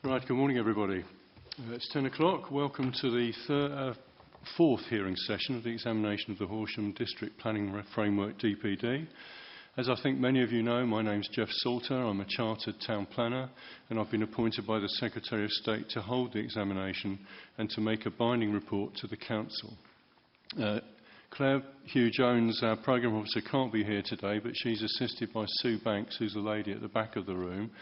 Right, good morning everybody. It's 10 o'clock. Welcome to the fourth hearing session of the examination of the Horsham District Planning Framework DPD. As I think many of you know, my name's Jeff Salter. I'm a chartered town planner and I've been appointed by the Secretary of State to hold the examination and to make a binding report to the Council. Claire Hugh-Jones, our Programme Officer, can't be here today, but she's assisted by Sue Banks, who's the lady at the back of the room.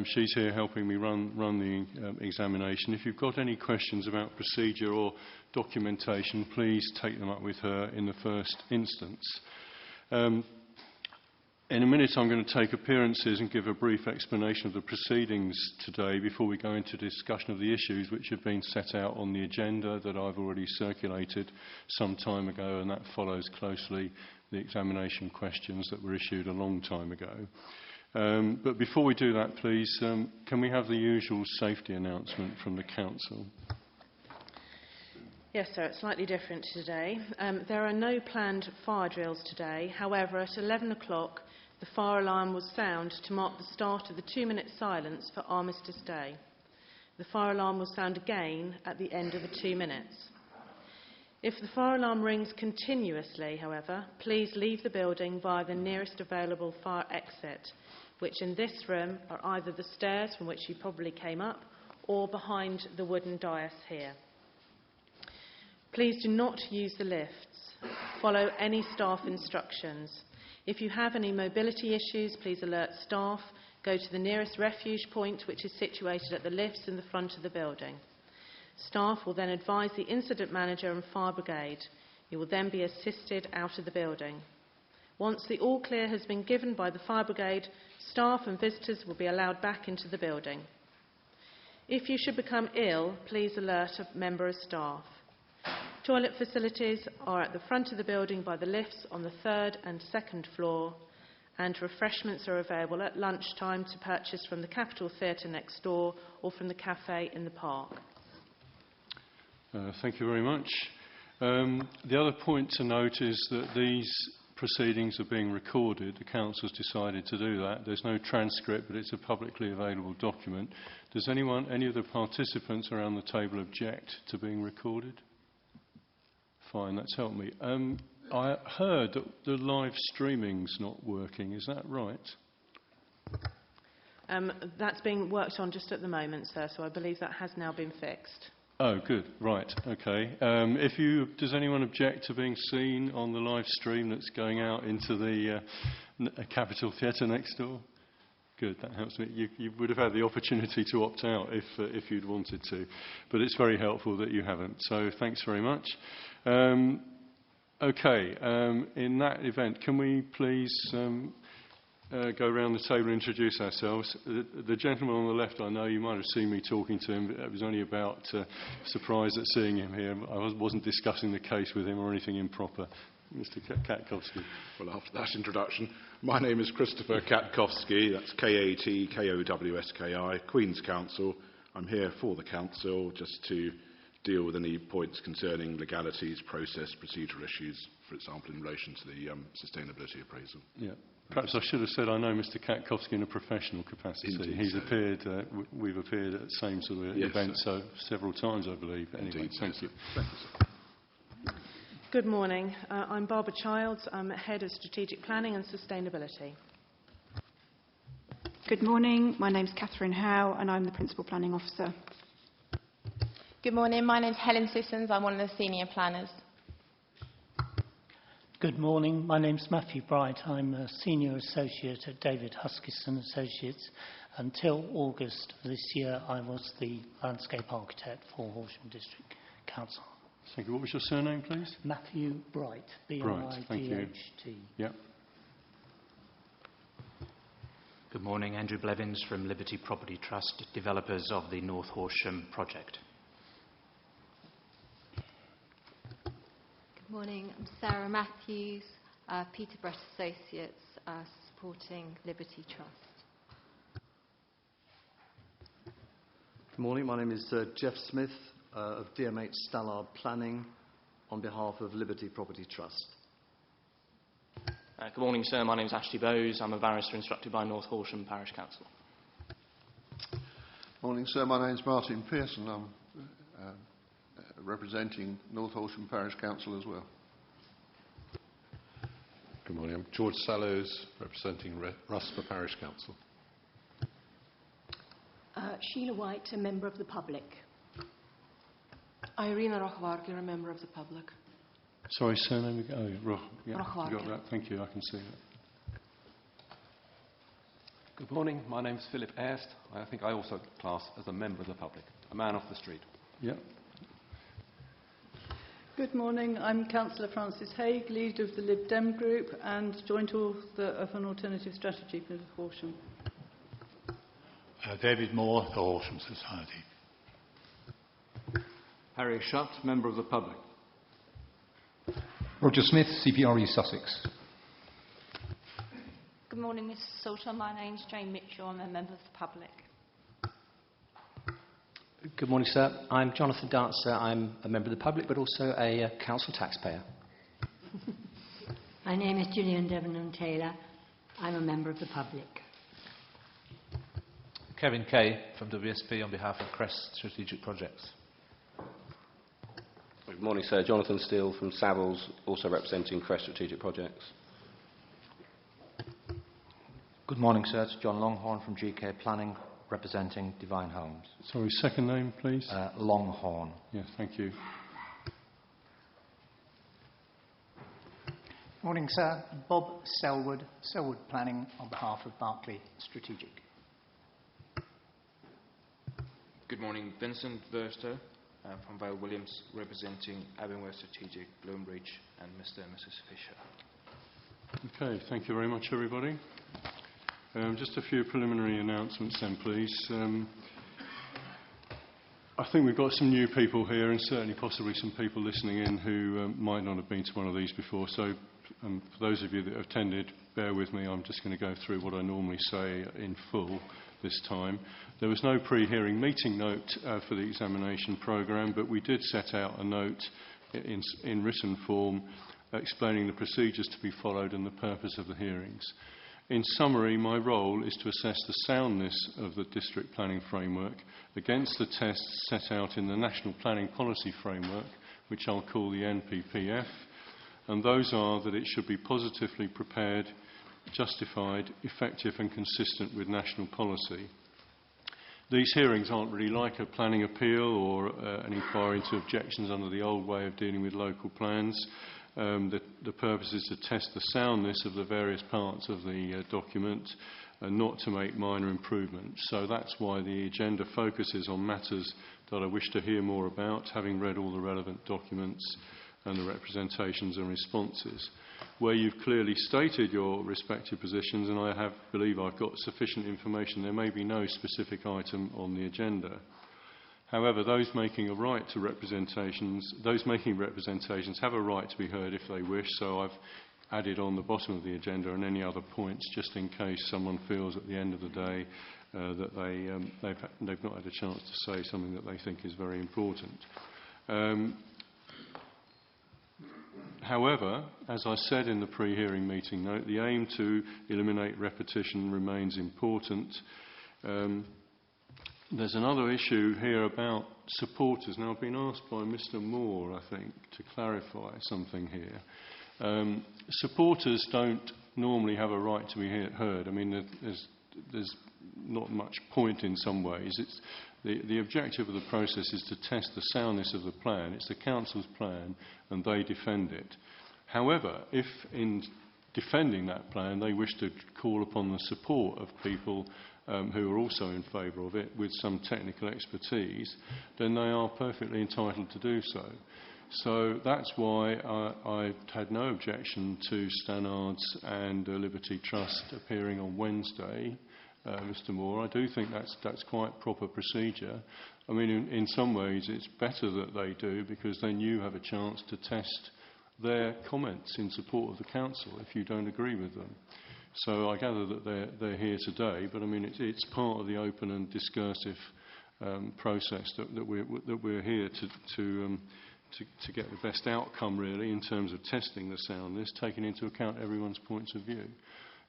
She's here helping me run the examination. If you've got any questions about procedure or documentation, please take them up with her in the first instance. In a minute, I'm going to take appearances and give a brief explanation of the proceedings today before we go into discussion of the issues which have been set out on the agenda that I've already circulated some time ago, and that follows closely the examination questions that were issued a long time ago. But before we do that, please, can we have the usual safety announcement from the Council? Yes, sir, it's slightly different today. There are no planned fire drills today. However, at 11 o'clock, the fire alarm will sound to mark the start of the 2-minute silence for Armistice Day. The fire alarm will sound again at the end of the 2 minutes. If the fire alarm rings continuously, however, please leave the building via the nearest available fire exit, which in this room are either the stairs from which you probably came up or behind the wooden dais here. Please do not use the lifts. Follow any staff instructions. If you have any mobility issues, please alert staff. Go to the nearest refuge point, which is situated at the lifts in the front of the building. Staff will then advise the incident manager and fire brigade. You will then be assisted out of the building. Once the all clear has been given by the fire brigade, staff and visitors will be allowed back into the building. If you should become ill, please alert a member of staff. Toilet facilities are at the front of the building by the lifts on the 3rd and 2nd floor, and refreshments are available at lunchtime to purchase from the Capitol Theatre next door or from the cafe in the park. Thank you very much. The other point to note is that these proceedings are being recorded. The Council's decided to do that. There's no transcript, but it's a publicly available document. Does any of the participants around the table object to being recorded? Fine, that's helped me. I heard that the live streaming's not working. Is that right? That's being worked on just at the moment, sir, so I believe that has now been fixed. Oh, good. Right. Okay. Does anyone object to being seen on the live stream that's going out into the Capitol Theatre next door? Good. That helps me. You would have had the opportunity to opt out if you'd wanted to, but it's very helpful that you haven't. So thanks very much. Okay. In that event, can we please go around the table and introduce ourselves? The gentleman on the left, I know you might have seen me talking to him. It was only about surprised at seeing him here. I wasn't discussing the case with him or anything improper. Mr. Katkowski. Well, after that introduction, my name is Christopher Katkowski. That's K-A-T-K-O-W-S-K-I, Queen's Counsel. I'm here for the Council just to deal with any points concerning legalities, process, procedural issues, for example, in relation to the sustainability appraisal. Yeah. Perhaps I should have said I know Mr. Katkowski in a professional capacity. Indeed, He's appeared. We've appeared at the same sort of events several times, I believe. Anyway, Indeed, thank you. Thank you, sir. Good morning. I'm Barbara Childs. I'm Head of Strategic Planning and Sustainability. Good morning. My name's Catherine Howe and I'm the Principal Planning Officer. Good morning. My name's Helen Sissons. I'm one of the Senior Planners. Good morning. My name's Matthew Bright. I'm a Senior Associate at David Huskisson Associates. Until August of this year, I was the Landscape Architect for Horsham District Council. Thank you. What was your surname, please? Matthew Bright, Bright, thank you. B-R-I-G-H-T. Yep. Good morning. Andrew Blevins from Liberty Property Trust, developers of the North Horsham project. Good morning. I'm Sarah Matthews, Peter Brett Associates, supporting Liberty Trust. Good morning. My name is Jeff Smith of DMH Stallard Planning on behalf of Liberty Property Trust. Good morning, sir. My name is Ashley Bowes. I'm a barrister instructed by North Horsham Parish Council. Morning, sir. My name's Martin Pearson. I'm representing North Horsham Parish Council as well. Good morning. I'm George Sallows, representing Rusper Parish Council. Sheila White, a member of the public. Irina Rochwarger, a member of the public. Sorry, surname again? Oh, yeah, Rochwarger. you got that. Thank you. I can see that. Good morning. My name is Philip Erst. I think I also class as a member of the public, a man off the street. Yeah. Good morning. I'm Councillor Frances Haig, leader of the Lib Dem group and joint author of an alternative strategy for Horsham. David Moore, the Horsham Society. Harry Shutt, member of the public. Roger Smith, CPRE Sussex. Good morning, Mr Salter. My name's Jane Mitchell. I'm a member of the public. Good morning, sir. I'm Jonathan Dancer. I'm a member of the public, but also a council taxpayer. My name is Gillian Debenham-Taylor. I'm a member of the public. Kevin Kay from WSP on behalf of Crest Strategic Projects. Good morning, sir. Jonathan Steele from Savills, also representing Crest Strategic Projects. Good morning, sir. It's John Longhorn from GK Planning, representing Divine Homes. Sorry, second name, please. Longhorn. Yeah, thank you. Morning, sir. Bob Selwood, Selwood Planning, on behalf of Berkeley Strategic. Good morning, Vincent Verster from Vale Williams, representing Abingworth Strategic, Bloombridge, and Mr. and Mrs. Fisher. Okay, thank you very much, everybody. Just a few preliminary announcements then, please. I think we've got some new people here and certainly possibly some people listening in who might not have been to one of these before. So for those of you that have attended, bear with me. I'm just going to go through what I normally say in full this time. There was no pre-hearing meeting note for the examination programme, but we did set out a note in written form explaining the procedures to be followed and the purpose of the hearings. In summary, my role is to assess the soundness of the district planning framework against the tests set out in the National Planning Policy Framework, which I'll call the NPPF, and those are that it should be positively prepared, justified, effective and consistent with national policy. These hearings aren't really like a planning appeal or an inquiry into objections under the old way of dealing with local plans. The purpose is to test the soundness of the various parts of the document and not to make minor improvements. So that's why the agenda focuses on matters that I wish to hear more about, having read all the relevant documents and the representations and responses. Where you've clearly stated your respective positions, and I believe I've got sufficient information, there may be no specific item on the agenda. However, those making representations have a right to be heard if they wish, so I've added on the bottom of the agenda and any other points just in case someone feels at the end of the day that they've not had a chance to say something that they think is very important. However, as I said in the pre-hearing meeting note, the aim to eliminate repetition remains important. There's another issue here about supporters. Now, I've been asked by Mr. Moore, I think, to clarify something here. Supporters don't normally have a right to be heard. I mean, there's not much point in some ways. The objective of the process is to test the soundness of the plan. It's the council's plan, and they defend it. However, if in defending that plan they wish to call upon the support of people who are also in favour of it with some technical expertise, then they are perfectly entitled to do so. So that's why I had no objection to Stannard's and Liberty Trust appearing on Wednesday, Mr. Moore. I do think that's quite proper procedure. I mean, in some ways it's better that they do, because then you have a chance to test their comments in support of the council if you don't agree with them. So I gather that they're here today, but I mean it's part of the open and discursive process that we're here to get the best outcome, really, in terms of testing the soundness, taking into account everyone's points of view.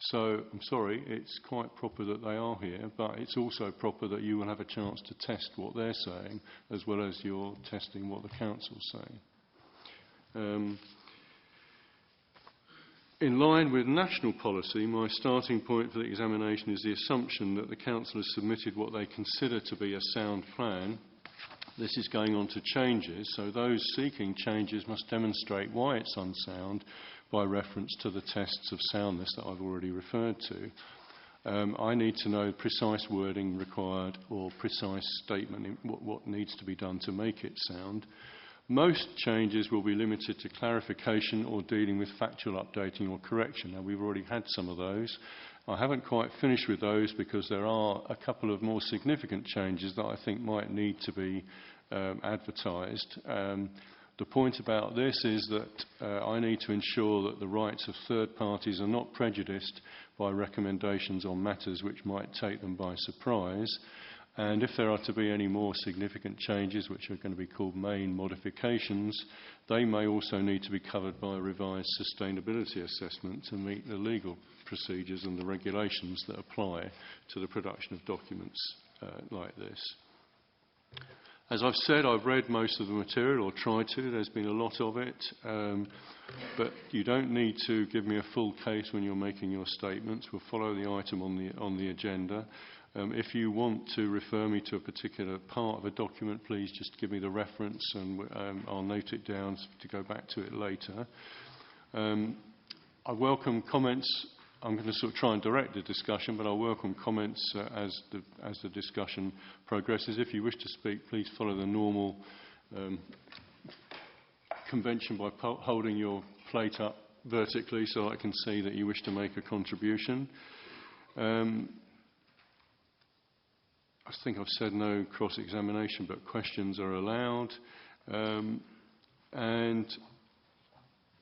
So I'm sorry, it's quite proper that they are here, but it's also proper that you will have a chance to test what they're saying as well as you're testing what the council's saying. In line with national policy, my starting point for the examination is the assumption that the council has submitted what they consider to be a sound plan. This is going on to changes, so those seeking changes must demonstrate why it's unsound by reference to the tests of soundness that I've already referred to. I need to know precise wording required or precise statement in what needs to be done to make it sound. Most changes will be limited to clarification or dealing with factual updating or correction. Now, we've already had some of those. I haven't quite finished with those because there are a couple of more significant changes that I think might need to be advertised. The point about this is that I need to ensure that the rights of third parties are not prejudiced by recommendations on matters which might take them by surprise. And if there are to be any more significant changes, which are going to be called main modifications, they may also need to be covered by a revised sustainability assessment to meet the legal procedures and the regulations that apply to the production of documents like this. As I've said, I've read most of the material, or tried to. There's been a lot of it. But you don't need to give me a full case when you're making your statements. We'll follow the item on the agenda. If you want to refer me to a particular part of a document, please just give me the reference and I'll note it down to go back to it later. I welcome comments. I'm going to sort of try and direct the discussion, but I'll welcome comments as the discussion progresses. If you wish to speak, please follow the normal convention by holding your plate up vertically so I can see that you wish to make a contribution. I think I've said no cross-examination, but questions are allowed. And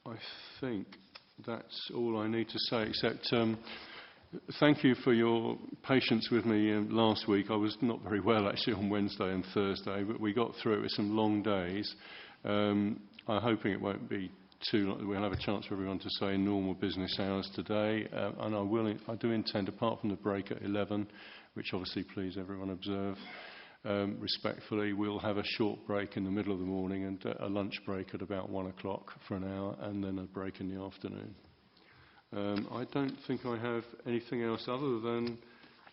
I think that's all I need to say, except thank you for your patience with me last week. I was not very well, actually, on Wednesday and Thursday, but we got through it with some long days. I'm hoping it won't be too long. We'll have a chance for everyone to say normal business hours today. And I do intend, apart from the break at 11, which obviously please everyone observe, respectfully, we'll have a short break in the middle of the morning and a lunch break at about 1 o'clock for an hour, and then a break in the afternoon. I don't think I have anything else other than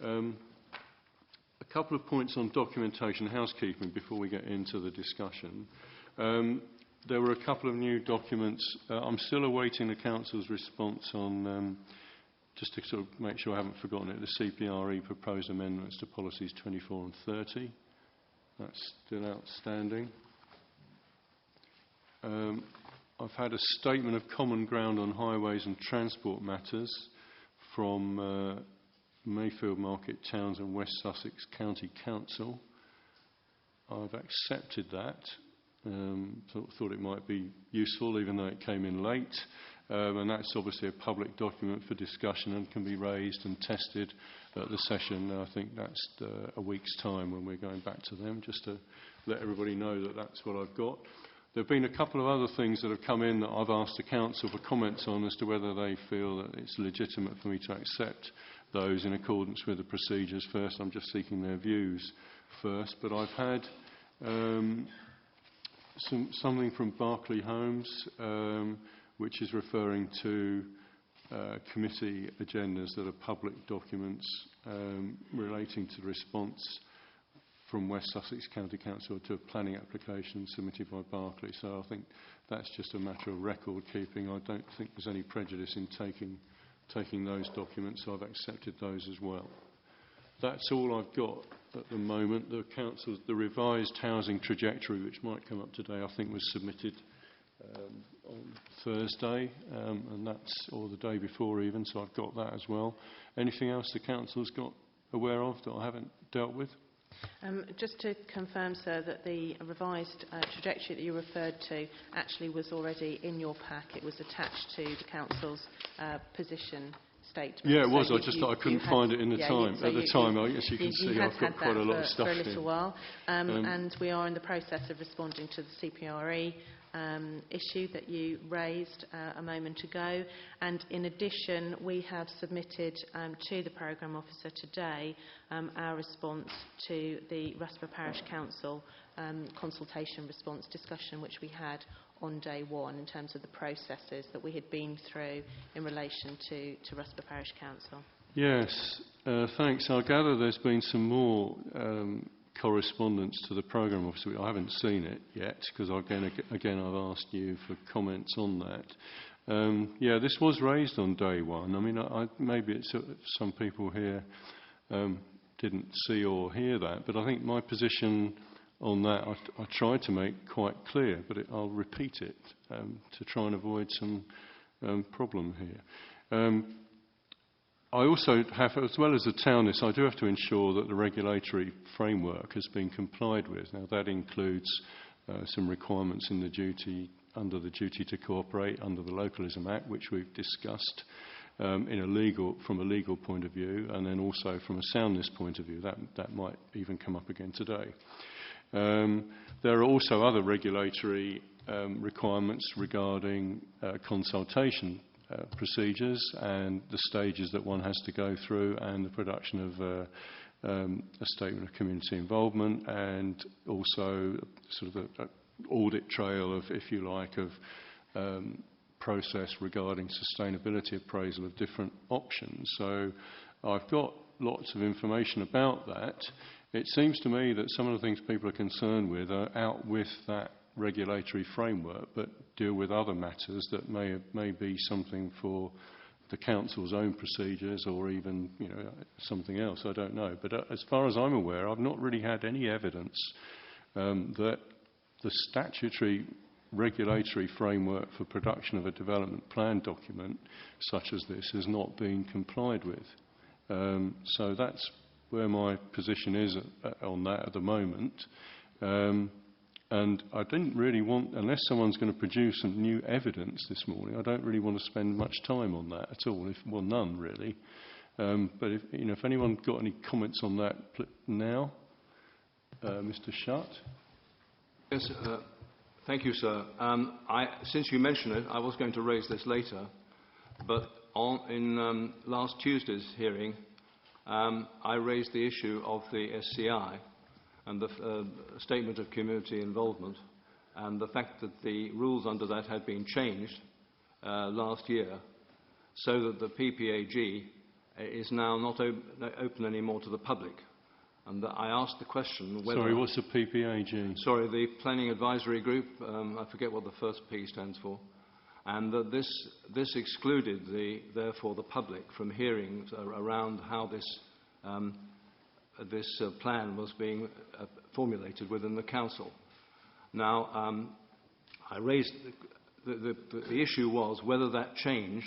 a couple of points on documentation, housekeeping, before we get into the discussion. There were a couple of new documents. I'm still awaiting the Council's response on, just to sort of make sure I haven't forgotten it, the CPRE proposed amendments to policies 24 and 30. That's still outstanding. I've had a statement of common ground on highways and transport matters from Mayfield Market Towns and West Sussex County Council. I've accepted that. Thought it might be useful, even though it came in late. And that's obviously a public document for discussion and can be raised and tested at the session. I think that's a week's time when we're going back to them, just to let everybody know that that's what I've got. There have been a couple of other things that have come in that I've asked the Council for comments on as to whether they feel that it's legitimate for me to accept those in accordance with the procedures first. I'm just seeking their views first. But I've had something from Berkeley Homes, which is referring to committee agendas that are public documents relating to the response from West Sussex County Council to a planning application submitted by Berkeley. So I think that's just a matter of record keeping. I don't think there's any prejudice in taking those documents, so I've accepted those as well. That's all I've got at the moment. The Council's, the revised housing trajectory, which might come up today, I think was submitted on Thursday, and that's, or the day before even, so I've got that as well. Anything else the Council's got aware of that I haven't dealt with? Just to confirm, sir, that the revised trajectory that you referred to actually was already in your pack. It was attached to the Council's position statement. Yeah, it was. So I just thought I couldn't find it in the time. As you can see, I've got quite a lot of stuff for a little while. And we are in the process of responding to the CPRE issue that you raised a moment ago, and in addition we have submitted to the Programme Officer today our response to the Rusper Parish Council consultation response discussion which we had on day one in terms of the processes that we had been through in relation to Rusper Parish Council. Yes, thanks. I gather there's been some more correspondence to the Programme Officer. I haven't seen it yet because again I've asked you for comments on that. Yeah, this was raised on day one. I mean, maybe it's some people here didn't see or hear that, but I think my position on that I tried to make quite clear, but I'll repeat it to try and avoid some problem here. I also have, as well as the townist, I do have to ensure that the regulatory framework has been complied with. Now that includes some requirements in the duty under the duty to cooperate under the Localism Act, which we've discussed from a legal point of view, and then also from a soundness point of view. That might even come up again today. There are also other regulatory requirements regarding consultation procedures and the stages that one has to go through, and the production of a statement of community involvement, and also sort of an audit trail of, if you like, of process regarding sustainability appraisal of different options. So I've got lots of information about that. It seems to me that some of the things people are concerned with are out with that regulatory framework, but deal with other matters that may be something for the council's own procedures, or even something else. I don't know. But as far as I'm aware, I've not really had any evidence that the statutory regulatory framework for production of a development plan document such as this has not been complied with. So that's where my position is on that at the moment. And I didn't really want, unless someone's going to produce some new evidence this morning, I don't really want to spend much time on that at all, none really. But if anyone got any comments on that now, Mr. Shutt. Yes, thank you, sir. Since you mentioned it, I was going to raise this later, but in last Tuesday's hearing, I raised the issue of the SCI and the statement of community involvement, and the fact that the rules under that had been changed last year, so that the PPAG is now not open anymore to the public. And I asked the question whether... Sorry, what's the PPAG? Sorry, the Planning Advisory Group. I forget what the first P stands for. And that this excluded, therefore, the public from hearings around how this plan was being formulated within the council. Now, I raised the issue was whether that change,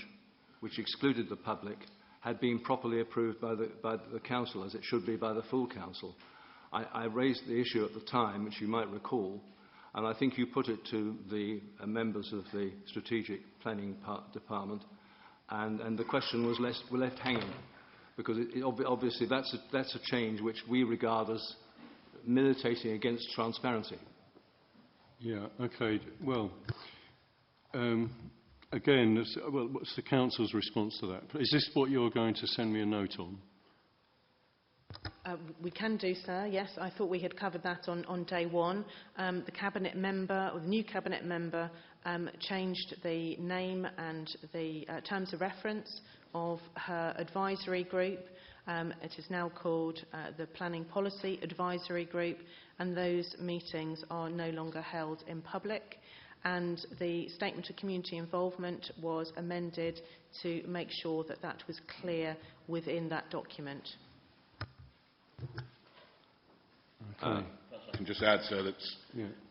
which excluded the public, had been properly approved by the council, as it should be by the full council. I raised the issue at the time, which you might recall, and I think you put it to the members of the Strategic Planning Department, and the question was left hanging, because obviously that's a change which we regard as militating against transparency. Yeah, okay. Well, again, what's the council's response to that? Is this what you're going to send me a note on? We can do, sir, yes. I thought we had covered that on day one. The cabinet member, or the new cabinet member, changed the name and the terms of reference of her advisory group. It is now called the Planning Policy Advisory Group, and those meetings are no longer held in public. And the Statement of Community Involvement was amended to make sure that that was clear within that document. I can just add, sir, that,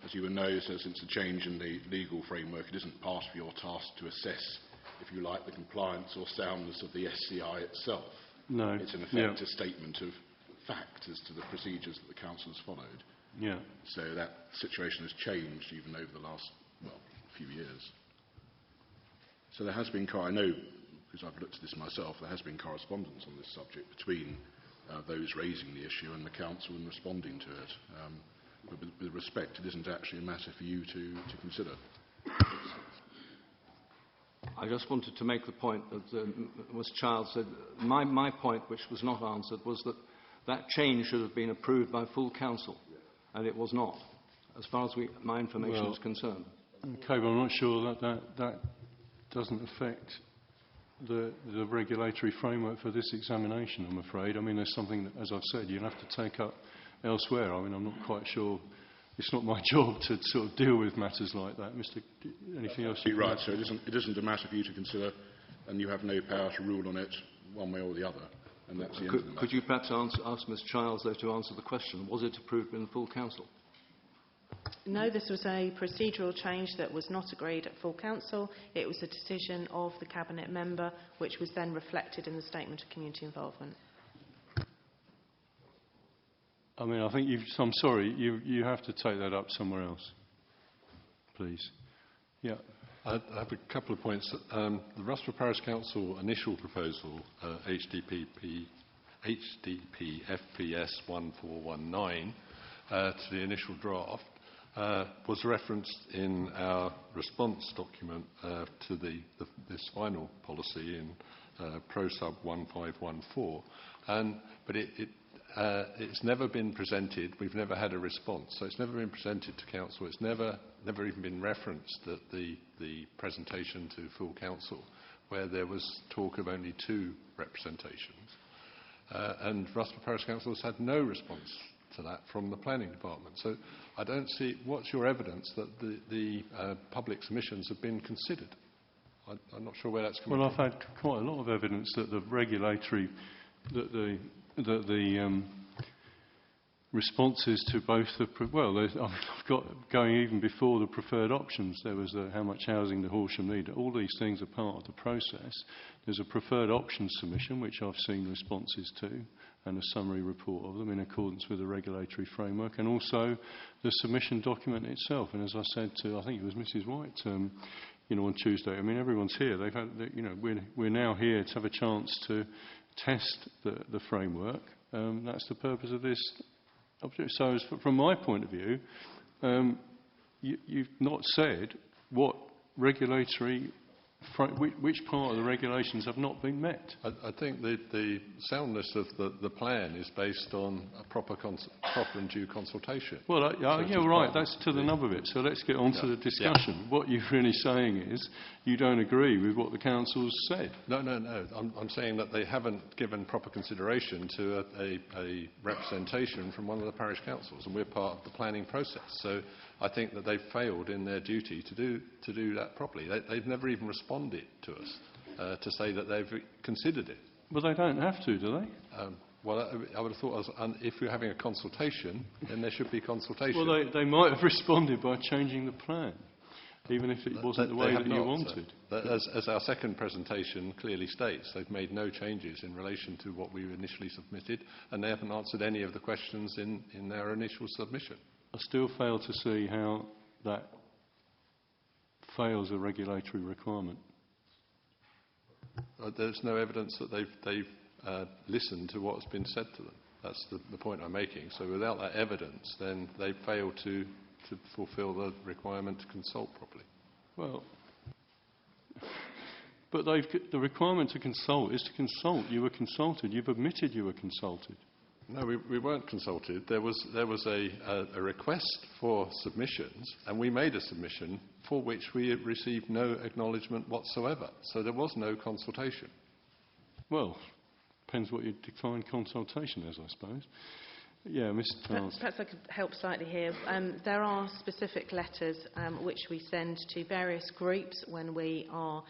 as you will know, so since the change in the legal framework, it isn't part of your task to assess, if you like, the compliance or soundness of the SCI itself. No. It's in effect a statement of fact as to the procedures that the council has followed. Yeah. So that situation has changed even over the last, few years. So there has been, I know, because I've looked at this myself, there has been correspondence on this subject between those raising the issue and the council in responding to it. But with respect, it isn't actually a matter for you to consider. I just wanted to make the point that Ms. Child said. My point, which was not answered, was that that change should have been approved by full council, and it was not, as far as my information is concerned. Okay, but I'm not sure that doesn't affect the regulatory framework for this examination, I'm afraid. I mean, there's something that, as I've said, you'll have to take up elsewhere. I mean, I'm not quite sure. It's not my job to sort of deal with matters like that. Mr. Anything else? You're right. So it isn't a matter for you to consider, and you have no power to rule on it one way or the other. And that's the end of the matter. Could you perhaps ask Ms. Childs, though, to answer the question? Was it approved in full council? No, this was a procedural change that was not agreed at full council. It was a decision of the Cabinet member, which was then reflected in the Statement of Community Involvement. I mean, I think I'm sorry, you have to take that up somewhere else, please. Yeah. I have a couple of points. The Russell Parish Council initial proposal, HDP FPS 1419, to the initial draft, was referenced in our response document to this final policy in Pro Sub 1514, but it's never been presented. We've never had a response, so it's never been presented to council. It's never even been referenced at the presentation to full council, where there was talk of only 2 representations, and Russell Parish Council has had no response to that from the planning department. So I don't see what's your evidence that the public submissions have been considered. I'm not sure where that's coming from. Well, I've had quite a lot of evidence that the regulatory, that the responses to both I've got going even before the preferred options. There was how much housing the Horsham needed. All these things are part of the process. There's a preferred options submission, which I've seen responses to, and a summary report of them in accordance with the regulatory framework, and also the submission document itself. And as I said to, I think it was Mrs. White, on Tuesday. I mean, everyone's here. They've had, we're now here to have a chance to test the framework. That's the purpose of this object. So, from my point of view, you've not said what regulatory, which part of the regulations have not been met. I think the soundness of the plan is based on a proper and due consultation. Well, yeah, right. That's to the nub of it. So let's get on to the discussion. Yeah. What you're really saying is you don't agree with what the council's said. No. I'm saying that they haven't given proper consideration to a representation from one of the parish councils, and we're part of the planning process. So I think that they've failed in their duty to do that properly. They've never even responded to us to say that they've considered it. Well, they don't have to, do they? Well, I would have thought if we're having a consultation, then there should be consultation. Well, they might have responded by changing the plan, even if it wasn't the way that you wanted. As our second presentation clearly states, they've made no changes in relation to what we initially submitted, and they haven't answered any of the questions in their initial submission. I still fail to see how that fails a regulatory requirement. There's no evidence that they've listened to what's been said to them. That's the point I'm making. So without that evidence, then they fail to fulfil the requirement to consult properly. Well, but the requirement to consult is to consult. You were consulted. You've admitted you were consulted. No, we weren't consulted. There was a request for submissions, and we made a submission for which we received no acknowledgement whatsoever. So there was no consultation. Well, depends what you define consultation as, I suppose. Yeah, Mr. Charles. Perhaps I could help slightly here. There are specific letters which we send to various groups when we are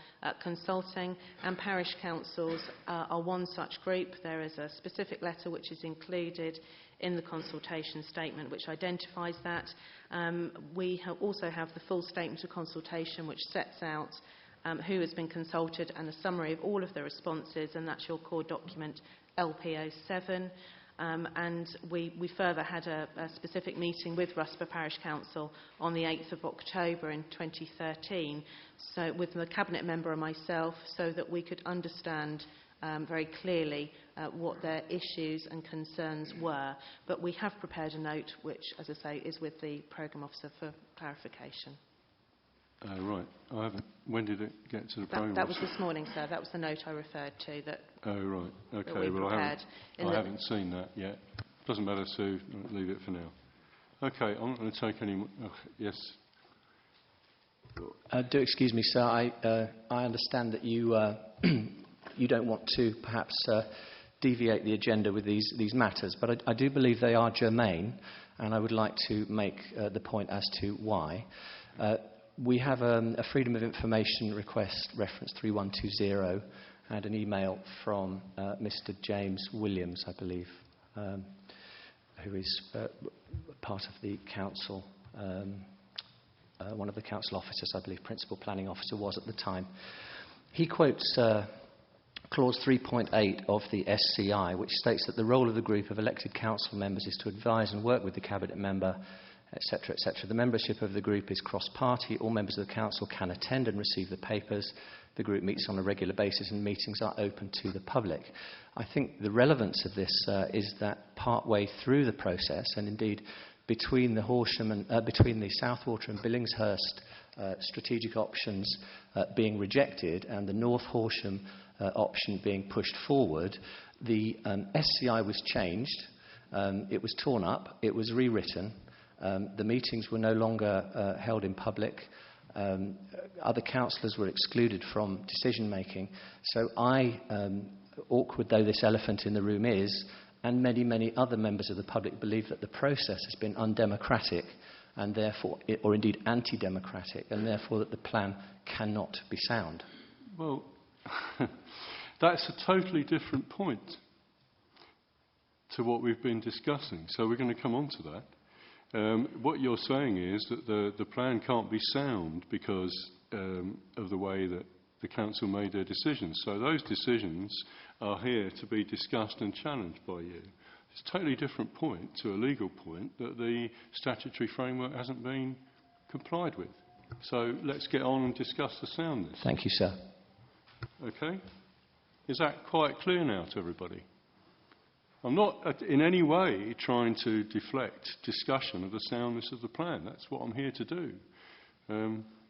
consulting, and parish councils are one such group. There is a specific letter which is included in the consultation statement which identifies that. We also have the full statement of consultation which sets out who has been consulted and a summary of all of the responses, and that's your core document LPO7. And we further had a specific meeting with Rusper Parish Council on the 8th of October in 2013, so with the Cabinet member and myself, so that we could understand very clearly what their issues and concerns were. But we have prepared a note which, as I say, is with the Programme Officer for clarification. Right. I haven't. When did it get to the programme? That was this morning, sir. That was the note I referred to. That. Oh, right. Okay. That we Well, prepared I haven't seen that yet. Doesn't matter, Sue. Leave it for now. Okay. I'm not going to take any more. Oh, yes. Do excuse me, sir. I understand that you you don't want to perhaps deviate the agenda with these matters, but I do believe they are germane, and I would like to make the point as to why. We have a Freedom of Information request, reference 3120, and an email from Mr. James Williams, I believe, who is part of the council. One of the council officers, I believe, principal planning officer was at the time. He quotes clause 3.8 of the SCI, which states that the role of the group of elected council members is to advise and work with the cabinet member, etc., etc. The membership of the group is cross-party. All members of the council can attend and receive the papers. The group meets on a regular basis and meetings are open to the public. I think the relevance of this is that part-way through the process, and indeed between the Horsham and between the Southwater and Billingshurst strategic options being rejected and the North Horsham option being pushed forward, the SCI was changed. It was torn up. It was rewritten. The meetings were no longer held in public. Other councillors were excluded from decision making. So I, awkward though this elephant in the room is, and many, many other members of the public believe that the process has been undemocratic and therefore, or indeed anti-democratic, and therefore that the plan cannot be sound. Well, that's a totally different point to what we've been discussing. So we're going to come on to that. What you're saying is that the plan can't be sound because of the way that the council made their decisions. So those decisions are here to be discussed and challenged by you. It's a totally different point to a legal point that the statutory framework hasn't been complied with. So let's get on and discuss the soundness. Thank you, sir. Okay? Is that quite clear now to everybody? I'm not in any way trying to deflect discussion of the soundness of the plan. That's what I'm here to do.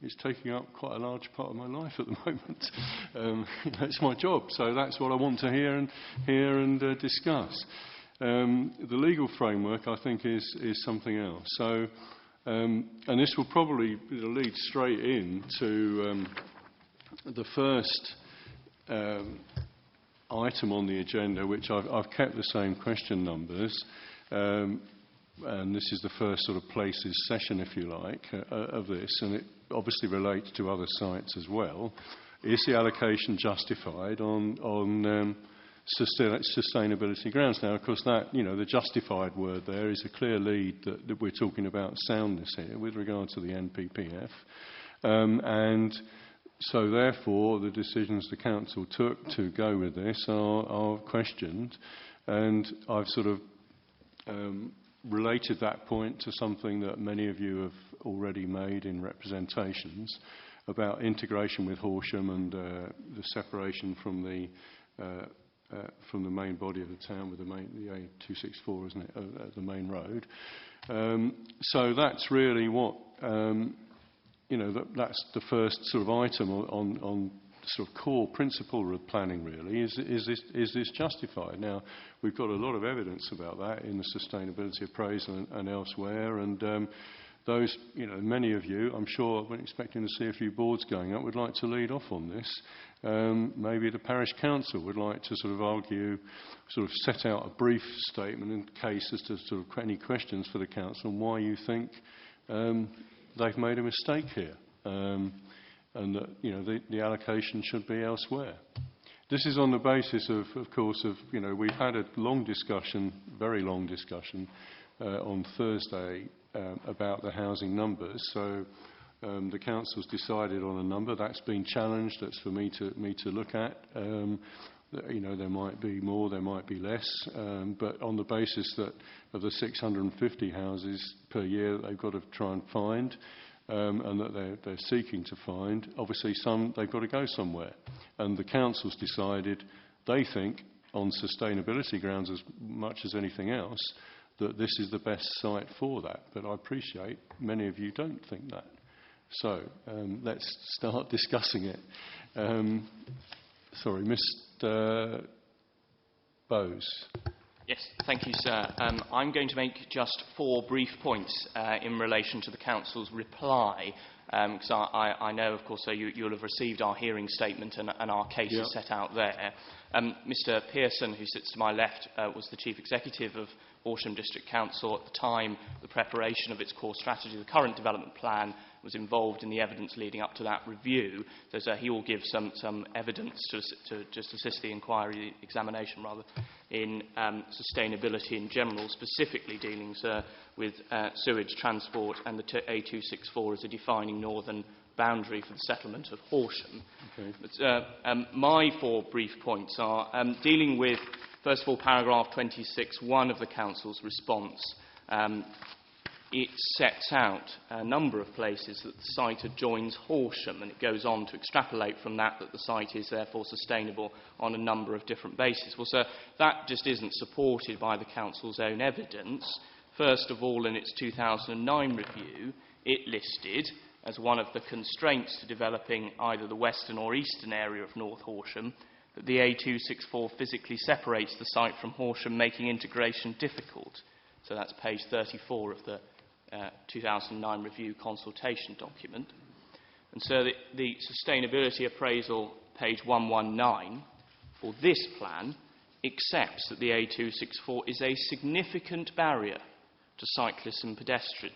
It's taking up quite a large part of my life at the moment. That's my job, so that's what I want to hear and discuss. The legal framework, I think, is something else. So, and this will probably lead straight into the first item on the agenda, which I've kept the same question numbers. And this is the first sort of places session, if you like, of this, and it obviously relates to other sites as well. Is the allocation justified on sustainability grounds? Now, of course, that the justified word there is a clear lead that we're talking about soundness here with regard to the NPPF, and so therefore the decisions the council took to go with this are questioned, and I've sort of related that point to something that many of you have already made in representations about integration with Horsham and the separation from the main body of the town with the A264, isn't it, the main road. So that's really what that's the first sort of item on sort of core principle of planning, really, is this justified? Now, we've got a lot of evidence about that in the sustainability appraisal and elsewhere, and those, many of you, I'm sure, when expecting to see a few boards going up, would like to lead off on this. Maybe the parish council would like to sort of argue, sort of set out a brief statement in case as to sort of any questions for the council and why you think they've made a mistake here. And that the allocation should be elsewhere. This is on the basis of course, we've had a long discussion, very long discussion, on Thursday about the housing numbers. So the council's decided on a number that's been challenged. That's for me to look at. There might be more, there might be less, but on the basis that of the 650 houses per year that they've got to try and find. And that they're seeking to find. Obviously, they've got to go somewhere. And the council's decided, they think, on sustainability grounds as much as anything else, that this is the best site for that. But I appreciate many of you don't think that. So let's start discussing it. Sorry, Mr. Bowes. Yes, thank you, sir. I'm going to make just 4 brief points in relation to the Council's reply, because I know, of course, you'll have received our hearing statement and our case is set out there. Mr. Pearson, who sits to my left, was the Chief Executive of Horsham District Council at the time the preparation of its core strategy. The current development plan was involved in the evidence leading up to that review, so he will give some evidence to just assist the inquiry, the examination rather, in sustainability in general, specifically dealing, sir, with sewage transport and the A264 as a defining northern boundary for the settlement of Horsham. Okay. But, my 4 brief points are dealing with, first of all, paragraph 26(1) of the Council's response. It sets out a number of places that the site adjoins Horsham, and it goes on to extrapolate from that the site is therefore sustainable on a number of different bases. Well, sir, that just isn't supported by the Council's own evidence. First of all, in its 2009 review, it listed as one of the constraints to developing either the western or eastern area of North Horsham that the A264 physically separates the site from Horsham, making integration difficult. So that's page 34 of the 2009 review consultation document. And so the sustainability appraisal, page 119, for this plan, accepts that the A264 is a significant barrier to cyclists and pedestrians.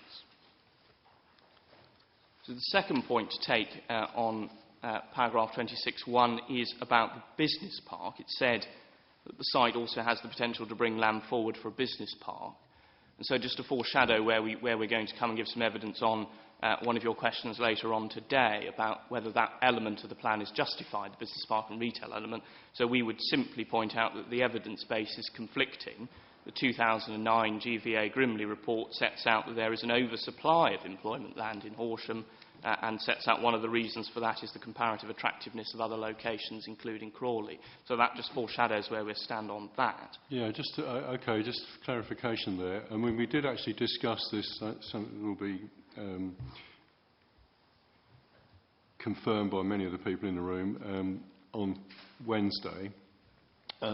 So the second point to take on paragraph 26(1) is about the business park. It said that the site also has the potential to bring land forward for a business park. And so just to foreshadow where we're going to come and give some evidence on one of your questions later on today about whether that element of the plan is justified, the business park and retail element. So we would simply point out that the evidence base is conflicting. The 2009 GVA Grimley report sets out that there is an oversupply of employment land in Horsham, and sets out one of the reasons for that is the comparative attractiveness of other locations, including Crawley. So that just foreshadows where we stand on that. Yeah, just clarification there. I mean, we did actually discuss this. Something will be confirmed by many of the people in the room on Wednesday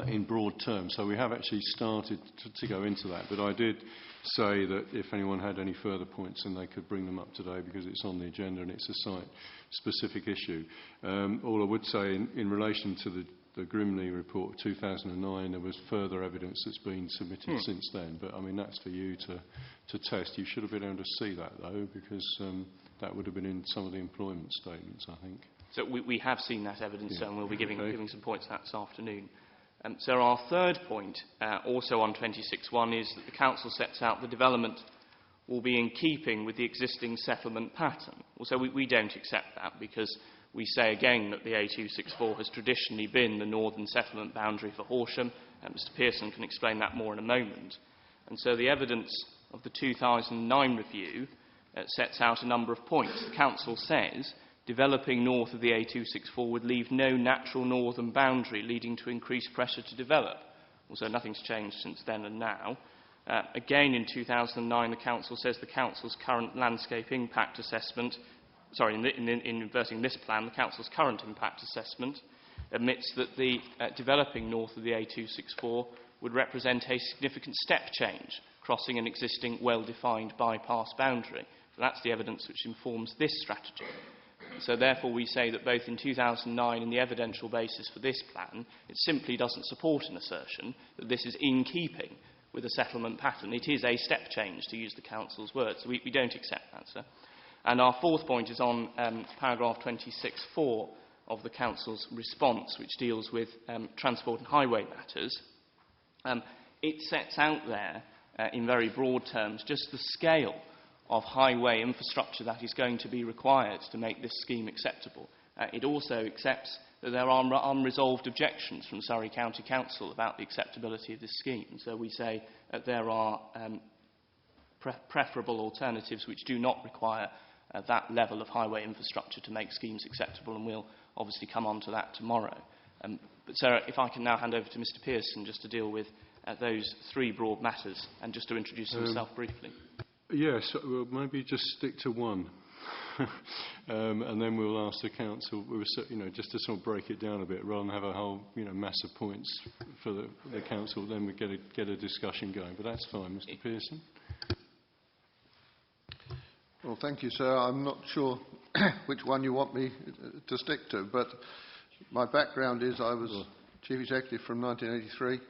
in broad terms. So we have actually started to go into that. But I did say that if anyone had any further points, then they could bring them up today because it's on the agenda and it's a site-specific issue. All I would say in relation to the Grimley report of 2009, there was further evidence that's been submitted since then. But, I mean, that's for you to test. You should have been able to see that, though, because that would have been in some of the employment statements, I think. So we have seen that evidence, and we'll be giving some points to that this afternoon. So our third point, also on 26(1), is that the Council sets out the development will be in keeping with the existing settlement pattern. Well, so we don't accept that because we say again that the A264 has traditionally been the northern settlement boundary for Horsham, and Mr Pearson can explain that more in a moment. And so the evidence of the 2009 review sets out a number of points. The Council says developing north of the A264 would leave no natural northern boundary, leading to increased pressure to develop. Also, nothing's changed since then and now. Again, in 2009, the Council says the Council's current landscape impact assessment, in inverting this plan, the Council's current impact assessment admits that the developing north of the A264 would represent a significant step change, crossing an existing well-defined bypass boundary. So that's the evidence which informs this strategy. So therefore we say that both in 2009 and the evidential basis for this plan, it simply doesn't support an assertion that this is in keeping with a settlement pattern. It is a step change, to use the Council's words. So we don't accept that, sir. And our fourth point is on paragraph 26(4) of the Council's response, which deals with transport and highway matters. It sets out there, in very broad terms, just the scale of highway infrastructure that is going to be required to make this scheme acceptable. It also accepts that there are unresolved objections from Surrey County Council about the acceptability of this scheme. So we say that there are preferable alternatives which do not require that level of highway infrastructure to make schemes acceptable, and we'll obviously come on to that tomorrow. But Sarah, if I can now hand over to Mr Pearson just to deal with those 3 broad matters and just to introduce himself briefly. Yes, well, maybe just stick to one. and then we'll ask the council, just to sort of break it down a bit, rather than have a whole, mass of points for the council. Then we get a discussion going. But that's fine, Mr. Pearson. Well, thank you, sir. I'm not sure which one you want me to stick to, but my background is I was Chief Executive from 1983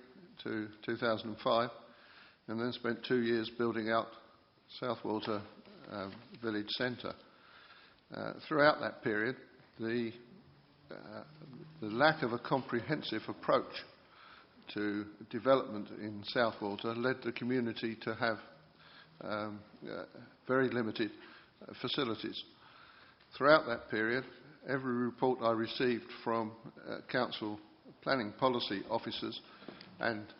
to 2005, and then spent 2 years building out Southwater Village Centre. Throughout that period, the lack of a comprehensive approach to development in Southwater led the community to have very limited facilities. Throughout that period, every report I received from council planning policy officers and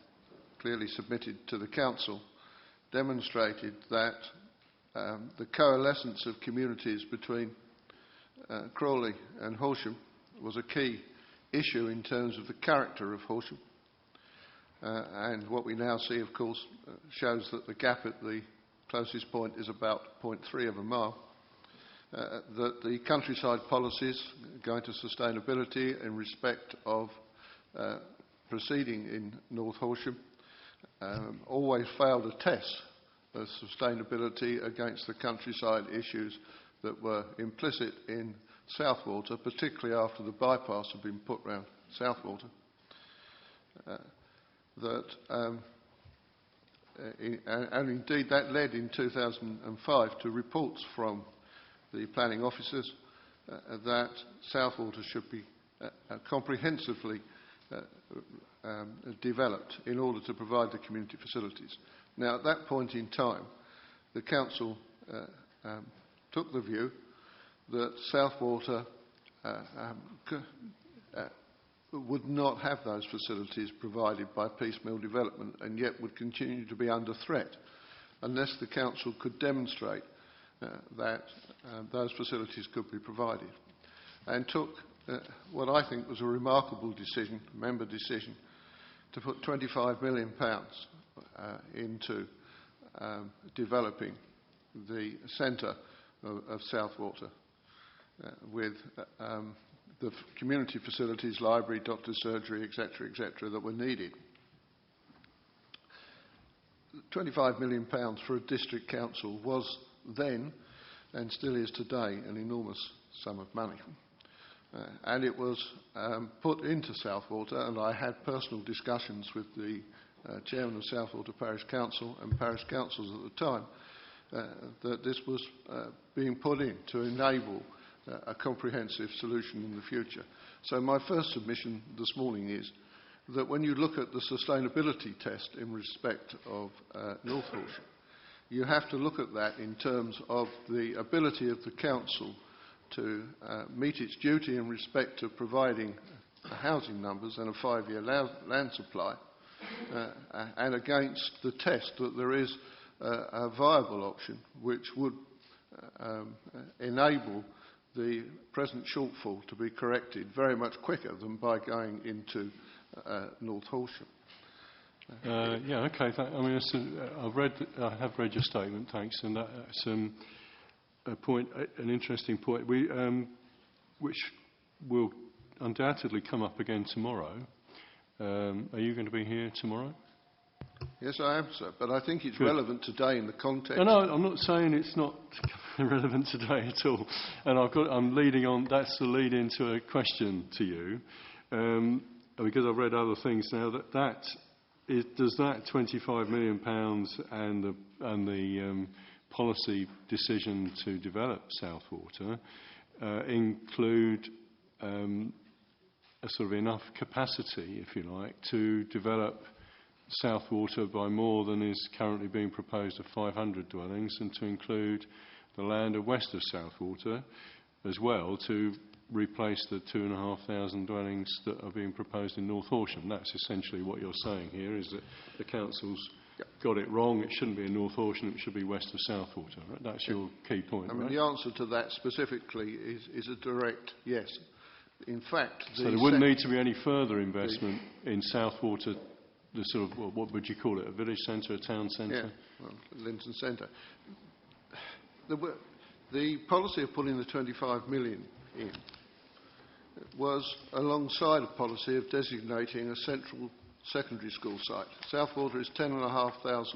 clearly submitted to the council demonstrated that the coalescence of communities between Crawley and Horsham was a key issue in terms of the character of Horsham. And what we now see, of course, shows that the gap at the closest point is about 0.3 of a mile. That the countryside policies going to sustainability in respect of proceeding in North Horsham always failed a test of sustainability against the countryside issues that were implicit in Southwater, particularly after the bypass had been put round Southwater. And indeed that led in 2005 to reports from the planning officers that Southwater should be comprehensively developed in order to provide the community facilities. Now, at that point in time, the council took the view that Southwater would not have those facilities provided by piecemeal development, and yet would continue to be under threat unless the council could demonstrate that those facilities could be provided, and took what I think was a remarkable decision, member decision, to put £25 million into developing the centre of Southwater with the community facilities, library, doctor's surgery, etc., that were needed. £25 million for a district council was then, and still is today, an enormous sum of money. And it was put into Southwater, and I had personal discussions with the chairman of Southwater Parish Council and parish councils at the time, that this was being put in to enable a comprehensive solution in the future. So my first submission this morning is that when you look at the sustainability test in respect of North Horsham, you have to look at that in terms of the ability of the council to meet its duty in respect of providing housing numbers and a 5-year land supply, and against the test that there is a viable option which would enable the present shortfall to be corrected very much quicker than by going into North Horsham. Yeah, okay. I have read your statement, thanks, and that's an interesting point, which will undoubtedly come up again tomorrow. Are you going to be here tomorrow? Yes, I am, sir, but I think it's relevant today in the context. No, I'm not saying it's not relevant today at all. And I'm leading on. That's the lead into a question to you, because I've read other things now. Does that £25 million and the policy decision to develop Southwater include a sort of enough capacity, if you like, to develop Southwater by more than is currently being proposed of 500 dwellings, and to include the land west of Southwater as well, to replace the 2,500 dwellings that are being proposed in North Horsham? That's essentially what you're saying here, is that the council's got it wrong. It shouldn't be in North Horsham, it should be west of Southwater. Right? That's your key point, right? The answer to that specifically is a direct yes. In fact, so there wouldn't need to be any further investment in Southwater, the sort of, what would you call it, a village centre, a town centre? Yeah, well, Linton Centre. The policy of putting the 25 million in was alongside a policy of designating a central secondary school site. Southwater is 10,500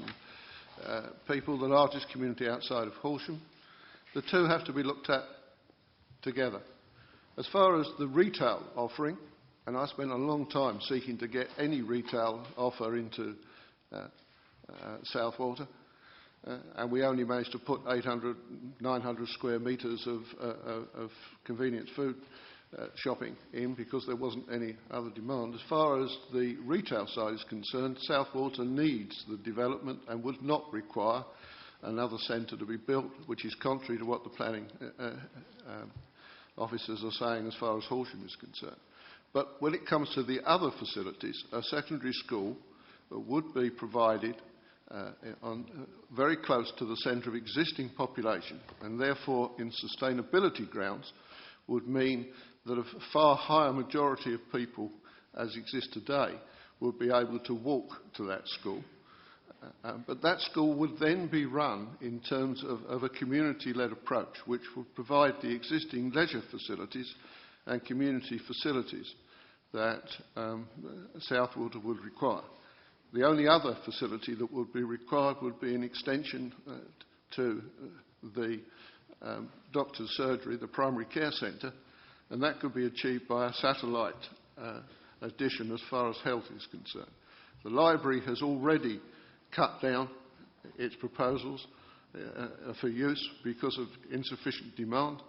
people, the largest community outside of Horsham. The two have to be looked at together. As far as the retail offering, and I spent a long time seeking to get any retail offer into Southwater, and we only managed to put 800, 900 square metres of convenience food shopping in because there wasn't any other demand. As far as the retail side is concerned, Southwater needs the development and would not require another centre to be built, which is contrary to what the planning officers are saying as far as Horsham is concerned. But when it comes to the other facilities, a secondary school would be provided very close to the centre of existing population, and therefore in sustainability grounds would mean that a far higher majority of people as exist today would be able to walk to that school. But that school would then be run in terms of a community-led approach, which would provide the existing leisure facilities and community facilities that Southwater would require. The only other facility that would be required would be an extension to the doctor's surgery, the primary care centre, and that could be achieved by a satellite addition as far as health is concerned. The library has already cut down its proposals for use because of insufficient demand,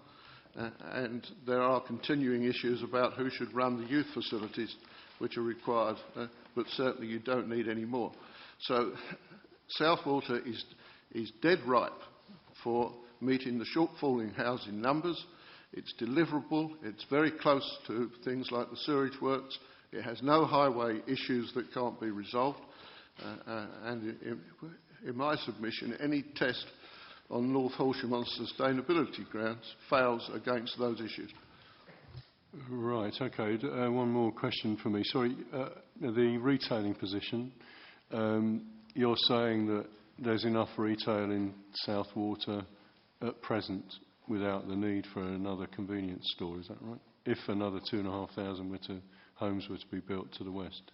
and there are continuing issues about who should run the youth facilities which are required, but certainly you don't need any more. So Southwater is dead ripe for meeting the shortfall in housing numbers. It's deliverable, it's very close to things like the sewerage works, it has no highway issues that can't be resolved, and in my submission, any test on North Horsham on sustainability grounds fails against those issues. Right, okay. One more question for me. Sorry, the retailing position. You're saying that there's enough retail in Southwater at present without the need for another convenience store, is that right? If another 2,500 homes were to be built to the west?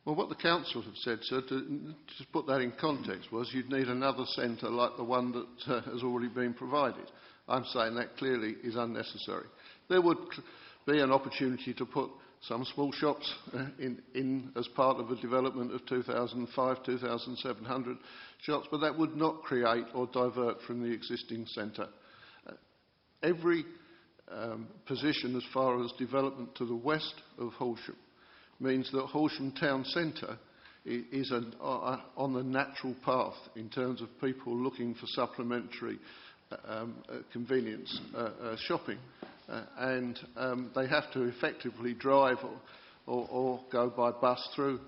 Well, what the council have said, sir, to put that in context, was you'd need another centre like the one that has already been provided. I'm saying that clearly is unnecessary. There would be an opportunity to put some small shops in as part of a development of 2,500, 2,700 shops, but that would not create or divert from the existing centre. Every position as far as development to the west of Horsham means that Horsham town centre is on the natural path in terms of people looking for supplementary convenience shopping, and they have to effectively drive or go by bus through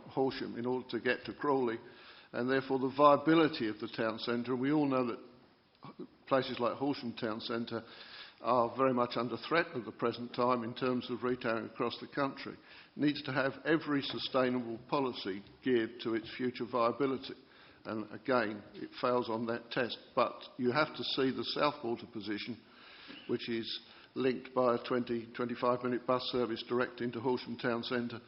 Horsham in order to get to Crawley, and therefore the viability of the town centre, and we all know that places like Horsham town centre are very much under threat at the present time in terms of retailing across the country, needs to have every sustainable policy geared to its future viability. And again, it fails on that test. But you have to see the Southwater position, which is linked by a 20-25-minute bus service direct into Horsham town centre,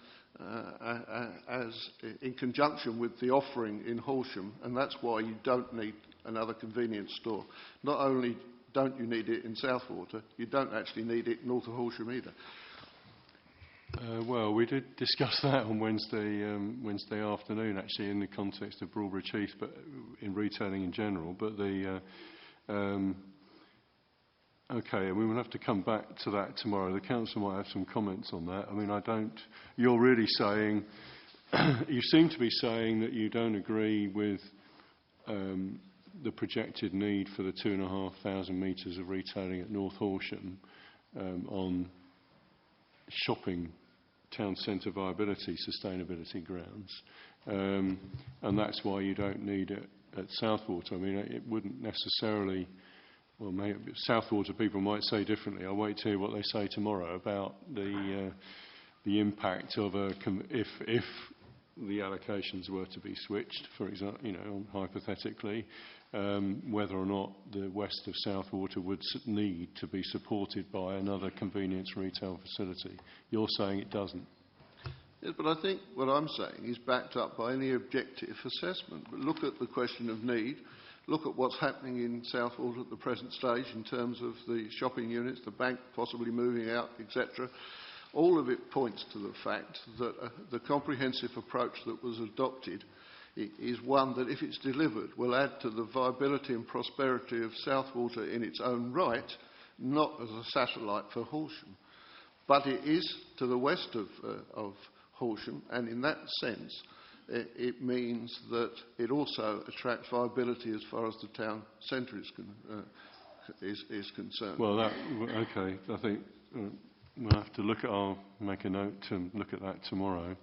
as in conjunction with the offering in Horsham, and that's why you don't need another convenience store. Not only don't you need it in Southwater, you don't actually need it north of Horsham either. Well, we did discuss that on Wednesday afternoon, actually, in the context of Broadbridge Heath, but in retailing in general. But the okay, and we will have to come back to that tomorrow. The council might have some comments on that. I mean, I don't. You're really saying, you seem to be saying that you don't agree with the projected need for the 2,500 metres of retailing at North Horsham on shopping town centre viability, sustainability grounds, and that's why you don't need it at Southwater. I mean, it wouldn't necessarily. Well, maybe Southwater people might say differently. I'll wait to hear what they say tomorrow about the impact of if the allocations were to be switched, for example, hypothetically, whether or not the west of Southwater would need to be supported by another convenience retail facility. You're saying it doesn't. Yes, but I think what I'm saying is backed up by any objective assessment. But look at the question of need, look at what's happening in Southwater at the present stage in terms of the shopping units, the bank possibly moving out, etc. All of it points to the fact that the comprehensive approach that was adopted is one that, if it's delivered, will add to the viability and prosperity of Southwater in its own right, not as a satellite for Horsham. But it is to the west of Horsham, and in that sense, it means that it also attracts viability as far as the town centre is concerned. Well, okay, I think we'll have to look at. I'll make a note to look at that tomorrow.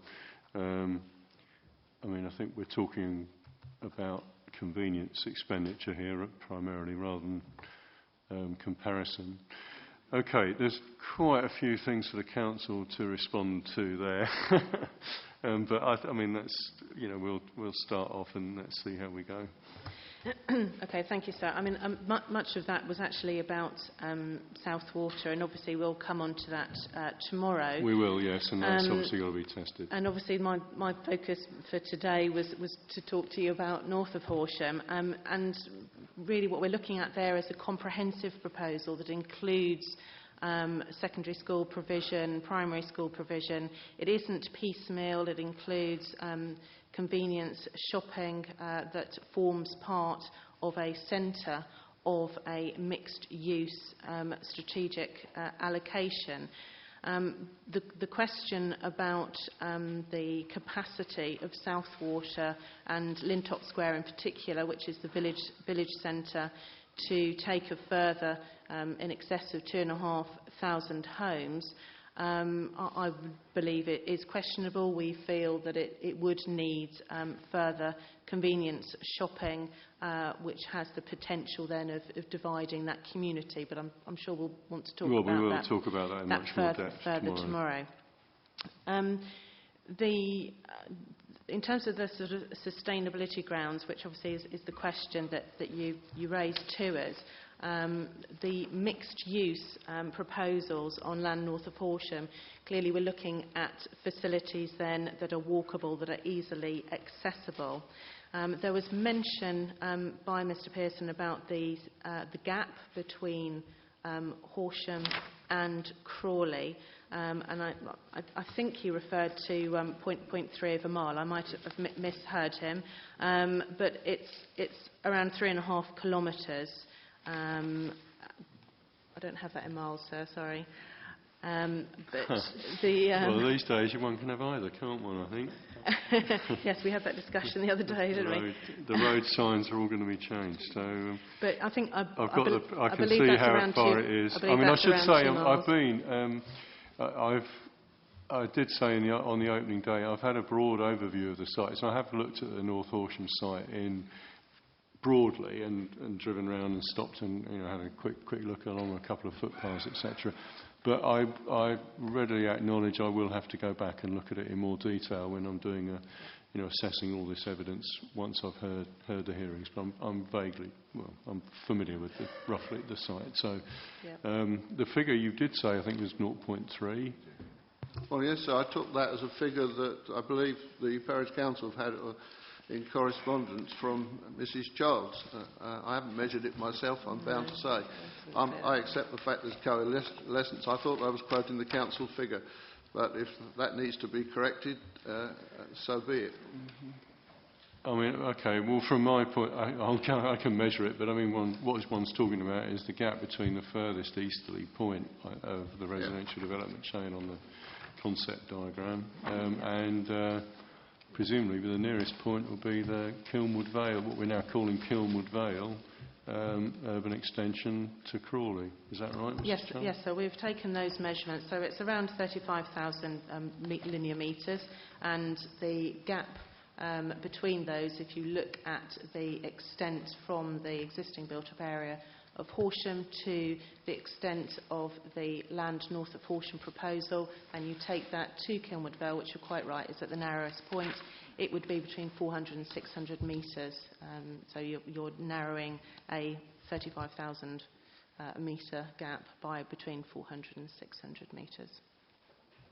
I mean, I think we're talking about convenience expenditure here primarily, rather than comparison. Okay, there's quite a few things for the council to respond to there, but I mean, that's, we'll start off and let's see how we go. Okay, thank you, sir. I mean, much of that was actually about Southwater, and obviously we'll come on to that tomorrow. We will, yes, and that's obviously got to be tested. And obviously my focus for today was to talk to you about north of Horsham, and really what we're looking at there is a comprehensive proposal that includes secondary school provision, primary school provision. It isn't piecemeal, it includes convenience shopping that forms part of a centre of a mixed-use strategic allocation. The question about the capacity of Southwater and Lintop Square in particular, which is the village centre, to take a further in excess of 2,500 homes, I believe it is questionable. We feel that it would need further convenience shopping, which has the potential then of dividing that community. But I'm sure we'll want to talk about that. Well, we will talk about that in much more depth further tomorrow. In terms of the sort of sustainability grounds, which obviously is the question that you raised to us, the mixed-use proposals on land north of Horsham, clearly we're looking at facilities then that are walkable, that are easily accessible. There was mention by Mr Pearson about the gap between Horsham and Crawley, and I think he referred to 0.3 of a mile. I might have misheard him, but it's around 3.5 kilometres. I don't have that in miles, sir, sorry. But well, these days one can have either, can't one, I think? Yes, we had that discussion the other day, didn't we? The road signs are all going to be changed. So, but I think I can see how far it is. I mean, I should say I've been. I did say on the opening day I've had a broad overview of the site. So I have looked at the North Horsham site broadly and driven around and stopped and had a quick look along a couple of footpaths, etc. But I readily acknowledge I will have to go back and look at it in more detail when I'm doing assessing all this evidence once I've heard the hearings. But I'm familiar with roughly the site. So the figure you did say I think was 0.3. Well, yes, I took that as a figure that I believe the Parish Council have had in correspondence from Mrs Childs. I haven't measured it myself, I'm bound to say. I accept the fact there's coalescence. I thought I was quoting the council figure, but if that needs to be corrected, so be it. I mean, okay, well, from my point, I can measure it, but I mean, what one's talking about is the gap between the furthest easterly point of the residential development shown on the concept diagram and presumably the nearest point will be the Kilnwood Vale, what we're now calling Kilnwood Vale, urban extension to Crawley. Is that right, Mrs. Yes, Charles? yes. So we've taken those measurements. So it's around 35,000 linear metres, and the gap between those, if you look at the extent from the existing built-up area of Horsham to the extent of the land north of Horsham proposal, and you take that to Kilnwood Vale, which you're quite right is at the narrowest point, it would be between 400 and 600 metres. So you're narrowing a 35,000 metre gap by between 400 and 600 metres.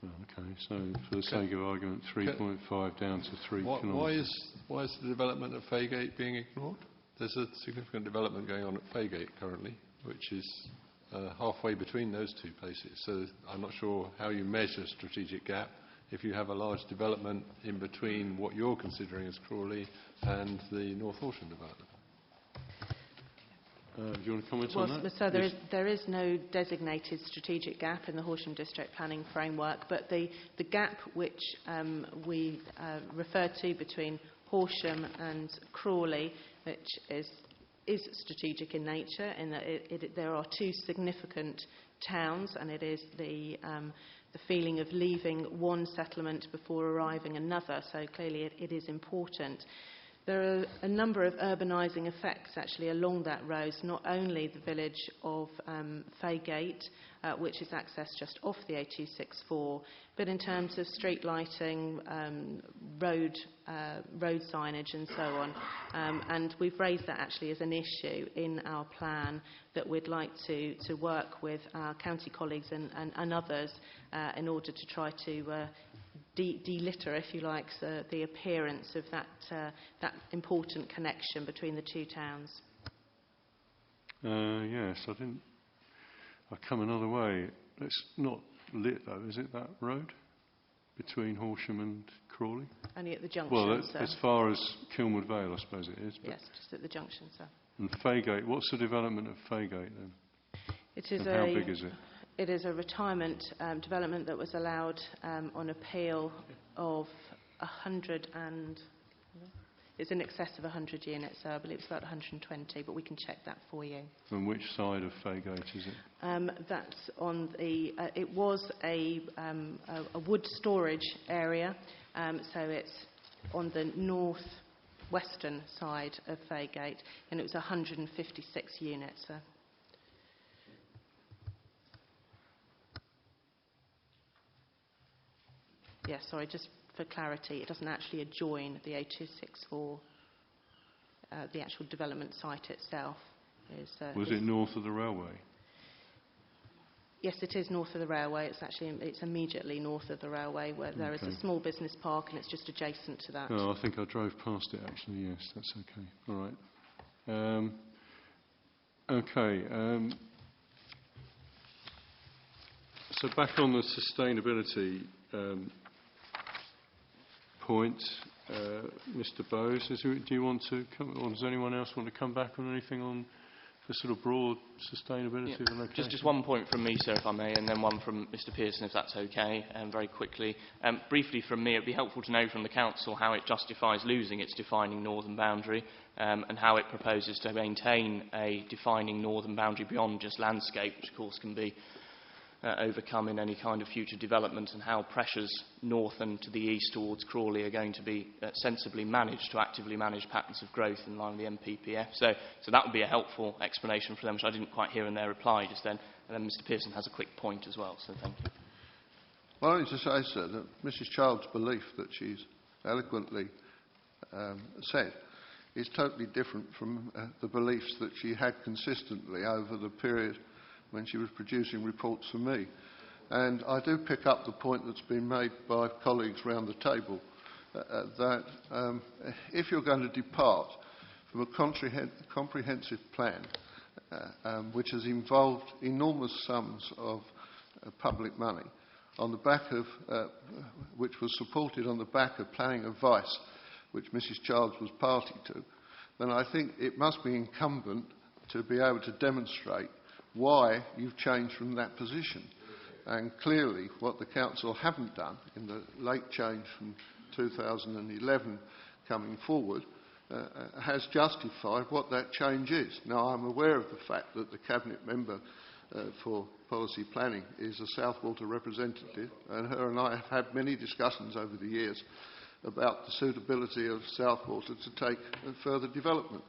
Okay, so for the sake of argument, 3.5 down to 3 kilometres. Why is the development of Faygate being ignored? There's a significant development going on at Faygate currently, which is halfway between those two places. So I'm not sure how you measure strategic gap if you have a large development in between what you're considering as Crawley and the North Horsham development. Do you want to comment on that? So there is no designated strategic gap in the Horsham District Planning Framework, but the gap which we refer to between Horsham and Crawley, which is strategic in nature, in that there are two significant towns, and it is the feeling of leaving one settlement before arriving another. So clearly it is important. There are a number of urbanising effects actually along that road, not only the village of Faygate, which is accessed just off the A264, but in terms of street lighting, road signage and so on. And we've raised that actually as an issue in our plan, that we'd like to work with our county colleagues and others in order to try to delitter, if you like, the appearance of that important connection between the two towns. Yes, I come another way. It's not lit though, is it, that road between Horsham and Crawley? Only at the junction, well, sir. as far as Kilnwood Vale, I suppose it is. Yes, just at the junction, sir. And Faygate, what's the development of Faygate then? It is how big is it? It is a retirement development that was allowed on appeal of 100 and... It's in excess of 100 units, so I believe it's about 120, but we can check that for you. From which side of Faygate is it? That's on the... it was a wood storage area, so it's on the north-western side of Faygate, and it was 156 units, so... Yes, sorry, just for clarity, it doesn't actually adjoin the A264. The actual development site itself is... Was it north of the railway? Yes, it is north of the railway. It's immediately north of the railway, where there is a small business park, and it's just adjacent to that. Oh, I think I drove past it, actually, yes, that's okay. All right. Okay. So back on the sustainability point, Mr. Bowes, do you want to come, or does anyone else want to come back on anything on the sort of broad sustainability of the location? Just one point from me, sir, if I may, and then one from Mr. Pearson, if that's okay, very quickly. Briefly from me, it would be helpful to know from the Council how it justifies losing its defining northern boundary, and how it proposes to maintain a defining northern boundary beyond just landscape, which of course can be overcome in any kind of future development, and how pressures north and to the east towards Crawley are going to be sensibly managed to actively manage patterns of growth in line with the MPPF. So that would be a helpful explanation for them, which I didn't quite hear in their reply just then. And then Mr. Pearson has a quick point as well, so thank you. Well, I wanted to say, sir, that Mrs. Child's belief that she's eloquently said is totally different from the beliefs that she had consistently over the period when she was producing reports for me. And I do pick up the point that's been made by colleagues round the table, that if you're going to depart from a comprehensive plan, which has involved enormous sums of public money, on the back of, which was supported on the back of planning advice, which Mrs. Childs was party to, then I think it must be incumbent to be able to demonstrate why you've changed from that position. And clearly what the Council haven't done in the late change from 2011 coming forward has justified what that change is. Now, I'm aware of the fact that the Cabinet Member for Policy Planning is a South Walter representative, and her and I have had many discussions over the years about the suitability of South Walter to take further development.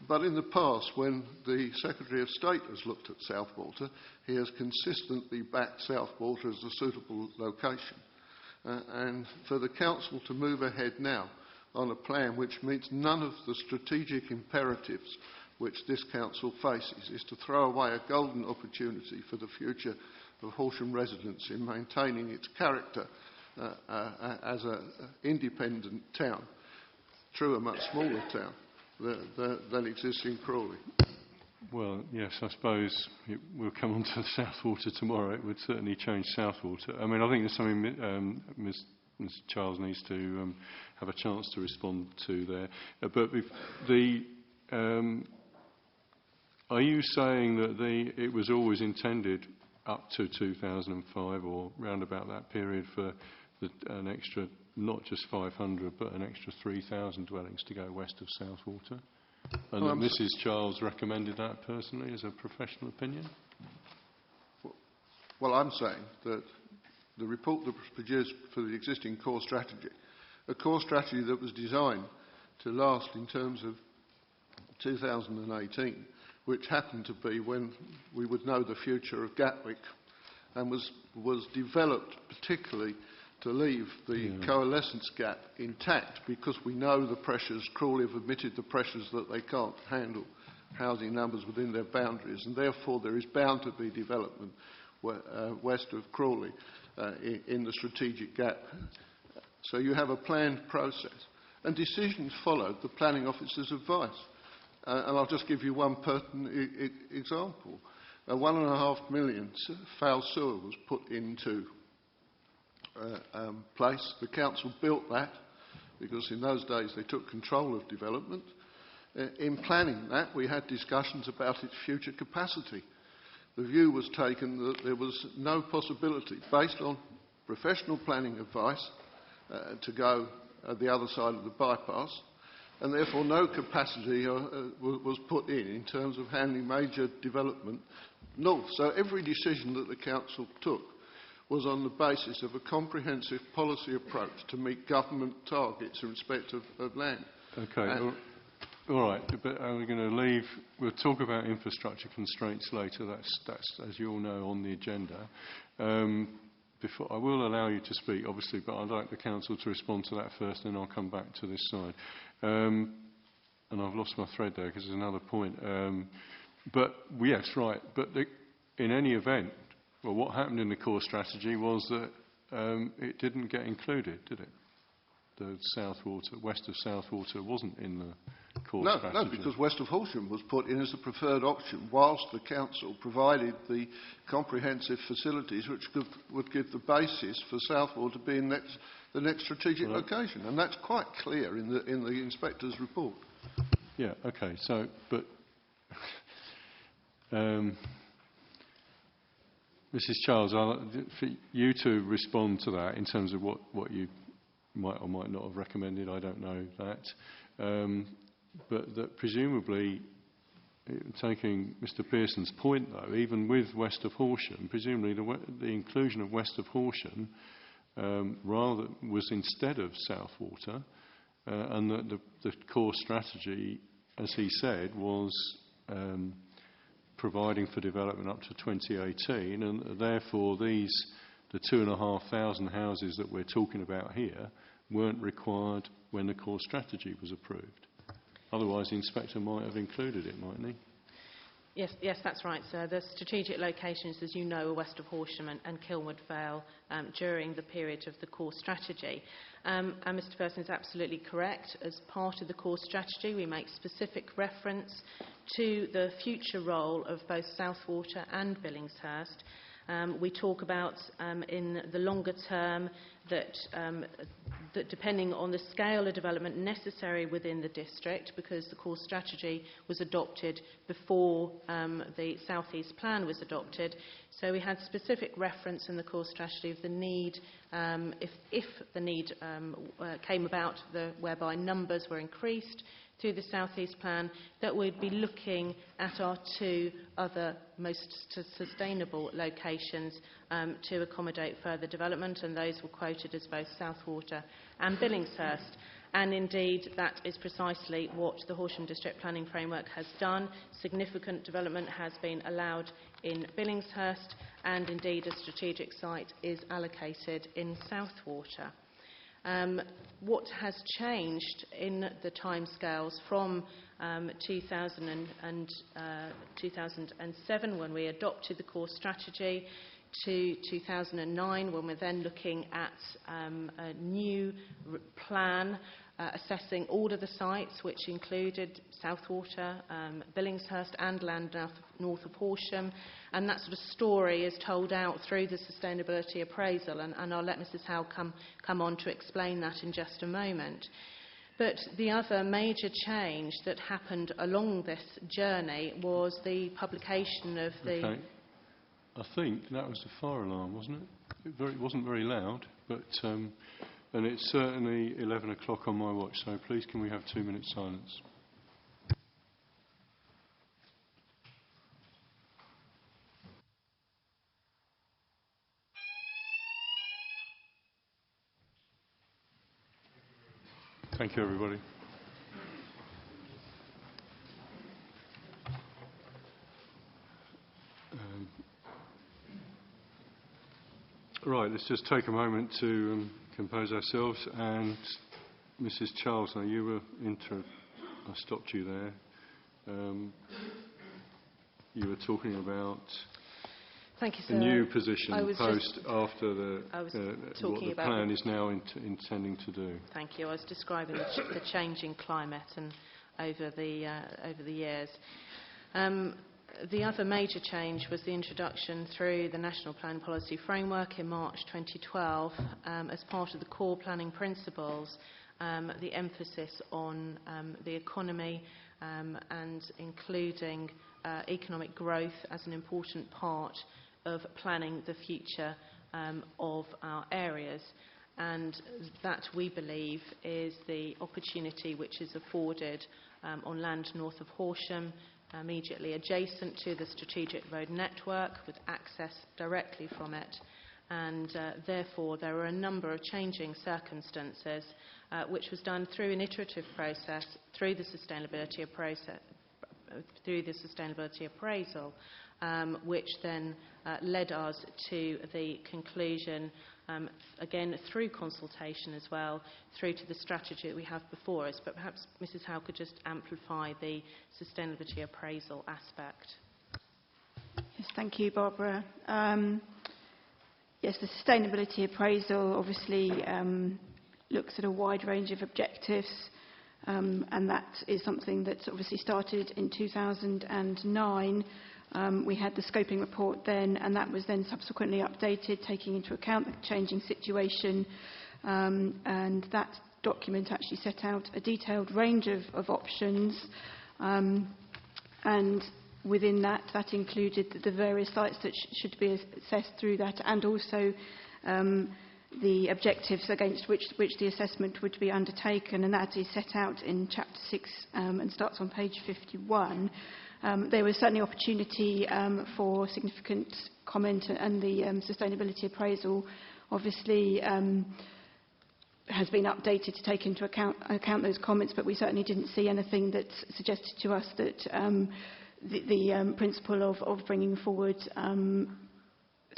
But in the past, when the Secretary of State has looked at Southwater, he has consistently backed Southwater as a suitable location. And for the Council to move ahead now on a plan which meets none of the strategic imperatives which this Council faces is to throw away a golden opportunity for the future of Horsham residents in maintaining its character as an independent town, through a much smaller town than exists in Crawley. Well, yes, I suppose we'll come on to Southwater tomorrow. It would certainly change Southwater. I mean, I think there's something Ms Charles needs to have a chance to respond to there. But are you saying that it was always intended up to 2005 or round about that period for an extra, not just 500, but an extra 3,000 dwellings to go west of Southwater? And that Mrs Charles recommended that personally as a professional opinion? Well, I'm saying that the report that was produced for the existing core strategy, a core strategy that was designed to last in terms of 2018, which happened to be when we would know the future of Gatwick, and was developed particularly to leave the coalescence gap intact, because we know the pressures, Crawley have admitted the pressures that they can't handle housing numbers within their boundaries, and therefore there is bound to be development west of Crawley in the strategic gap. So you have a planned process, and decisions followed the planning officer's advice. And I'll just give you one pertinent example. 1.5 million foul sewer was put into place. The council built that because in those days they took control of development. In planning that, we had discussions about its future capacity. The view was taken that there was no possibility, based on professional planning advice, to go the other side of the bypass, and therefore no capacity was put in terms of handling major development north. So every decision that the council took was on the basis of a comprehensive policy approach to meet government targets in respect of land. Okay, all right, but we're going to leave. We'll talk about infrastructure constraints later. That's as you all know, on the agenda. Before, I will allow you to speak, obviously, but I'd like the council to respond to that first, and I'll come back to this side. And I've lost my thread there because there's another point. But yes, right. But in any event, well, what happened in the core strategy was that it didn't get included, did it? The Southwater, west of Southwater, wasn't in the core strategy. No, because west of Horsham was put in as a preferred option, whilst the council provided the comprehensive facilities which would give the basis for Southwater being the next strategic location, and that's quite clear in the inspector's report. Yeah. Okay. So, but Mrs. Charles, for you to respond to that in terms of what you might or might not have recommended, I don't know that. But that presumably, taking Mr. Pearson's point though, even with west of Horsham, presumably the inclusion of west of Horsham rather was instead of Southwater, and that the core strategy, as he said, was providing for development up to 2018, and therefore the 2,500 houses that we're talking about here weren't required when the core strategy was approved. Otherwise, the inspector might have included it, mightn't he? Yes, that's right, sir. The strategic locations, as you know, are west of Horsham and Kilnwood Vale during the period of the core strategy. And Mr. Pearson is absolutely correct. As part of the core strategy, we make specific reference to the future role of both Southwater and Billingshurst. We talk about in the longer term that depending on the scale of development necessary within the district, because the core strategy was adopted before the South East Plan was adopted, so we had specific reference in the core strategy of the need, if the need came about, whereby numbers were increased through the South East Plan, that we'd be looking at our two other most sustainable locations to accommodate further development, and those were quoted as both Southwater and Billingshurst. and indeed that is precisely what the Horsham District Planning Framework has done. Significant development has been allowed in Billingshurst, and indeed a strategic site is allocated in Southwater. What has changed in the timescales from 2007, when we adopted the core strategy, to 2009, when we're then looking at a new plan assessing all of the sites, which included Southwater, Billingshurst and land north of Horsham. And that sort of story is told out through the sustainability appraisal, and I'll let Mrs Howe come on to explain that in just a moment. But the other major change that happened along this journey was the publication of the... Okay. I think that was the fire alarm, wasn't it? It wasn't very loud, but and it's certainly 11 o'clock on my watch, so please can we have 2 minutes silence? Thank you, everybody. Right, let's just take a moment to compose ourselves. And Mrs. Charles, now you were I stopped you there. You were talking about Thank you, sir. a new position post after what the about plan is now intending to do. Thank you. I was describing the changing climate and over the years. The other major change was the introduction through the National Plan Policy Framework in March 2012 as part of the core planning principles, the emphasis on the economy and including economic growth as an important part of planning the future of our areas. And that, we believe, is the opportunity which is afforded on land north of Horsham, immediately adjacent to the strategic road network, with access directly from it. And therefore there are a number of changing circumstances which was done through an iterative process, through the sustainability appraisal, which then led us to the conclusion, again through consultation as well, through to the strategy that we have before us. But perhaps Mrs Howe could just amplify the sustainability appraisal aspect. Yes, thank you, Barbara. Yes, the sustainability appraisal obviously looks at a wide range of objectives, and that is something that's obviously started in 2009. We had the scoping report then, and that was then subsequently updated, taking into account the changing situation, and that document actually set out a detailed range of options, and within that included the various sites that should be assessed through that, and also the objectives against which the assessment would be undertaken, and that is set out in Chapter 6 and starts on page 51. There was certainly opportunity for significant comment, and the sustainability appraisal obviously has been updated to take into account those comments, but we certainly didn't see anything that suggested to us that the principle of bringing forward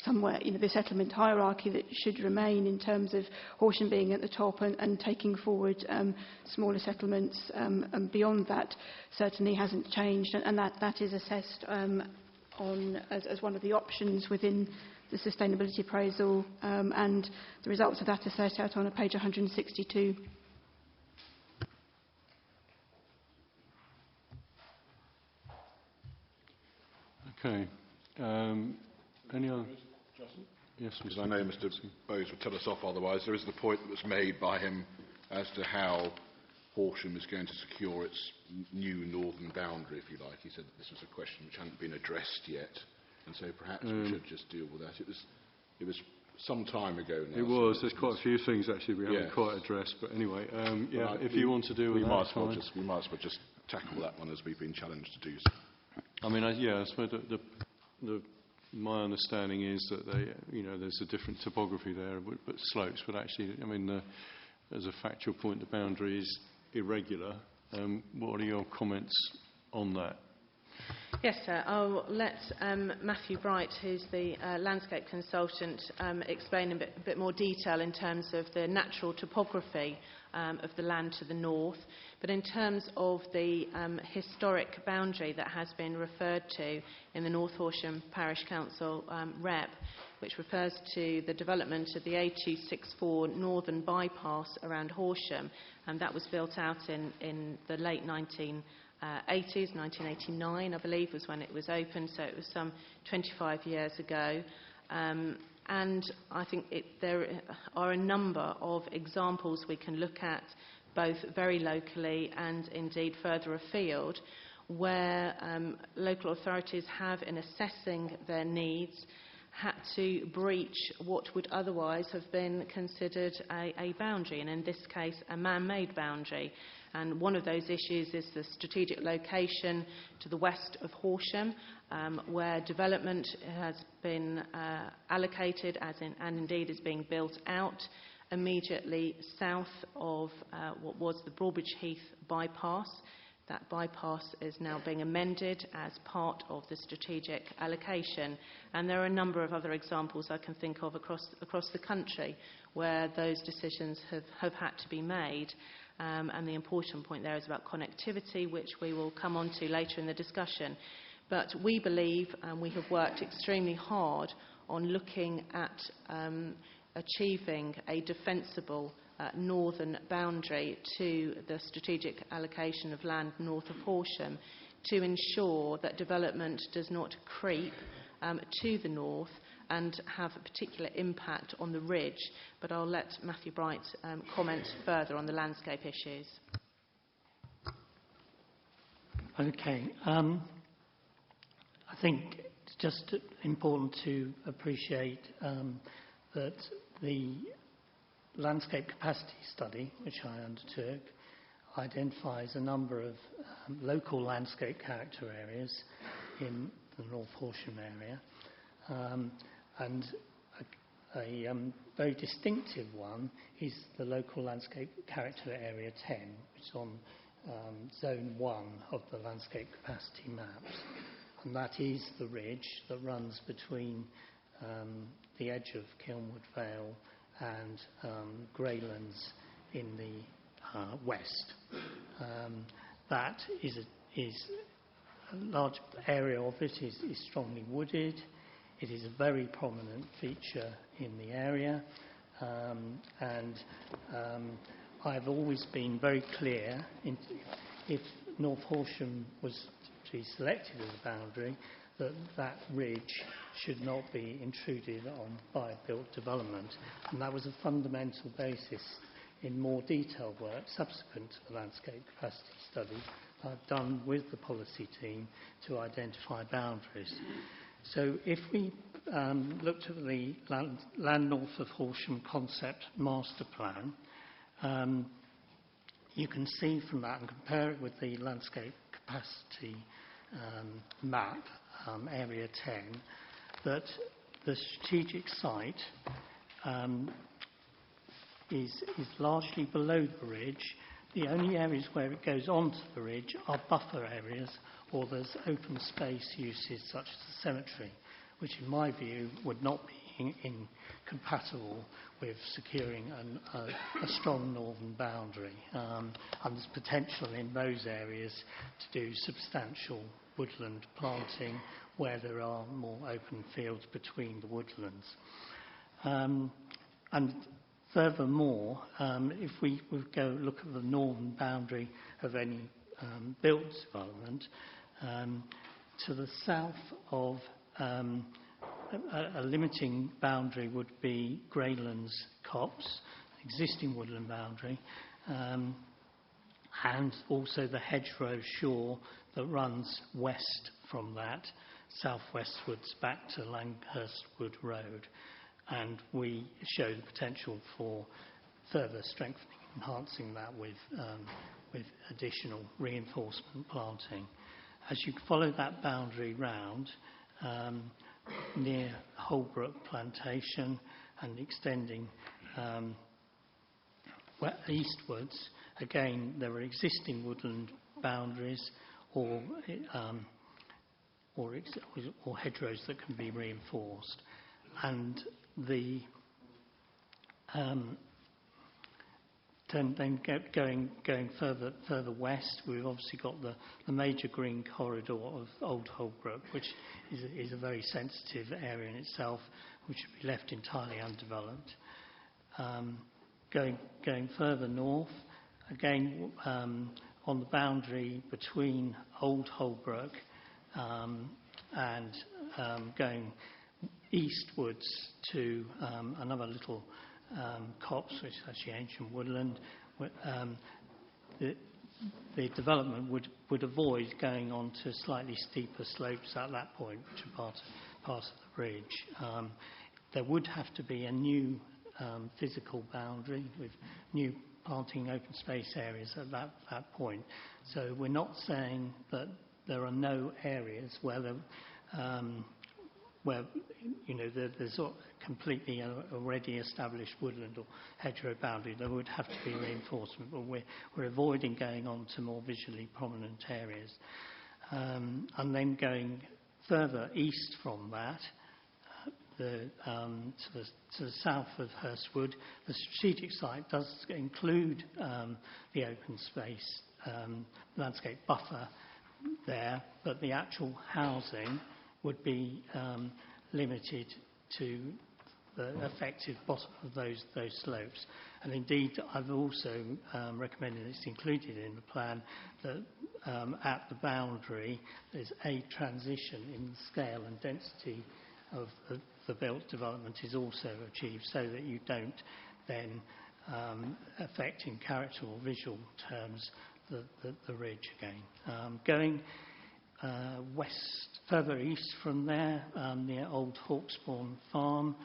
somewhere, the settlement hierarchy that should remain in terms of Horsham being at the top and taking forward smaller settlements and beyond that certainly hasn't changed, and that is assessed as one of the options within the sustainability appraisal, and the results of that are set out on page 162. Okay. Any other? Yes, because I know Mr. Bowes would tell us off otherwise. There is the point that was made by him as to how Horsham is going to secure its new northern boundary, if you like. He said that this was a question which hadn't been addressed yet, and so perhaps we should just deal with that. It was some time ago now. It was. There's quite a few things actually we haven't quite addressed, but anyway, if you want to deal with that, we might as well just tackle that one as we've been challenged to do so. I mean, I suppose my understanding is that there's a different topography there, but slopes. But actually, I mean, as a factual point, the boundary is irregular. What are your comments on that? Yes, sir. I'll let Matthew Bright, who's the landscape consultant, explain in a bit more detail in terms of the natural topography of the land to the north. But in terms of the historic boundary that has been referred to in the North Horsham Parish Council rep, which refers to the development of the A264 northern bypass around Horsham, and that was built out in the late 1980s, 1989, I believe, was when it was opened, so it was some 25 years ago. And I think there are a number of examples we can look at, both very locally and indeed further afield, where local authorities have, in assessing their needs, had to breach what would otherwise have been considered a boundary, and in this case a man-made boundary. And one of those issues is the strategic location to the west of Horsham, where development has been allocated and indeed is being built out immediately south of what was the Broadbridge Heath bypass. That bypass is now being amended as part of the strategic allocation. And there are a number of other examples I can think of across the country where those decisions have had to be made. And the important point there is about connectivity, which we will come on to later in the discussion. But we believe, and we have worked extremely hard on looking at achieving a defensible northern boundary to the strategic allocation of land north of Horsham, to ensure that development does not creep to the north and have a particular impact on the ridge. But I'll let Matthew Bright comment further on the landscape issues. Okay. I think it's just important to appreciate that the landscape capacity study, which I undertook, identifies a number of local landscape character areas in the North Horsham area. And a very distinctive one is the local landscape character area 10, which is on zone 1 of the landscape capacity maps. And that is the ridge that runs between the edge of Kilnwood Vale and Greylands in the west. That is a large area of it is strongly wooded. It is a very prominent feature in the area, and I've always been very clear, if North Horsham was to be selected as a boundary, that ridge should not be intruded on by built development. And that was a fundamental basis in more detailed work subsequent to the landscape capacity study I've done with the policy team to identify boundaries. So if we looked at the land north of Horsham concept master plan, you can see from that and compare it with the landscape capacity map, area 10, that the strategic site is largely below the ridge. The only areas where it goes onto the ridge are buffer areas, or there's open space uses such as the cemetery, which in my view would not be incompatible with securing a strong northern boundary. And there's potential in those areas to do substantial woodland planting where there are more open fields between the woodlands. And furthermore, if we would go look at the northern boundary of any built development, to the south of a limiting boundary would be Greylands Copse, existing woodland boundary, and also the hedgerow shore that runs west from that, southwestwards back to Langhurst Wood Road. And we show the potential for further strengthening, enhancing that with additional reinforcement planting. As you follow that boundary round, near Holbrook Plantation and extending eastwards, again, there are existing woodland boundaries or hedgerows that can be reinforced. And the then going further west, we've obviously got the major green corridor of Old Holbrook, which is a very sensitive area in itself, which should be left entirely undeveloped. Going further north, again on the boundary between Old Holbrook and going eastwards to another little copse, which is actually ancient woodland. The development would avoid going on to slightly steeper slopes at that point, which are part of the bridge. There would have to be a new physical boundary with new planting open space areas at that point. So we're not saying that there are no areas where there's completely already established woodland or hedgerow boundary. There would have to be reinforcement, but we're avoiding going on to more visually prominent areas. And then going further east from that, to the south of Hurstwood, the strategic site does include the open space landscape buffer there, but the actual housing would be limited to the effective bottom of those slopes. And indeed, I've also recommended it's included in the plan that at the boundary there's a transition in the scale and density of the built development is also achieved, so that you don't then affect in character or visual terms the ridge again. Going west, further east from there, near Old Hawksbourne Farm,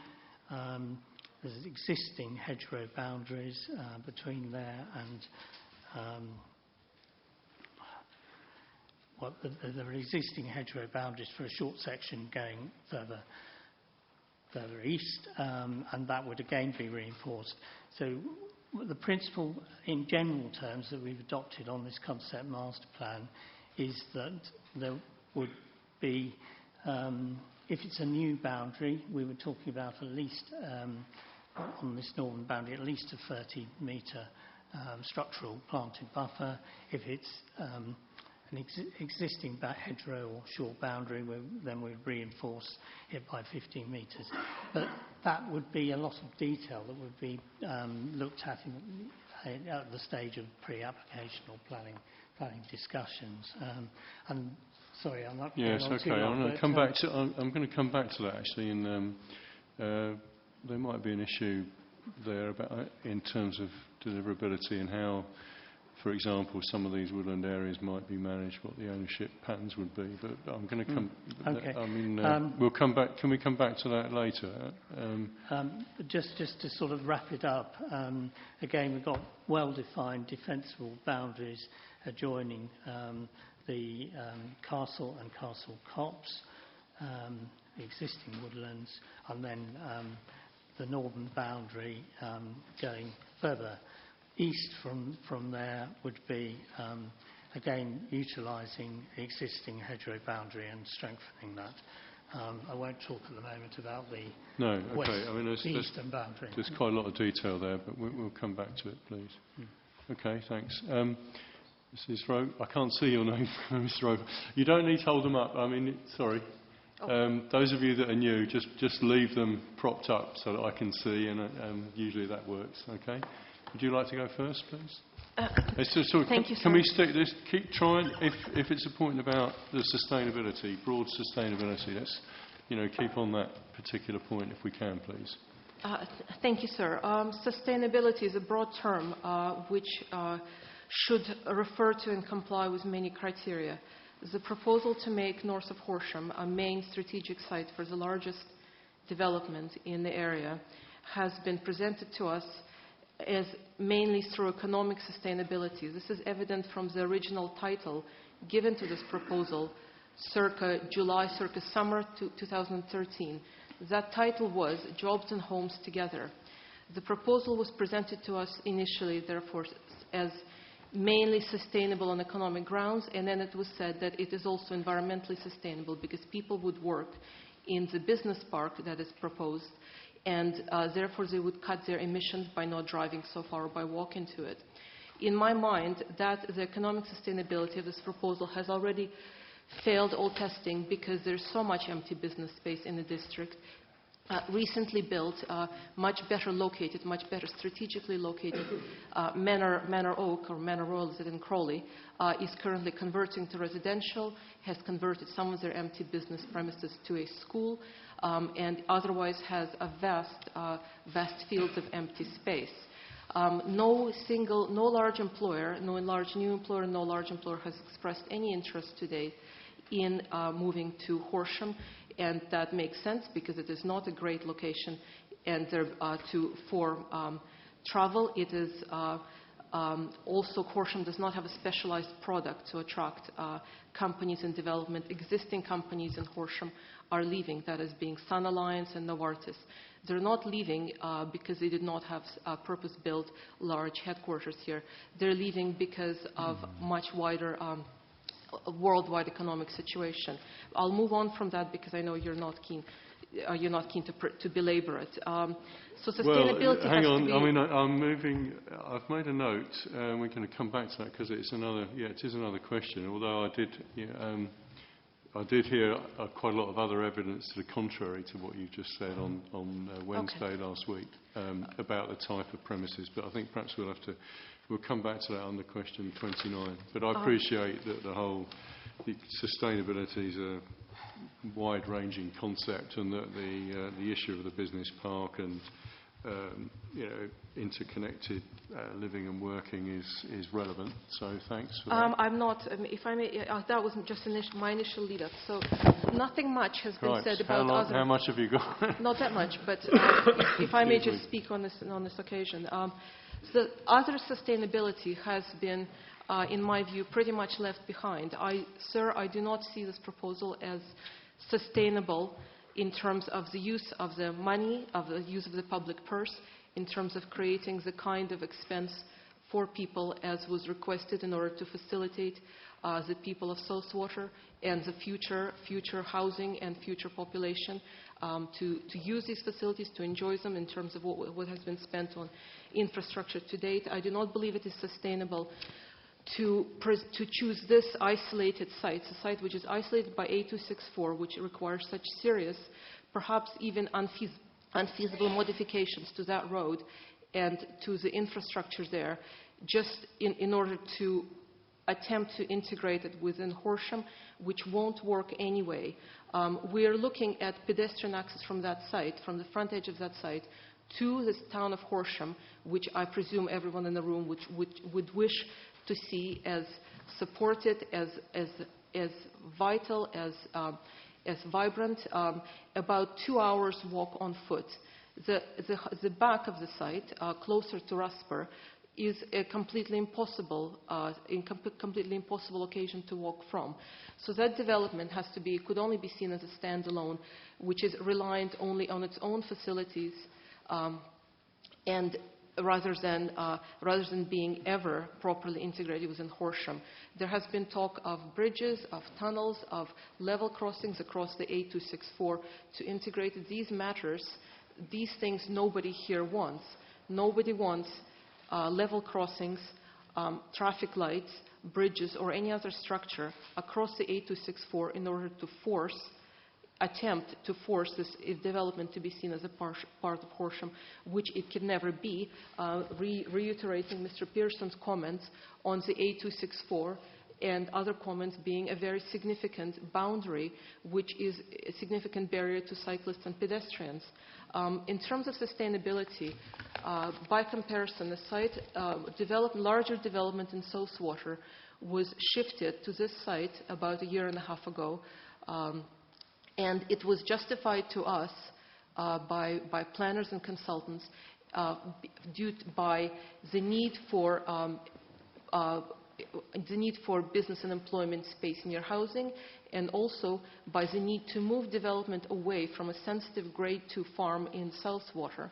there's existing hedgerow boundaries between there and there are existing hedgerow boundaries for a short section going further east, and that would again be reinforced. So the principle in general terms that we've adopted on this concept master plan is that there would be, if it's a new boundary, we were talking about at least, on this northern boundary, at least a 30-metre structural planted buffer. If it's an existing hedgerow or short boundary, then we'd reinforce it by 15 metres. But that would be a lot of detail that would be looked at at the stage of pre-application or planning discussions. And sorry, I'm not. Yes, okay. I'm going to come back to. I'm going to come back to that actually. And there might be an issue there about in terms of deliverability and how, for example, some of these woodland areas might be managed, what the ownership patterns would be. But I'm going to come. Okay. I mean, we'll come back. Can we come back to that later? Just to sort of wrap it up. Again, we've got well-defined defensible boundaries adjoining the castle and castle copse, the existing woodlands, and then the northern boundary going further east from there would be, again, utilising the existing hedgerow boundary and strengthening that. I won't talk at the moment about the west, eastern boundary. There's quite a lot of detail there, but we'll come back to it, please. Okay, thanks. Mrs. Rowe, I can't see your name, Mr. Rowe. You don't need to hold them up. I mean, sorry. Those of you that are new, just leave them propped up so that I can see, and usually that works. Okay. Would you like to go first, please? Thank you, sir. Can we stick this? Keep trying. If it's a point about the sustainability, broad sustainability, let's keep on that particular point if we can, please. Thank you, sir. Sustainability is a broad term which should refer to and comply with many criteria. The proposal to make north of Horsham a main strategic site for the largest development in the area has been presented to us as mainly through economic sustainability. This is evident from the original title given to this proposal circa summer 2013. That title was Jobs and Homes Together. The proposal was presented to us initially, therefore, as mainly sustainable on economic grounds, and then it was said that it is also environmentally sustainable because people would work in the business park that is proposed, and therefore they would cut their emissions by not driving so far or by walking to it. In my mind, that the economic sustainability of this proposal has already failed all testing because there's so much empty business space in the district. Recently built, much better located, much better strategically located Manor Oak, or Manor Royal is it in Crawley, is currently converting to residential, has converted some of their empty business premises to a school, and otherwise has a vast fields of empty space. No large employer, no large new employer, no large employer has expressed any interest today in moving to Horsham, and that makes sense because it is not a great location and for travel. It is also, Horsham does not have a specialized product to attract companies in development. Existing companies in Horsham are leaving, that is being Sun Alliance and Novartis. They're not leaving because they did not have purpose-built large headquarters here. They're leaving because of much wider worldwide economic situation. I'll move on from that because I know you're not keen to belabor it. So sustainability hang has on. to be... I mean, I'm moving. I've made a note. We're going to come back to that because it's another. Yeah, it is another question. Although I did hear quite a lot of other evidence to the contrary to what you just said on Wednesday last week about the type of premises. But I think perhaps we'll come back to that under question 29. But I appreciate that the sustainability is a wide-ranging concept, and that the issue of the business park and interconnected living and working is relevant. So thanks for that. I'm not. If I may, that was just my initial lead-up. So nothing much has been said about other. How much have you got? Not that much, but if I may just speak on this occasion. The other sustainability has been, in my view, pretty much left behind. Sir, I do not see this proposal as sustainable in terms of the use of the money, of the use of the public purse, in terms of creating the kind of expense for people as was requested in order to facilitate the people of Southwater and the future housing and future population to use these facilities, to enjoy them in terms of what has been spent on infrastructure to date. I do not believe it is sustainable to choose this isolated site, a site which is isolated by A264, which requires such serious, perhaps even unfeasible modifications to that road and to the infrastructure there, just in order to attempt to integrate it within Horsham, which won't work anyway. We are looking at pedestrian access from that site, from the front edge of that site, to the town of Horsham, which I presume everyone in the room would wish to see as supported, as vital, as vibrant. About 2 hours walk on foot. The back of the site, closer to Rasper, is a completely impossible location to walk from. So that development could only be seen as a standalone, which is reliant only on its own facilities, and rather than being ever properly integrated within Horsham. There has been talk of bridges, of tunnels, of level crossings across the A264 to integrate these matters. These things nobody here wants. Nobody wants level crossings, traffic lights, bridges, or any other structure across the A264 in order to attempt to force this development to be seen as a part of Horsham, which it can never be. Reiterating Mr. Pearson's comments on the A264 and other comments being a very significant boundary, which is a significant barrier to cyclists and pedestrians. In terms of sustainability, by comparison, the site larger development in Southwater was shifted to this site about 1.5 years ago, and it was justified to us by planners and consultants by the need for business and employment space near housing, and also by the need to move development away from a sensitive grade 2 farm in Southwater.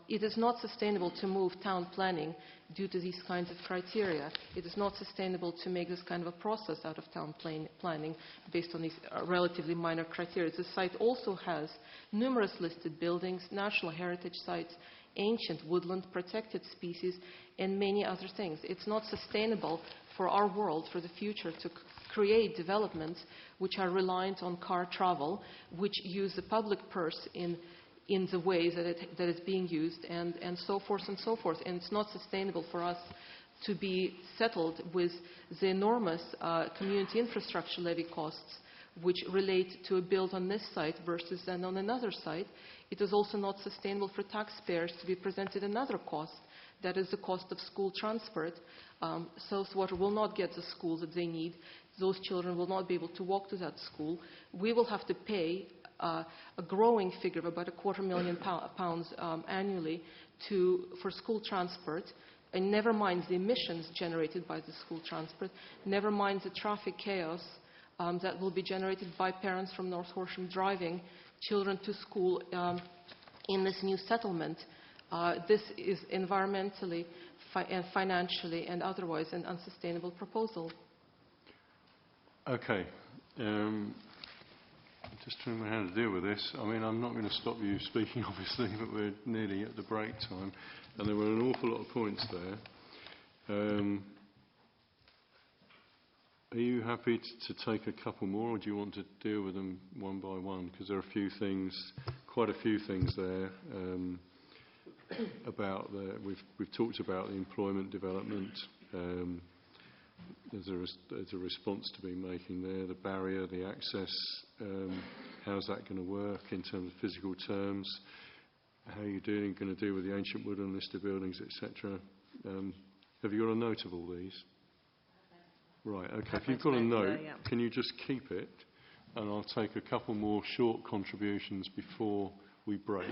It is not sustainable to move town planning due to these kinds of criteria. It is not sustainable to make this kind of a process out of town planning based on these relatively minor criteria. The site also has numerous listed buildings, national heritage sites, ancient woodland, protected species, and many other things. It's not sustainable for our world, for the future, to create developments which are reliant on car travel, which use the public purse in the way that it's being used, and so forth and so forth. And it's not sustainable for us to be settled with the enormous community infrastructure levy costs which relate to a build on this site versus then on another site. It is also not sustainable for taxpayers to be presented another cost, that is the cost of school transport. Southwater will not get the school that they need. Those children will not be able to walk to that school. We will have to pay a growing figure of about £250,000 annually for school transport, and never mind the emissions generated by the school transport, never mind the traffic chaos that will be generated by parents from North Horsham driving children to school in this new settlement. This is environmentally, financially, and otherwise an unsustainable proposal. Okay. Just trying to know how to deal with this. I mean, I'm not going to stop you speaking, obviously, but we're nearly at the break time, and there were an awful lot of points there. Are you happy to take a couple more, or do you want to deal with them one by one? Because there are a few things, quite a few things there about the. We've talked about the employment development. There's a response to be making there. The barrier, the access. How's that going to work in terms of physical terms? How are you going to deal with the ancient woodland listed buildings, etc.? Have you got a note of all these? Right, okay. If you've got a note, can you just keep it? And I'll take a couple more short contributions before we break,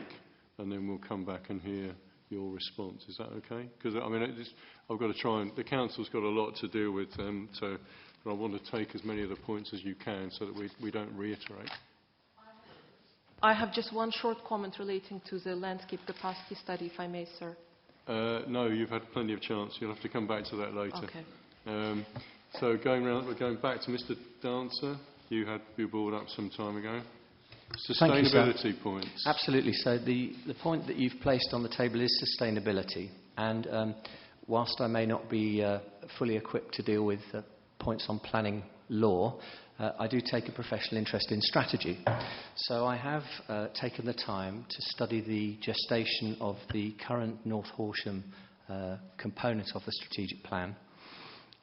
and then we'll come back and hear your response. Is that okay? Because, I mean, I've got to try and... The Council's got a lot to deal with, but I want to take as many of the points as you can so that we don't reiterate. I have just one short comment relating to the landscape capacity study, if I may, sir. No, you've had plenty of chance. You'll have to come back to that later. Okay. So we're going back to Mr. Dancer. You brought up some time ago. Sustainability points. Absolutely. So the point that you've placed on the table is sustainability. And whilst I may not be fully equipped to deal with points on planning law, I do take a professional interest in strategy. So I have taken the time to study the gestation of the current North Horsham component of the strategic plan.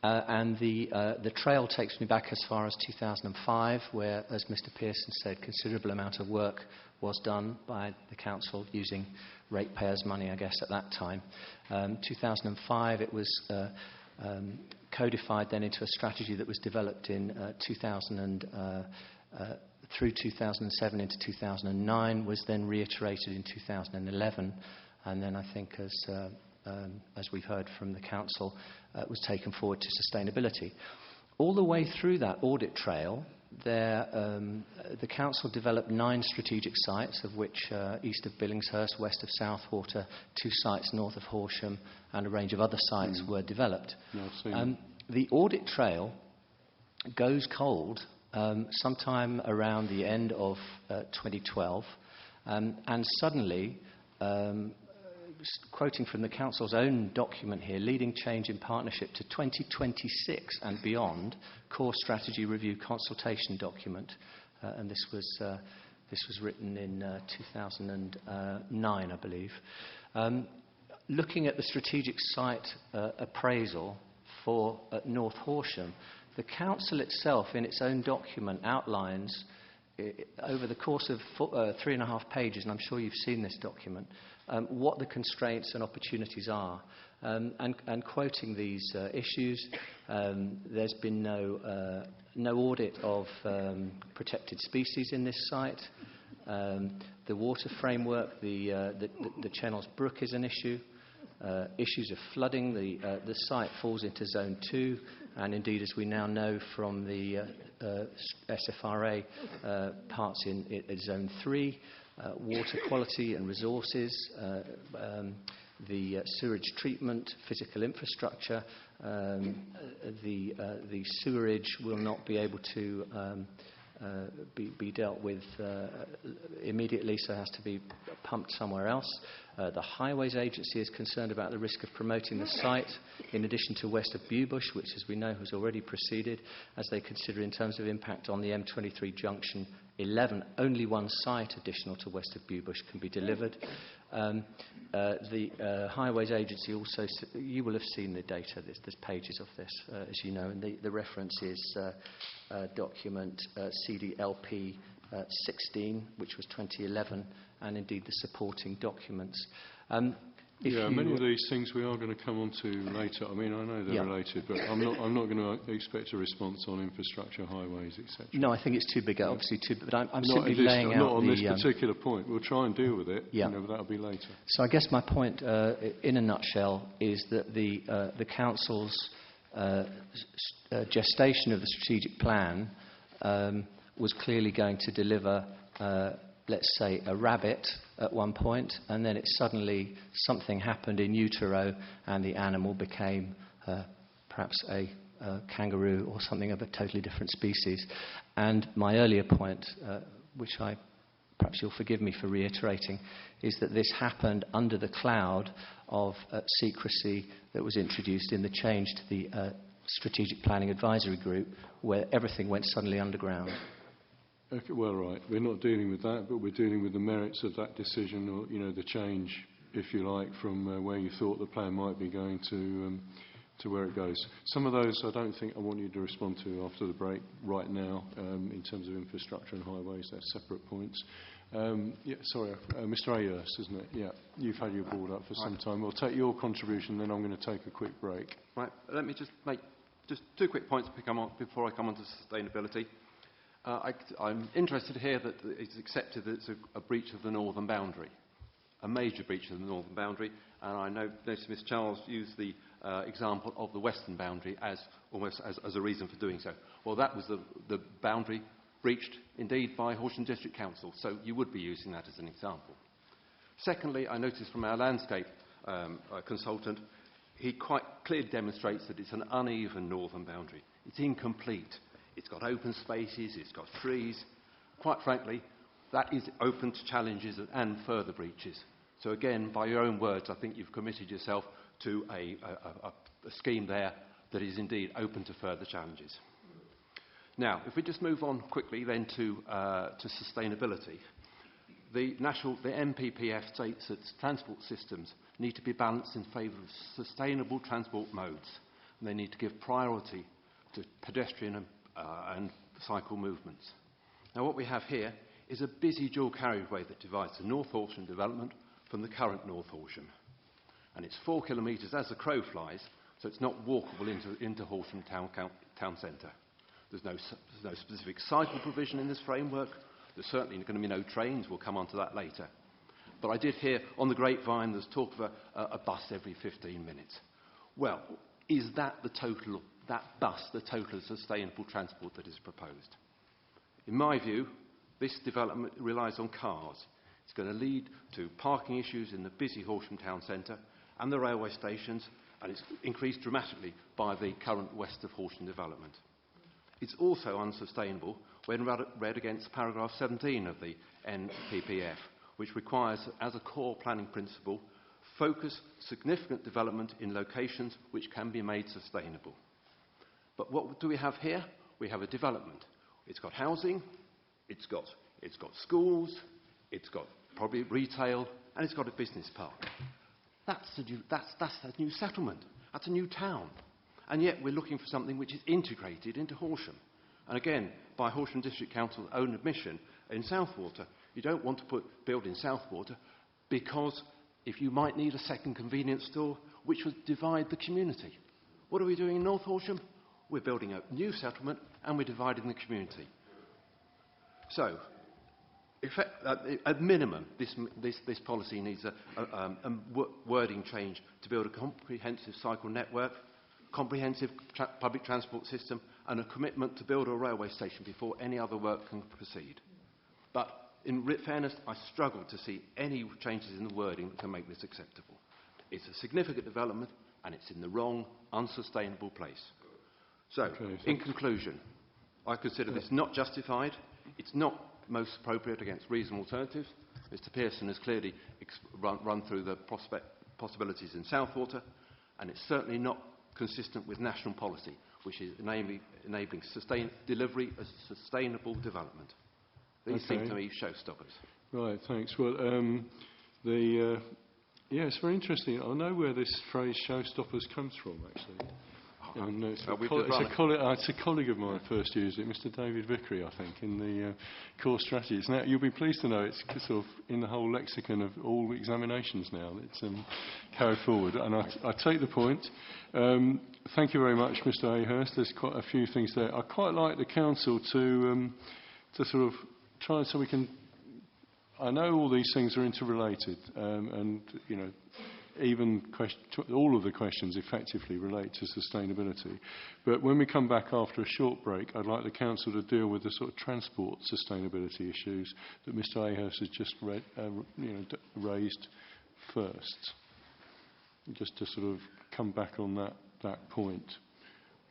And the trail takes me back as far as 2005, where, as Mr. Pearson said, considerable amount of work was done by the council using ratepayers' money, I guess, at that time. 2005, it was codified then into a strategy that was developed in through 2007 into 2009, was then reiterated in 2011, and then I think as we've heard from the council, was taken forward to sustainability. All the way through that audit trail, the council developed 9 strategic sites, of which east of Billingshurst, west of Southwater, 2 sites north of Horsham, and a range of other sites were developed. The audit trail goes cold sometime around the end of 2012, and suddenly, quoting from the Council's own document here, leading change in partnership to 2026 and beyond, core strategy review consultation document, and this was written in 2009, I believe. Looking at the strategic site appraisal for North Horsham, the Council itself, in its own document, outlines over the course of 3.5 pages, and I'm sure you've seen this document, what the constraints and opportunities are. And quoting these issues, there's been no audit of protected species in this site. The water framework, the Channels Brook is an issue. Issues of flooding, the site falls into Zone 2, and indeed, as we now know from the SFRA parts in Zone 3, water quality and resources, the sewage treatment, physical infrastructure. The sewerage will not be able to be dealt with immediately, so it has to be pumped somewhere else. The Highways Agency is concerned about the risk of promoting the site in addition to west of Bewbush, which, as we know, has already proceeded, as they consider in terms of impact on the M23 junction 11, only one site additional to west of Bewbush can be delivered. The Highways Agency also, you will have seen the data, there's pages of this, as you know, and the reference is document CDLP 16, which was 2011, and indeed the supporting documents. Many of these things we are going to come on to later. I mean, I know they're related, but I'm not going to expect a response on infrastructure, highways, etc. No, I think it's too big, obviously too. But I'm simply laying out not on this particular point. We'll try and deal with it. But that'll be later. So I guess my point, in a nutshell, is that the council's gestation of the strategic plan was clearly going to deliver, let's say, a rabbit at one point, and then something happened in utero, and the animal became perhaps a kangaroo or something of a totally different species. And my earlier point, which perhaps you'll forgive me for reiterating, is that this happened under the cloud of secrecy that was introduced in the change to the Strategic Planning Advisory Group, where everything went suddenly underground. Okay, well, right. We're not dealing with that, but we're dealing with the merits of that decision, or the change, if you like, from where you thought the plan might be going to where it goes. Some of those I don't think I want you to respond to after the break right now, in terms of infrastructure and highways. They're separate points. Mr. Ayers, isn't it? Yeah, you've had your board up for some time. We'll take your contribution, then I'm going to take a quick break. Right. Let me just make two quick points before I come on to sustainability. I'm interested to hear that it's accepted that it's a breach of the northern boundary, a major breach of the northern boundary, and I noticed Ms. Charles used the example of the western boundary as a reason for doing so. Well, that was the boundary breached indeed by Horsham District Council, so you would be using that as an example. Secondly, I noticed from our landscape consultant, he quite clearly demonstrates that it's an uneven northern boundary. It's incomplete. It's got open spaces, it's got trees. Quite frankly, that is open to challenges and further breaches. So again, by your own words, I think you've committed yourself to a scheme there that is indeed open to further challenges. Now, if we just move on quickly then to sustainability. The MPPF states that transport systems need to be balanced in favour of sustainable transport modes, and they need to give priority to pedestrian and cycle movements. Now what we have here is a busy dual carriageway that divides the North Horsham development from the current North Horsham. And it's 4 kilometres as the crow flies, so it's not walkable into Horsham town centre. There's no specific cycle provision in this framework. There's certainly going to be no trains. We'll come on to that later. But I did hear on the grapevine there's talk of a bus every 15 minutes. Well, is that the total sustainable transport that is proposed? In my view, this development relies on cars. It's going to lead to parking issues in the busy Horsham town centre and the railway stations, and it's increased dramatically by the current west of Horsham development. It's also unsustainable when read against paragraph 17 of the NPPF, which requires, as a core planning principle, focus significant development in locations which can be made sustainable. But what do we have here? We have a development. It's got housing, it's got schools, it's got probably retail, and it's got a business park. That's a new settlement. That's a new town. And yet we're looking for something which is integrated into Horsham. And again, by Horsham District Council's own admission, in Southwater, you don't want to build in Southwater because if you might need a second convenience store, which would divide the community. What are we doing in North Horsham? We're building a new settlement and we're dividing the community. So, at minimum, this policy needs a wording change to build a comprehensive cycle network, comprehensive public transport system, and a commitment to build a railway station before any other work can proceed. But in fairness, I struggle to see any changes in the wording that can make this acceptable. It's a significant development, and it's in the wrong, unsustainable place. So, in conclusion, I consider this not justified. It's not most appropriate against reasonable alternatives. Mr Pearson has clearly run through the possibilities in Southwater, and it's certainly not consistent with national policy, which is enabling delivery of sustainable development. These seem to me showstoppers. Right, thanks. Well, yeah, it's very interesting. I know where this phrase showstoppers comes from, actually. And it's a colleague of mine first used it, Mr David Vickery, I think, in the core strategies. Now, you'll be pleased to know it's sort of in the whole lexicon of all examinations now. It's carried forward, and I take the point. Thank you very much, Mr Ahurst. There's quite a few things there. I quite like the council to sort of try so we can... I know all these things are interrelated, and, you know, even all of the questions effectively relate to sustainability. But when we come back after a short break, I'd like the council to deal with the sort of transport sustainability issues that Mr Ahurst has just raised first, just to sort of come back on that point.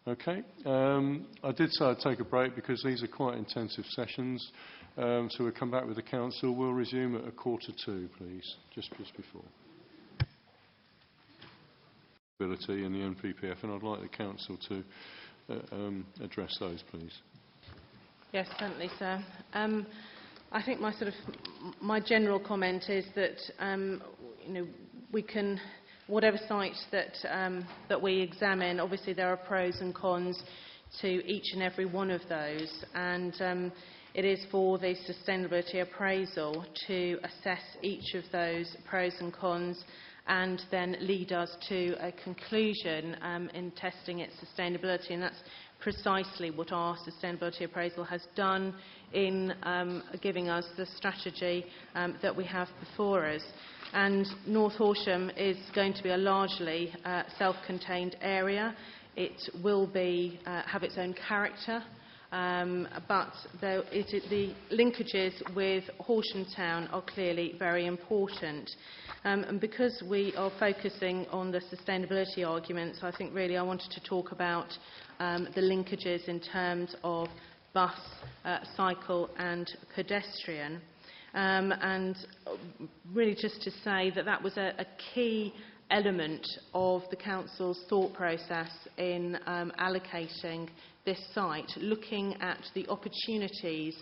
Okay. I did say I'd take a break because these are quite intensive sessions. So we'll come back with the council. We'll resume at 1:45, please, just before. And the NPPF, and I'd like the council to address those, please. Yes, certainly, sir. I think my general comment is that we can, whatever site that we examine, obviously there are pros and cons to each and every one of those, and it is for the sustainability appraisal to assess each of those pros and cons and then lead us to a conclusion in testing its sustainability. And that's precisely what our sustainability appraisal has done in giving us the strategy that we have before us. And North Horsham is going to be a largely self-contained area. It will have its own character. But the linkages with Horsham Town are clearly very important. And because we are focusing on the sustainability arguments, I think really I wanted to talk about the linkages in terms of bus, cycle and pedestrian. And really just to say that was a key element of the Council's thought process in allocating this site, looking at the opportunities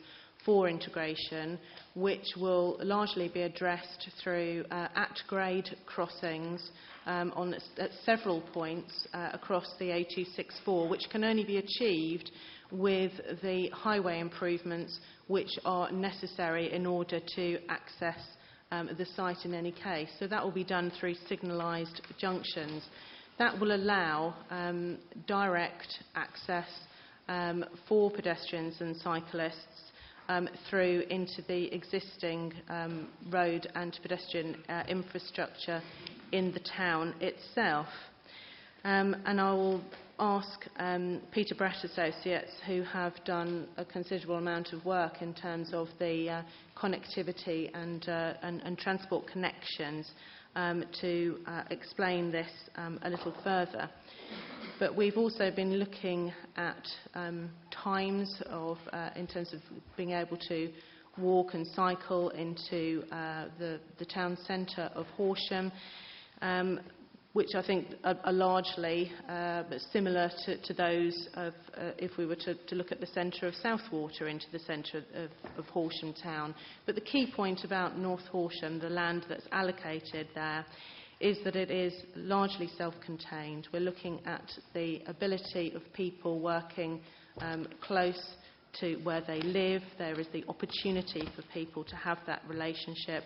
for integration, which will largely be addressed through at-grade crossings at several points across the A264, which can only be achieved with the highway improvements which are necessary in order to access the site in any case. So that will be done through signalised junctions. That will allow direct access for pedestrians and cyclists through into the existing road and pedestrian infrastructure in the town itself. And I will ask Peter Brett Associates, who have done a considerable amount of work in terms of the connectivity and transport connections, to explain this a little further. But we've also been looking at times in terms of being able to walk and cycle into the town centre of Horsham, which I think are largely similar to those of if we were to look at the centre of Southwater into the centre of Horsham town. But the key point about North Horsham, the land that's allocated there, is that it is largely self-contained. We're looking at the ability of people working close to where they live. There is the opportunity for people to have that relationship.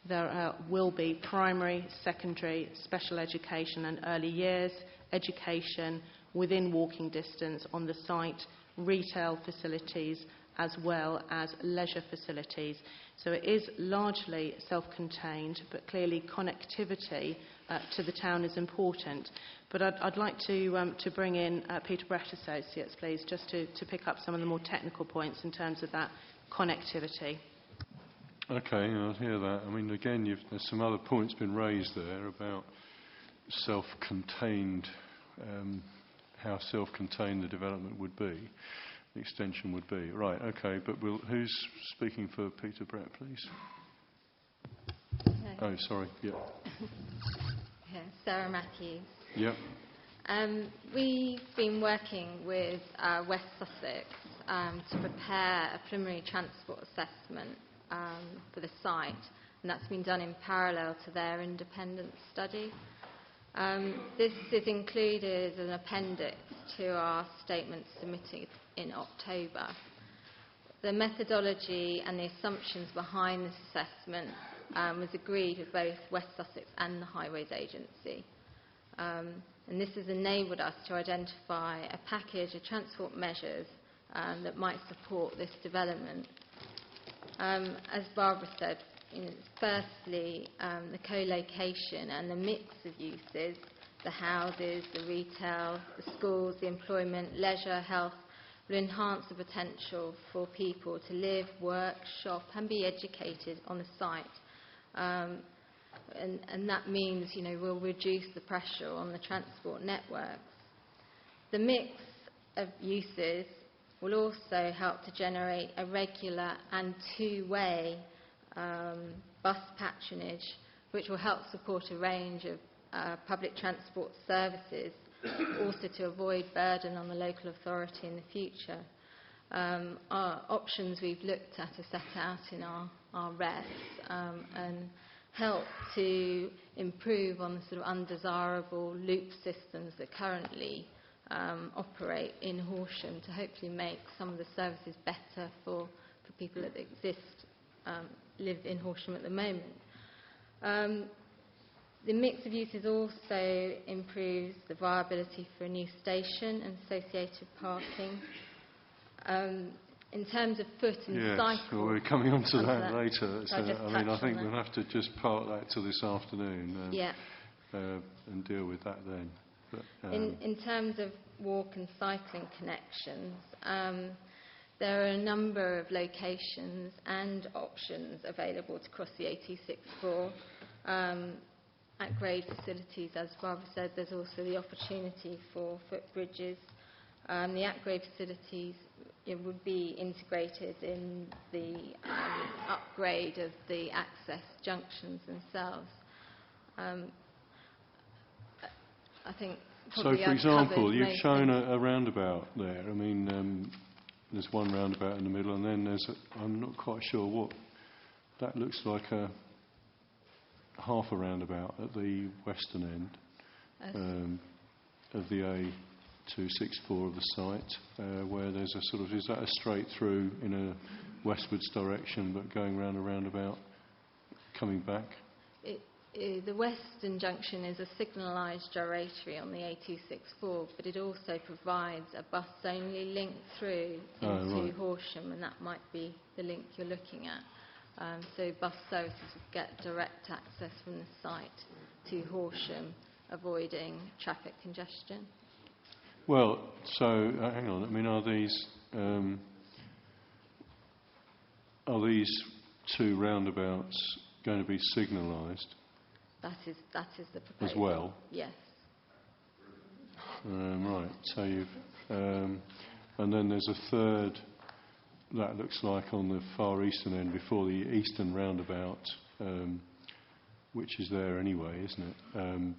There will be primary, secondary, special education and early years education within walking distance on the site, retail facilities as well as leisure facilities. So it is largely self-contained, but clearly connectivity to the town is important. But I'd like to bring in Peter Brett Associates, please, just to pick up some of the more technical points in terms of that connectivity. Okay, I'll hear that. I mean, again, there's some other points been raised there about self-contained, how self-contained the development would be, the extension would be. Right, okay, but who's speaking for Peter Brett, please? No. Oh, sorry, yeah. Yeah, Sarah Matthews. Yep. We've been working with West Sussex to prepare a preliminary transport assessment for the site, and that's been done in parallel to their independent study. This is included as an appendix to our statement submitted in October. The methodology and the assumptions behind this assessment was agreed with both West Sussex and the Highways Agency. And this has enabled us to identify a package of transport measures that might support this development. As Barbara said, firstly, the co-location and the mix of uses, the houses, the retail, the schools, the employment, leisure, health, will enhance the potential for people to live, work, shop and be educated on the site. And that means, we'll reduce the pressure on the transport networks. The mix of uses will also help to generate a regular and two-way bus patronage, which will help support a range of public transport services, also to avoid burden on the local authority in the future. Our options we've looked at are set out in our RES and help to improve on the sort of undesirable loop systems that currently operate in Horsham, to hopefully make some of the services better for people that live in Horsham at the moment. The mix of uses also improves the viability for a new station and associated parking. In terms of foot and cycle... Well, we're coming on to that later. So, I think we'll have to just park that till this afternoon and deal with that then. But, in terms of walk and cycling connections, there are a number of locations and options available to cross the A264. At grade facilities, as Barbara said, there's also the opportunity for footbridges. The at-grade facilities would be integrated in the upgrade of the access junctions themselves. I think. So, for example, you've shown a roundabout there. I mean, there's one roundabout in the middle, and then I'm not quite sure what that looks like. Half a roundabout at the western end of the A264 of the site, where there's a sort of, is that a straight through in a westwards direction, but going round a roundabout, coming back? The western junction is a signalised gyratory on the A264, but it also provides a bus-only link through into Horsham, and that might be the link you're looking at. So bus services would get direct access from the site to Horsham, avoiding traffic congestion. Well, so hang on. I mean, are these two roundabouts going to be signalised? That is the proposal. As well? Yes. Right. So you've, and then there's a third. That looks like on the far eastern end, before the eastern roundabout, which is there anyway, isn't it?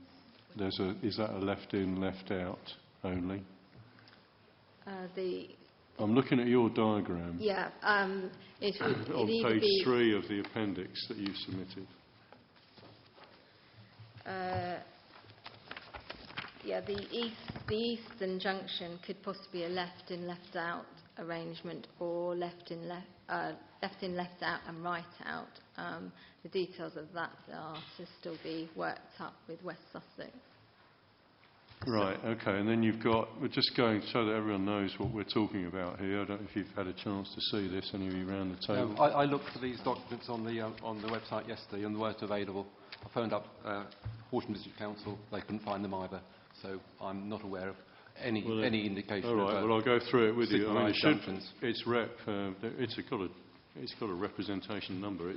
Is that a left in, left out only? I'm looking at your diagram. Yeah. On page 3 of the appendix that you submitted. The eastern junction could possibly be a left in, left out arrangement, or left in, left out and right out. The details of that are to still be worked up with West Sussex. Right, okay, and then you've got, we're just going so that everyone knows what we're talking about here. I don't know if you've had a chance to see this, any of you around the table. I looked for these documents on the website yesterday and they weren't available. I phoned up Horsham District Council, they couldn't find them either. So I'm not aware of any indication. All right. of Well, I'll go through it with you. I mean, junctions. it's got a representation number.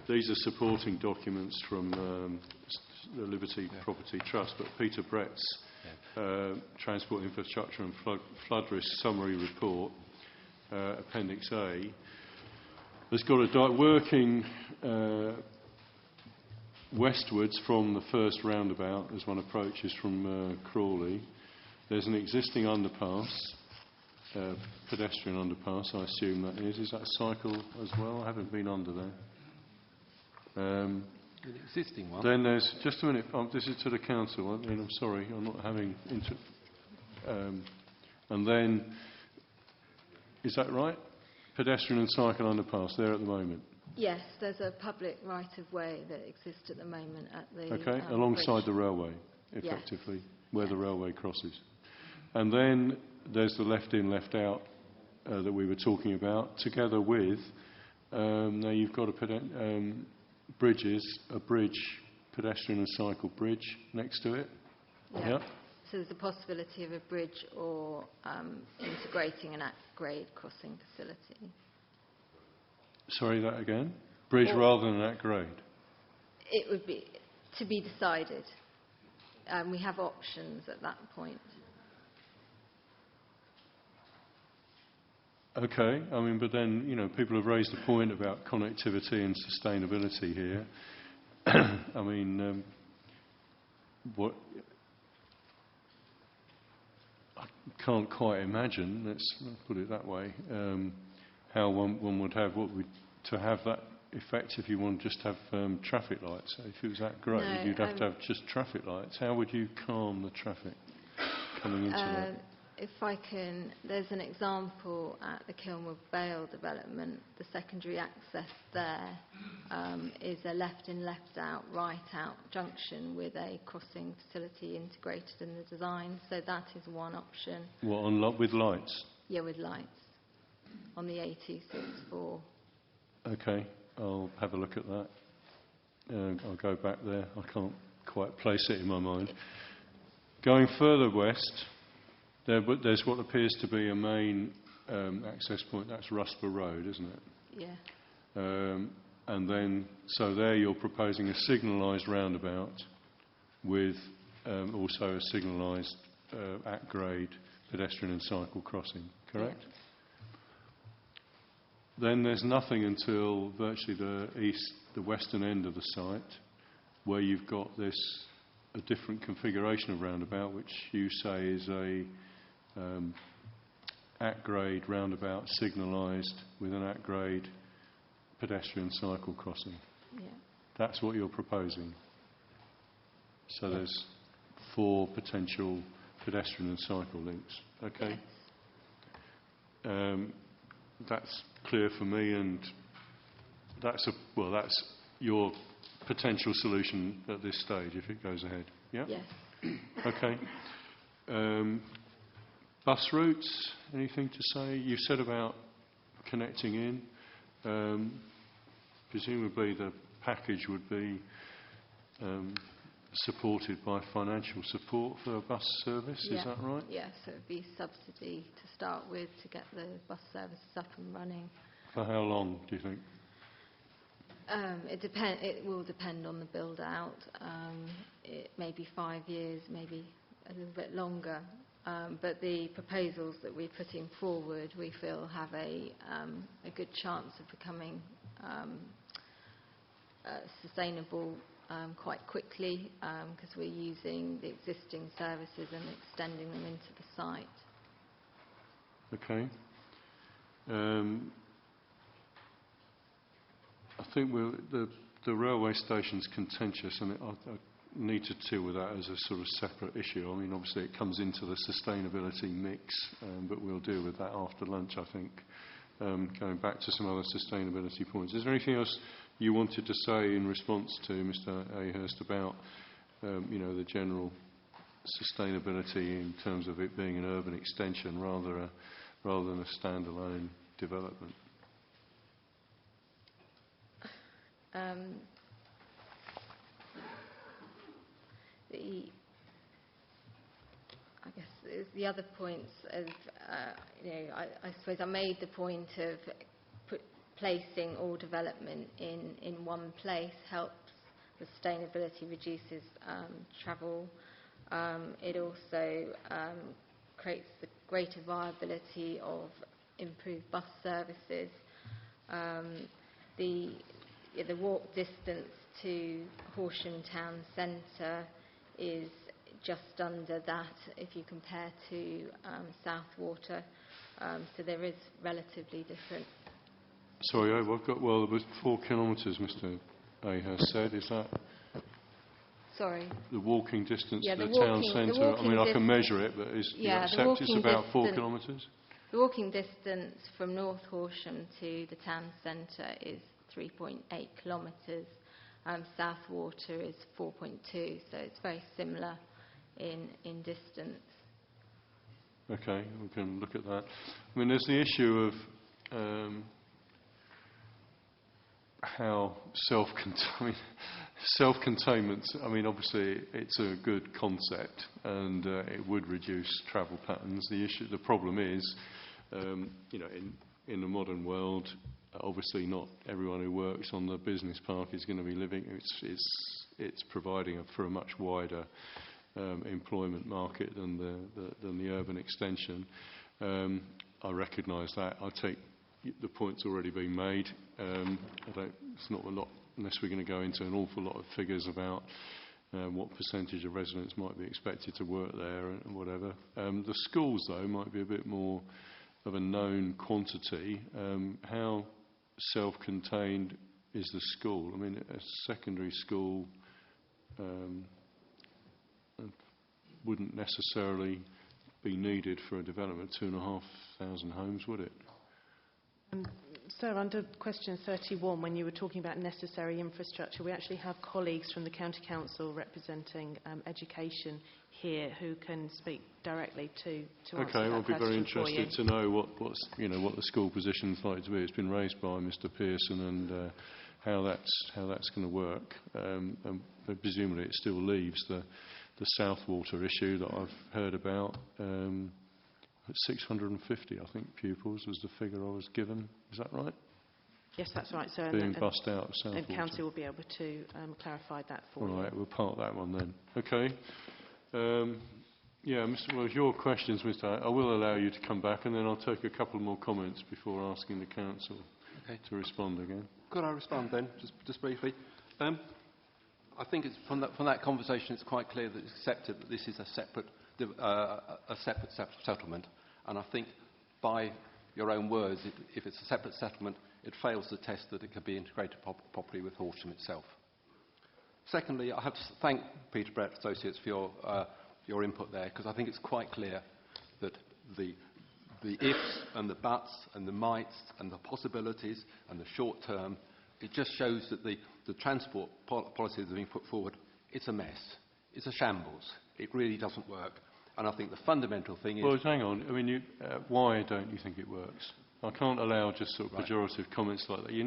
These are supporting documents from the Liberty Property Trust, but Peter Brett's Transport Infrastructure and Flood Risk Summary Report, Appendix A, has got a working westwards from the first roundabout as one approaches from Crawley. There's an existing underpass, pedestrian underpass, I assume that is. Is that a cycle as well? I haven't been under there. An existing one? Then there's, just a minute, this is to the council, I mean, I'm sorry, I'm not having, and then, is that right? Pedestrian and cycle underpass there at the moment? Yes, there's a public right-of-way that exists at the moment at the Okay, alongside bridge. the railway, effectively, yes. where the railway crosses. And then there's the left-in, left-out that we were talking about, together with, now you've got a bridge, pedestrian and cycle bridge next to it. Yeah. Yep. So there's a possibility of a bridge or integrating an at-grade crossing facility. Sorry, that again? Bridge rather than at-grade? It would be to be decided. We have options at that point. Okay, I mean, but then, you know, people have raised a point about connectivity and sustainability here. I mean, what I can't quite imagine, let's put it that way, how one would have to have that effect if you want to just have traffic lights. So if it was that grade, No, you'd have to have just traffic lights. How would you calm the traffic coming into that? If I can, there's an example at the Kilnwood Vale development. The secondary access there is a left-in, left-out, right-out junction with a crossing facility integrated in the design. So that is one option. What, with lights? Yeah, with lights on the A264. Okay, I'll have a look at that. I'll go back there. I can't quite place it in my mind. Going further west, there's what appears to be a main access point. That's Rusper Road, isn't it? Yeah. And then, so there you're proposing a signalised roundabout with also a signalised at-grade pedestrian and cycle crossing, correct? Yeah. Then there's nothing until virtually the western end of the site, where you've got a different configuration of roundabout, which you say is a at-grade roundabout signalised with an at-grade pedestrian cycle crossing. Yeah. That's what you're proposing. So there's 4 potential pedestrian and cycle links. Okay. Yes. That's clear for me, and that's your potential solution at this stage if it goes ahead. Yeah. Yes. Okay. Bus routes, anything to say? You said about connecting in. Presumably the package would be supported by financial support for a bus service, is that right? Yes, it would be subsidy to start with to get the bus services up and running. For how long, do you think? It will depend on the build-out. It may be 5 years, maybe a little bit longer. But the proposals that we're putting forward, we feel have a good chance of becoming sustainable quite quickly because we're using the existing services and extending them into the site. Okay. I think the railway station's contentious, and I need to deal with that as a sort of separate issue. I mean, obviously it comes into the sustainability mix, but we'll deal with that after lunch, I think. Going back to some other sustainability points. Is there anything else you wanted to say in response to Mr. Ahurst about, the general sustainability in terms of it being an urban extension rather than a standalone development? I guess the other points of, I suppose I made the point of placing all development in one place helps sustainability, reduces travel. It also creates the greater viability of improved bus services. The walk distance to Horsham town centre is just under that if you compare to Southwater, so there is relatively different. Sorry, I've got, well, it was 4 kilometres, Mr. Ahurst said, is that? Sorry? The walking distance Yeah, to the town centre, I mean, I can measure it, but is you accept it's about 4 kilometres? The walking distance from North Horsham to the town centre is 3.8 kilometres. Southwater is 4.2, so it's very similar in distance. Okay, we can look at that. I mean, there's the issue of how self-containment, I mean, obviously it's a good concept and it would reduce travel patterns. The problem is, in the modern world, obviously not everyone who works on the business park is going to be living. It's providing for a much wider employment market than the urban extension. I recognise that. I take the point's already been made. It's not a lot, unless we're going to go into an awful lot of figures about what percentage of residents might be expected to work there and whatever. The schools, though, might be a bit more of a known quantity. How self-contained is the school? I mean, a secondary school wouldn't necessarily be needed for a development of 2,500 homes, would it? Sir, under question 31, when you were talking about necessary infrastructure, we actually have colleagues from the County Council representing education here who can speak directly to answer that question. Okay, I'll be very interested to know what the school position is likely to be. It's been raised by Mr. Pearson and how that's going to work. But presumably it still leaves the Southwater issue that I've heard about. 650, I think, pupils was the figure I was given. Is that right? Yes, that's right, sir. Being bussed out of Southwater. And Council will be able to clarify that for you. All right, we'll park that one then. Okay. Well, your questions, Mr. I will allow you to come back, and then I'll take a couple more comments before asking the Council to respond again. Could I respond then, just briefly? I think it's from that conversation, it's quite clear that it's accepted that this is a separate settlement. And I think, by your own words, if it's a separate settlement, it fails the test that it can be integrated properly with Horsham itself. Secondly, I have to thank Peter Brett Associates for your input there, because I think it's quite clear that the ifs and the buts and the mights and the possibilities and the short term, it just shows that the transport policies that are being put forward, it's a mess. It's a shambles. It really doesn't work. And I think the fundamental thing is... Well, hang on. I mean, why don't you think it works? I can't allow just sort of pejorative comments like that. You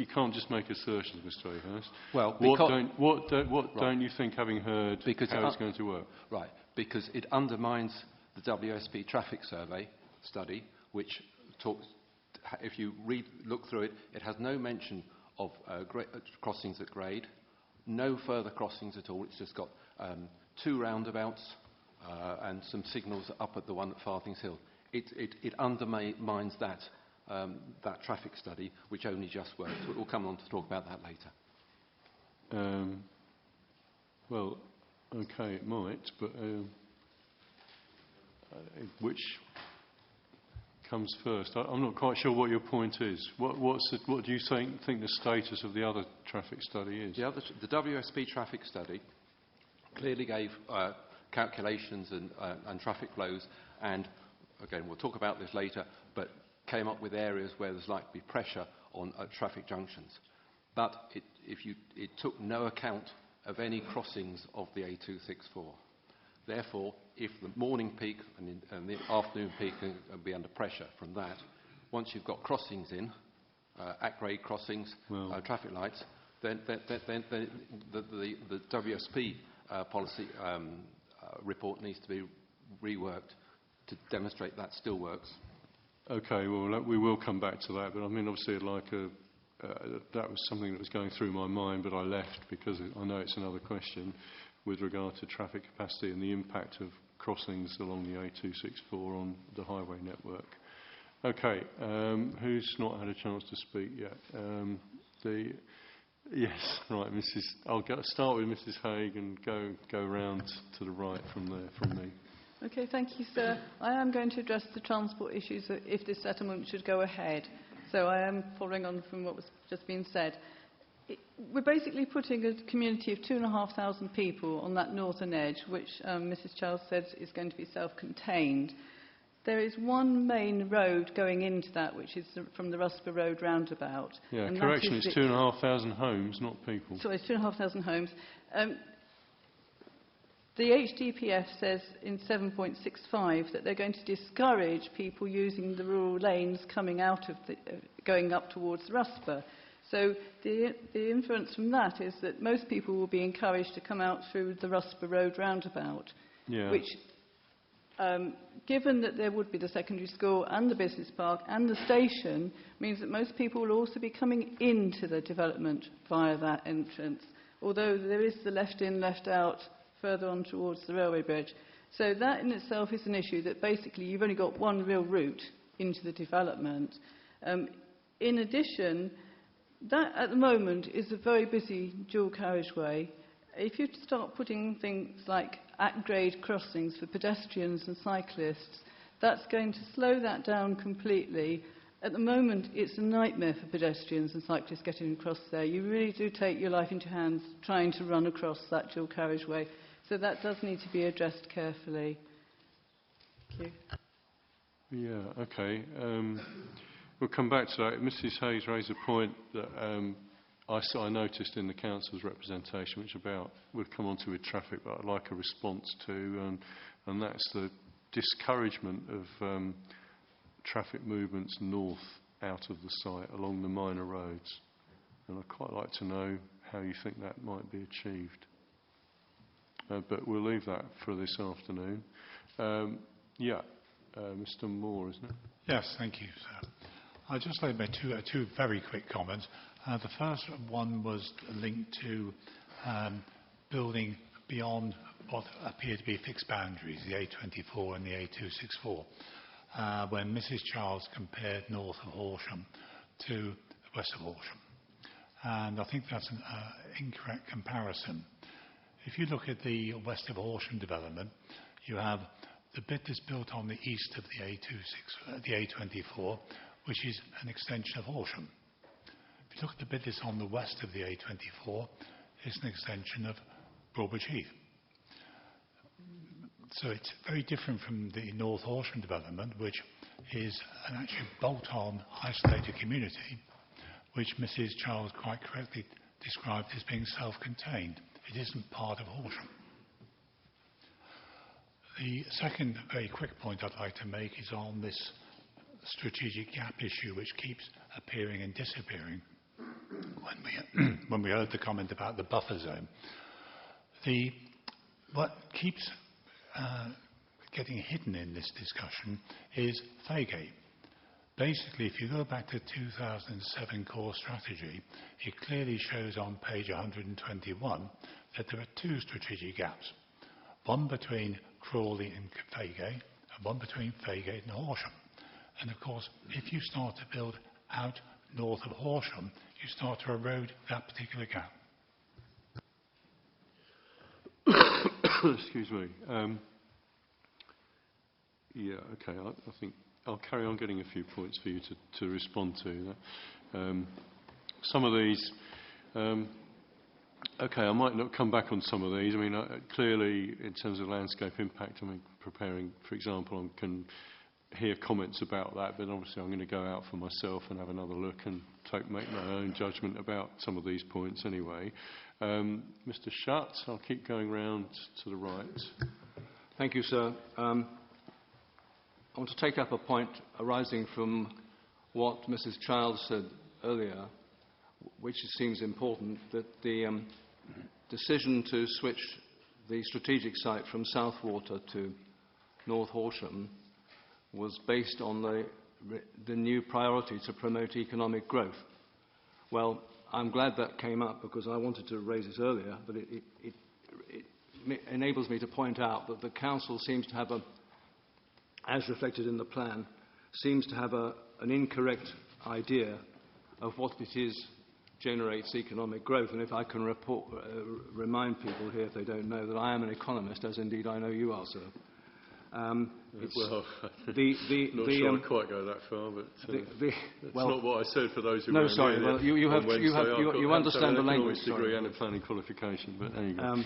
can't just make assertions, Mr. Ahurst. Well, what don't you think, having heard how it's going to work? Right, because it undermines the WSP traffic survey study, which talks... If you look through it, it has no mention of crossings at grade, no further crossings at all. It's just got 2 roundabouts and some signals up at the one at Farthings Hill. It undermines that traffic study, which only just works. We'll come on to talk about that later. Well, okay, it might, but which comes first? I'm not quite sure what your point is. What do you think the status of the other traffic study is? The WSP traffic study clearly gave calculations and traffic flows, and again, we'll talk about this later, but came up with areas where there's likely to be pressure on traffic junctions. But it took no account of any crossings of the A264. Therefore, if the morning peak and the afternoon peak can be under pressure from that, once you've got crossings in, at-grade crossings, traffic lights, then the WSP policy report needs to be reworked to demonstrate that still works. Okay, well, we will come back to that, but I mean, obviously, that was something that was going through my mind, but I left because I know it's another question with regard to traffic capacity and the impact of crossings along the A264 on the highway network. Okay, who's not had a chance to speak yet? Yes, right, I'll start with Mrs. Haig and go round to the right from me. Okay, thank you, sir. I am going to address the transport issues if this settlement should go ahead. So I am following on from what was just been said. We're basically putting a community of 2,500 people on that northern edge, which Mrs. Charles said is going to be self-contained. There is one main road going into that, which is from the Rusper Road roundabout. Yeah, correction, it's 2,500 homes, not people. Sorry, it's 2,500 homes. The HDPF says in 7.65 that they're going to discourage people using the rural lanes coming out of going up towards Rusper. So the inference from that is that most people will be encouraged to come out through the Rusper Road roundabout, which, given that there would be the secondary school and the business park and the station, means that most people will also be coming into the development via that entrance, although there is the left in, left out further on towards the railway bridge. So that in itself is an issue that basically you've only got one real route into the development. In addition, that at the moment is a very busy dual carriageway. If you start putting things like at-grade crossings for pedestrians and cyclists, that's going to slow that down completely. At the moment, it's a nightmare for pedestrians and cyclists getting across there. You really do take your life into hands trying to run across that dual carriageway. So that does need to be addressed carefully. Thank you. Yeah, okay. We'll come back to that. Mrs. Hayes raised a point that I noticed in the Council's representation, which we'll come on to with traffic, but I'd like a response to, and that's the discouragement of traffic movements north out of the site along the minor roads. And I'd quite like to know how you think that might be achieved. But we'll leave that for this afternoon. Mr. Moore, isn't it? Yes, thank you, sir. I'd just like to make two very quick comments. The first one was linked to building beyond what appear to be fixed boundaries, the A24 and the A264, when Mrs. Charles compared north of Horsham to west of Horsham. And I think that's an incorrect comparison. If you look at the west of Horsham development, you have the bit that's built on the east of the A24, which is an extension of Horsham. If you look at the bit that's on the west of the A24, it's an extension of Broadbridge Heath. So it's very different from the North Horsham development, which is an actually bolt-on isolated community, which Mrs. Charles quite correctly described as being self-contained. It isn't part of Horsham. The second very quick point I'd like to make is on this strategic gap issue, which keeps appearing and disappearing. When we heard the comment about the buffer zone, what keeps getting hidden in this discussion is Faygate. Basically, if you go back to 2007 core strategy, it clearly shows on page 121 that there are two strategic gaps, one between Crawley and Faygate, and one between Faygate and Horsham. And of course, if you start to build out north of Horsham, you start to erode that particular gap. Excuse me. Okay, I think I'll carry on getting a few points for you to respond to. Some of these, okay, I might not come back on some of these. I mean, clearly, in terms of landscape impact, I mean, preparing, for example, I can hear comments about that, but obviously I'm going to go out for myself and have another look and make my own judgment about some of these points anyway. Mr. Shutt, I'll keep going round to the right. Thank you, sir. I want to take up a point arising from what Mrs. Childs said earlier, which seems important, that the decision to switch the strategic site from Southwater to North Horsham was based on the new priority to promote economic growth. Well, I'm glad that came up because I wanted to raise it earlier, but it enables me to point out that the Council seems to have as reflected in the plan, seems to have an incorrect idea of what it is generates economic growth. And if I can remind people here, if they don't know, that I am an economist, as indeed I know you are, sir. Well, not sure I'd quite go that far, but that's not what I said for those who no, were sorry. here. Well, you understand the language. I've got an economics degree and a planning qualification, but there you go.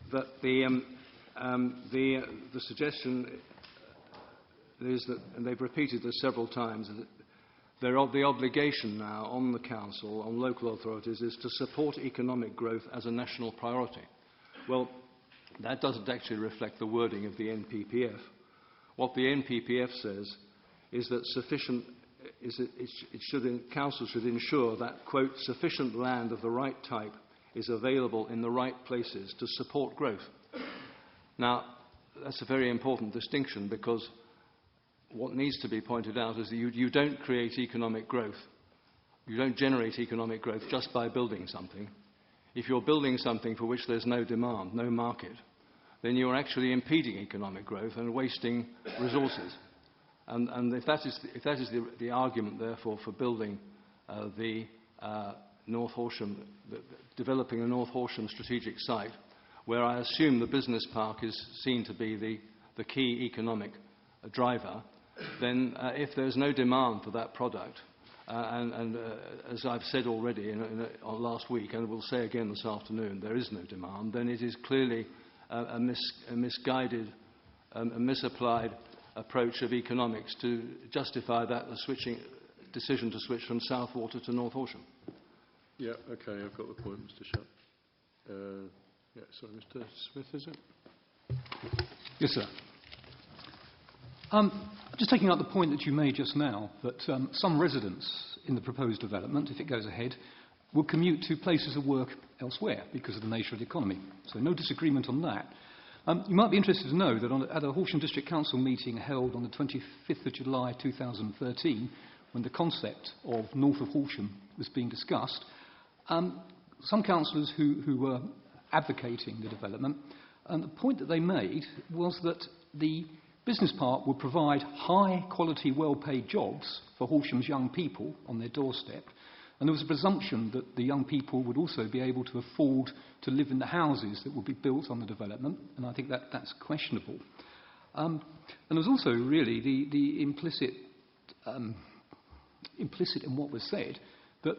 But the suggestion is that, and they've repeated this several times, that the obligation now on the Council, on local authorities, is to support economic growth as a national priority. Well, that doesn't actually reflect the wording of the NPPF. What the NPPF says is that Council should ensure that, quote, sufficient land of the right type is available in the right places to support growth. Now, that's a very important distinction, because what needs to be pointed out is that you don't create economic growth. You don't generate economic growth just by building something. If you're building something for which there's no demand, no market, then you're actually impeding economic growth and wasting resources. And if that is the argument, therefore, for building the North Horsham, developing a North Horsham strategic site, where I assume the business park is seen to be the key economic driver, then if there's no demand for that product, as I've said already last week, and will say again this afternoon, there is no demand, then it is clearly a misguided, a misapplied approach of economics to justify the decision to switch from Southwater to North Horsham. Yeah, okay, I've got the point, Mr. Shutt. Yeah, sorry, Mr. Smith, is it? Yes, sir. Just taking up the point that you made just now, that some residents in the proposed development, if it goes ahead, will commute to places of work elsewhere because of the nature of the economy. So no disagreement on that. You might be interested to know that at a Horsham District Council meeting held on the 25th of July 2013, when the concept of north of Horsham was being discussed, some councillors who were advocating the development, the point that they made was that the business park would provide high-quality, well-paid jobs for Horsham's young people on their doorstep, and there was a presumption that the young people would also be able to afford to live in the houses that would be built on the development, and I think that's questionable. And there was also really the implicit in what was said that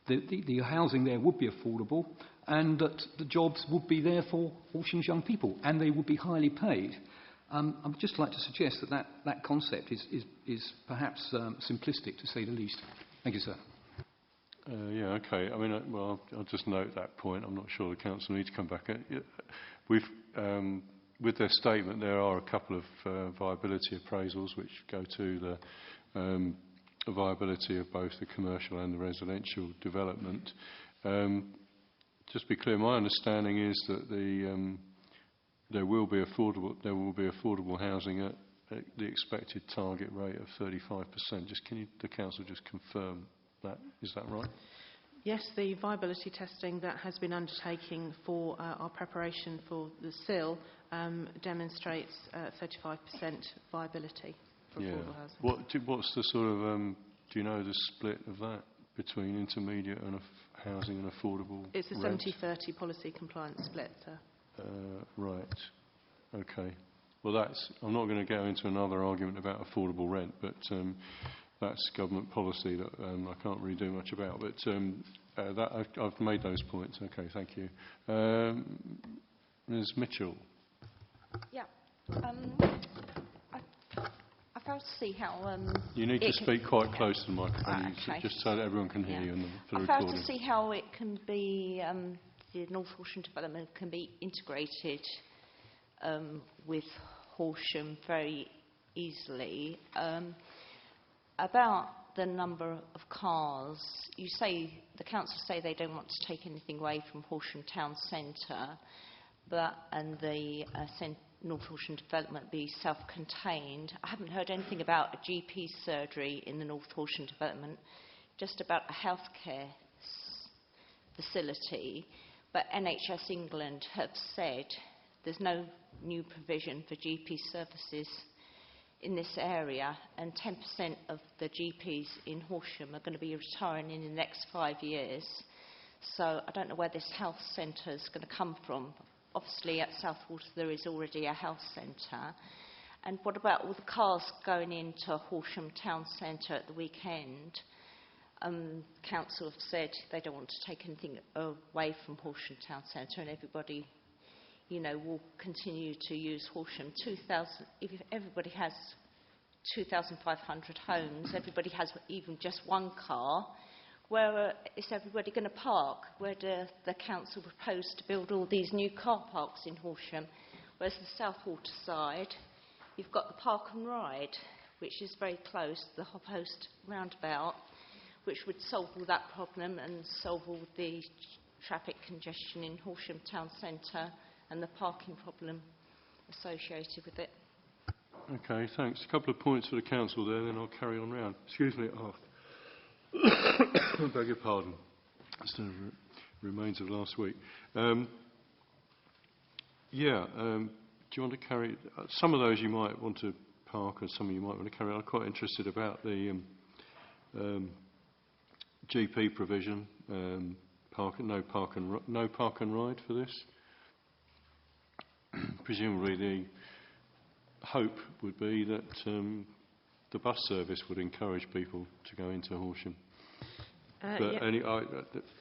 the housing there would be affordable, and that the jobs would be there for Horsham's young people, and they would be highly paid. I would just like to suggest that concept is perhaps simplistic, to say the least. Thank you, sir. Yeah, okay. I mean, well, I'll just note that point. I'm not sure the council need to come back. With their statement, there are a couple of viability appraisals which go to the viability of both the commercial and the residential development. Just be clear, my understanding is that there will be affordable housing at the expected target rate of 35%. Can the council just confirm that? Is that right? Yes, the viability testing that has been undertaking for our preparation for the SIL demonstrates 35% viability for affordable housing. What's the sort of, do you know the split of that between intermediate and housing and affordable? It's a 70-30 policy compliance split, sir. Right. Okay. Well, I'm not going to go into another argument about affordable rent, but that's government policy that I can't really do much about. But I've made those points. Okay, thank you. Ms. Mitchell. Yeah. I failed to see how... you need to speak quite close to the microphone, okay. Just so that everyone can hear you for the recording. I failed to see how it can be... the North Horsham development can be integrated with Horsham very easily. About the number of cars, the council say they don't want to take anything away from Horsham Town Centre, and the North Horsham development be self-contained. I haven't heard anything about a GP surgery in the North Horsham development, just about a healthcare facility. But NHS England have said there's no new provision for GP services in this area, and 10% of the GPs in Horsham are going to be retiring in the next 5 years. So I don't know where this health centre is going to come from. Obviously, at Southwater there is already a health centre. And what about all the cars going into Horsham town centre at the weekend? Council have said they don't want to take anything away from Horsham town centre, and everybody, will continue to use Horsham. If everybody has 2,500 homes, everybody has even just one car. Where is everybody going to park? Where do the council propose to build all these new car parks in Horsham? Whereas the Southwater side, you've got the park and ride, which is very close, the Hop Host roundabout, which would solve all that problem and solve all the traffic congestion in Horsham town centre and the parking problem associated with it. Okay, thanks. A couple of points for the council there, then I'll carry on round. Excuse me. I beg your pardon. Still remains of last week. Do you want to carry... some of those you might want to park and some of you might want to carry on. I'm quite interested about the GP provision, no park and ride for this. Presumably the hope would be that the bus service would encourage people to go into Horsham.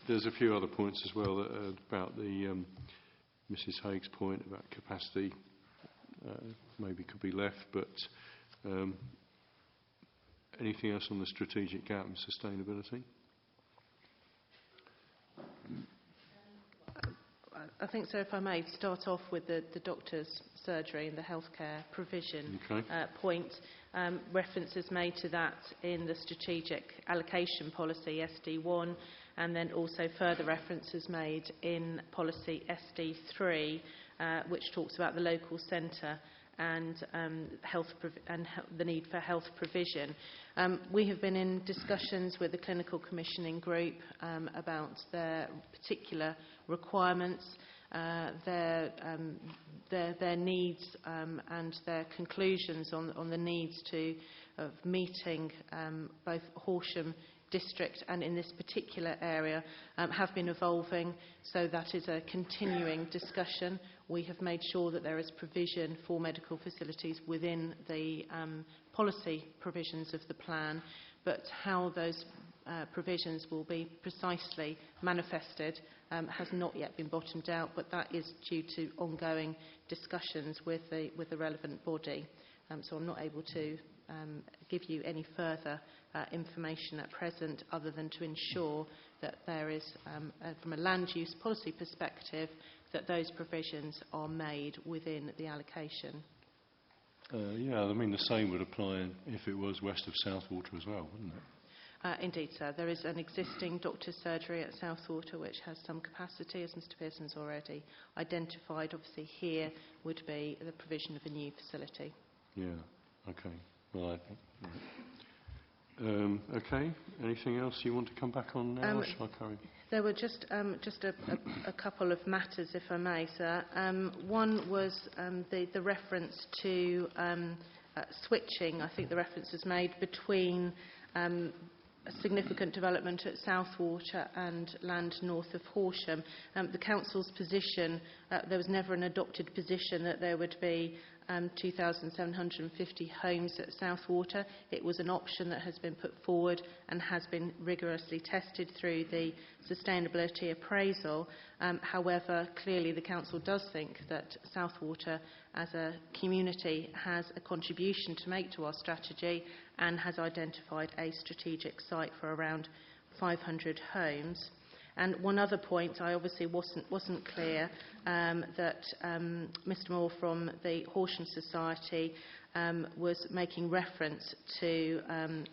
There's a few other points as well about the Mrs. Haig's point about capacity. Maybe could be left, but anything else on the strategic gap and sustainability? I think so, if I may start off with the doctor's surgery and the healthcare provision point. References made to that in the strategic allocation policy, SD1, and then also further references made in policy SD3, which talks about the local centre and the need for health provision. We have been in discussions with the clinical commissioning group about their particular requirements, their needs and their conclusions on the needs of meeting both Horsham district and in this particular area have been evolving, so that is a continuing discussion. We have made sure that there is provision for medical facilities within the policy provisions of the plan, but how those provisions will be precisely manifested has not yet been bottomed out, but that is due to ongoing discussions with the relevant body. So I'm not able to give you any further information at present, other than to ensure that there is, from a land use policy perspective, that those provisions are made within the allocation. The same would apply if it was west of Southwater as well, wouldn't it? Indeed, sir. There is an existing doctor's surgery at Southwater which has some capacity, as Mr Pearson's already identified. Obviously, here would be the provision of a new facility. Yeah, okay. Well, I think... okay. Anything else you want to come back on now, or shall I carry? There were just a couple of matters, if I may, sir. One was the reference to switching. I think the reference was made between a significant development at Southwater and land north of Horsham. The council's position, there was never an adopted position that there would be 2,750 homes at Southwater. It was an option that has been put forward and has been rigorously tested through the sustainability appraisal. However, clearly the council does think that Southwater as a community has a contribution to make to our strategy and has identified a strategic site for around 500 homes. And one other point, I obviously wasn't clear that Mr Moore from the Horsham Society was making reference to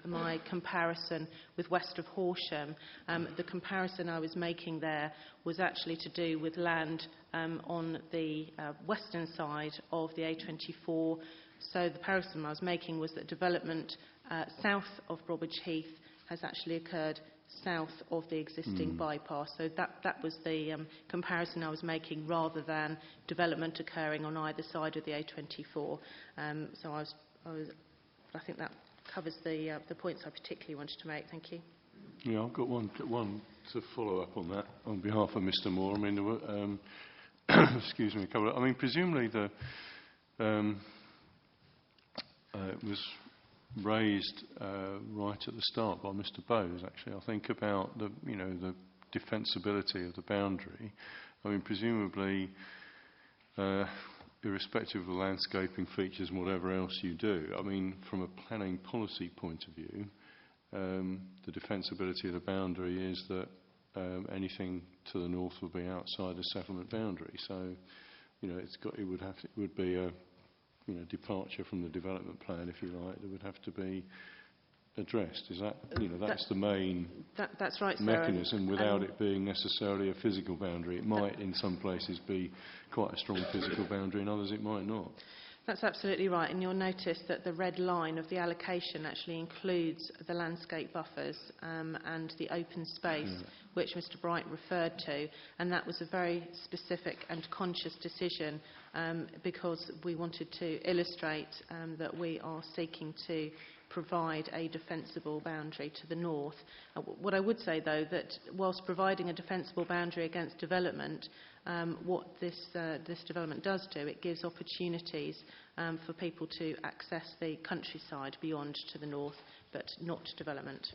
my comparison with west of Horsham. The comparison I was making there was actually to do with land on the western side of the A24. So the comparison I was making was that development south of Broadbridge Heath has actually occurred south of the existing bypass. So that was the comparison I was making, rather than development occurring on either side of the A24. So I think that covers the points I particularly wanted to make. Thank you. Yeah, I've got one to follow up on that on behalf of Mr Moore. I mean, there were, excuse me, I mean, presumably it was raised right at the start by Mr Bowes, actually, I think, about the defensibility of the boundary. I mean, presumably, irrespective of the landscaping features and whatever else you do, I mean, from a planning policy point of view, the defensibility of the boundary is that anything to the north will be outside the settlement boundary. So, it would be a departure from the development plan, if you like, that would have to be addressed. Is that, that's the main that's right, mechanism, without it being necessarily a physical boundary. It might, in some places, be quite a strong physical boundary, in others it might not. That's absolutely right, and you'll notice that the red line of the allocation actually includes the landscape buffers and the open space, which Mr Bright referred to, and that was a very specific and conscious decision because we wanted to illustrate that we are seeking to provide a defensible boundary to the north. What I would say, though, that whilst providing a defensible boundary against development, what this development does do, it gives opportunities for people to access the countryside beyond to the north, but not development.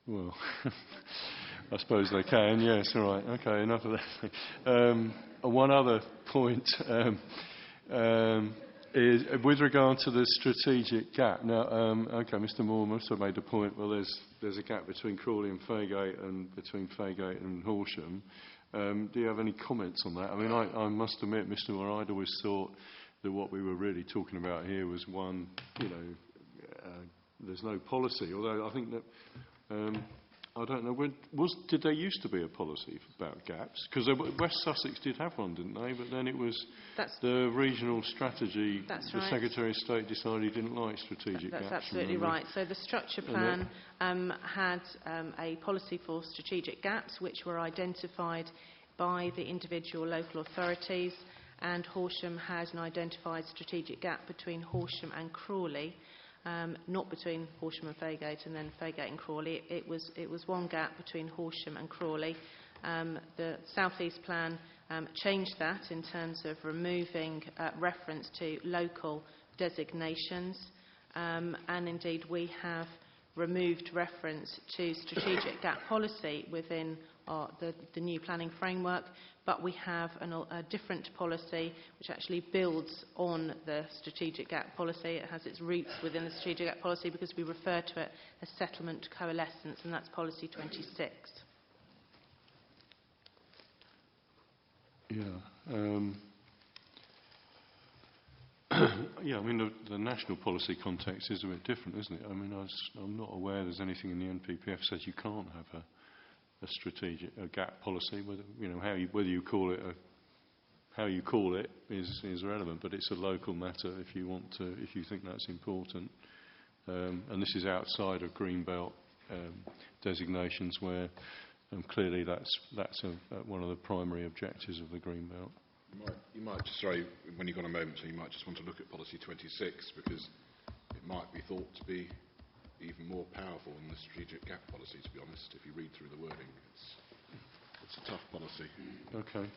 Well, I suppose they can, yes, all right. Okay, enough of that. One other point is with regard to the strategic gap. Now, okay, Mr Moore must have made the point, well, there's a gap between Crawley and Faygate and between Faygate and Horsham. Do you have any comments on that? I mean, I must admit, Mr Moore, I'd always thought that what we were really talking about here was one, there's no policy, although I think that, I don't know, did there used to be a policy about gaps? Because West Sussex did have one, didn't they? But then it was the regional strategy. That's the right. Secretary of State decided he didn't like strategic gaps. That's absolutely right. So the structure plan had a policy for strategic gaps, which were identified by the individual local authorities, and Horsham has an identified strategic gap between Horsham and Crawley. Not between Horsham and Faygate and then Faygate and Crawley. It was one gap between Horsham and Crawley. The South East Plan changed that in terms of removing reference to local designations, and indeed we have removed reference to strategic gap policy within the new planning framework, but we have a different policy which actually builds on the strategic gap policy. It has its roots within the strategic gap policy because we refer to it as settlement coalescence, and that's policy 26. Yeah. Yeah, I mean, the national policy context is a bit different, isn't it? I mean, I'm not aware there's anything in the NPPF says you can't have a strategic gap policy. Whether you call it how you call it is relevant, but it's a local matter if you think that's important. And this is outside of greenbelt designations, where clearly that's one of the primary objectives of the greenbelt. You might just, sorry, when you've got a moment, so you might just want to look at policy 26, because it might be thought to be even more powerful than the strategic gap policy, to be honest. If you read through the wording, it's a tough policy. Okay.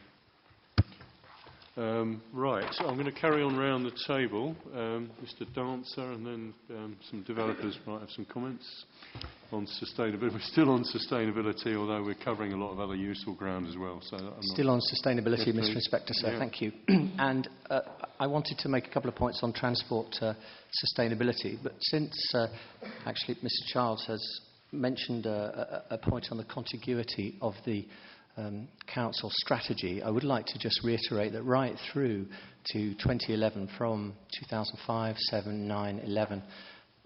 Right, so I'm going to carry on round the table. Mr Dancer, and then some developers might have some comments on sustainability. We're still on sustainability, although we're covering a lot of other useful ground as well. So still on sustainability, Mr Inspector, sir. Yeah. Thank you. And I wanted to make a couple of points on transport sustainability, but since actually Mr Childs has mentioned a point on the contiguity of the council strategy. I would like to just reiterate that right through to 2011, from 2005, 7, 9, 11,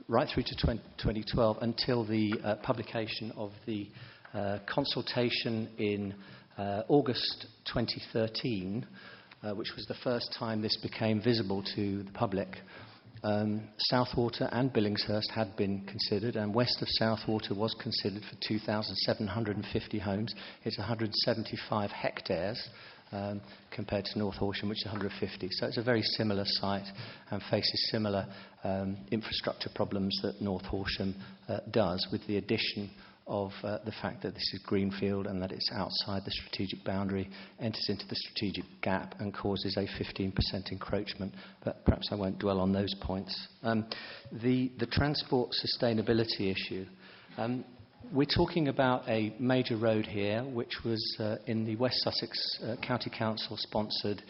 right through to 2012, until the publication of the consultation in August 2013, which was the first time this became visible to the public, Southwater and Billingshurst had been considered, and west of Southwater was considered for 2,750 homes. It's 175 hectares compared to North Horsham, which is 150. So it's a very similar site and faces similar infrastructure problems that North Horsham does, with the addition of the fact that this is greenfield and that it's outside the strategic boundary, enters into the strategic gap and causes a 15% encroachment. But perhaps I won't dwell on those points. The transport sustainability issue. We're talking about a major road here, which was in the West Sussex County Council sponsored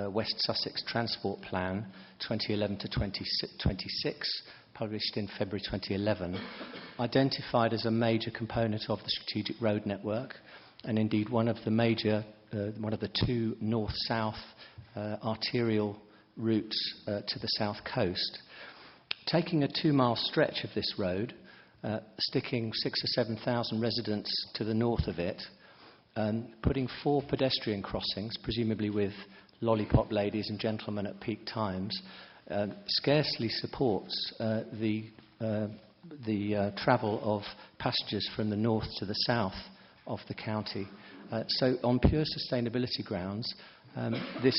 West Sussex Transport Plan 2011 to 2026, published in February 2011, identified as a major component of the strategic road network, and indeed one of the two north-south arterial routes to the south coast. Taking a 2-mile stretch of this road, sticking 6,000 or 7,000 residents to the north of it, putting 4 pedestrian crossings, presumably with lollipop ladies and gentlemen at peak times, scarcely supports the travel of passengers from the north to the south of the county. So on pure sustainability grounds, this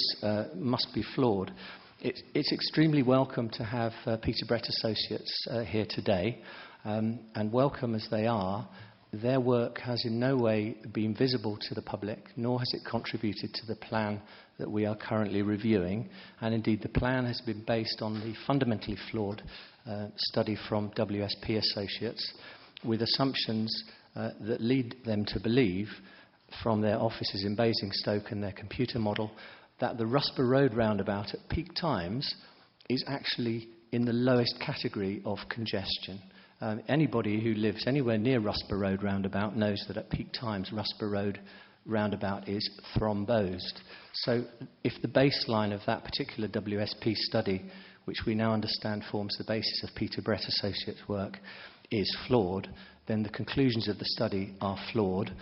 must be flawed. It's extremely welcome to have Peter Brett Associates here today, and welcome as they are, their work has in no way been visible to the public, nor has it contributed to the plan that we are currently reviewing. And indeed, the plan has been based on the fundamentally flawed study from WSP Associates, with assumptions that lead them to believe, from their offices in Basingstoke and their computer model, that the Rusper Road roundabout at peak times is actually in the lowest category of congestion. Anybody who lives anywhere near Rusper Road roundabout knows that at peak times Rusper Road roundabout is thrombosed. So if the baseline of that particular WSP study, which we now understand forms the basis of Peter Brett Associates' work, is flawed, then the conclusions of the study are flawed.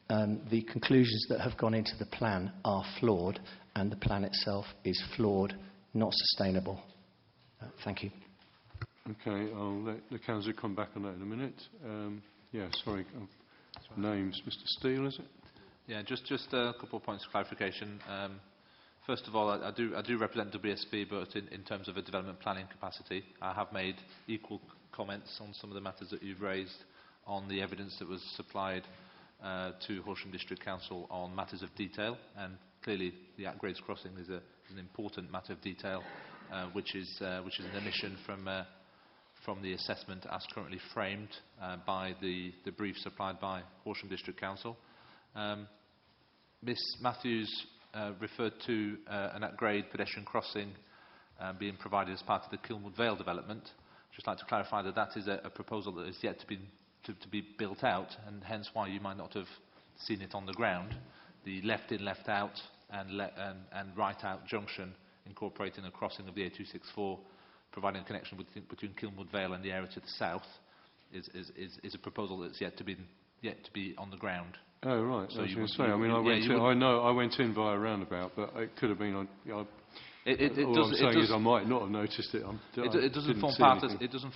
The conclusions that have gone into the plan are flawed, and the plan itself is flawed, not sustainable. Thank you. Okay, I'll let the Councillor come back on that in a minute. Names. Mr. Steele, is it? Yeah, just a couple of points of clarification. First of all, I do represent WSP, but in terms of a development planning capacity, I have made equal comments on some of the matters that you've raised on the evidence that was supplied to Horsham District Council on matters of detail, and clearly the at-grades crossing is an important matter of detail, which is an omission from the assessment as currently framed by the brief supplied by Horsham District Council. Ms Matthews referred to an at-grade pedestrian crossing being provided as part of the Kilnwood Vale development. I'd just like to clarify that that is a proposal that is yet to be built out, and hence why you might not have seen it on the ground. The left-in, left-out and right-out junction incorporating a crossing of the A264, providing a connection between Kilnwood Vale and the area to the south, is a proposal that's yet to be on the ground. Oh right, So I was you going would- to say. I mean, I went in via a roundabout, but it could have been on. All I'm saying is I might not have noticed it. It doesn't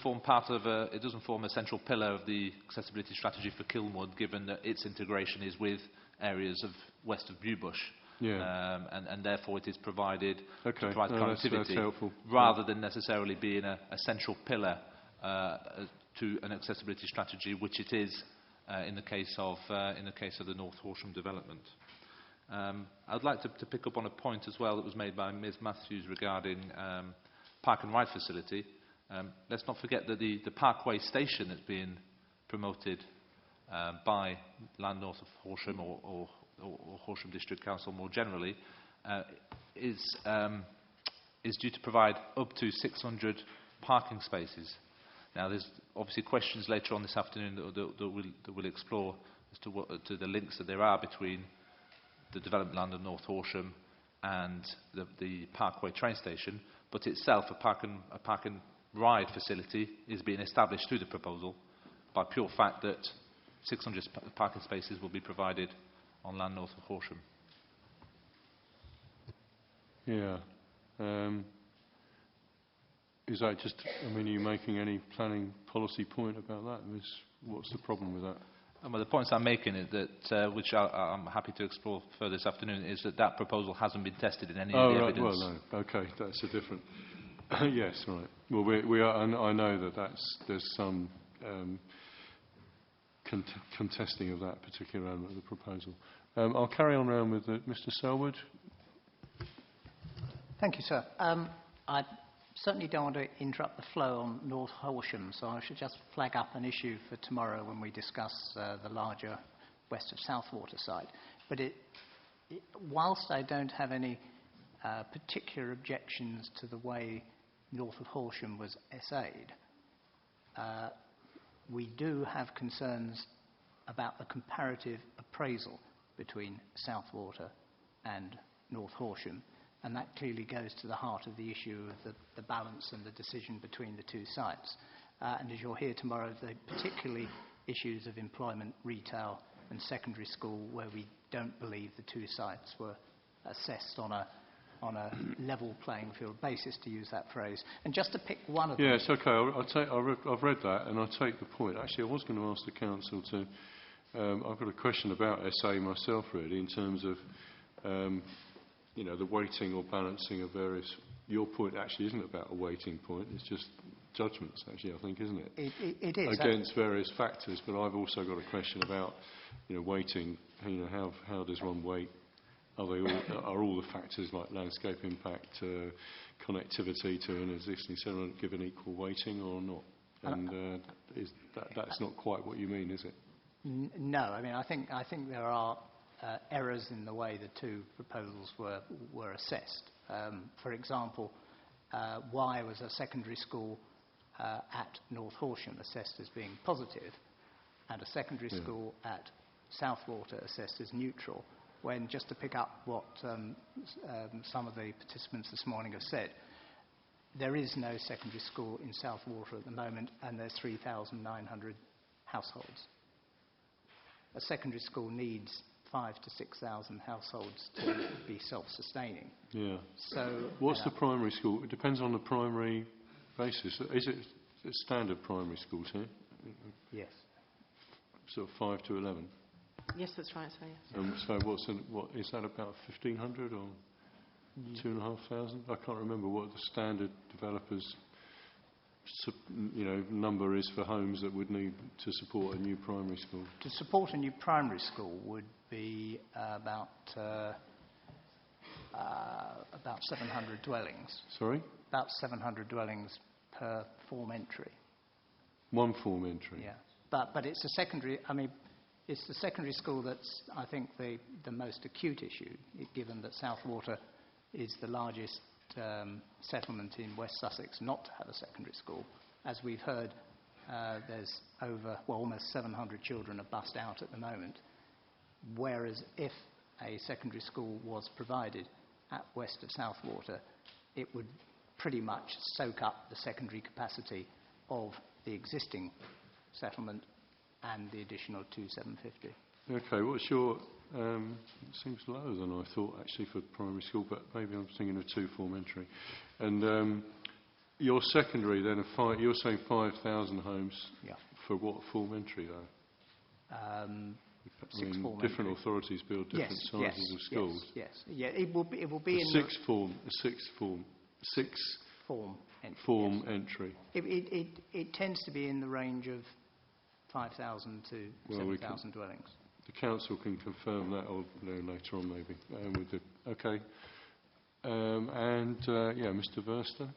form a central pillar of the accessibility strategy for Kilnwood, given that its integration is with areas of west of Bewbush. Yeah. And therefore it is provided to Okay. provide connectivity, That's helpful. rather than necessarily being a central pillar to an accessibility strategy, which it is in the case of the North Horsham development. I'd like to pick up on a point as well that was made by Ms Matthews regarding park and ride facility. Let's not forget that the Parkway station that's being promoted by Land North of Horsham or Horsham District Council more generally is due to provide up to 600 parking spaces. Now, there's obviously questions later on this afternoon that we'll explore as to the links that there are between the development land of North Horsham and the Parkway train station, but itself a park and ride facility is being established through the proposal by pure fact that 600 parking spaces will be provided on land north of Horsham. Yeah. Is that just, I mean, are you making any planning policy point about that? What's the problem with that? Well, the points I'm making is that, which I'm happy to explore further this afternoon, is that proposal hasn't been tested in any of the evidence. Well, no. Okay, that's a different... yes, right. Well, we are, and I know that there's some contesting of that particular element of the proposal. I'll carry on round with Mr. Selwood. Thank you, sir. I certainly don't want to interrupt the flow on North Horsham, so I should just flag up an issue for tomorrow when we discuss the larger west of Southwater site. But whilst I don't have any particular objections to the way North of Horsham was essayed, we do have concerns about the comparative appraisal between Southwater and North Horsham. And that clearly goes to the heart of the issue of the balance and the decision between the two sites. And as you'll hear tomorrow, particularly issues of employment, retail and secondary school, where we don't believe the two sites were assessed on a level playing field basis, to use that phrase. And just to pick one of them... Yeah, it's okay. I've read that, and I take the point. Actually, I was going to ask the council to... I've got a question about SA myself, really, in terms of... the weighting or balancing of various... Your point actually isn't about a weighting point, it's just judgments, actually, I think, isn't it? It is. Against various factors, but I've also got a question about, weighting, how does one weight? Are all the factors like landscape impact, connectivity to an existing settlement given equal weighting or not? And that's not quite what you mean, is it? No, I mean, I think there are... errors in the way the two proposals were assessed. For example, why was a secondary school at North Horsham assessed as being positive and a secondary school at Southwater assessed as neutral, when, just to pick up what some of the participants this morning have said, there is no secondary school in Southwater at the moment and there's 3,900 households. A secondary school needs 5,000 to 6,000 households to be self-sustaining. Yeah. So, what's the primary school? It depends on the primary basis. Is it standard primary schools here? Yes. Sort of 5 to 11. Yes, that's right. So yes. So what is that, about 1,500 or 2,500? I can't remember what the standard developers number is for homes that would need to support a new primary school. To support a new primary school would be about 700 dwellings. Sorry? About 700 dwellings per form entry. One form entry? Yeah. But it's a secondary, it's the secondary school that's, I think, the most acute issue, given that Southwater is the largest settlement in West Sussex not to have a secondary school. As we've heard, there's almost 700 children are bussed out at the moment, whereas if a secondary school was provided at west of Southwater, it would pretty much soak up the secondary capacity of the existing settlement and the additional 2,750. Okay, what's your... it seems lower than I thought, actually, for primary school, but maybe I'm thinking of two-form entry. And your secondary, then, you're saying 5,000 homes. Yeah. For what form entry, though? Sixth form different entry. Authorities build different sizes of schools. Yes. Yeah, it will be in sixth form entry. It tends to be in the range of 5,000 to 7,000 dwellings. The council can confirm that or later on, maybe. Okay. Mr. Verster.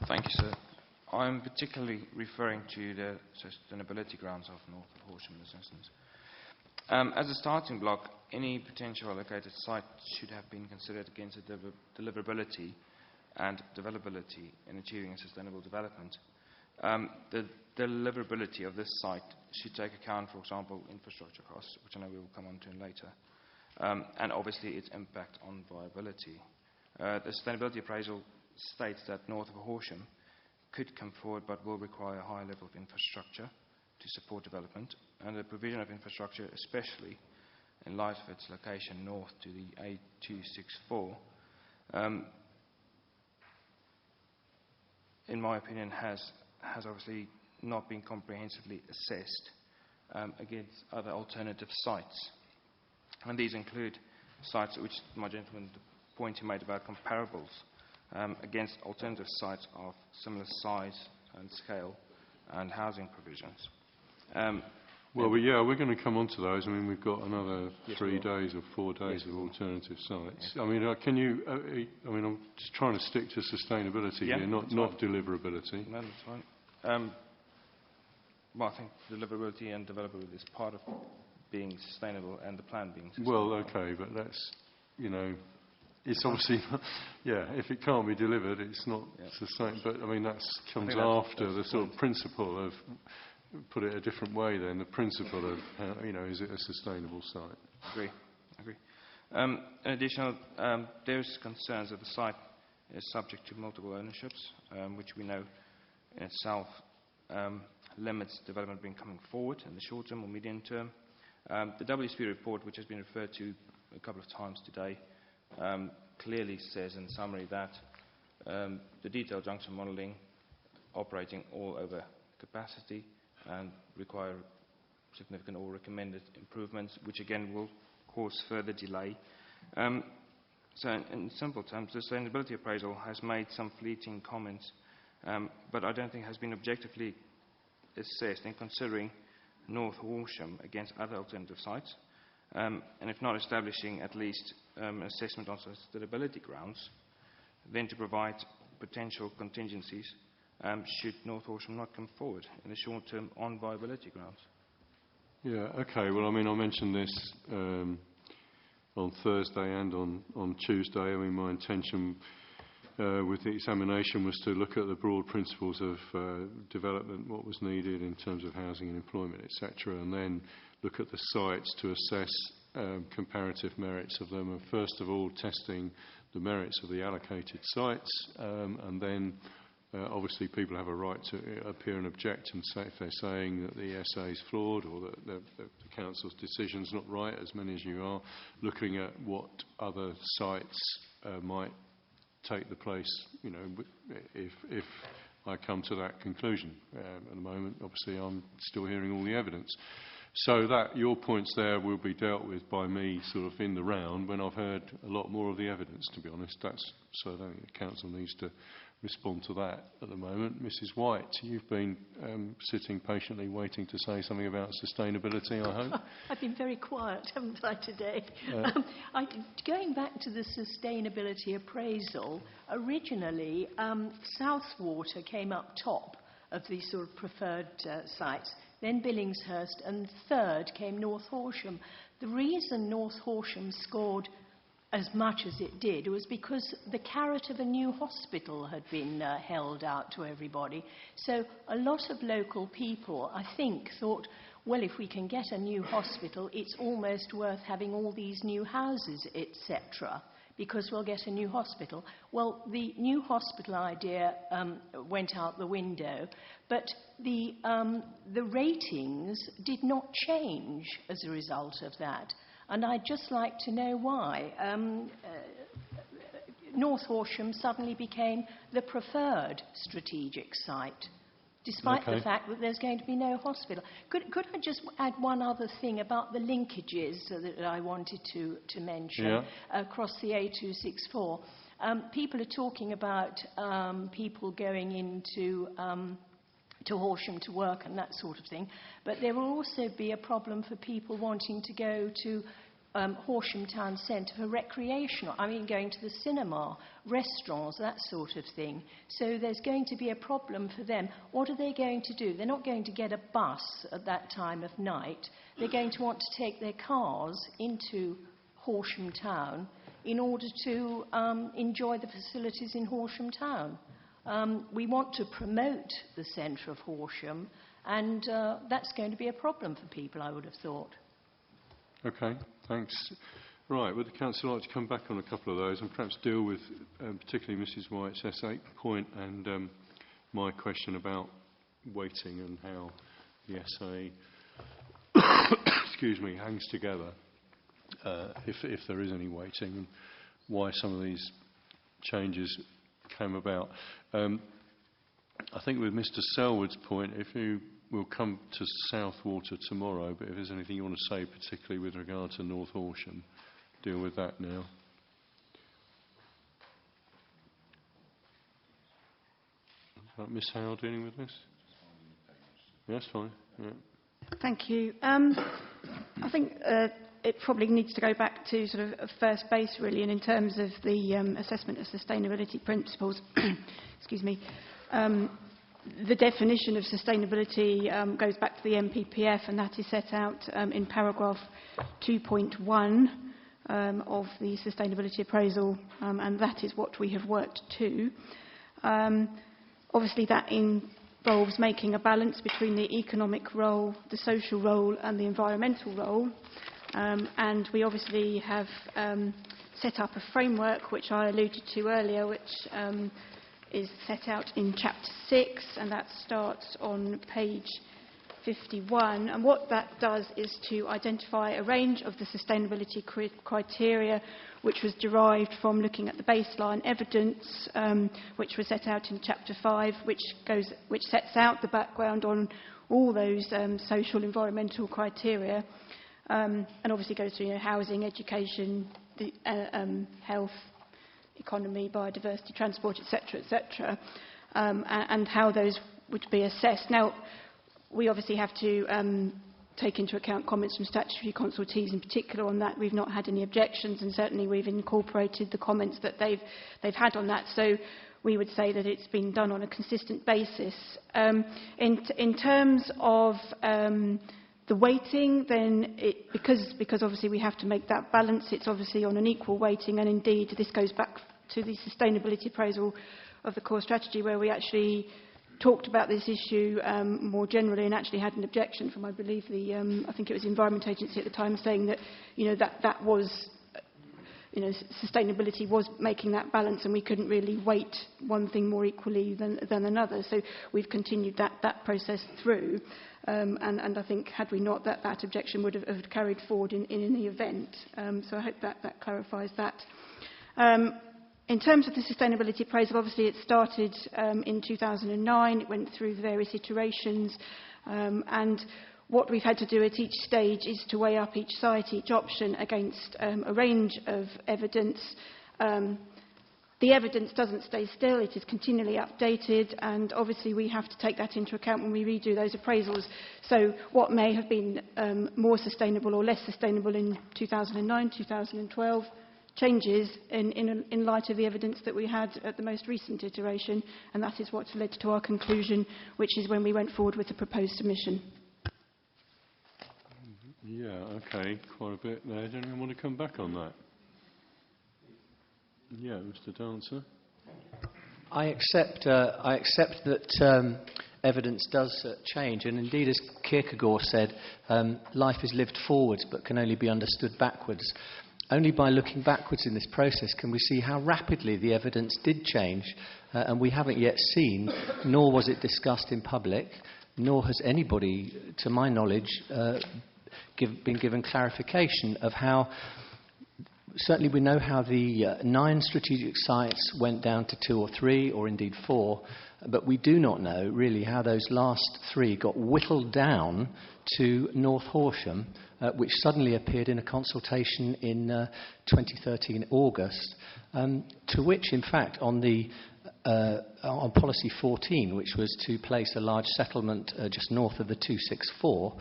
Thank you, sir. I'm particularly referring to the sustainability grounds of North of Horsham, in this instance. As a starting block, any potential allocated site should have been considered against the deliverability and developability in achieving a sustainable development. The deliverability of this site should take account, for example, infrastructure costs, which I know we will come on to later, and obviously its impact on viability. The sustainability appraisal states that north of Horsham could come forward but will require a high level of infrastructure to support development, and the provision of infrastructure, especially in light of its location north to the A264, in my opinion, has obviously not been comprehensively assessed against other alternative sites. And these include sites which my gentleman, the point he made about comparables against alternative sites of similar size and scale and housing provisions. We're going to come on to those. I mean, we've got another 3 days or 4 days of alternative sites. I mean, I'm just trying to stick to sustainability here, not deliverability. No, that's fine. Well, I think deliverability and developability is part of being sustainable and the plan being sustainable. Well, okay, but that's, it's obviously, if it can't be delivered, it's not sustainable. But, I mean, that comes after the sort of principle of, put it a different way then, the principle of, is it a sustainable site? Agree. In addition, there's concerns that the site is subject to multiple ownerships, which we know in itself limits development being coming forward in the short term or medium term. The WSP report, which has been referred to a couple of times today, clearly says in summary that the detailed junction modelling operating all over capacity and require significant or recommended improvements, which again will cause further delay. So in simple terms, the sustainability appraisal has made some fleeting comments, but I don't think has been objectively assessed in considering North Horsham against other alternative sites, and if not establishing at least an assessment on sustainability grounds, then to provide potential contingencies should North Horsham not come forward in the short term on viability grounds. Yeah, okay. Well, I mean, I mentioned this on Thursday and on Tuesday. I mean, my intention with the examination was to look at the broad principles of development, what was needed in terms of housing and employment, etc., and then look at the sites to assess comparative merits of them, and first of all testing the merits of the allocated sites, and then obviously people have a right to appear and object and say if they're saying that the SA is flawed or that the council's decision's not right, as many as you are, looking at what other sites might take the place, if I come to that conclusion. At the moment, obviously, I'm still hearing all the evidence. So that your points there will be dealt with by me sort of in the round when I've heard a lot more of the evidence, to be honest. So I don't think the council needs to respond to that at the moment. Mrs. White, you've been sitting patiently waiting to say something about sustainability, I hope. I've been very quiet, haven't I, today? Going back to the sustainability appraisal, originally Southwater came up top of the sort of preferred sites, then Billingshurst, and third came North Horsham. The reason North Horsham scored as much as it did was because the carrot of a new hospital had been held out to everybody. So a lot of local people, I think, thought, well, if we can get a new hospital, it's almost worth having all these new houses, etc., because we'll get a new hospital. Well, the new hospital idea went out the window, but the ratings did not change as a result of that. And I'd just like to know why. North Horsham suddenly became the preferred strategic site, despite the fact that there's going to be no hospital. Could I just add one other thing about the linkages that I wanted to mention across the A264? People are talking about people going into to Horsham to work and that sort of thing, but there will also be a problem for people wanting to go to Horsham Town Centre for recreational, going to the cinema, restaurants, that sort of thing. So there's going to be a problem for them. What are they going to do? They're not going to get a bus at that time of night. They're going to want to take their cars into Horsham Town, in order to enjoy the facilities in Horsham town. We want to promote the centre of Horsham, and that's going to be a problem for people, I would have thought. Okay, thanks. Right, would the council like to come back on a couple of those and perhaps deal with particularly Mrs White's S8 point and my question about weighting and how the SA excuse me, hangs together, if there is any weighting, and why some of these changes came about. I think with Mr Selwood's point, if you will come to Southwater tomorrow, but if there's anything you want to say particularly with regard to North Horsham, deal with that now. Miss Howe dealing with this? Yes, fine. Yeah. Thank you. I think it probably needs to go back to sort of a first base, really, and in terms of the assessment of sustainability principles, excuse me, the definition of sustainability goes back to the MPPF, and that is set out in paragraph 2.1 of the sustainability appraisal, and that is what we have worked to. Obviously, that involves making a balance between the economic role, the social role, and the environmental role. And we obviously have set up a framework, which I alluded to earlier, which is set out in Chapter 6, and that starts on page 51. And what that does is to identify a range of the sustainability criteria, which was derived from looking at the baseline evidence, which was set out in Chapter 5, which sets out the background on all those social, environmental criteria, and obviously goes through housing, education, health, economy, biodiversity, transport, etc., and how those would be assessed. Now, we obviously have to take into account comments from statutory consultees in particular on that. We've not had any objections, and certainly we've incorporated the comments that they've had on that. So we would say that it's been done on a consistent basis. In terms of the weighting, then because obviously we have to make that balance, it's obviously on an equal weighting, and indeed this goes back to the sustainability appraisal of the core strategy, where we actually talked about this issue more generally and actually had an objection from, I believe, I think it was the Environment Agency at the time, saying that that was, sustainability was making that balance, and we couldn't really weight one thing more equally than another. So we've continued that process through, and I think had we not, that objection would have carried forward in any event. So I hope that clarifies that. In terms of the sustainability appraisal, obviously it started in 2009. It went through various iterations, and what we've had to do at each stage is to weigh up each site, each option against a range of evidence. The evidence doesn't stay still, it is continually updated, and obviously we have to take that into account when we redo those appraisals. So what may have been more sustainable or less sustainable in 2009, 2012, changes in light of the evidence that we had at the most recent iteration, and that is what's led to our conclusion, which is when we went forward with the proposed submission. Yeah, okay, quite a bit there. Does anyone want to come back on that? Yeah, Mr. Dancer. I accept that evidence does change, and indeed, as Kierkegaard said, life is lived forwards but can only be understood backwards. Only by looking backwards in this process can we see how rapidly the evidence did change, and we haven't yet seen, nor was it discussed in public, nor has anybody, to my knowledge, been given clarification of how. Certainly we know how the 9 strategic sites went down to 2 or 3, or indeed 4, but we do not know really how those last 3 got whittled down to North Horsham, which suddenly appeared in a consultation in 2013 August, to which, in fact, on Policy 14, which was to place a large settlement just north of the 264,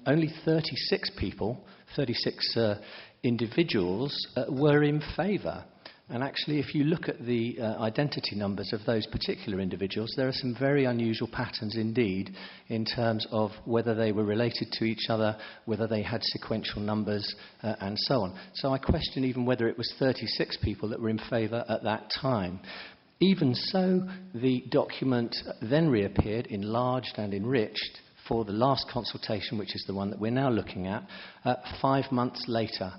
only 36 people, 36 individuals were in favour. And actually, if you look at the identity numbers of those particular individuals, there are some very unusual patterns indeed in terms of whether they were related to each other, whether they had sequential numbers, and so on. So I question even whether it was 36 people that were in favour at that time. Even so, the document then reappeared, enlarged and enriched, for the last consultation, which is the one that we're now looking at, 5 months later.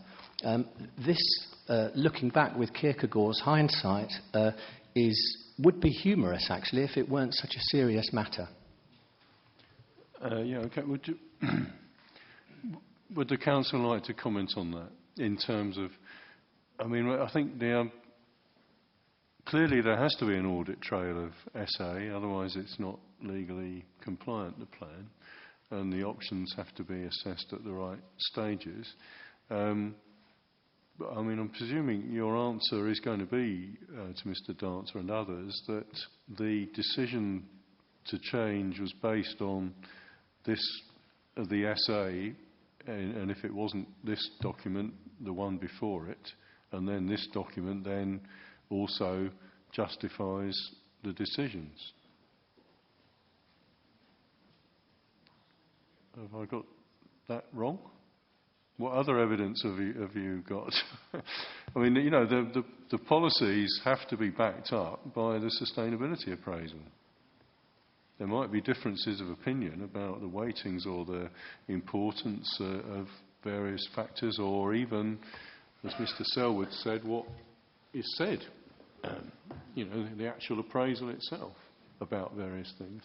This, looking back with Kierkegaard's hindsight, would be humorous, actually, if it weren't such a serious matter. Yeah, okay. Would the council like to comment on that in terms of... I mean, I think clearly there has to be an audit trail of SA, otherwise it's not legally compliant, the plan, and the options have to be assessed at the right stages. But I mean, I'm presuming your answer is going to be, to Mr. Dancer and others, that the decision to change was based on the SA, and if it wasn't this document, the one before it, and then this document then also justifies the decisions. Have I got that wrong? What other evidence have you got? I mean, you know, the policies have to be backed up by the sustainability appraisal. There might be differences of opinion about the weightings or the importance of various factors, or even, as Mr. Selwood said, what is said, you know, the actual appraisal itself about various things.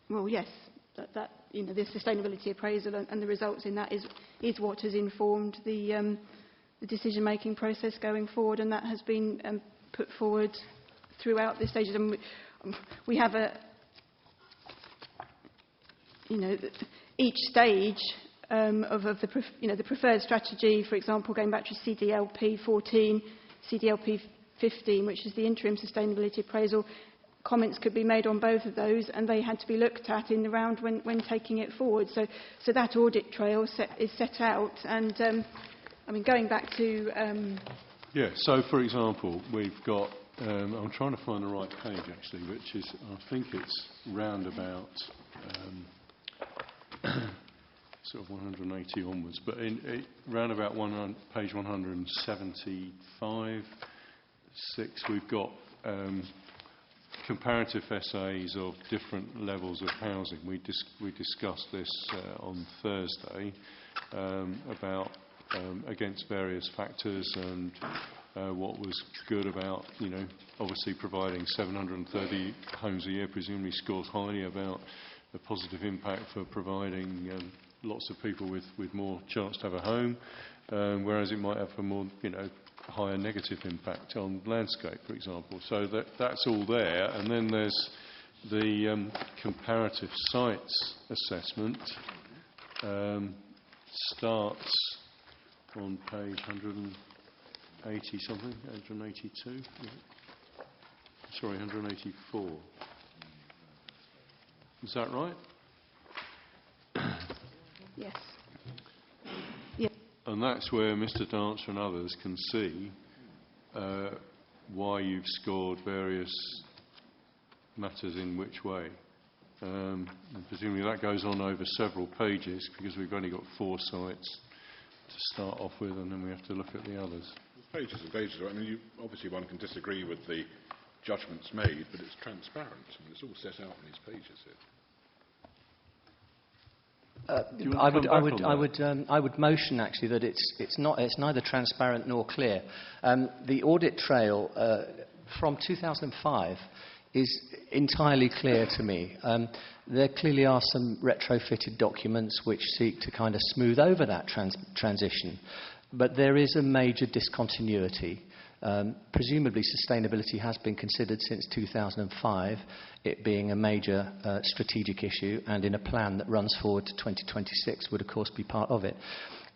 Well, yes, that you know, the sustainability appraisal and the results in that is what has informed the decision-making process going forward, and that has been put forward throughout the stages. And we have each stage of the preferred strategy, for example, going back to CDLP 14, CDLP 15, which is the interim sustainability appraisal. Comments could be made on both of those, and they had to be looked at in the round when taking it forward. So that audit trail is set out, and I mean, going back to... Yeah, so for example, we've got, I'm trying to find the right page actually, which is, I think it's round about sort of 180 onwards, but round about page 175, 6, we've got comparative essays of different levels of housing. We discussed this on Thursday about against various factors and what was good about, you know, obviously providing 730 homes a year presumably scores highly about a positive impact for providing lots of people with more chance to have a home, whereas it might have a more, you know, higher negative impact on landscape, for example. So that's all there. And then there's the comparative sites assessment. Starts on page 180 something, 182. Yeah. Sorry, 184. Is that right? Yes. And that's where Mr. Dancer and others can see why you've scored various matters in which way. And presumably that goes on over several pages, because we've only got 4 sites to start off with, and then we have to look at the others. Pages and pages. I mean, obviously one can disagree with the judgments made, but it's transparent. I mean, it's all set out on these pages here. I would motion actually that it's neither transparent nor clear. The audit trail from 2005 is entirely clear to me. There clearly are some retrofitted documents which seek to kind of smooth over that transition, but there is a major discontinuity. Presumably sustainability has been considered since 2005, it being a major strategic issue, and in a plan that runs forward to 2026 would of course be part of it.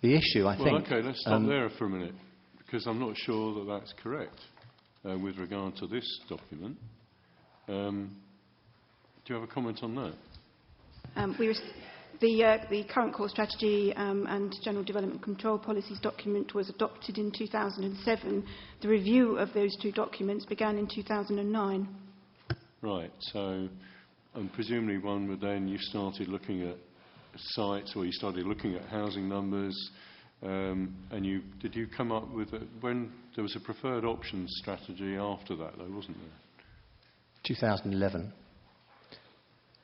The issue, I think... Okay, let's stop there for a minute, because I'm not sure that that's correct with regard to this document. Do you have a comment on that? The current core strategy and general development control policies document was adopted in 2007. The review of those two documents began in 2009. Right, so presumably one would then, you started looking at sites, or you started looking at housing numbers, and did you come up with, when there was a preferred options strategy after that though, wasn't there? 2011.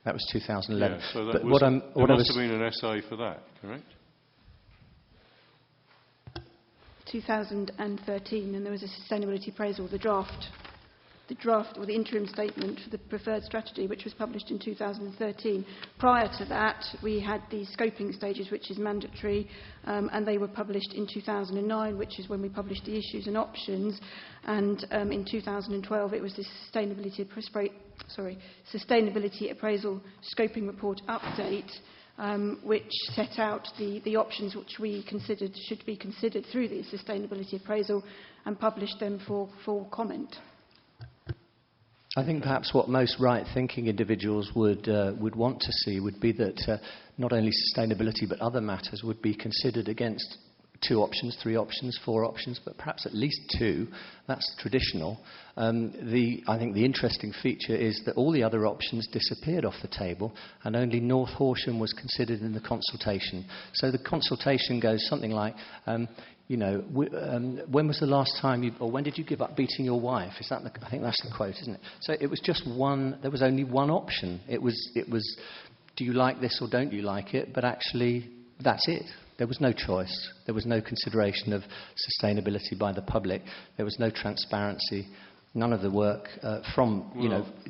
That was 2011. Yeah, so that but was, there must was have been an essay for that, correct? 2013, and there was a sustainability appraisal, the draft or the interim statement for the preferred strategy, which was published in 2013. Prior to that, we had the scoping stages, which is mandatory, and they were published in 2009, which is when we published the issues and options. And in 2012, it was the sustainability appraisal scoping report update, which set out the options which we considered should be considered through the sustainability appraisal and published them for comment. I think perhaps what most right-thinking individuals would want to see would be that not only sustainability but other matters would be considered against 2 options, 3 options, 4 options, but perhaps at least 2. That's traditional. I think the interesting feature is that all the other options disappeared off the table, and only North Horsham was considered in the consultation. So the consultation goes something like, when was the last time or when did you give up beating your wife? I think that's the quote, isn't it? So it was just one. There was only one option. It was. Do you like this or don't you like it? But actually, that's it. There was no choice. There was no consideration of sustainability by the public. There was no transparency. None of the work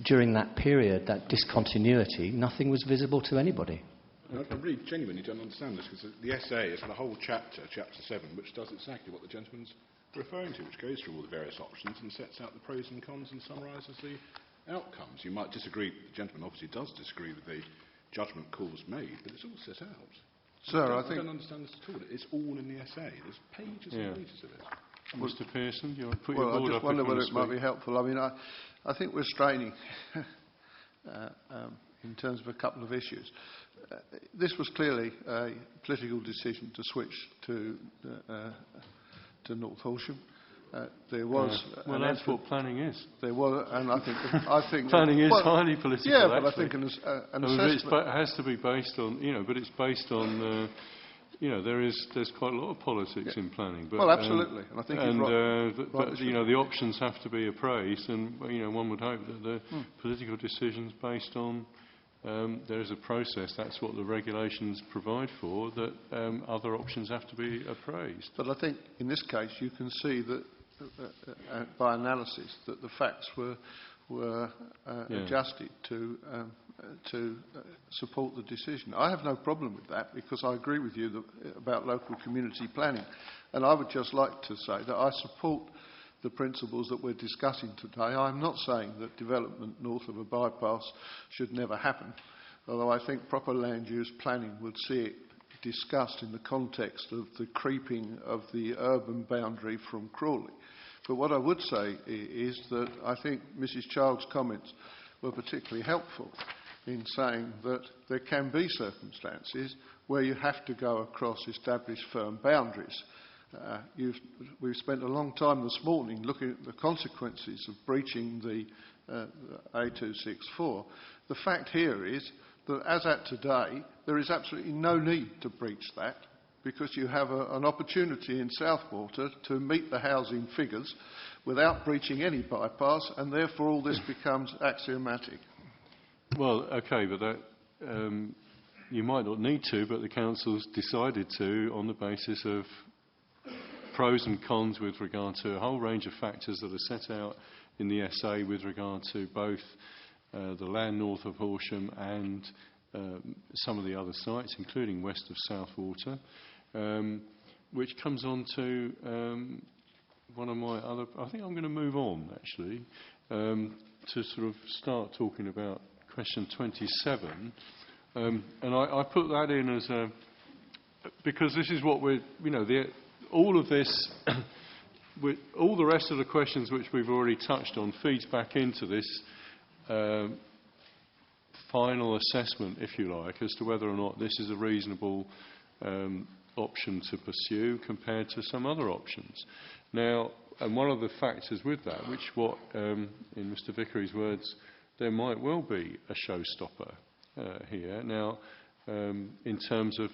during that period, that discontinuity, nothing was visible to anybody. I really genuinely don't understand this, because the essay has got a whole chapter 7, which does exactly what the gentleman's referring to, which goes through all the various options and sets out the pros and cons and summarises the outcomes. You might disagree, the gentleman obviously does disagree with the judgment calls made, but it's all set out. Sir, I don't understand this at all. It's all in the essay. There's pages and pages of it. Mr. Pearson, do you want to put your board I just up wonder if you whether want it to might speak? be helpful. I mean, I think we're straining in terms of a couple of issues. This was clearly a political decision to switch to North Horsham. There was well, that's what planning is. There was, and I think planning is highly political. Yeah, but I think an assessment it has to be based on, but it's based on, there's quite a lot of politics in planning. But, well, absolutely, and I think but the options have to be appraised, and one would hope that the political decisions based on. There is a process, that's what the regulations provide for, that other options have to be appraised. But I think in this case you can see that by analysis that the facts were adjusted to support the decision. I have no problem with that, because I agree with you about local community planning, and I would just like to say that I support the principles that we're discussing today. I'm not saying that development north of a bypass should never happen, although I think proper land use planning would see it discussed in the context of the creeping of the urban boundary from Crawley. But what I would say is that I think Mrs. Child's comments were particularly helpful in saying that there can be circumstances where you have to go across established firm boundaries. We've spent a long time this morning looking at the consequences of breaching the A264. The fact here is that as at today, there is absolutely no need to breach that, because you have an opportunity in Southwater to meet the housing figures without breaching any bypass, and therefore all this becomes axiomatic. Well, OK, but that you might not need to, but the council's decided to on the basis of pros and cons with regard to a whole range of factors that are set out in the essay with regard to both the land north of Horsham and some of the other sites, including west of Southwater, which comes on to one of my other... I think I'm going to move on, actually, to sort of start talking about question 27. And I put that in as a... Because this is what we're... all of this, all the rest of the questions which we've already touched on feeds back into this final assessment, if you like, as to whether or not this is a reasonable option to pursue compared to some other options. Now, and one of the factors with that, in Mr. Vickery's words, there might well be a showstopper here. Now, in terms of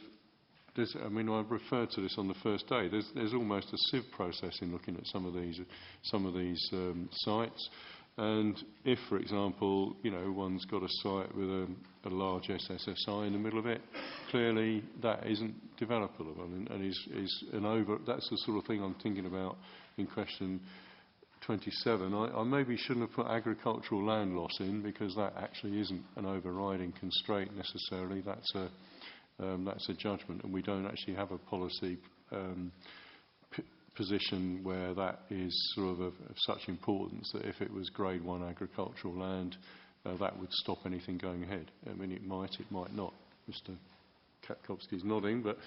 this, I mean, I referred to this on the first day. There's almost a sieve process in looking at some of these sites. And if, for example, one's got a site with a large SSSI in the middle of it, clearly that isn't developable. And that's the sort of thing I'm thinking about in question 27. I maybe shouldn't have put agricultural land loss in, because that actually isn't an overriding constraint necessarily. That's a judgment, and we don't actually have a policy position where that is sort of such importance that if it was grade 1 agricultural land, that would stop anything going ahead. I mean, it might not. Mr. Katkowski's nodding, but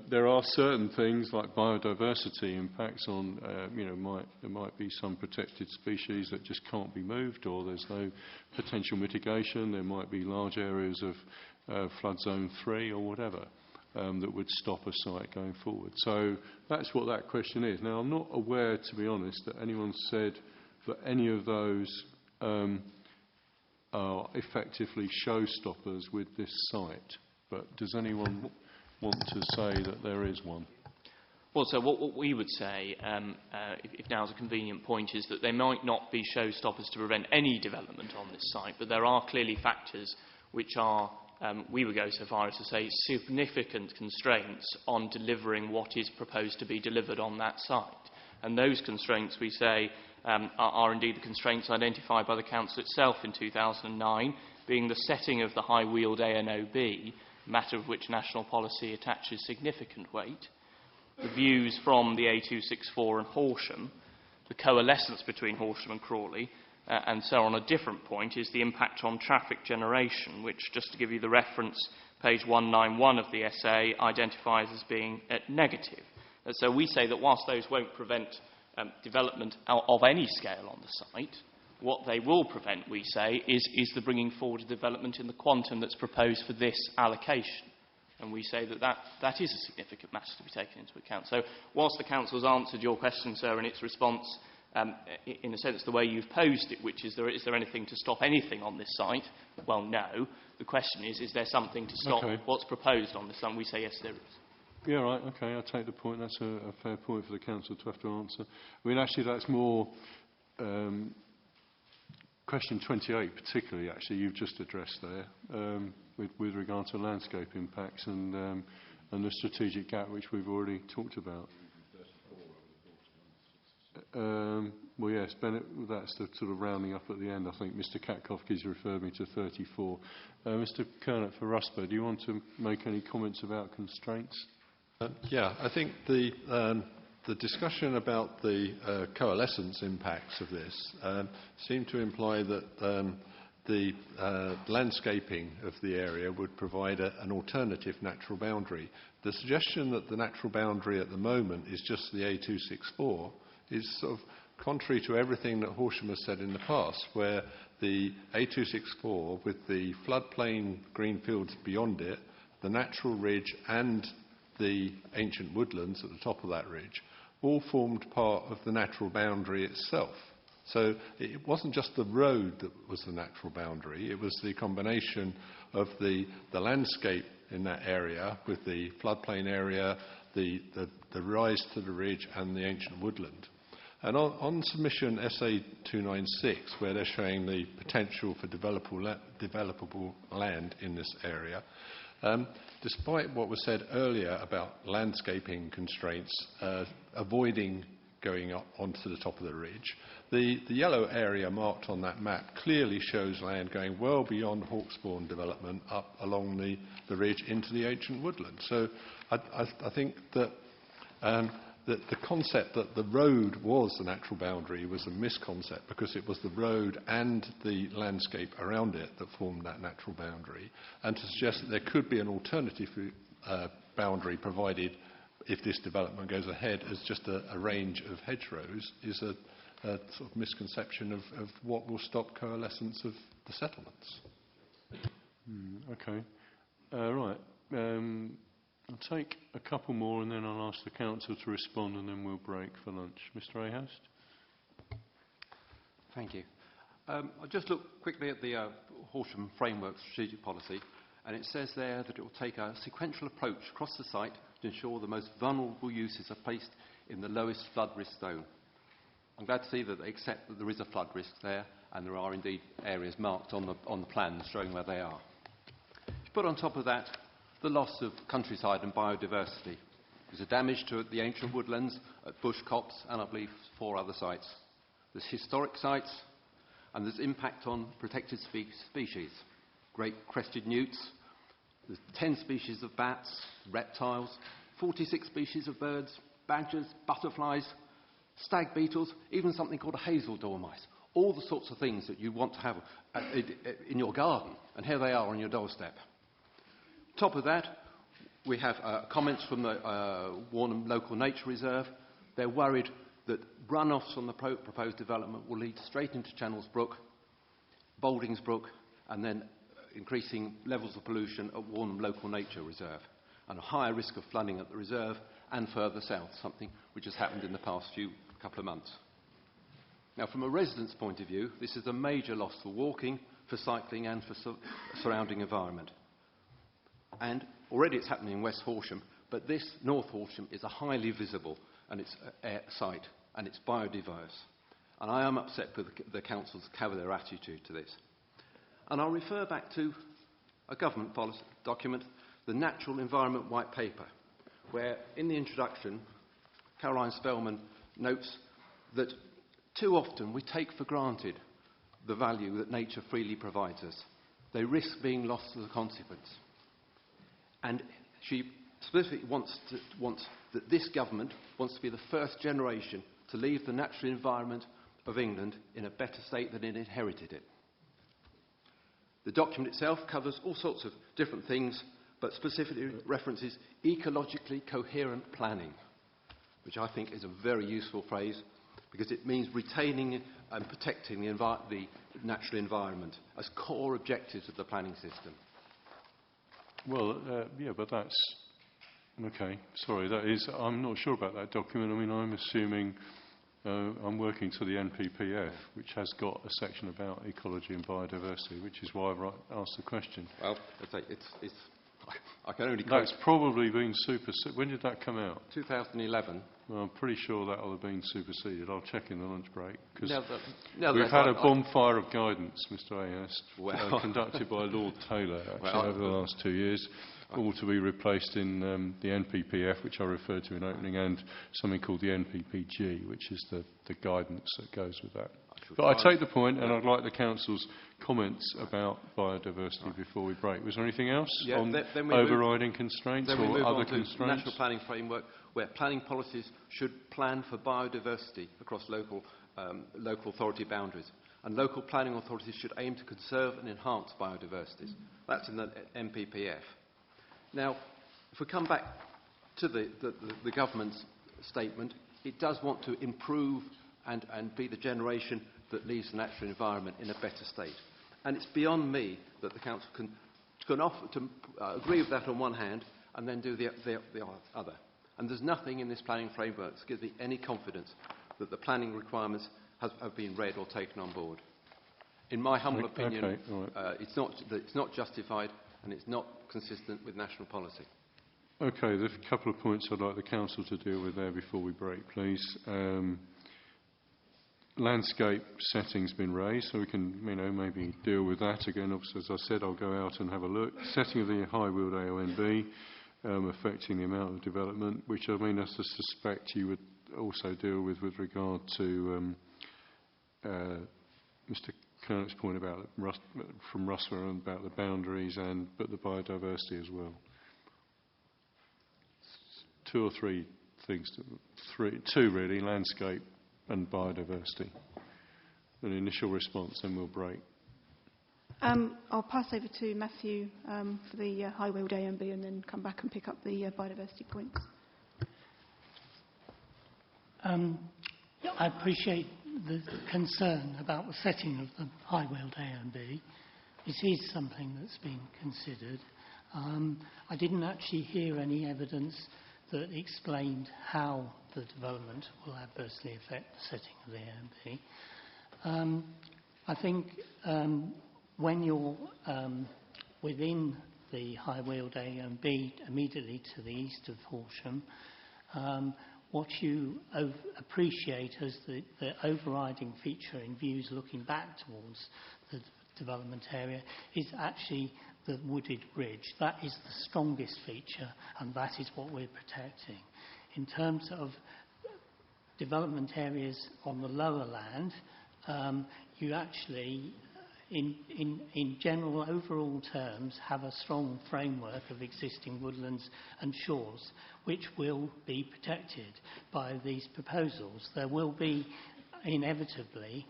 there are certain things like biodiversity impacts on, there might be some protected species that just can't be moved, or there's no potential mitigation. There might be large areas of flood zone 3 or whatever that would stop a site going forward. So that's what that question is. Now, I'm not aware, to be honest, that anyone said that any of those are effectively showstoppers with this site. But does anyone want to say that there is one? Well, so what we would say, if now is a convenient point, is that there might not be showstoppers to prevent any development on this site, but there are clearly factors which are, we would go so far as to say, significant constraints on delivering what is proposed to be delivered on that site. And those constraints, we say, are indeed the constraints identified by the Council itself in 2009, being the setting of the high-wheeled ANOB, matter of which national policy attaches significant weight, the views from the A264 and Horsham, the coalescence between Horsham and Crawley, and so on a different point is the impact on traffic generation, which, just to give you the reference, page 191 of the essay identifies as being negative. And so we say that whilst those won't prevent development of any scale on the site, what they will prevent, we say, is the bringing forward of development in the quantum that's proposed for this allocation. And we say that is a significant matter to be taken into account. So whilst the Council's answered your question, sir, in its response, in a sense the way you've posed it, which is there anything to stop anything on this site? Well, no. The question is there something to stop what's proposed on this site? And we say yes, there is. Yeah, right, okay, I take the point. That's a fair point for the Council to have to answer. I mean, actually, that's more... question 28 particularly, actually, you've just addressed there, with regard to landscape impacts and the strategic gap which we've already talked about. Well, yes, Bennett, that's the sort of rounding up at the end. I think Mr. Katkowski's referred me to 34. Mr. Kernock for Rusper, do you want to make any comments about constraints? Yeah, I think the discussion about the coalescence impacts of this seemed to imply that the landscaping of the area would provide an alternative natural boundary. The suggestion that the natural boundary at the moment is just the A264 is sort of contrary to everything that Horsham has said in the past, where the A264, with the floodplain green fields beyond it, the natural ridge and the ancient woodlands at the top of that ridge, all formed part of the natural boundary itself. So it wasn't just the road that was the natural boundary, it was the combination of the landscape in that area with the floodplain area, the rise to the ridge and the ancient woodland. And on submission SA296, where they're showing the potential for developable land in this area, despite what was said earlier about landscaping constraints, avoiding going up onto the top of the ridge, the yellow area marked on that map clearly shows land going well beyond Hawksbourne development up along the ridge into the ancient woodland. So I think that the concept that the road was the natural boundary was a misconcept, because it was the road and the landscape around it that formed that natural boundary. And to suggest that there could be an alternative boundary provided if this development goes ahead as just a range of hedgerows is a sort of misconception of what will stop coalescence of the settlements. Okay. Right. I'll take a couple more and then I'll ask the council to respond and then we'll break for lunch. Mr. Ahast? Thank you. I'll just look quickly at the Horsham Framework Strategic Policy, and it says there that it will take a sequential approach across the site to ensure the most vulnerable uses are placed in the lowest flood risk zone. I'm glad to see that they accept that there is a flood risk there, and there are indeed areas marked on the plans showing where they are. You put on top of that the loss of countryside and biodiversity. There's a damage to the ancient woodlands at Bush Copse and I believe 4 other sites. There's historic sites, and there's impact on protected species. Great crested newts, there's 10 species of bats, reptiles, 46 species of birds, badgers, butterflies, stag beetles, even something called a hazel dormice. All the sorts of things that you want to have in your garden, and here they are on your doorstep. Top of that, we have comments from the Warnham Local Nature Reserve. They're worried that runoffs from the proposed development will lead straight into Channels Brook, Baldings Brook, and then increasing levels of pollution at Warnham Local Nature Reserve, and a higher risk of flooding at the reserve and further south, something which has happened in the past couple of months. Now, from a resident's point of view, this is a major loss for walking, for cycling, and for surrounding environment. And already it's happening in West Horsham, but this North Horsham is a highly visible and it's site, and it's biodiverse. And I am upset with the council's cavalier attitude to this. And I'll refer back to a government policy document, the Natural Environment White Paper, where in the introduction, Caroline Spellman notes that too often we take for granted the value that nature freely provides us. They risk being lost as a consequence. And she specifically wants that this government wants to be the first generation to leave the natural environment of England in a better state than it inherited it. The document itself covers all sorts of different things, but specifically references ecologically coherent planning, which I think is a very useful phrase because it means retaining and protecting the natural environment as core objectives of the planning system. Well, yeah, but that's... Okay, sorry, that is... I'm not sure about that document. I mean, I'm assuming... I'm working to the NPPF, which has got a section about ecology and biodiversity, which is why I've asked the question. Well, I can only quote... That's probably been superseded. When did that come out? 2011. Well, I'm pretty sure that will have been superseded. I'll check in the lunch break. Because we've had a bonfire of guidance, Mr. Ahast, conducted by Lord Taylor, actually, over the last 2 years, all to be replaced in the NPPF, which I referred to in opening, and something called the NPPG, which is the guidance that goes with that. But I take the point, and I'd like the Council's comments about biodiversity before we break. Was there anything else on overriding constraints or other constraints? The National Planning Framework, where planning policies should plan for biodiversity across local authority boundaries. And local planning authorities should aim to conserve and enhance biodiversity. That's in the NPPF. Now, if we come back to the government's statement, it does want to improve and be the generation that leaves the natural environment in a better state. And it's beyond me that the Council can offer to agree with that on one hand and then do the other. And there's nothing in this planning framework that gives me any confidence that the planning requirements have been read or taken on board. In my humble opinion, it's not justified and it's not consistent with national policy. Okay, there's a couple of points I'd like the Council to deal with there before we break, please. Landscape setting's been raised, so we can, maybe deal with that again. Obviously, as I said, I'll go out and have a look. Setting of the high wheeled AONB, affecting the amount of development, which I suspect you would also deal with regard to Mr. Kernock's point about from Russell about the boundaries but the biodiversity as well. 2 or 3 things, 2 really, landscape and biodiversity. An initial response, then we'll break. I'll pass over to Matthew for the high wheeled AMB and then come back and pick up the biodiversity points. I appreciate the concern about the setting of the high wheeled AMB, This is something that's been considered. I didn't actually hear any evidence that explained how the development will adversely affect the setting of the AMB. I think when you're within the high-wheeled AMB immediately to the east of Horsham, what you appreciate as the overriding feature in views looking back towards the development area is actually the wooded ridge. That is the strongest feature, and that is what we're protecting. In terms of development areas on the lower land, you actually, in general overall terms, have a strong framework of existing woodlands and shores, which will be protected by these proposals. There will be inevitably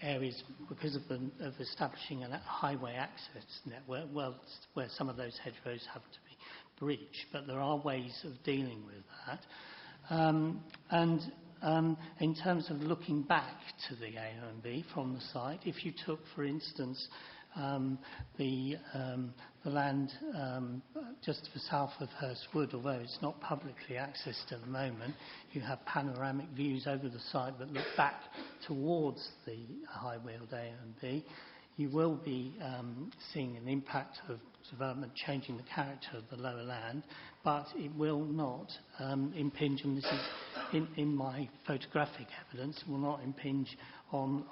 areas, because of establishing a highway access network, where some of those hedgerows have to be breached, but there are ways of dealing with that. In terms of looking back to the AONB from the site, if you took, for instance, the land just to the south of Hurst Wood, although it's not publicly accessed at the moment, you have panoramic views over the site that look back towards the high-wheeled AONB. You will be seeing an impact of development changing the character of the lower land, but it will not impinge, and this is in my photographic evidence, it will not impinge on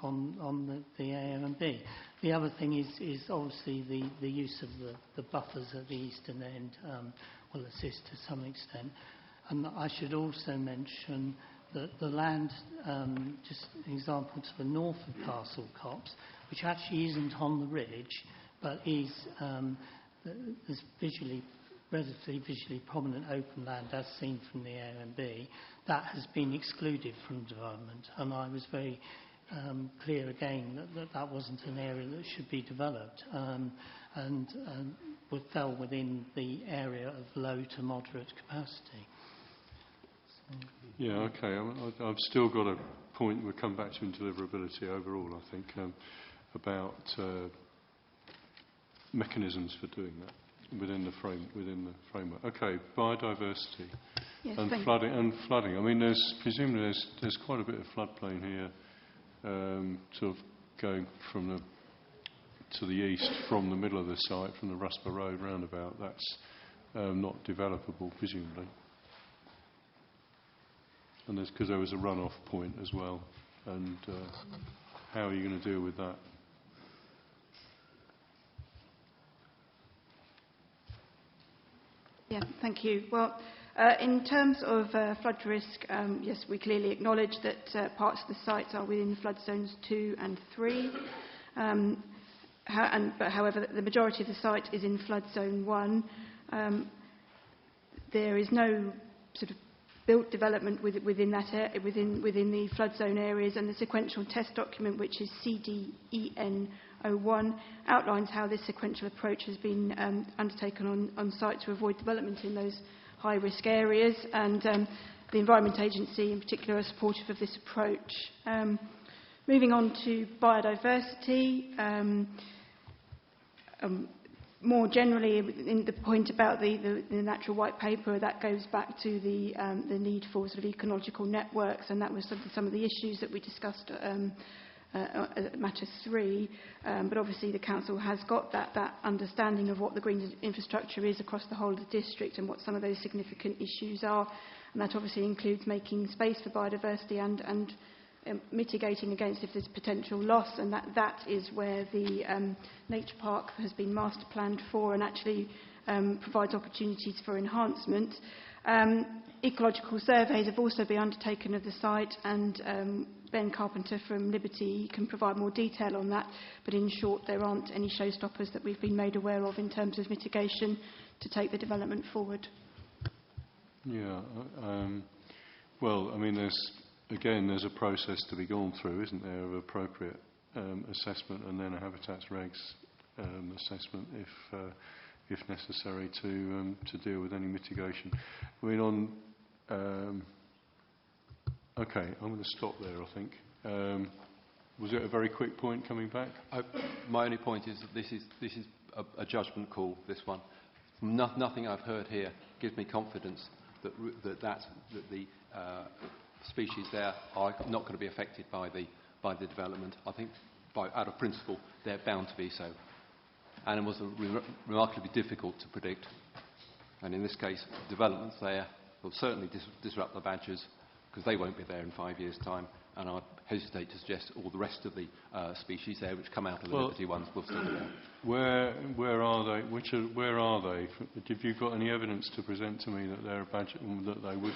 the AONB. The other thing is obviously the use of the buffers at the eastern end will assist to some extent. And I should also mention that the land, just an example to the north of Castle Copse, which actually isn't on the ridge, but is relatively visually prominent open land as seen from the AONB, that has been excluded from development. And I was very clear again that wasn't an area that should be developed, and fell within the area of low to moderate capacity. Yeah, okay. I've still got a point we'll come back to in deliverability overall, I think, about mechanisms for doing that within the framework. Okay, biodiversity. Yes, and flooding. I mean, presumably there's quite a bit of floodplain here, sort of going to the east from the middle of the site, from the Rusper Road roundabout. That's not developable, presumably. And because there was a runoff point as well. And how are you going to deal with that? Yeah, thank you. Well, in terms of flood risk, yes, we clearly acknowledge that parts of the site are within flood zones 2 and 3. But however, the majority of the site is in flood zone 1. There is no sort of built development within that within the flood zone areas, and the sequential test document, which is CDEN01, outlines how this sequential approach has been undertaken on site to avoid development in those high-risk areas, and the Environment Agency in particular are supportive of this approach. Moving on to biodiversity, more generally, in the point about the natural white paper, that goes back to the need for sort of ecological networks, and that was some of the issues that we discussed at Matter 3. But obviously the Council has got that understanding of what the green infrastructure is across the whole of the district and what some of those significant issues are, and that obviously includes making space for biodiversity and mitigating against if there's potential loss, and that is where the nature park has been master planned for and actually provides opportunities for enhancement. Ecological surveys have also been undertaken of the site, and Ben Carpenter from Liberty can provide more detail on that, but in short there aren't any showstoppers that we've been made aware of in terms of mitigation to take the development forward. Yeah, well, I mean, there's a process to be gone through, isn't there, of appropriate assessment and then a habitats regs assessment if necessary to deal with any mitigation. I mean, okay, I'm going to stop there, I think. Was it a very quick point coming back? My only point is that this is a judgment call, this one. Nothing I've heard here gives me confidence that the species there are not going to be affected by the development. I think, out of principle, they're bound to be so. Animals are remarkably difficult to predict, and in this case, developments there will certainly disrupt the badgers, because they won't be there in 5 years' time, and I hesitate to suggest all the rest of the species there, which come out of the Liberty ones, will still be there. Where are they? Where are they? Have you got any evidence to present to me that they're a badger, that they would?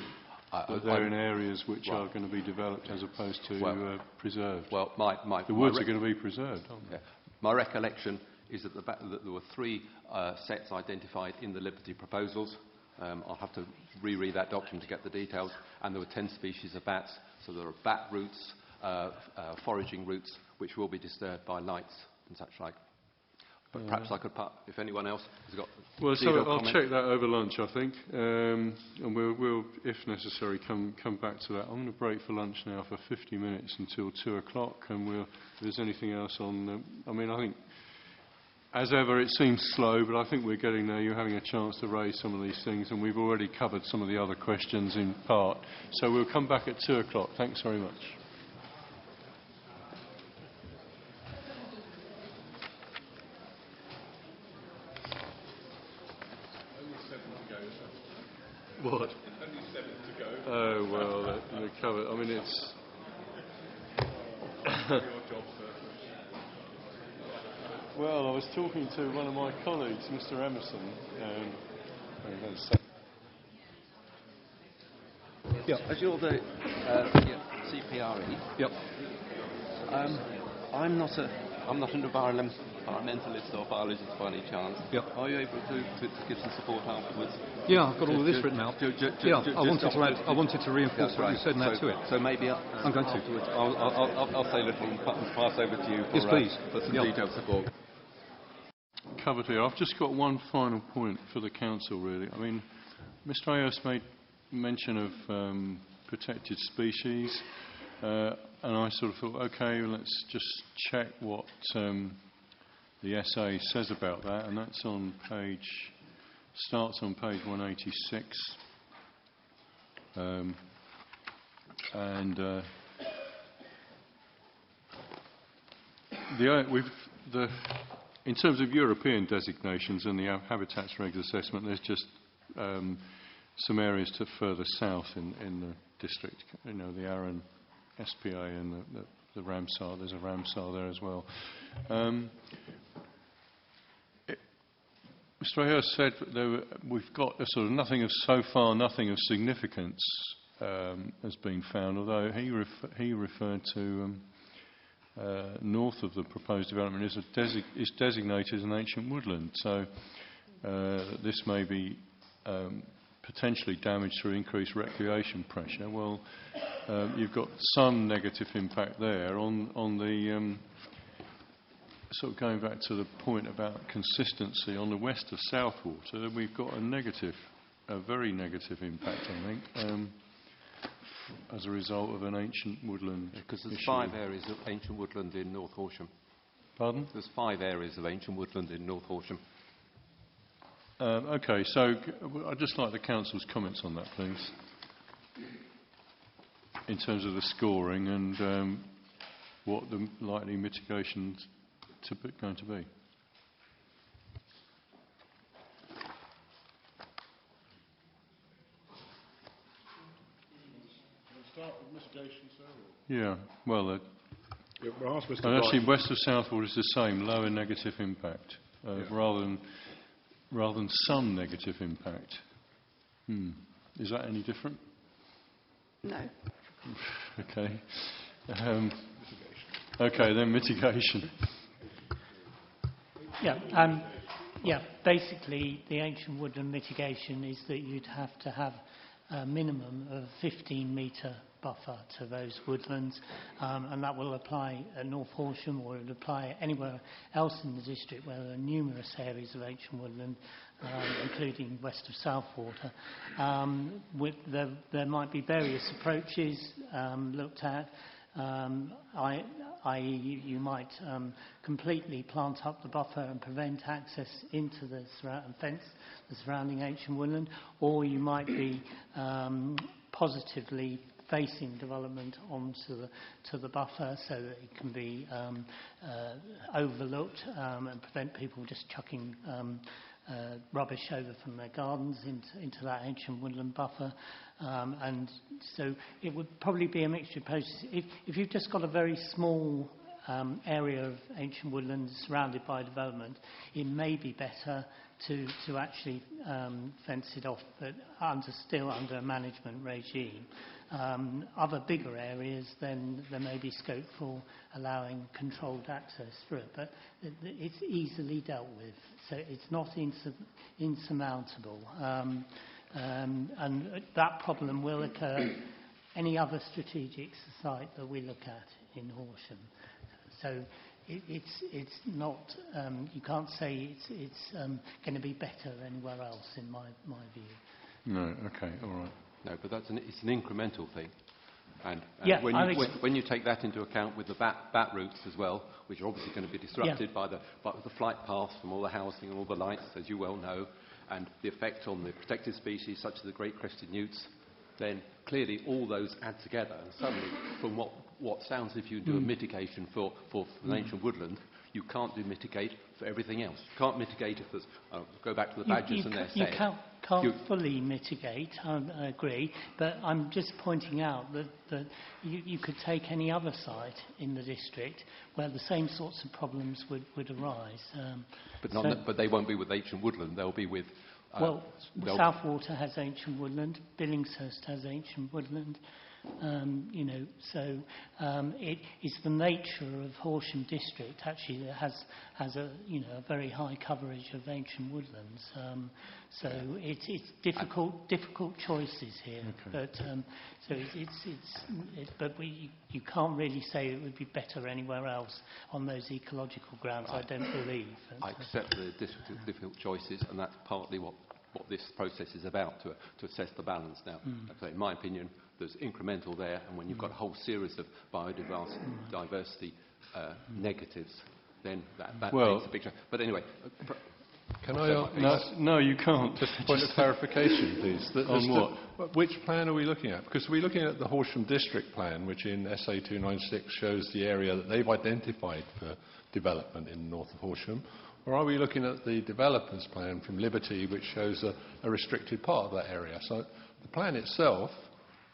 That they're in areas which are going to be developed as opposed to preserved. Well, the woods are going to be preserved, aren't they? Yeah. My recollection is that there were 3 sets identified in the Liberty proposals. I'll have to reread that document to get the details. And there were 10 species of bats. So there are bat routes, foraging routes, which will be disturbed by lights and such like. But perhaps I could, if anyone else has got. Well, so I'll check that over lunch, I think, and we'll, if necessary, come back to that. I'm going to break for lunch now for 50 minutes until 2 o'clock, and if there's anything else on. I think, as ever, it seems slow, but I think we're getting there. You're having a chance to raise some of these things, and we've already covered some of the other questions in part. So we'll come back at 2 o'clock. Thanks very much. What? Only 7 to go. Oh, well, they're covered. I mean, it's. Well, I was talking to one of my colleagues, Mr. Emerson. Yeah, as you're the CPRE. Yep. I'm not an environmentalist or biologist by any chance. Yep. Are you able to give some support afterwards? Yeah, I've got all of this written out. I wanted to reinforce what you said and add to it. So maybe I'm going to. I'll say a little and pass over to you for, yes, please. For some detailed support. Covered here. I've just got one final point for the council, really. I mean, Mr. Ayers made mention of protected species, and I sort of thought, OK, let's just check what the SA says about that, and that's starts on page 186. In terms of European designations and the habitats regs assessment, there's just some areas to further south in the district. You know, the Arran SPA and the Ramsar. There's a Ramsar there as well. Mr. O'Hare said we've got nothing of significance has been found, although he referred to north of the proposed development is designated as an ancient woodland. So this may be potentially damaged through increased recreation pressure. Well, you've got some negative impact there on the. Sort of going back to the point about consistency on the west of Southwater, we've got a very negative impact, I think, as a result of an ancient woodland. Because there's 5 areas of ancient woodland in North Horsham. Pardon? There's 5 areas of ancient woodland in North Horsham. OK, so I'd just like the council's comments on that, please, in terms of the scoring and what the likely mitigations going to be. We'll start with mitigation, sir? Yeah, well, we'll ask Mr. actually, west of Southwood is the same, lower negative impact, rather than some negative impact. Is that any different? No. OK. OK, then mitigation. Basically, the ancient woodland mitigation is that you'd have to have a minimum of 15-metre buffer to those woodlands, and that will apply at North Horsham, or it would apply anywhere else in the district where there are numerous areas of ancient woodland, including west of Southwater. There might be various approaches looked at. i.e. you might completely plant up the buffer and prevent access into the fence, the surrounding ancient woodland, or you might be positively facing development onto the buffer so that it can be overlooked and prevent people just chucking rubbish over from their gardens into that ancient woodland buffer. And so it would probably be a mixture of approaches. If you've just got a very small area of ancient woodland surrounded by development, it may be better to actually fence it off, but still under a management regime. Other bigger areas, then there may be scope for allowing controlled access through it, but it's easily dealt with, so it's not insurmountable. And that problem will occur any other strategic site that we look at in Horsham. So it's not, you can't say it's going to be better anywhere else, in my view. No, okay, all right. No, but it's an incremental thing. And yeah, when you take that into account with the bat routes as well, which are obviously going to be disrupted by the flight paths from all the housing and all the lights, as you well know, and the effect on the protected species such as the great crested newts, then clearly all those add together. And suddenly, from what sounds if you do a mitigation for an ancient woodland, you can't do mitigate for everything else. You can't mitigate if there's... go back to the badgers and their set. You can't fully mitigate, I agree, but I'm just pointing out that you could take any other site in the district where the same sorts of problems would arise. But they won't be with ancient woodland, they'll be with... Southwater has ancient woodland, Billingshurst has ancient woodland. It's the nature of Horsham district actually that has a very high coverage of ancient woodlands. So it's difficult choices here. Okay. But you can't really say it would be better anywhere else on those ecological grounds. I don't believe. I accept the difficult choices, and that's partly what this process is about, to assess the balance. Now, in my opinion, there's incremental there, and when you've got a whole series of biodiversity negatives, then that makes a big change. But anyway... Can I no, you can't. Just a point of clarification, please. On what? Which plan are we looking at? Because we're looking at the Horsham District Plan, which in SA 296 shows the area that they've identified for development in the north of Horsham. Or are we looking at the developers' plan from Liberty, which shows a restricted part of that area? So the plan itself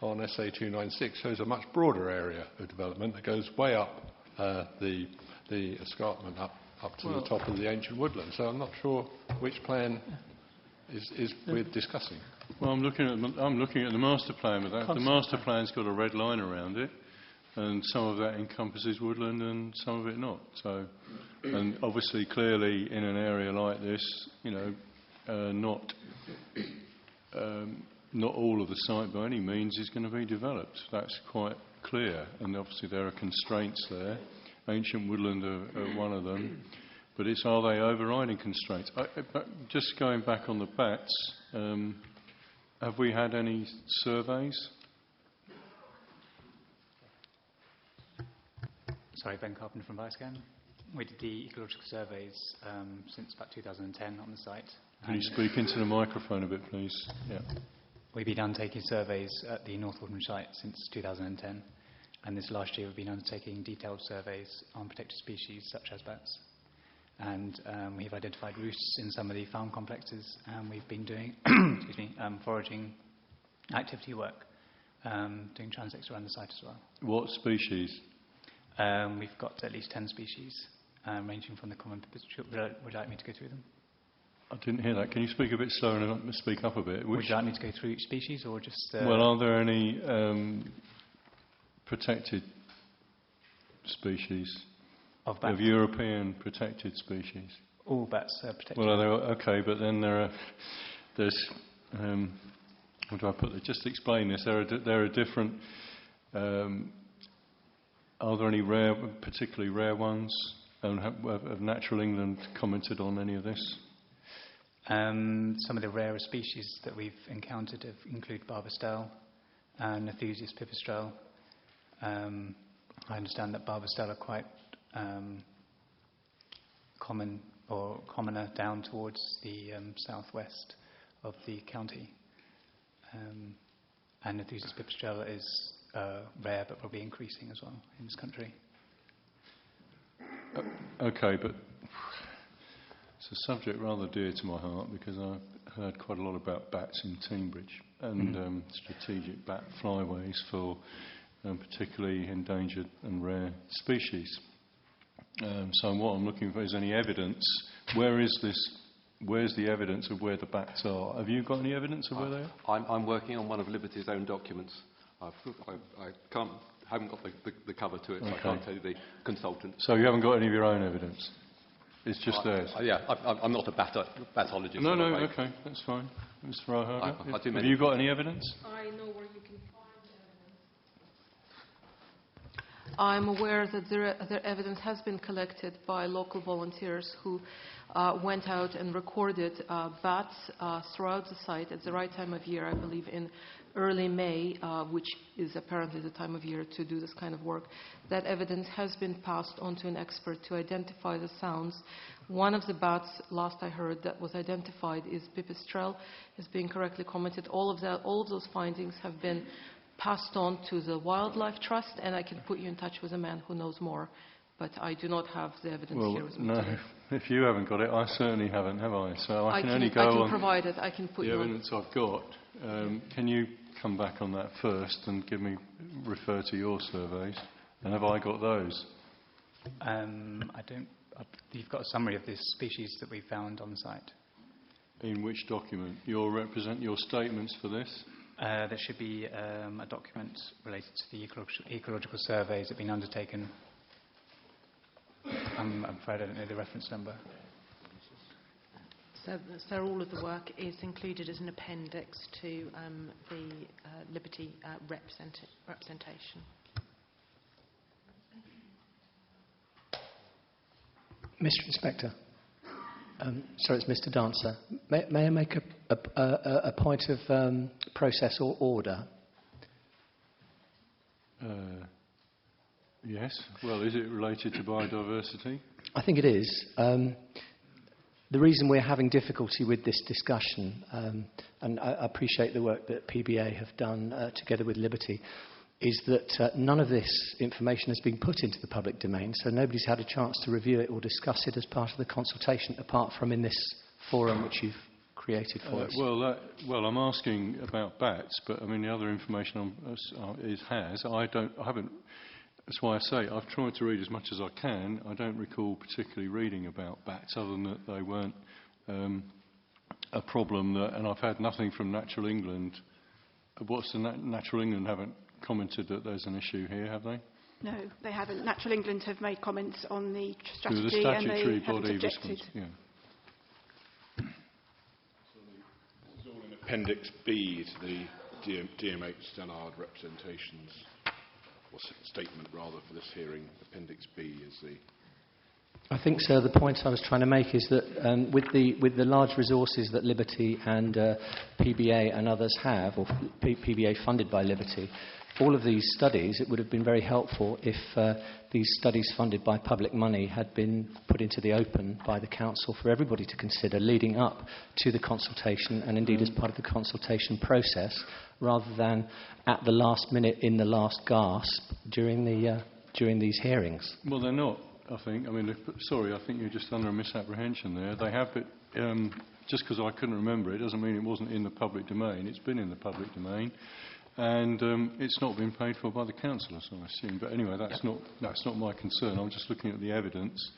on SA 296 shows a much broader area of development that goes way up the escarpment up to the top of the ancient woodland. So I'm not sure which plan is we're discussing. Well, I'm looking at the master plan with that. The master plan's got a red line around it, and some of that encompasses woodland and some of it not. So, and obviously, clearly, in an area like this, not all of the site by any means is going to be developed. That's quite clear, and obviously there are constraints there. Ancient woodland are one of them, but are they overriding constraints? But just going back on the bats, have we had any surveys? Sorry, Ben Carpenter from Bioscan. We did the ecological surveys since about 2010 on the site. Can you speak into the microphone a bit, please? Yeah. We've been undertaking surveys at the North Horsham site since 2010, and this last year we've been undertaking detailed surveys on protected species such as bats. And we've identified roosts in some of the farm complexes, and we've been doing foraging activity work, doing transects around the site as well. What species? We've got at least 10 species, ranging from the common... Would you like me to go through them? I didn't hear that. Can you speak a bit slower and speak up a bit? Would you like me to go through each species, or just... Well, are there any protected species? Of bats? Of European protected species? All bats are protected. Well, okay, but then there's... how do I put it? Just explain this. There are different... are there any particularly rare ones? Have Natural England commented on any of this? Some of the rarer species that we've encountered include barbastelle and Nethusius pipistrelle. I understand that Barbastelle are quite common or commoner down towards the southwest of the county. And Aethusis pipistrella is rare but probably increasing as well in this country. Okay, but it's a subject rather dear to my heart because I've heard quite a lot about bats in Teignbridge and strategic bat flyways for particularly endangered and rare species. So what I'm looking for is any evidence. Where's the evidence of where the bats are? Have you got any evidence of where they are? I'm working on one of Liberty's own documents. I haven't got the cover to it, so I can't tell you the consultant. So you haven't got any of your own evidence? It's just theirs? I'm not a batologist. No, okay, that's fine. Mr. Rohaga, have you got any evidence? I know where you can find evidence. I'm aware that the evidence has been collected by local volunteers who went out and recorded bats throughout the site at the right time of year, I believe in early May, which is apparently the time of year to do this kind of work. That evidence has been passed on to an expert to identify the sounds. One of the bats, last I heard, that was identified is pipistrelle, is being correctly commented. All of those findings have been passed on to the Wildlife Trust, and I can put you in touch with a man who knows more. But I do not have the evidence here with me today. If you haven't got it, I certainly haven't, have I? So I can only go I can on provide it. I can put the you evidence I've got. Can you come back on that first and refer to your surveys? And have I got those? I don't. You've got a summary of the species that we found on site. In which document? Your statements for this? There should be a document related to the ecological surveys that have been undertaken. I'm afraid I don't know the reference number. So all of the work is included as an appendix to the Liberty representation. Mr. Inspector, sorry, it's Mr. Dancer. May I make a point of process or order? Yes. Well, is it related to biodiversity? I think it is. The reason we're having difficulty with this discussion, and I appreciate the work that PBA have done together with Liberty, is that none of this information has been put into the public domain, so nobody's had a chance to review it or discuss it as part of the consultation, apart from in this forum which you've created for us. Well, I'm asking about bats, but I mean the other information I haven't. That's why I say I've tried to read as much as I can. I don't recall particularly reading about bats, other than that they weren't a problem. And I've had nothing from Natural England. What's the Natural England haven't commented that there's an issue here, have they? No, they haven't. Natural England have made comments on the strategy the statutory and they haven't body objected. Yeah. So this is all in Appendix B to the DMH Stannard representations, or statement rather, for this hearing. Appendix B is the... I think, sir, the point I was trying to make is that with the large resources that Liberty and PBA and others have, or PBA funded by Liberty, all of these studies, it would have been very helpful if these studies funded by public money had been put into the open by the Council for everybody to consider leading up to the consultation and indeed as part of the consultation process, rather than at the last minute in the last gasp during these hearings. Well, they're not, I think. I mean, sorry, I think you're just under a misapprehension there. They have been, just because I couldn't remember it doesn't mean it wasn't in the public domain. It's been in the public domain. And it's not been paid for by the council, as I assume. But anyway, that's not my concern. I'm just looking at the evidence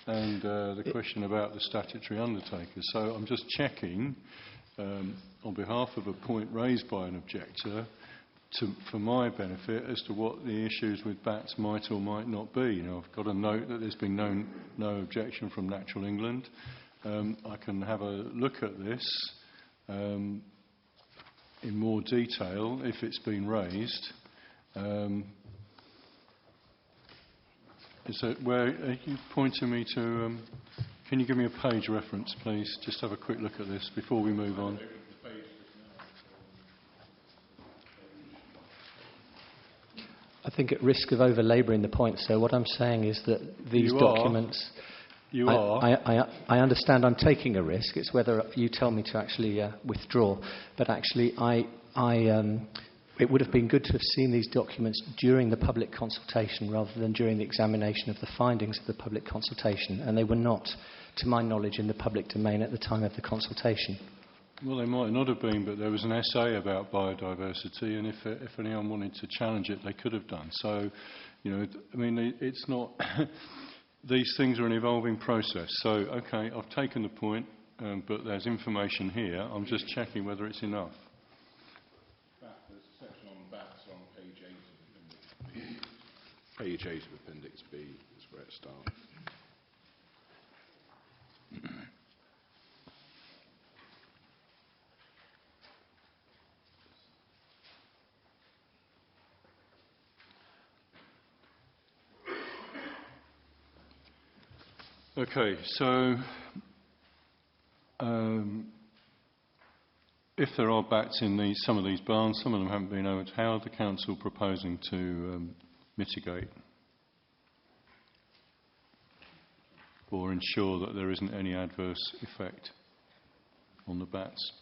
and the question about the statutory undertakers. So I'm just checking on behalf of a point raised by an objector for my benefit as to what the issues with bats might or might not be. You know, I've got a note that there's been no objection from Natural England. I can have a look at this in more detail if it's been raised. Where are you pointing me to? Can you give me a page reference, please? Just have a quick look at this before we move on. I think at risk of over-labouring the point, sir, what I'm saying is that these documents... I understand I'm taking a risk. It's whether you tell me to actually withdraw. But actually, it would have been good to have seen these documents during the public consultation rather than during the examination of the findings of the public consultation. And they were not, to my knowledge, in the public domain at the time of the consultation. Well, they might not have been, but there was an essay about biodiversity, and if anyone wanted to challenge it, they could have done. So, I mean, it's not... These things are an evolving process. So, OK, I've taken the point, but there's information here. I'm just checking whether it's enough. There's a section on bats on page 8 of Appendix B. Page 8 of Appendix B is where it starts. OK, so if there are bats in some of these barns, some of them haven't been owned, how are the council proposing to mitigate or ensure that there isn't any adverse effect on the bats?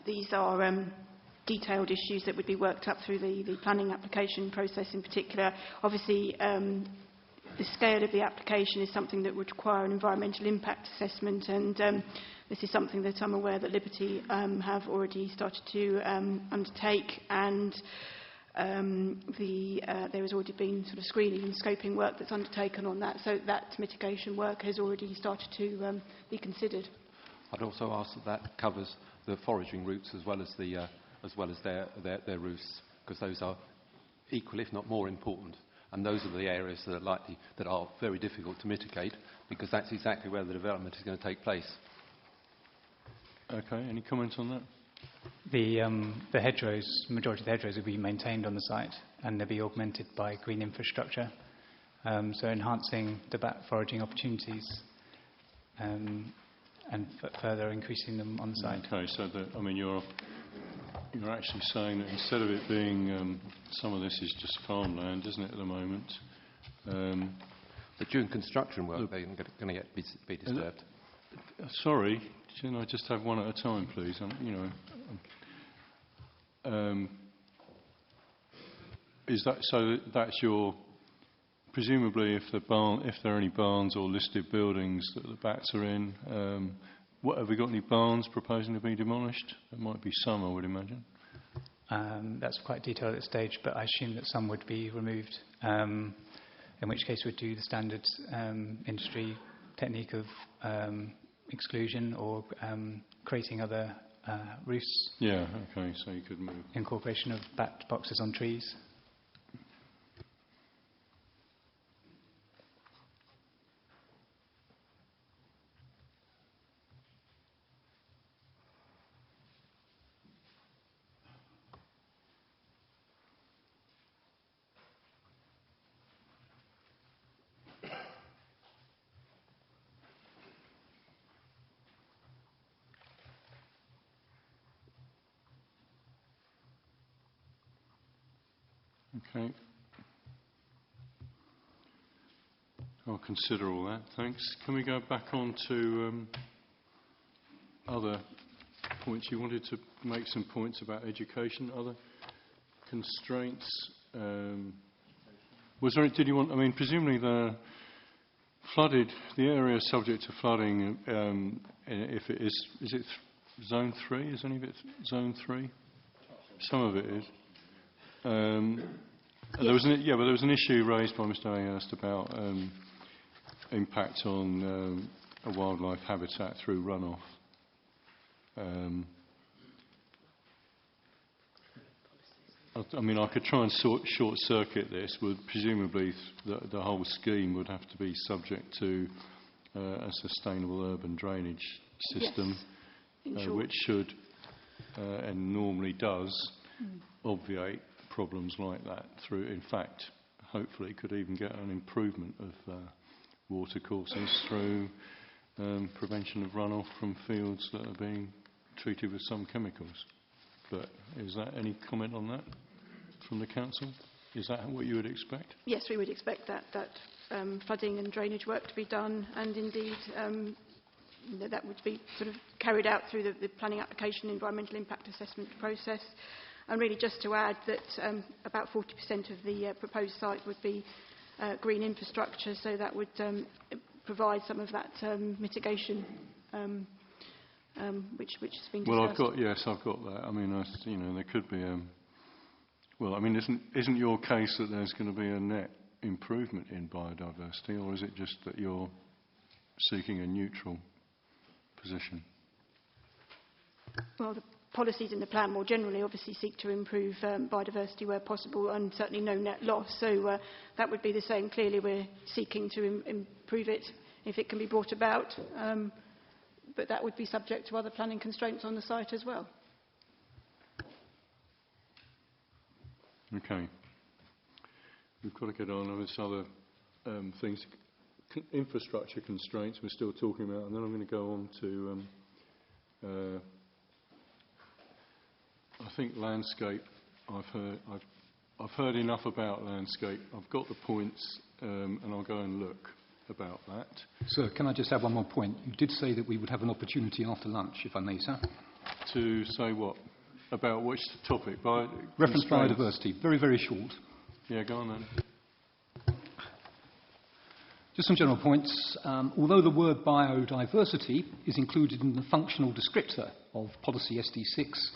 These are detailed issues that would be worked up through the planning application process in particular. Obviously, the scale of the application is something that would require an environmental impact assessment, and this is something that I'm aware that Liberty have already started to undertake, and there has already been sort of screening and scoping work that's undertaken on that, so that mitigation work has already started to be considered. I'd also ask that covers the foraging routes as well as their roosts, because those are equal, if not more important. And those are the areas that are very difficult to mitigate, because that's exactly where the development is going to take place. Okay, any comments on that? The hedgerows, majority of the hedgerows will be maintained on the site, and they'll be augmented by green infrastructure, so enhancing the bat foraging opportunities and further increasing them on site. Okay, so you're actually saying that instead of it being some of this is just farmland, isn't it, at the moment? But during construction work, they're going to be disturbed. Sorry, can I just have one at a time, please? Is that so? That's your presumably if there are any barns or listed buildings that the bats are in. Have we got any barns proposing to be demolished? There might be some, I would imagine. That's quite detailed at this stage, but I assume that some would be removed, in which case we'd do the standard industry technique of exclusion or creating other roofs. Yeah, okay, so you could move. Incorporation of bat boxes on trees. Okay. I'll consider all that, thanks. Can we go back on to other points? You wanted to make some points about education, other constraints. Did you want, presumably the area subject to flooding, if it is it zone 3? Is any of it zone 3? Some of it is. There was an issue raised by Mr. Ayerst about impact on a wildlife habitat through runoff. I could try and short-circuit this. Presumably, the whole scheme would have to be subject to a sustainable urban drainage system, which should and normally does obviate problems like that through, in fact, hopefully could even get an improvement of water courses through prevention of runoff from fields that are being treated with some chemicals. But is that any comment on that from the council? Is that what you would expect? Yes, we would expect that flooding and drainage work to be done, and indeed that would be sort of carried out through the planning application environmental impact assessment process. And really just to add that about 40% of the proposed site would be green infrastructure, so that would provide some of that mitigation which has been discussed. Well, I've got that. I mean, there could be well, I mean, isn't your case that there's going to be a net improvement in biodiversity, or is it just that you're seeking a neutral position? Well, the policies in the plan more generally obviously seek to improve biodiversity where possible, and certainly no net loss. So that would be the same. Clearly, we're seeking to improve it if it can be brought about, but that would be subject to other planning constraints on the site as well. Okay. We've got to get on with other things. Infrastructure constraints we're still talking about, and then I'm going to go on to I think landscape. I've heard enough about landscape. I've got the points, and I'll go and look about that. Sir, can I just add one more point? You did say that we would have an opportunity after lunch, if I may, sir. To say what? About which topic? Reference biodiversity. Very, very short. Yeah, go on then. Just some general points. Although the word biodiversity is included in the functional descriptor of policy SD6,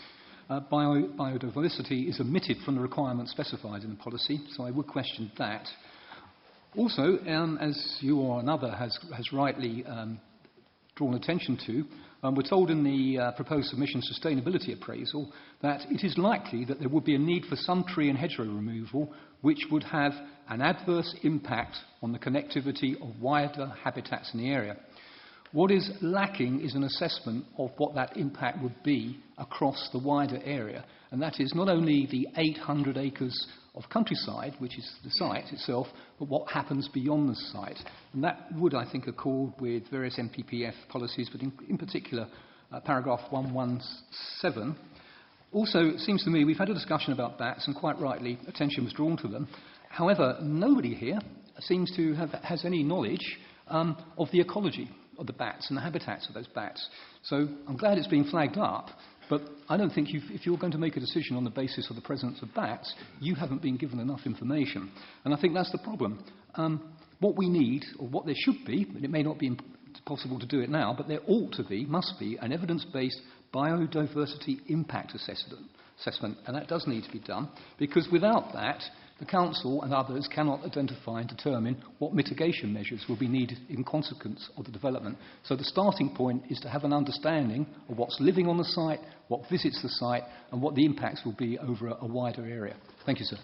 biodiversity is omitted from the requirements specified in the policy, so I would question that. Also, as you or another has rightly drawn attention to, we're told in the proposed submission sustainability appraisal that it is likely that there would be a need for some tree and hedgerow removal which would have an adverse impact on the connectivity of wider habitats in the area. What is lacking is an assessment of what that impact would be across the wider area, and that is not only the 800 acres of countryside, which is the site itself, but what happens beyond the site. And that would, I think, accord with various MPPF policies, but in particular, paragraph 117. Also, it seems to me we've had a discussion about bats, and quite rightly, attention was drawn to them. However, nobody here seems to has any knowledge of the ecology of the bats and the habitats of those bats. So I'm glad it's been flagged up, but I don't think if you're going to make a decision on the basis of the presence of bats, you haven't been given enough information. And I think that's the problem. What we need, or what there should be, and it may not be possible to do it now, but there ought to be, must be, an evidence-based biodiversity impact assessment, and that does need to be done, because without that, the Council and others cannot identify and determine what mitigation measures will be needed in consequence of the development. So the starting point is to have an understanding of what's living on the site, what visits the site, and what the impacts will be over a wider area. Thank you, sir.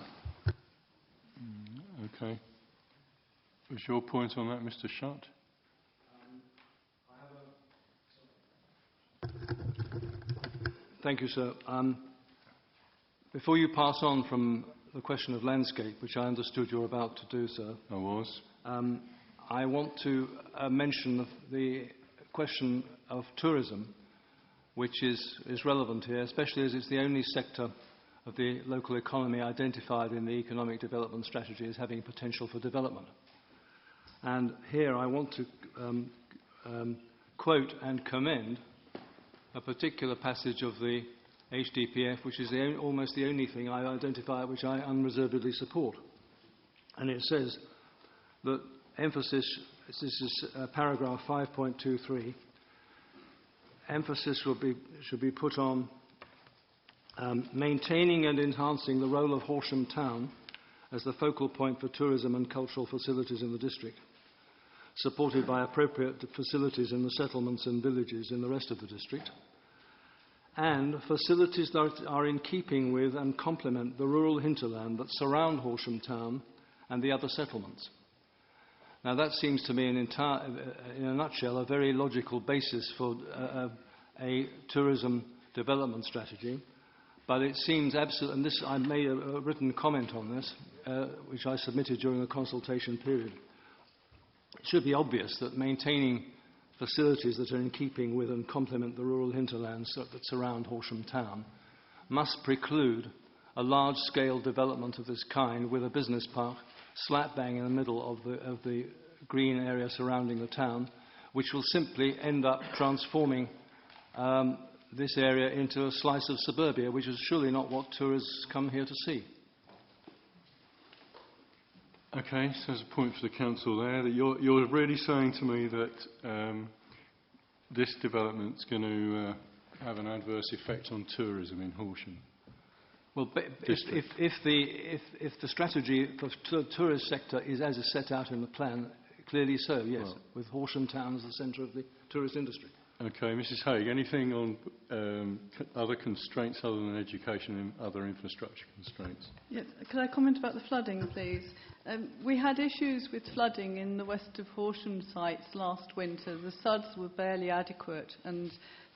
Okay. Was your point on that, Mr. Shutt? Thank you, sir. Before you pass on from the question of landscape, which I understood you're about to do, sir. I was. I want to mention the question of tourism, which is relevant here, especially as it's the only sector of the local economy identified in the economic development strategy as having potential for development. And here I want to quote and commend a particular passage of the HDPF, which is almost the only thing I identify which I unreservedly support. And it says that emphasis, this is paragraph 5.23, emphasis should be put on maintaining and enhancing the role of Horsham Town as the focal point for tourism and cultural facilities in the district, supported by appropriate facilities in the settlements and villages in the rest of the district, and facilities that are in keeping with and complement the rural hinterland that surround Horsham Town and the other settlements. Now that seems to me in a nutshell a very logical basis for a tourism development strategy, but it seems absolute, and this I made a written comment on this, which I submitted during the consultation period. It should be obvious that maintaining facilities that are in keeping with and complement the rural hinterlands that surround Horsham town must preclude a large-scale development of this kind with a business park slap bang in the middle of the green area surrounding the town, which will simply end up transforming this area into a slice of suburbia, which is surely not what tourists come here to see. Okay, so there's a point for the council there, that you're really saying to me that this development's going to have an adverse effect on tourism in Horsham? Well, if the strategy for the tourist sector is as is set out in the plan, clearly so, yes, with Horsham town as the centre of the tourist industry. Okay, Mrs. Haig, anything on other constraints other than education and other infrastructure constraints? Yes. Could I comment about the flooding, please? We had issues with flooding in the west of Horsham sites last winter. The SUDs were barely adequate, and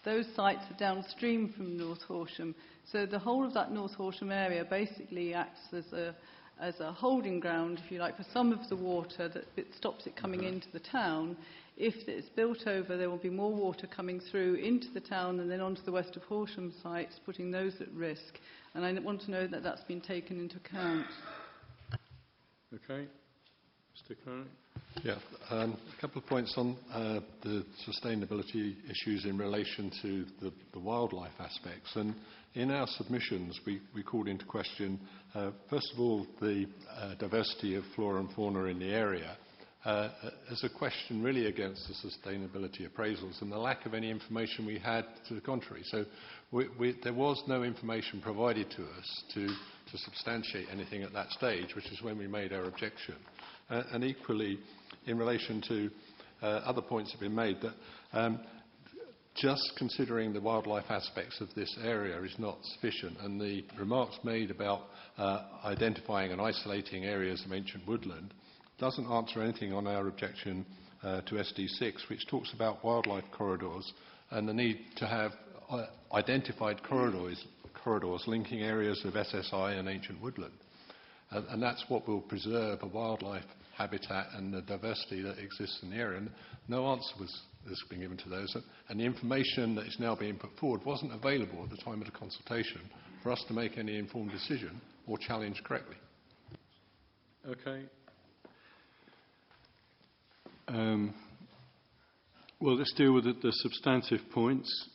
those sites are downstream from North Horsham. So the whole of that North Horsham area basically acts as a holding ground, if you like, for some of the water that it stops it coming into the town. If it's built over, there will be more water coming through into the town and then onto the west of Horsham sites, putting those at risk. And I want to know that that's been taken into account. Okay. Mr. Curran? Yeah, a couple of points on the sustainability issues in relation to the wildlife aspects. And in our submissions, we called into question, first of all, the diversity of flora and fauna in the area as a question really against the sustainability appraisals and the lack of any information we had to the contrary. So there was no information provided to us to substantiate anything at that stage, which is when we made our objection. And equally, in relation to other points that have been made, that just considering the wildlife aspects of this area is not sufficient, and the remarks made about identifying and isolating areas of ancient woodland doesn't answer anything on our objection to SD6, which talks about wildlife corridors and the need to have identified corridors linking areas of SSI and ancient woodland. And that's what will preserve a wildlife habitat and the diversity that exists in the area. And no answer has been given to those. And the information that is now being put forward wasn't available at the time of the consultation for us to make any informed decision or challenge correctly. Okay. Well, let's deal with the substantive points.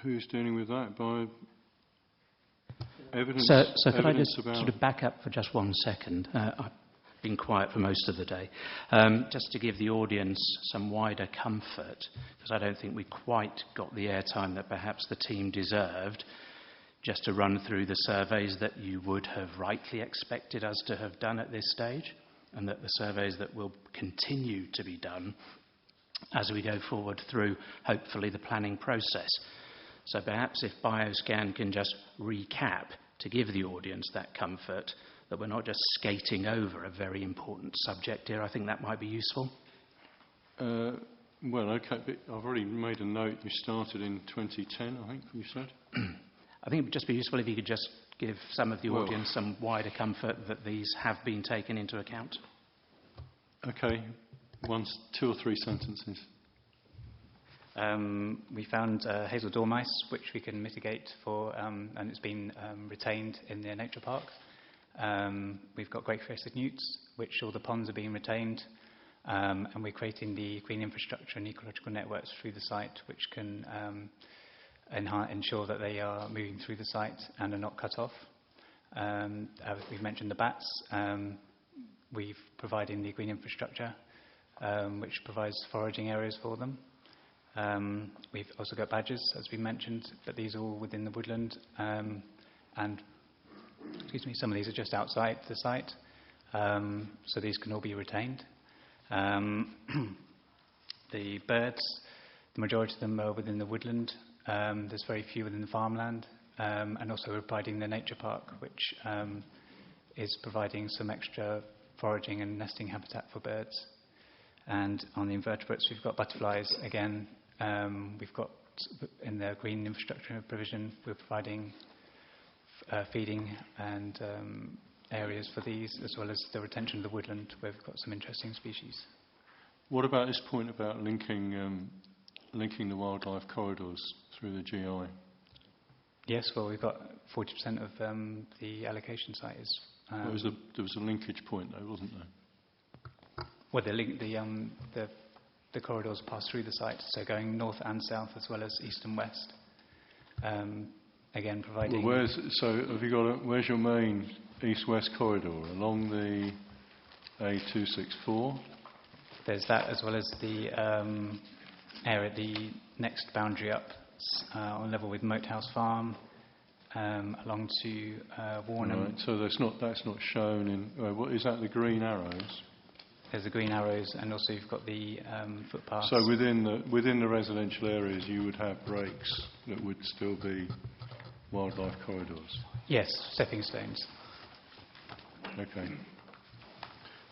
Who's dealing with that? By evidence? So could I just sort of back up for just 1 second? I've been quiet for most of the day. Just to give the audience some wider comfort, because I don't think we quite got the airtime that perhaps the team deserved, just to run through the surveys that you would have rightly expected us to have done at this stage, and that the surveys that will continue to be done as we go forward through, hopefully, the planning process. So perhaps if Bioscan can just recap to give the audience that comfort that we're not just skating over a very important subject here, I think that might be useful. Well, okay, but I've already made a note. You started in 2010, I think you said. I think it would just be useful if you could just give some of the audience some wider comfort that these have been taken into account. Okay, 2 or 3 sentences. We found hazel dormice, which we can mitigate for, and it's been retained in the nature park. We've got grey-faced newts, which all the ponds are being retained, and we're creating the green infrastructure and ecological networks through the site, which can ensure that they are moving through the site and are not cut off. We've mentioned the bats. We're providing the green infrastructure, which provides foraging areas for them. We've also got badgers, as we mentioned, but these are all within the woodland, and some of these are just outside the site, so these can all be retained. The birds, the majority of them are within the woodland. There's very few within the farmland, and also we're providing the nature park, which is providing some extra foraging and nesting habitat for birds. And on the invertebrates, we've got butterflies again. We've got in the green infrastructure provision, we're providing feeding and areas for these, as well as the retention of the woodland, where we've got some interesting species. What about this point about linking the wildlife corridors through the GI? Yes, well, we've got 40% of the allocation site is... there was a linkage point, though, wasn't there? Well, the corridors pass through the site, so going north and south, as well as east and west. Again, providing... Well, where's your main east-west corridor? Along the A264? There's that, as well as the area, the next boundary up on level with Moat House Farm, along to Warnham. Right, so that's not shown in... what is that, the green arrows? There's the green arrows, and also you've got the footpaths. So within the residential areas, you would have breaks that would still be wildlife corridors? Yes, stepping stones. Okay.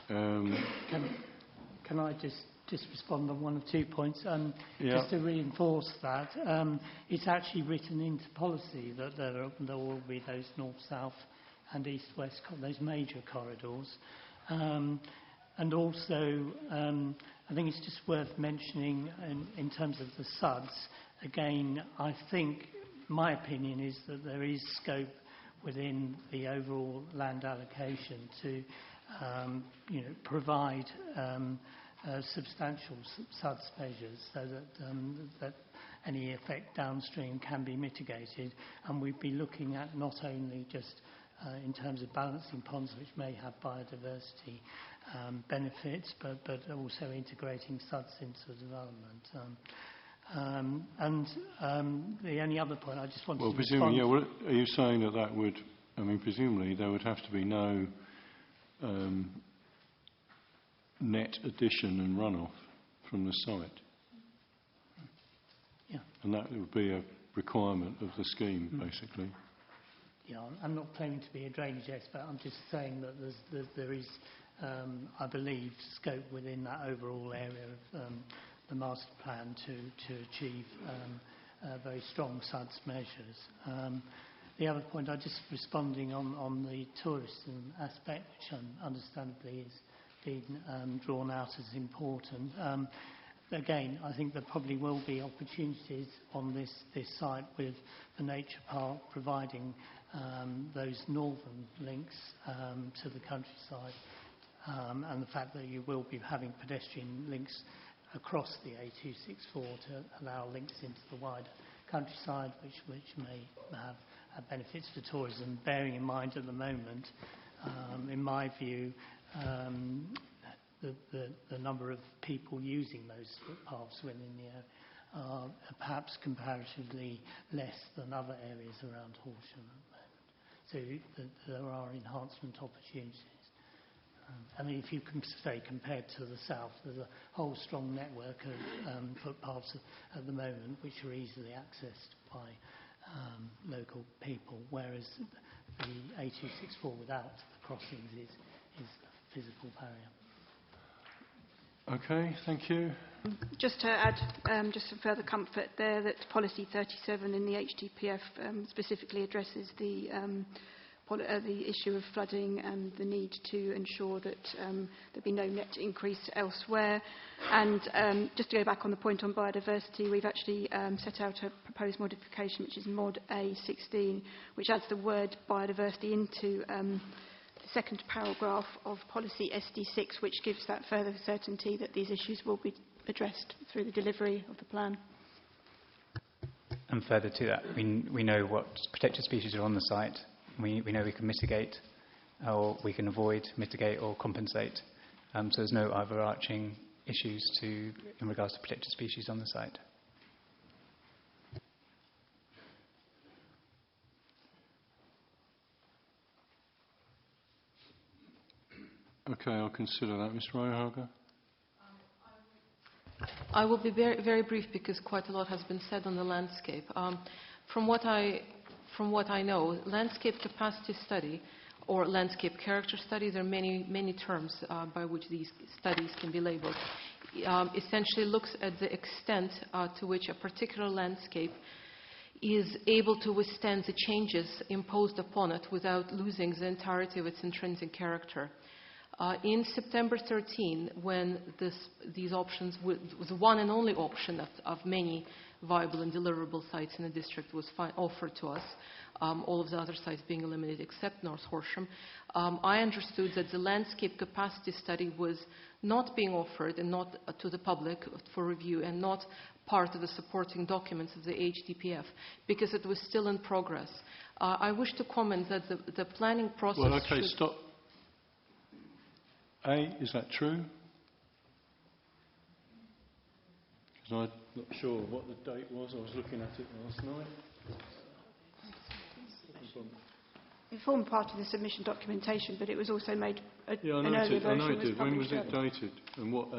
Can I just respond on one or 2 points? Yeah. Just to reinforce that, it's actually written into policy that there will be those north-south and east-west, those major corridors. And also, I think it's just worth mentioning in terms of the SUDs, again, I think my opinion is that there is scope within the overall land allocation to provide substantial SUDS measures so that any effect downstream can be mitigated. And we'd be looking at not only just in terms of balancing ponds, which may have biodiversity benefits, but also integrating SUDS into the development. The only other point I just wanted to respond... are you saying that would... I mean, presumably there would have to be no net addition and runoff from the site. Yeah. And that would be a requirement of the scheme, basically. Yeah, I'm not claiming to be a drainage expert. I'm just saying that there is, I believe, scope within that overall area of the master plan to achieve very strong SUDS measures. The other point, I'm just responding on the tourism aspect, which understandably is being drawn out as important. Again, I think there probably will be opportunities on this site with the nature park providing those northern links to the countryside, and the fact that you will be having pedestrian links across the A264 to allow links into the wider countryside, which may have benefits for tourism, bearing in mind at the moment, in my view, the number of people using those footpaths within the area are perhaps comparatively less than other areas around Horsham at the moment. So there are enhancement opportunities. I mean, if you can say compared to the south, there's a whole strong network of footpaths at the moment which are easily accessed by local people, whereas the A264 without the crossings is a physical barrier. Okay, thank you. Just to add just some further comfort there, that policy 37 in the HDPF specifically addresses the issue of flooding and the need to ensure that there be no net increase elsewhere. And just to go back on the point on biodiversity, we've actually set out a proposed modification, which is Mod A16, which adds the word biodiversity into the second paragraph of policy SD6, which gives that further certainty that these issues will be addressed through the delivery of the plan. And further to that, we know what protected species are on the site. We know we can mitigate, or we can avoid, mitigate, or compensate. So there's no overarching issues in regards to protected species on the site. Okay, I'll consider that. Ms. Royhager? I will be very, very brief because quite a lot has been said on the landscape. From what I know, landscape capacity study or landscape character study, there are many terms by which these studies can be labeled, essentially looks at the extent to which a particular landscape is able to withstand the changes imposed upon it without losing the entirety of its intrinsic character. In September 13, when these options, the one and only option of many viable and deliverable sites in the district was offered to us, all of the other sites being eliminated except North Horsham, I understood that the landscape capacity study was not being offered and not to the public for review and not part of the supporting documents of the HDPF because it was still in progress. I wish to comment that the planning process... Well, okay, stop. Is that true? Because I'm not sure what the date was. I was looking at it last night. It formed part of the submission documentation, but it was also made an I earlier version. know it did. When was it early. dated? And what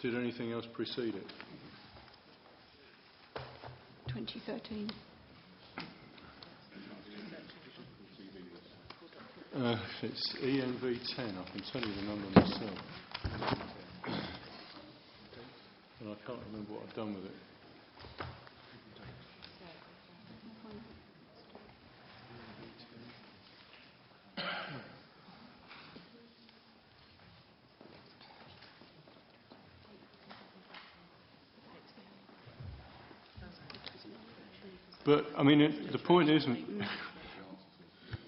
did anything else precede it? 2013. It's ENV 10. I can tell you the number myself. And I can't remember what I've done with it. But, I mean, the point isn't...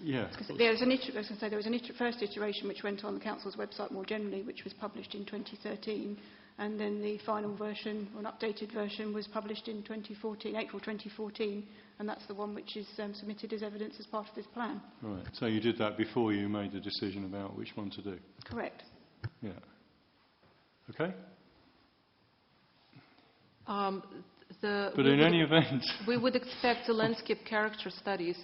Yeah. There was an first iteration which went on the Council's website more generally, which was published in 2013, and then the final version, or an updated version, was published in April 2014, and that's the one which is submitted as evidence as part of this plan. Right, so you did that before you made the decision about which one to do? Correct. Yeah. Okay? But in any event... We would expect the landscape character studies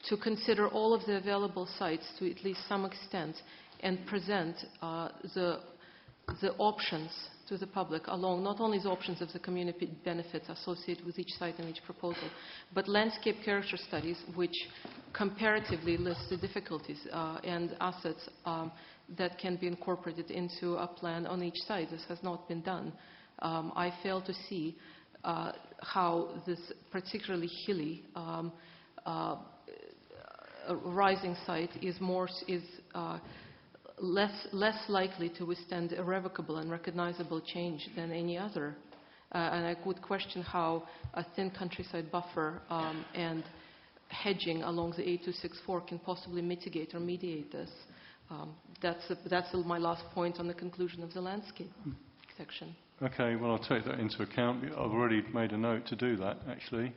to consider all of the available sites to at least some extent and present the options to the public along not only the options of the community benefits associated with each site and each proposal, but landscape character studies which comparatively list the difficulties and assets that can be incorporated into a plan on each site. This has not been done. I fail to see how this particularly hilly rising site is less likely to withstand irrevocable and recognizable change than any other. And I would question how a thin countryside buffer and hedging along the A264 can possibly mitigate or mediate this. That's my last point on the conclusion of the landscape section. Okay, well, I'll take that into account. I've already made a note to do that, actually.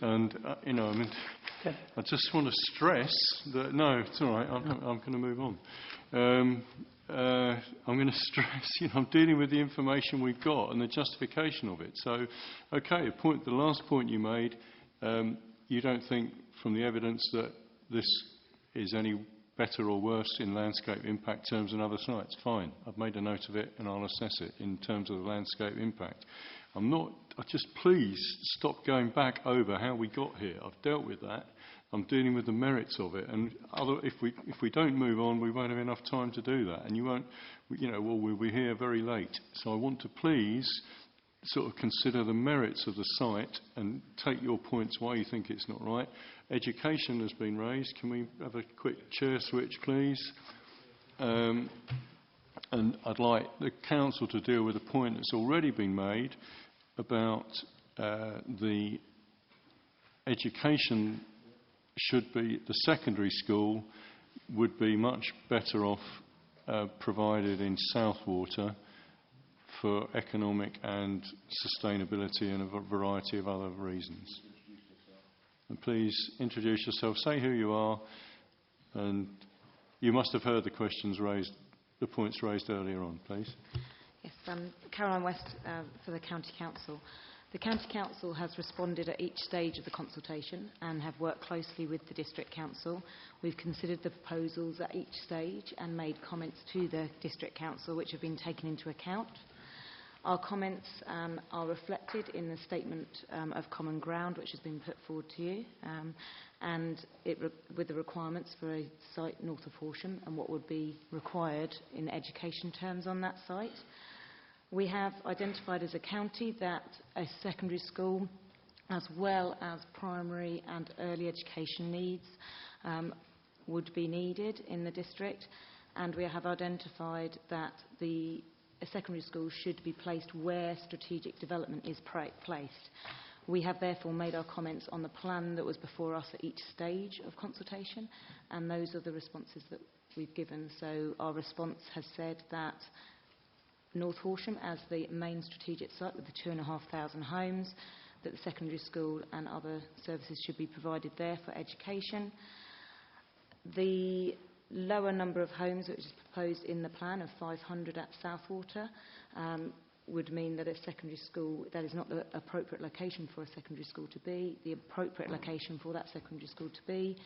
And, I mean, I just want to stress that, no, it's all right, I'm going to move on. I'm going to stress, I'm dealing with the information we've got and the justification of it. So, okay, the last point you made, you don't think from the evidence that this is any better or worse in landscape impact terms than other sites. Fine, I've made a note of it and I'll assess it in terms of the landscape impact. Just please stop going back over how we got here. I've dealt with that. I'm dealing with the merits of it. And if we don't move on, we won't have enough time to do that. And you won't, we'll be here very late. So I want to please sort of consider the merits of the site and take your points why you think it's not right. Education has been raised. Can we have a quick chair switch, please? And I'd like the Council to deal with a point that's already been made about the education the secondary school would be much better off provided in Southwater for economic and sustainability and a variety of other reasons. And please introduce yourself, say who you are, and you must have heard the points raised earlier on, please. Yes, Caroline West for the County Council. The County Council has responded at each stage of the consultation and have worked closely with the District Council. We've considered the proposals at each stage and made comments to the District Council which have been taken into account. Our comments are reflected in the Statement of Common Ground which has been put forward to you and with the requirements for a site north of Horsham and what would be required in education terms on that site. We have identified as a county that a secondary school as well as primary and early education needs, would be needed in the district, and we have identified that a secondary school should be placed where strategic development is placed. We have therefore made our comments on the plan that was before us at each stage of consultation, and those are the responses that we've given. So our response has said that North Horsham, as the main strategic site with the 2,500 homes, that the secondary school and other services should be provided there for education. The lower number of homes which is proposed in the plan of 500 at Southwater would mean that a secondary school, that is not the appropriate location for a secondary school to be. The appropriate location for that secondary school to be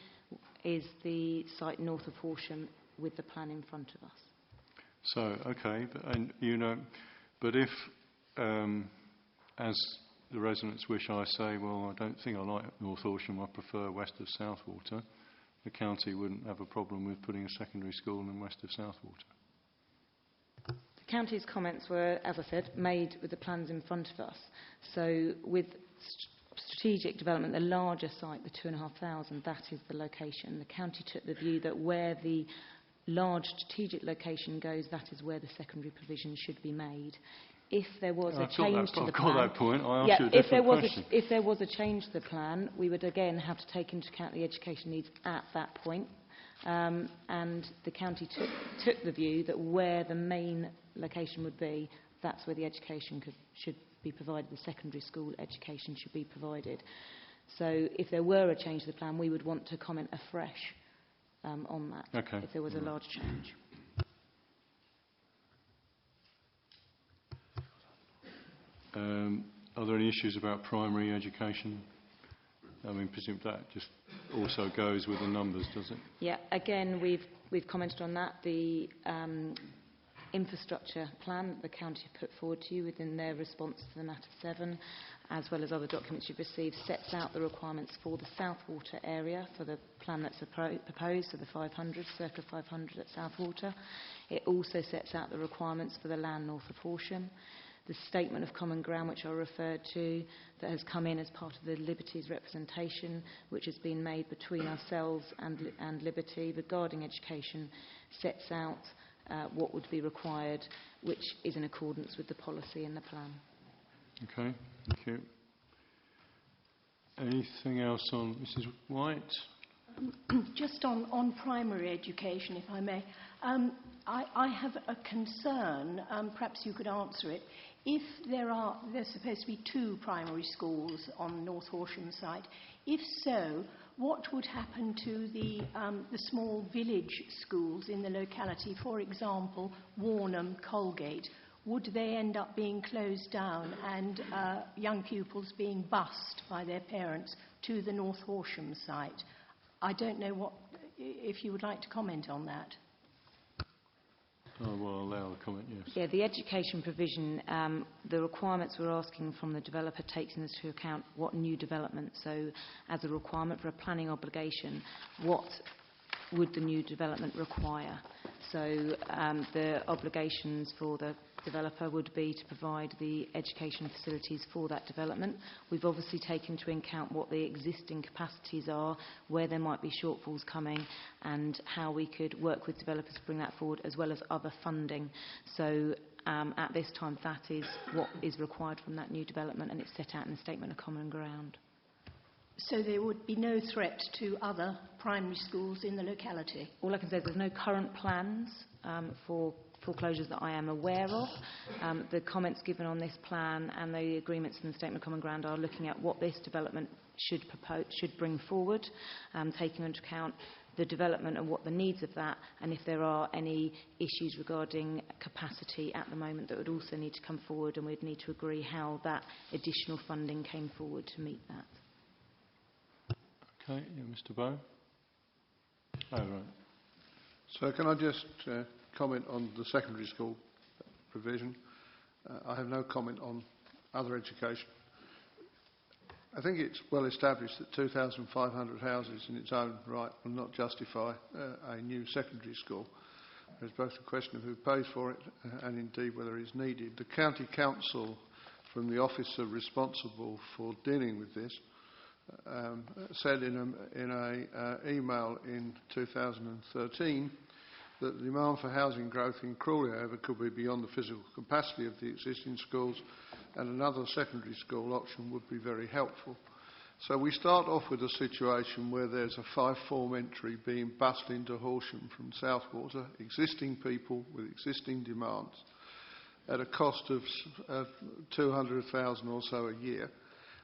is the site north of Horsham with the plan in front of us. So, okay, but if, as the residents wish, I say, well, I don't think I like North Horsham, I prefer west of Southwater, the county wouldn't have a problem with putting a secondary school in west of Southwater. The county's comments were, as I said, made with the plans in front of us. So with strategic development, the larger site, the 2,500, that is the location. The county took the view that where the large strategic location goes, that is where the secondary provision should be made. If there was a change to the plan, I've got that point. I asked you a different question. If there was a change to the plan, we would again have to take into account the education needs at that point. And the county took the view that where the main location would be, that's where the education should be provided, the secondary school education should be provided. So if there were a change to the plan, we would want to comment afresh on that, if there was a large change. Are there any issues about primary education? I mean, presume that just also goes with the numbers, does it? Yeah, again, we've commented on that. The infrastructure plan that the county have put forward to you within their response to the Matter 7, as well as other documents you've received, sets out the requirements for the Southwater area for the plan that's proposed, so the 500, circa 500 at Southwater. It also sets out the requirements for the land north of Horsham. The statement of common ground, which I referred to, that has come in as part of the Liberty's representation, which has been made between ourselves and Liberty regarding education, sets out what would be required, which is in accordance with the policy in the plan. Okay, thank you. Anything else on Mrs. White? Just on primary education, if I may. I have a concern, perhaps you could answer it. If there's supposed to be 2 primary schools on North Horsham site, if so, what would happen to the small village schools in the locality, for example, Warnham, Colgate? Would they end up being closed down and young pupils being bused by their parents to the North Horsham site? I don't know if you would like to comment on that. Oh, well, I'll allow a comment, yes. Yeah, the education provision, the requirements we're asking from the developer takes into account what new development. So as a requirement for a planning obligation, what would the new development require? So the obligations for the developer would be to provide the education facilities for that development. We've obviously taken into account what the existing capacities are, where there might be shortfalls coming, and how we could work with developers to bring that forward, as well as other funding. So at this time, that is what is required from that new development, and it's set out in the Statement of Common Ground. So there would be no threat to other primary schools in the locality? All I can say is there's no current plans for foreclosures that I am aware of. The comments given on this plan and the agreements in the Statement of Common Ground are looking at what this development should bring forward, taking into account the development and what the needs of that, and if there are any issues regarding capacity at the moment that would also need to come forward, and we'd need to agree how that additional funding came forward to meet that. Okay, yeah, Mr. Bowe. Oh, right. So can I just comment on the secondary school provision? I have no comment on other education. I think it's well established that 2,500 houses in its own right will not justify a new secondary school. There's both a question of who pays for it and indeed whether it's needed. The County Council, from the officer responsible for dealing with this said in an email in 2013 that the demand for housing growth in Crawley, however, could be beyond the physical capacity of the existing schools, and another secondary school option would be very helpful. So we start off with a situation where there's a 5-form entry being bussed into Horsham from Southwater, existing people with existing demands, at a cost of 200,000 or so a year.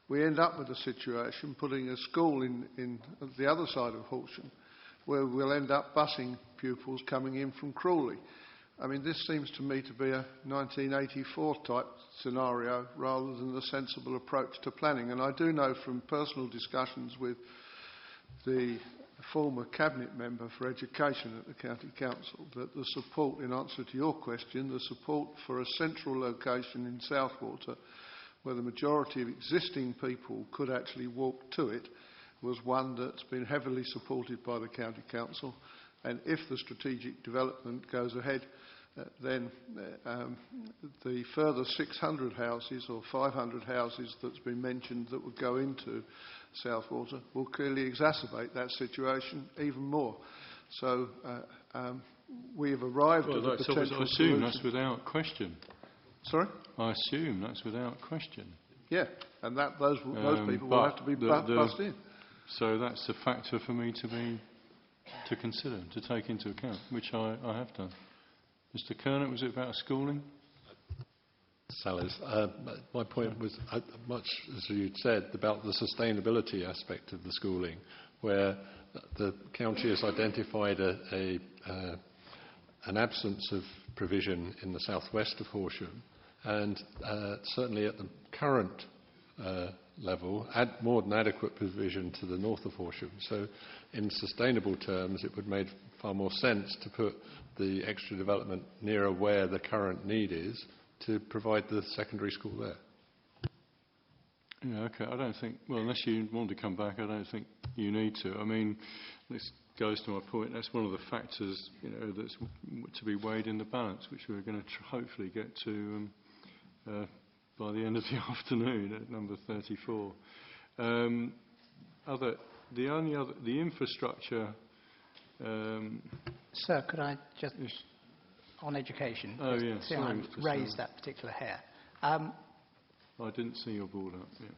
We end up with a situation putting a school in the other side of Horsham, where we'll end up busing pupils coming in from Crawley. I mean, this seems to me to be a 1984 type scenario rather than the sensible approach to planning. And I do know from personal discussions with the former Cabinet Member for Education at the County Council that the support, in answer to your question, the support for a central location in Southwater where the majority of existing people could actually walk to it was one that's been heavily supported by the County Council. And if the strategic development goes ahead, then the further 600 houses or 500 houses that's been mentioned that would go into Southwater will clearly exacerbate that situation even more. So we have arrived at a potential solution. I assume that's without question. Sorry? I assume that's without question. Yeah, and those people will have to be bussed in. So that's a factor for me to consider, to take into account, which I have done. Mr. Kerner, was it about schooling? Sally's. My point was, much as you'd said, about the sustainability aspect of the schooling, where the county has identified an absence of provision in the southwest of Horsham, and certainly at the current level, more than adequate provision to the north of Horsham. So in sustainable terms, it would make far more sense to put the extra development nearer where the current need is to provide the secondary school there. Yeah, OK. I don't think, well, unless you want to come back, I don't think you need to. I mean, this goes to my point. That's one of the factors, that's to be weighed in the balance, which we're going to hopefully get to by the end of the afternoon at number 34. The infrastructure. Sir, could I just, on education, see I raised that particular hair. I didn't see your board up. Yeah.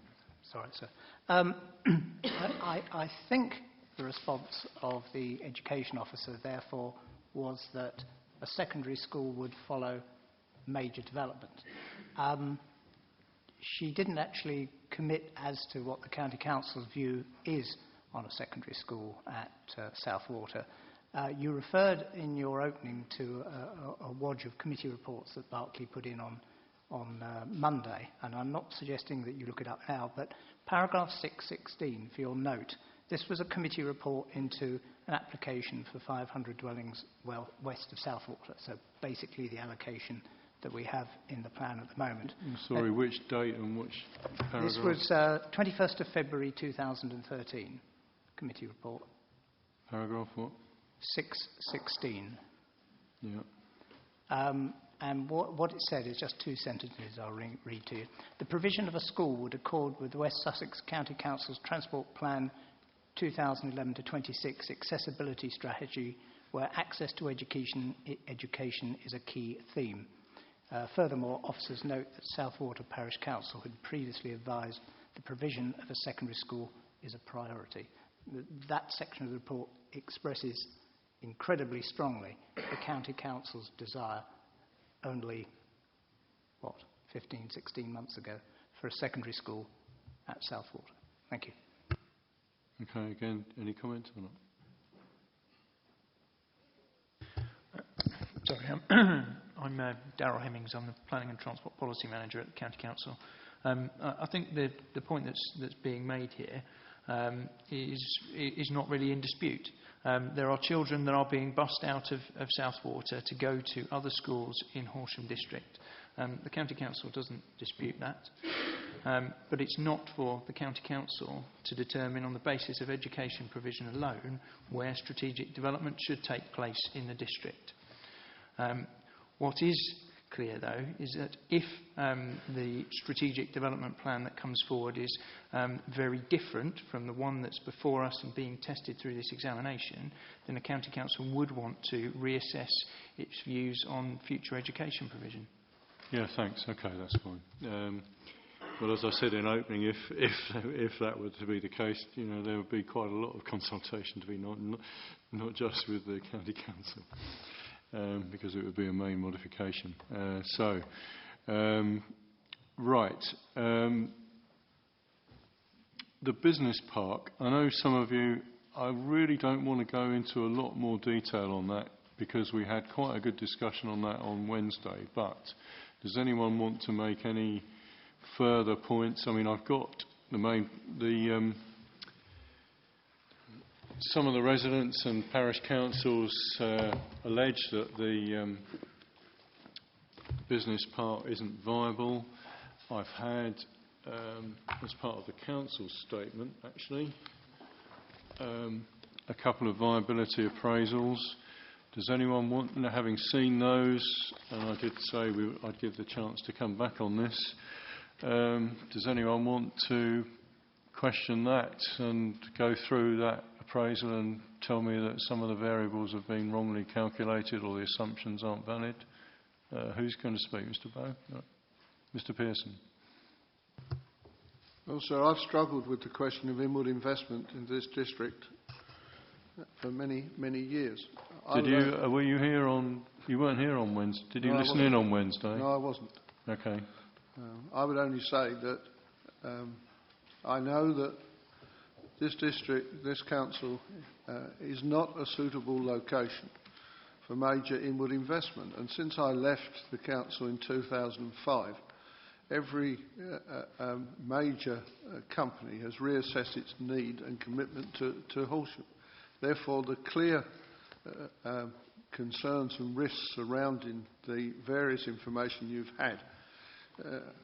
Sorry, sir. I think the response of the education officer, therefore, was that a secondary school would follow major development. She didn't actually commit as to what the County Council's view is on a secondary school at Southwater. You referred in your opening to a wodge of committee reports that Berkeley put in on Monday, and I'm not suggesting that you look it up now, but paragraph 616 for your note, this was a committee report into an application for 500 dwellings west of Southwater, so basically the allocation that we have in the plan at the moment. I'm sorry, which date and which paragraph? This was 21st of February 2013, committee report. Paragraph what? 616. Yeah. And what it said is just two sentences I'll read to you. The provision of a school would accord with the West Sussex County Council's Transport Plan 2011-26 accessibility strategy, where access to education is a key theme. Furthermore, officers note that Southwater Parish Council had previously advised the provision of a secondary school is a priority. That section of the report expresses incredibly strongly the County Council's desire only, 15, 16 months ago, for a secondary school at Southwater. Thank you. OK, again, any comments or not? Sorry, I'm Darryl Hemmings. I'm the Planning and Transport Policy Manager at the County Council. I think the point that's being made here is not really in dispute. There are children that are being bussed out of Southwater to go to other schools in Horsham District. The County Council doesn't dispute that. But it's not for the County Council to determine on the basis of education provision alone where strategic development should take place in the district. What is clear, though, is that if the strategic development plan that comes forward is very different from the one that's before us and being tested through this examination, then the County Council would want to reassess its views on future education provision. Yeah, thanks. Okay, that's fine. Well, as I said in opening, if that were to be the case, there would be quite a lot of consultation to be not just with the County Council, because it would be a main modification. Right. The business park. I know some of you. I really don't want to go into a lot more detail on that because we had quite a good discussion on that on Wednesday. But does anyone want to make any further points? I mean, I've got some of the residents and parish councils allege that the business park isn't viable. I've had, as part of the council's statement, actually, a couple of viability appraisals. Does anyone want, having seen those, and I did say I'd give the chance to come back on this, does anyone want to question that and go through that appraisal and tell me that some of the variables have been wrongly calculated or the assumptions aren't valid? Who's going to speak? Mr. Bowe? No. Mr. Pearson? Well, sir, I've struggled with the question of inward investment in this district for many, many years. Did you? Were you here on? You weren't here on Wednesday. Did you listen in on Wednesday? No, I wasn't. Okay. I would only say that I know that this district, this council, is not a suitable location for major inward investment. And since I left the council in 2005, every major company has reassessed its need and commitment to Horsham. Therefore, the clear concerns and risks surrounding the various information you've had,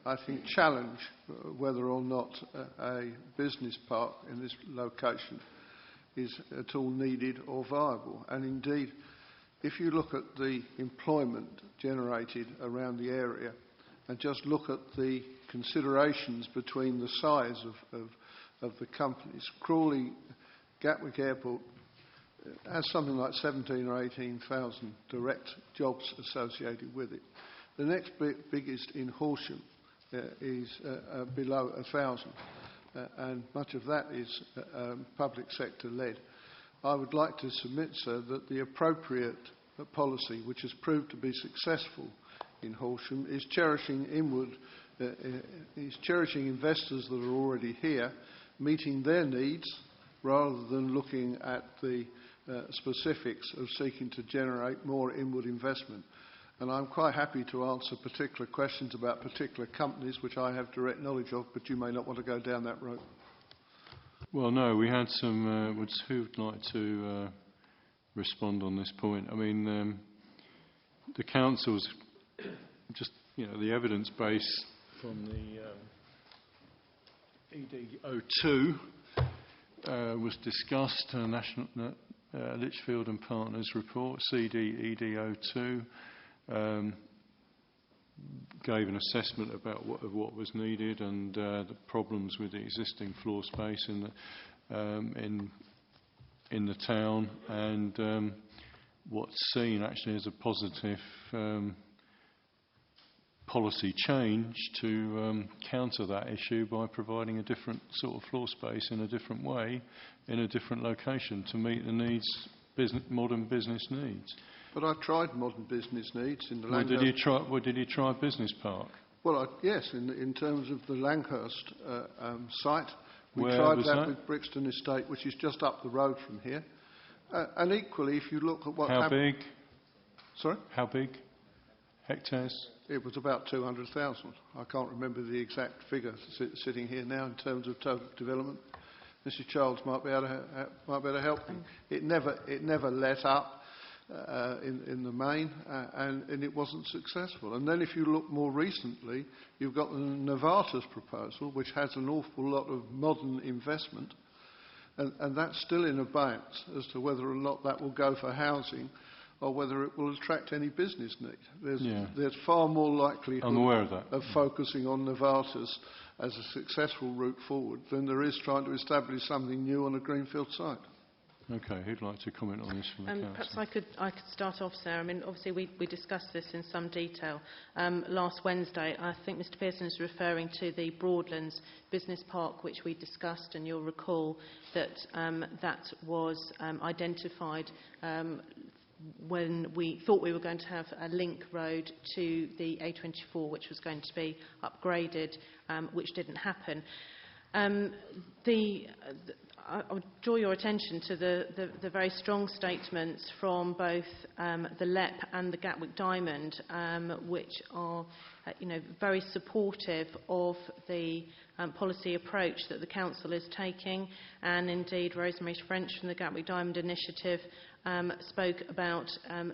I think, challenge whether or not a business park in this location is at all needed or viable. And indeed, if you look at the employment generated around the area and just look at the considerations between the size of the companies, Crawley Gatwick Airport has something like 17 or 18,000 direct jobs associated with it. The next biggest in Horsham is below 1,000, and much of that is public sector led. I would like to submit, sir, that the appropriate policy, which has proved to be successful in Horsham, is cherishing cherishing investors that are already here, meeting their needs, rather than looking at the specifics of seeking to generate more inward investment. And I'm quite happy to answer particular questions about particular companies which I have direct knowledge of, but you may not want to go down that road. Well, no, we had some... who'd like to respond on this point? I mean, the council's just, the evidence base from the ED02 was discussed, National Litchfield and Partners report, ED02, gave an assessment about what was needed and the problems with the existing floor space in the town, and what's seen actually as a positive policy change to counter that issue by providing a different sort of floor space in a different way, in a different location to meet the needs, modern business needs. But I tried modern business needs in the Langhurst... Did you try Business Park? Well, yes, in terms of the Langhurst site. We Where tried was that with Brixton Estate, which is just up the road from here. And equally, if you look at what happened... How big? Sorry? How big? Hectares? It was about 200,000. I can't remember the exact figure sitting here now in terms of total development. Mrs. Childs might be able to help me. It never let up in the main, and it wasn't successful. And then if you look more recently, you've got the Novartis proposal, which has an awful lot of modern investment, and that's still in abeyance as to whether or not that will go for housing or whether it will attract any business need. Yeah. There's far more likelihood I'm aware of that. of focusing on Novartis as a successful route forward than there is trying to establish something new on a greenfield site. Okay, who'd like to comment on this from the council? Perhaps I could start off, Sarah. I mean, obviously we discussed this in some detail last Wednesday. I think Mr Pearson is referring to the Broadlands Business Park, which we discussed, and you'll recall that that was identified when we thought we were going to have a link road to the A24, which was going to be upgraded, which didn't happen. I would draw your attention to the very strong statements from both the LEP and the Gatwick Diamond, which are very supportive of the policy approach that the Council is taking. And indeed, Rosemary French from the Gatwick Diamond Initiative spoke about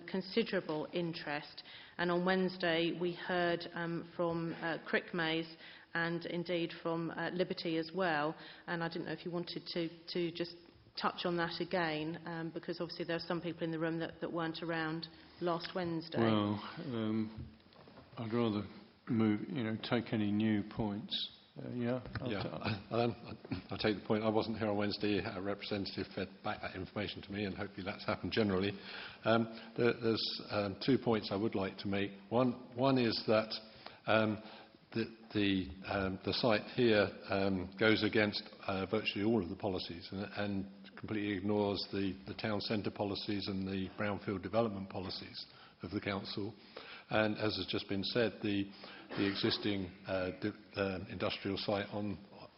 considerable interest. And on Wednesday, we heard from Crickmays and indeed from Liberty as well. And I didn't know if you wanted to just touch on that again, because obviously there are some people in the room that weren't around last Wednesday. Well, I'd rather take any new points. I'll take the point. I wasn't here on Wednesday. A representative fed back that information to me, and hopefully that's happened generally. There's 2 points I would like to make. One is that the site here goes against virtually all of the policies and completely ignores the town centre policies and the brownfield development policies of the council. And as has just been said, the existing industrial site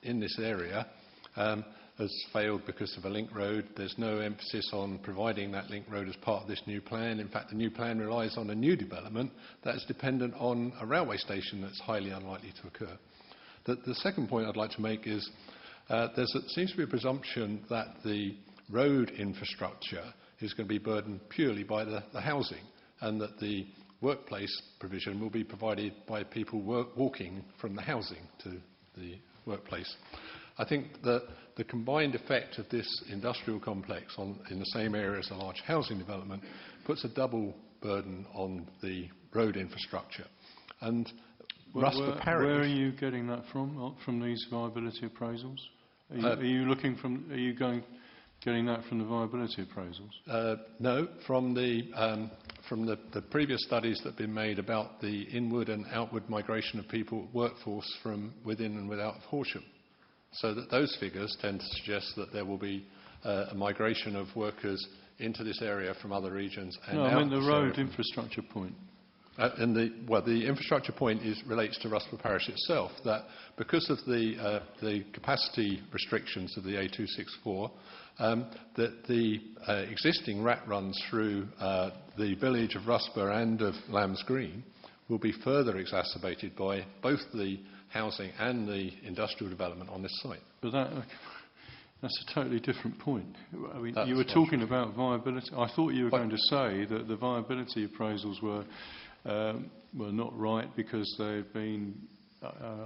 in this area has failed because of a link road. There's no emphasis on providing that link road as part of this new plan. In fact, the new plan relies on a new development that is dependent on a railway station that's highly unlikely to occur. The second point I'd like to make is seems to be a presumption that the road infrastructure is going to be burdened purely by the housing, and that the workplace provision will be provided by people walking from the housing to the workplace. I think that the combined effect of this industrial complex in the same area as a large housing development puts a double burden on the road infrastructure. And where are you getting that from? From these viability appraisals? Are you getting that from the viability appraisals? No, from the previous studies that have been made about the inward and outward migration of people, workforce from within and without of Horsham. So that those figures tend to suggest that there will be a migration of workers into this area from other regions. And I mean the road infrastructure point. The infrastructure point relates to Russell Parish itself, that because of the capacity restrictions of the A264, that the existing rat runs through the village of Rusper and of Lambs Green will be further exacerbated by both the housing and the industrial development on this site. But that's a totally different point. I mean, you were talking about viability. I thought you were going to say that the viability appraisals were not right because they've been...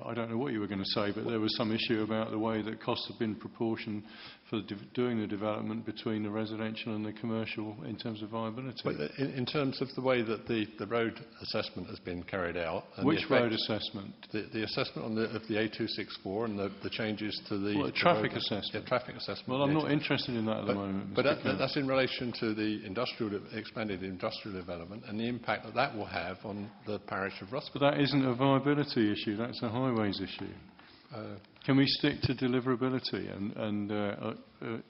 I don't know what you were going to say, but there was some issue about the way that costs have been proportioned for doing the development between the residential and the commercial in terms of viability. But in terms of the way that the road assessment has been carried out... Which road assessment? The assessment of the A264 and the changes to the... traffic assessment? Yeah, traffic assessment. Well, I'm not interested in that at the moment. But that's in relation to the expanded industrial development and the impact that will have on the parish of Rusper. But that isn't a viability issue, that's a highways issue. Can we stick to deliverability and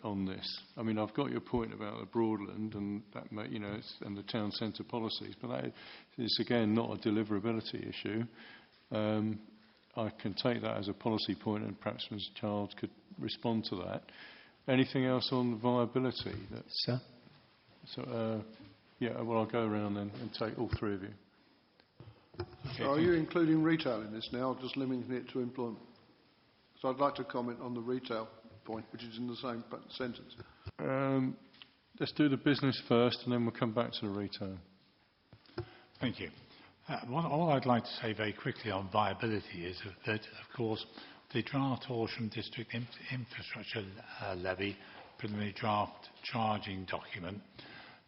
on this? I mean, I've got your point about the Broadland and that, and the town centre policies, but that is again not a deliverability issue. I can take that as a policy point, and perhaps Ms. Childs could respond to that. Anything else on viability? Sir? Well, I'll go around then and take all three of you. So are you including retail in this now, or just limiting it to employment? So I'd like to comment on the retail point, which is in the same sentence. Let's do the business first, and then we'll come back to the retail. Thank you. All I'd like to say very quickly on viability is that, of course, the draft Horsham District Infrastructure Levy preliminary draft charging document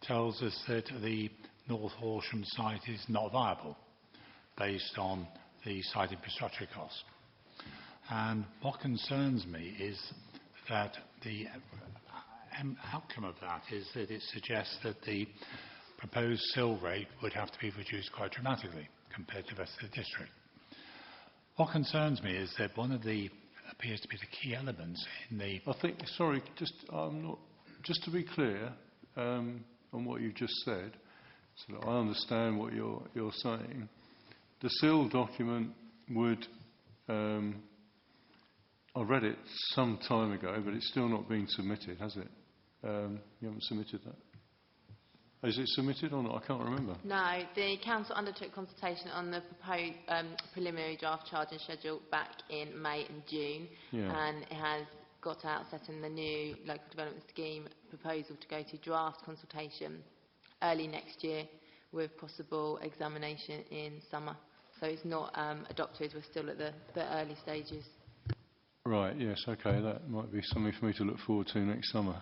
tells us that the North Horsham site is not viable based on the site infrastructure costs. And what concerns me is that the outcome of that is that it suggests that the proposed sill rate would have to be reduced quite dramatically compared to the rest of the district. What concerns me is that one of the appears to be the key elements in the... I think, sorry, just to be clear on what you've just said, so that I understand what you're saying, the SIL document would... I read it some time ago, but it's still not been submitted, has it? You haven't submitted that? Is it submitted or not? I can't remember. No, the Council undertook consultation on the proposed preliminary draft charging schedule back in May and June, and it has got out setting the new local development scheme proposal to go to draft consultation early next year with possible examination in summer. So it's not adopted, we're still at the early stages. Right, yes, okay, that might be something for me to look forward to next summer.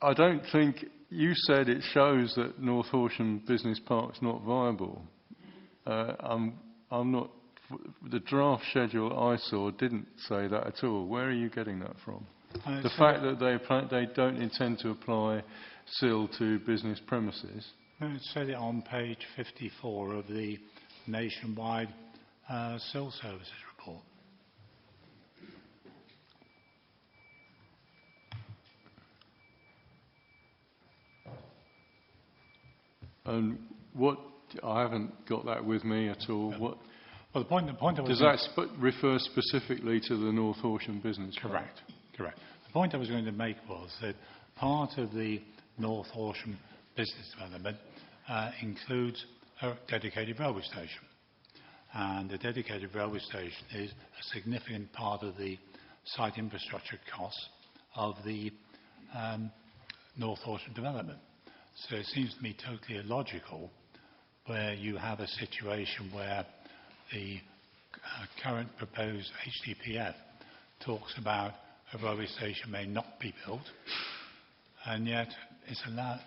I don't think you said it shows that North Horsham Business Park's not viable. I'm not. The draft schedule I saw didn't say that at all. Where are you getting that from? The fact that they don't intend to apply SIL to business premises. No, it said it on page 54 of the nationwide SIL services report. And what, I haven't got that with me at all. No. What? Well, the point does that refer specifically to the North Horsham business? Correct. The point I was going to make was that part of the North Horsham business development includes a dedicated railway station. And the dedicated railway station is a significant part of the site infrastructure costs of the North Horsham development. So it seems to me totally illogical where you have a situation where the current proposed HDPF talks about a railway station may not be built, and yet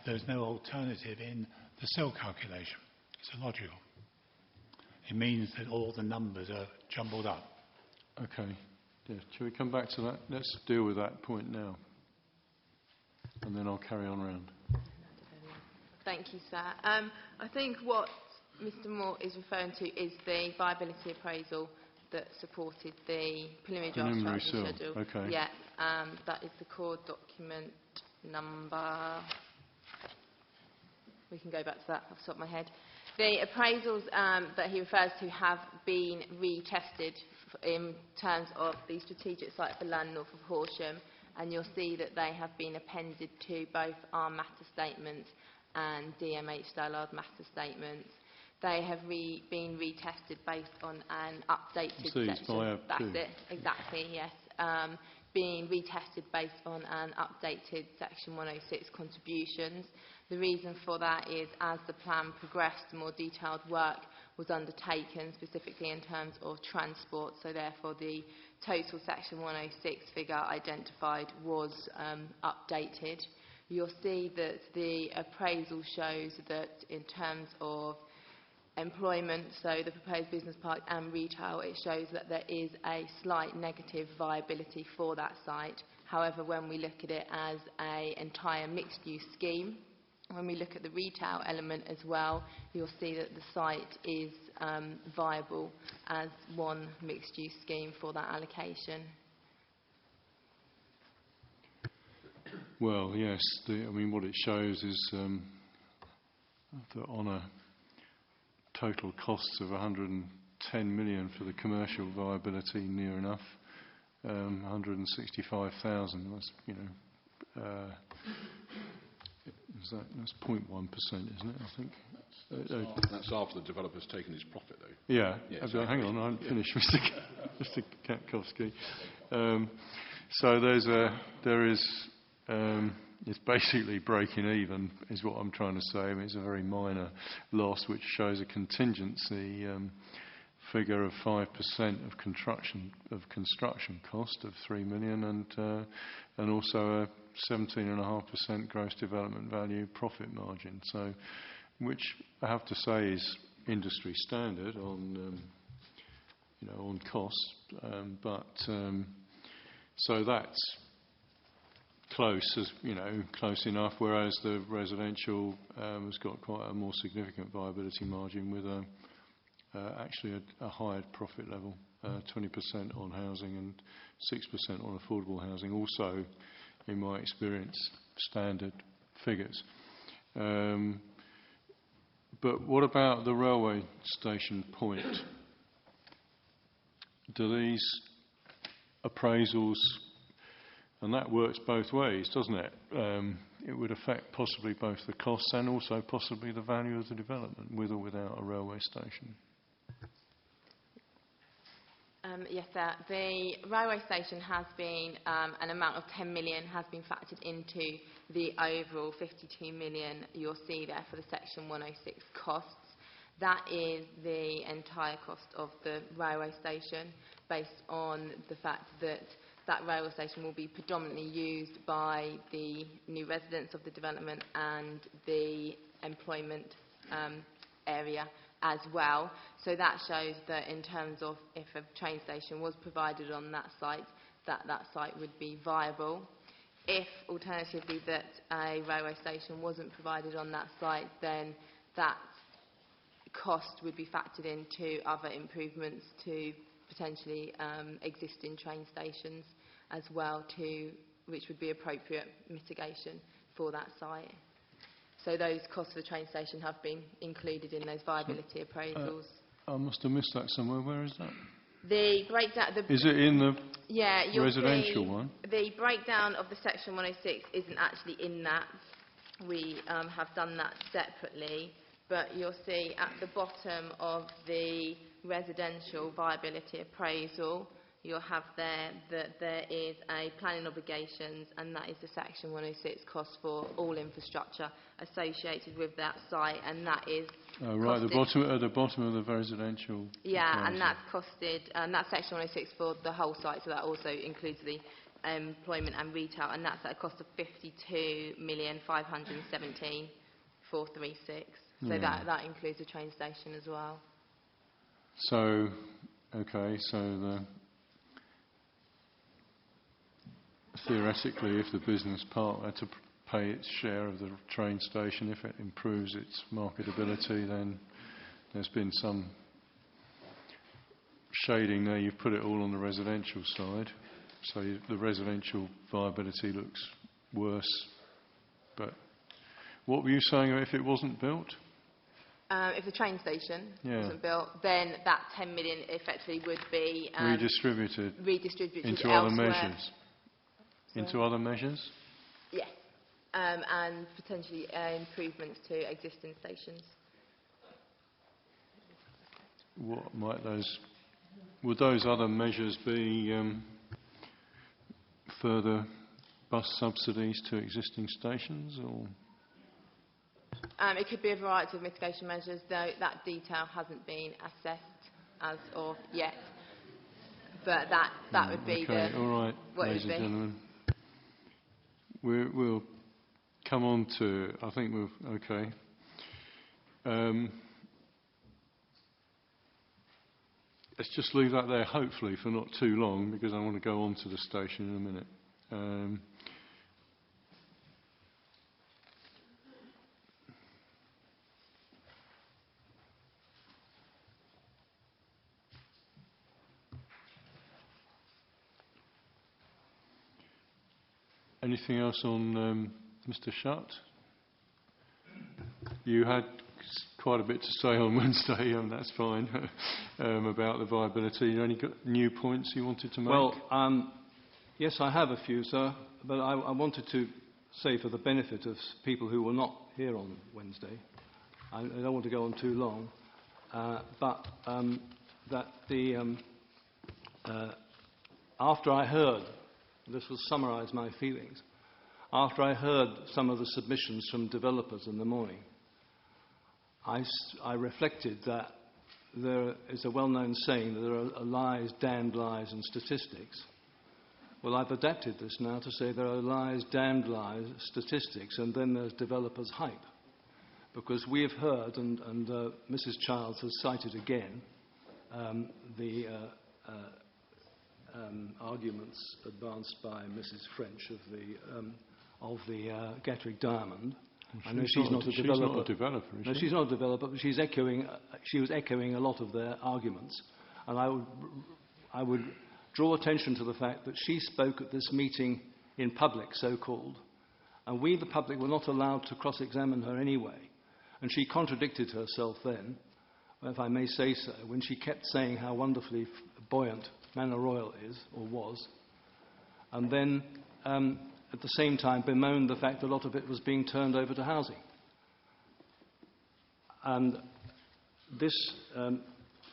there's no alternative in the SIL calculation. It's illogical. It means that all the numbers are jumbled up. Okay. Yeah. Shall we come back to that? Let's deal with that point now. And then I'll carry on around. Thank you, sir. I think what Mr Moore is referring to is the viability appraisal that supported the preliminary draft charging schedule. Okay. Yeah, that is the core document number. We can go back to that off the top of my head. The appraisals that he refers to have been retested in terms of the strategic site for land north of Horsham, and you'll see that they have been appended to both our matter statements and DMH Stallard matter statements. They have been retested based on an updated section. That's it, exactly, yes. Being retested based on an updated Section 106 contributions. The reason for that is as the plan progressed, more detailed work was undertaken, specifically in terms of transport, so therefore the total Section 106 figure identified was updated. You'll see that the appraisal shows that in terms of employment, so the proposed business park and retail, it shows that there is a slight negative viability for that site. However, when we look at it as an entire mixed-use scheme, when we look at the retail element as well, you'll see that the site is viable as one mixed-use scheme for that allocation. Well, yes. What it shows is that on a total costs of 110 million for the commercial viability, near enough, 165,000. That's that's 0.1%, isn't it? I think. That's after the developer's taken his profit, though. Yeah. Hang on, I haven't finished, Mr. Katkowski. So there is. It's basically breaking even, is what I'm trying to say. It's a very minor loss, which shows a contingency figure of 5% of construction cost of 3 million, and also a 17.5% gross development value profit margin. So, which I have to say is industry standard on on costs, so that's close enough. Whereas the residential has got quite a more significant viability margin with actually a higher profit level, 20% on housing and 6% on affordable housing. Also, in my experience, standard figures. But what about the railway station point? Do these appraisals, and that works both ways, doesn't it? It would affect possibly both the costs and also possibly the value of the development, with or without a railway station. Yes, sir. The railway station has been, an amount of 10 million has been factored into the overall 52 million you'll see there for the Section 106 costs. That is the entire cost of the railway station, based on the fact that that railway station will be predominantly used by the new residents of the development and the employment area as well. So that shows that in terms of if a train station was provided on that site, that site would be viable. If alternatively that a railway station wasn't provided on that site, then that cost would be factored into other improvements to potentially existing train stations as well, which would be appropriate mitigation for that site. So those costs for the train station have been included in those viability appraisals. I must have missed that somewhere. Where is that? The breakdown. Is it in the you'll residential see one? The breakdown of the Section 106 isn't actually in that. We have done that separately, but you'll see at the bottom of the residential viability appraisal, you'll have there that there is a planning obligations, and that is the Section 106 cost for all infrastructure associated with that site, and that is right, at the bottom of the residential. Yeah, and that's costed, and that's Section 106 for the whole site, so that also includes the employment and retail, and that's at a cost of 52,517,436. So that includes the train station as well. So, okay, so theoretically, if the business part had to pay its share of the train station, if it improves its marketability, then there's been some shading there. You've put it all on the residential side, so the residential viability looks worse. But what were you saying if it wasn't built? If the train station wasn't built, then that 10 million effectively would be redistributed into elsewhere. other measures. Into other measures? Yes, and potentially improvements to existing stations. What might would those other measures be? Further bus subsidies to existing stations, or? It could be a variety of mitigation measures, though that detail hasn't been assessed as of yet. But that would be all right, ladies and gentlemen. We'll come on to, I think okay. Let's just leave that there, hopefully, for not too long, because I want to go on to the station in a minute. Anything else on Mr. Shutt? You had quite a bit to say on Wednesday, and that's fine, about the viability. Any new points you wanted to make? Well, yes, I have a few, sir, but I wanted to say, for the benefit of people who were not here on Wednesday, I don't want to go on too long, but that after I heard, this will summarise my feelings, after I heard some of the submissions from developers in the morning, I reflected that there is a well-known saying that there are lies, damned lies, and statistics. Well, I've adapted this now to say there are lies, damned lies, statistics, and then there's developers' hype. Because we have heard, and Mrs. Childs has cited again, the arguments advanced by Mrs. French of the Gatwick Diamond. I know she's not a developer. Is No, she? she's not a developer, but she was echoing a lot of their arguments. And I would draw attention to the fact that she spoke at this meeting in public, so-called, and we, the public, were not allowed to cross-examine her anyway. And she contradicted herself then, if I may say so, when she kept saying how wonderfully buoyant Manor Royal is, or was, and then at the same time bemoaned the fact that a lot of it was being turned over to housing. And this,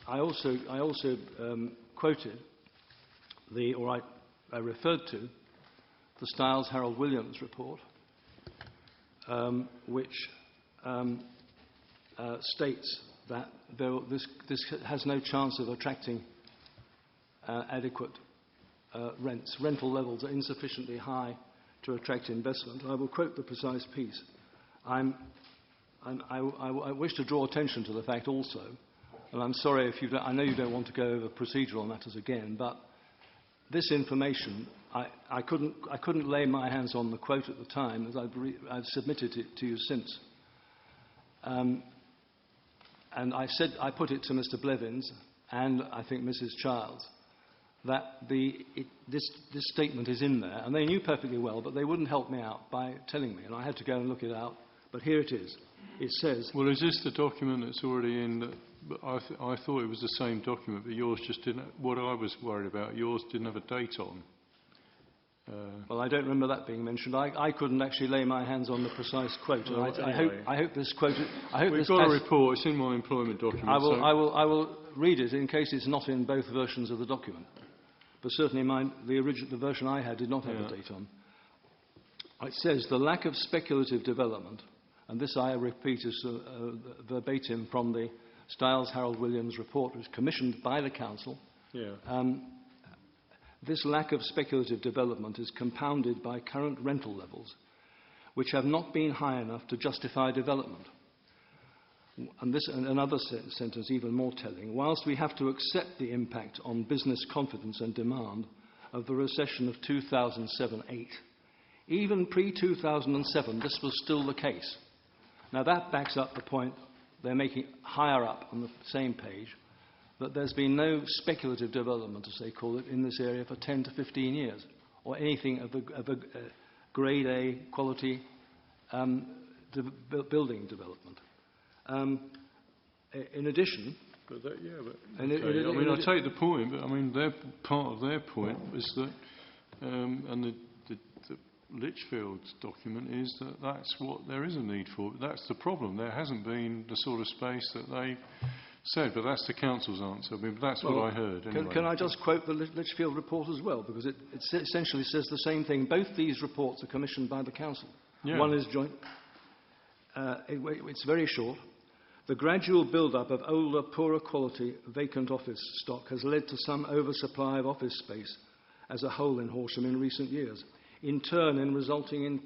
I also quoted I referred to the Styles Harold Williams report, which states that this has no chance of attracting adequate rents. Rental levels are insufficiently high to attract investment. I will quote the precise piece. I wish to draw attention to the fact also, and I'm sorry if I know you don't want to go over procedural matters again, but this information, I couldn't lay my hands on the quote at the time, as I've submitted it to you since. And I put it to Mr. Blevins and I think Mrs. Childs that this statement is in there, and they knew perfectly well, but they wouldn't help me out by telling me, and I had to go and look it out. But here it is. It says... Well, is this the document that's already in? I thought it was the same document, but yours just didn't... What I was worried about, yours didn't have a date on. Well, I don't remember that being mentioned. I couldn't actually lay my hands on the precise quote. Well, anyway. I hope this quote... We've got a report. It's in my employment document. I will read it in case it's not in both versions of the document. But certainly the version I had did not have a date on. It says, the lack of speculative development, and this I repeat is verbatim from the Styles Harold Williams report, which was commissioned by the Council. Yeah. This lack of speculative development is compounded by current rental levels, which have not been high enough to justify development. And this, another sentence even more telling, whilst we have to accept the impact on business confidence and demand of the recession of 2007-8, even pre-2007 this was still the case. Now that backs up the point they're making higher up on the same page, that there's been no speculative development, as they call it, in this area for 10 to 15 years, or anything of a grade A quality building development. In addition... I take the point, but I mean, part of their point is that, and the Litchfield's document is that that's what there is a need for. That's the problem. There hasn't been the sort of space that they said, but that's the Council's answer. I mean, that's what I heard. Anyway. Can I just quote the Litchfield report as well? Because it essentially says the same thing. Both these reports are commissioned by the Council. Yeah. One is joint. It's very short. The gradual build-up of older, poorer quality vacant office stock has led to some oversupply of office space as a whole in Horsham in recent years, in turn resulting in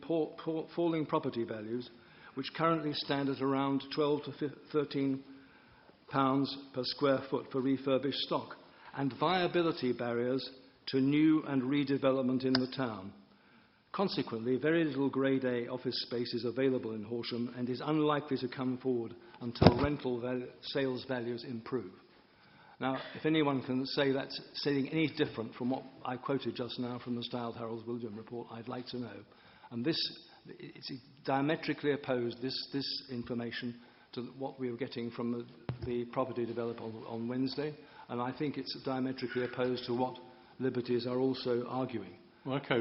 falling property values, which currently stand at around £12 to £13 per square foot for refurbished stock, and viability barriers to new and redevelopment in the town. Consequently, very little Grade A office space is available in Horsham and is unlikely to come forward until rental sales values improve. Now, if anyone can say that's saying any different from what I quoted just now from the Styles Harold Williams report, I'd like to know. And it's diametrically opposed, this information, to what we were getting from the property developer on Wednesday, and I think it's diametrically opposed to what Liberties are also arguing. Okay,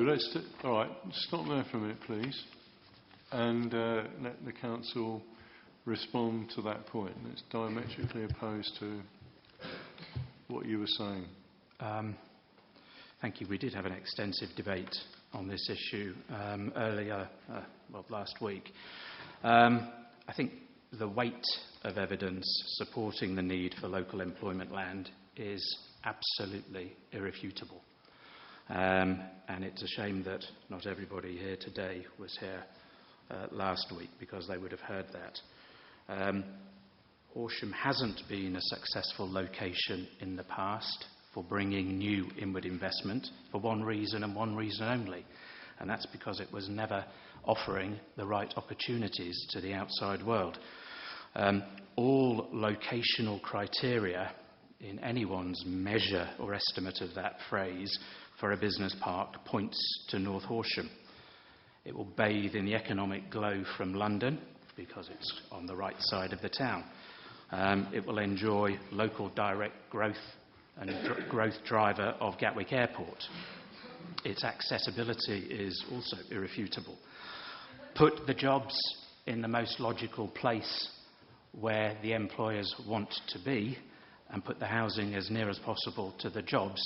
all right, stop there for a minute, please, and let the Council respond to that point. It's diametrically opposed to what you were saying. Thank you. We did have an extensive debate on this issue earlier, last week. I think the weight of evidence supporting the need for local employment land is absolutely irrefutable. And it's a shame that not everybody here today was here last week, because they would have heard that. Horsham hasn't been a successful location in the past for bringing new inward investment for one reason and one reason only, and that's because it was never offering the right opportunities to the outside world. All locational criteria in anyone's measure or estimate of that phrase for a business park points to North Horsham. It will bathe in the economic glow from London because it's on the right side of the town. It will enjoy local direct growth and growth driver of Gatwick Airport. Its accessibility is also irrefutable. Put the jobs in the most logical place where the employers want to be, and put the housing as near as possible to the jobs,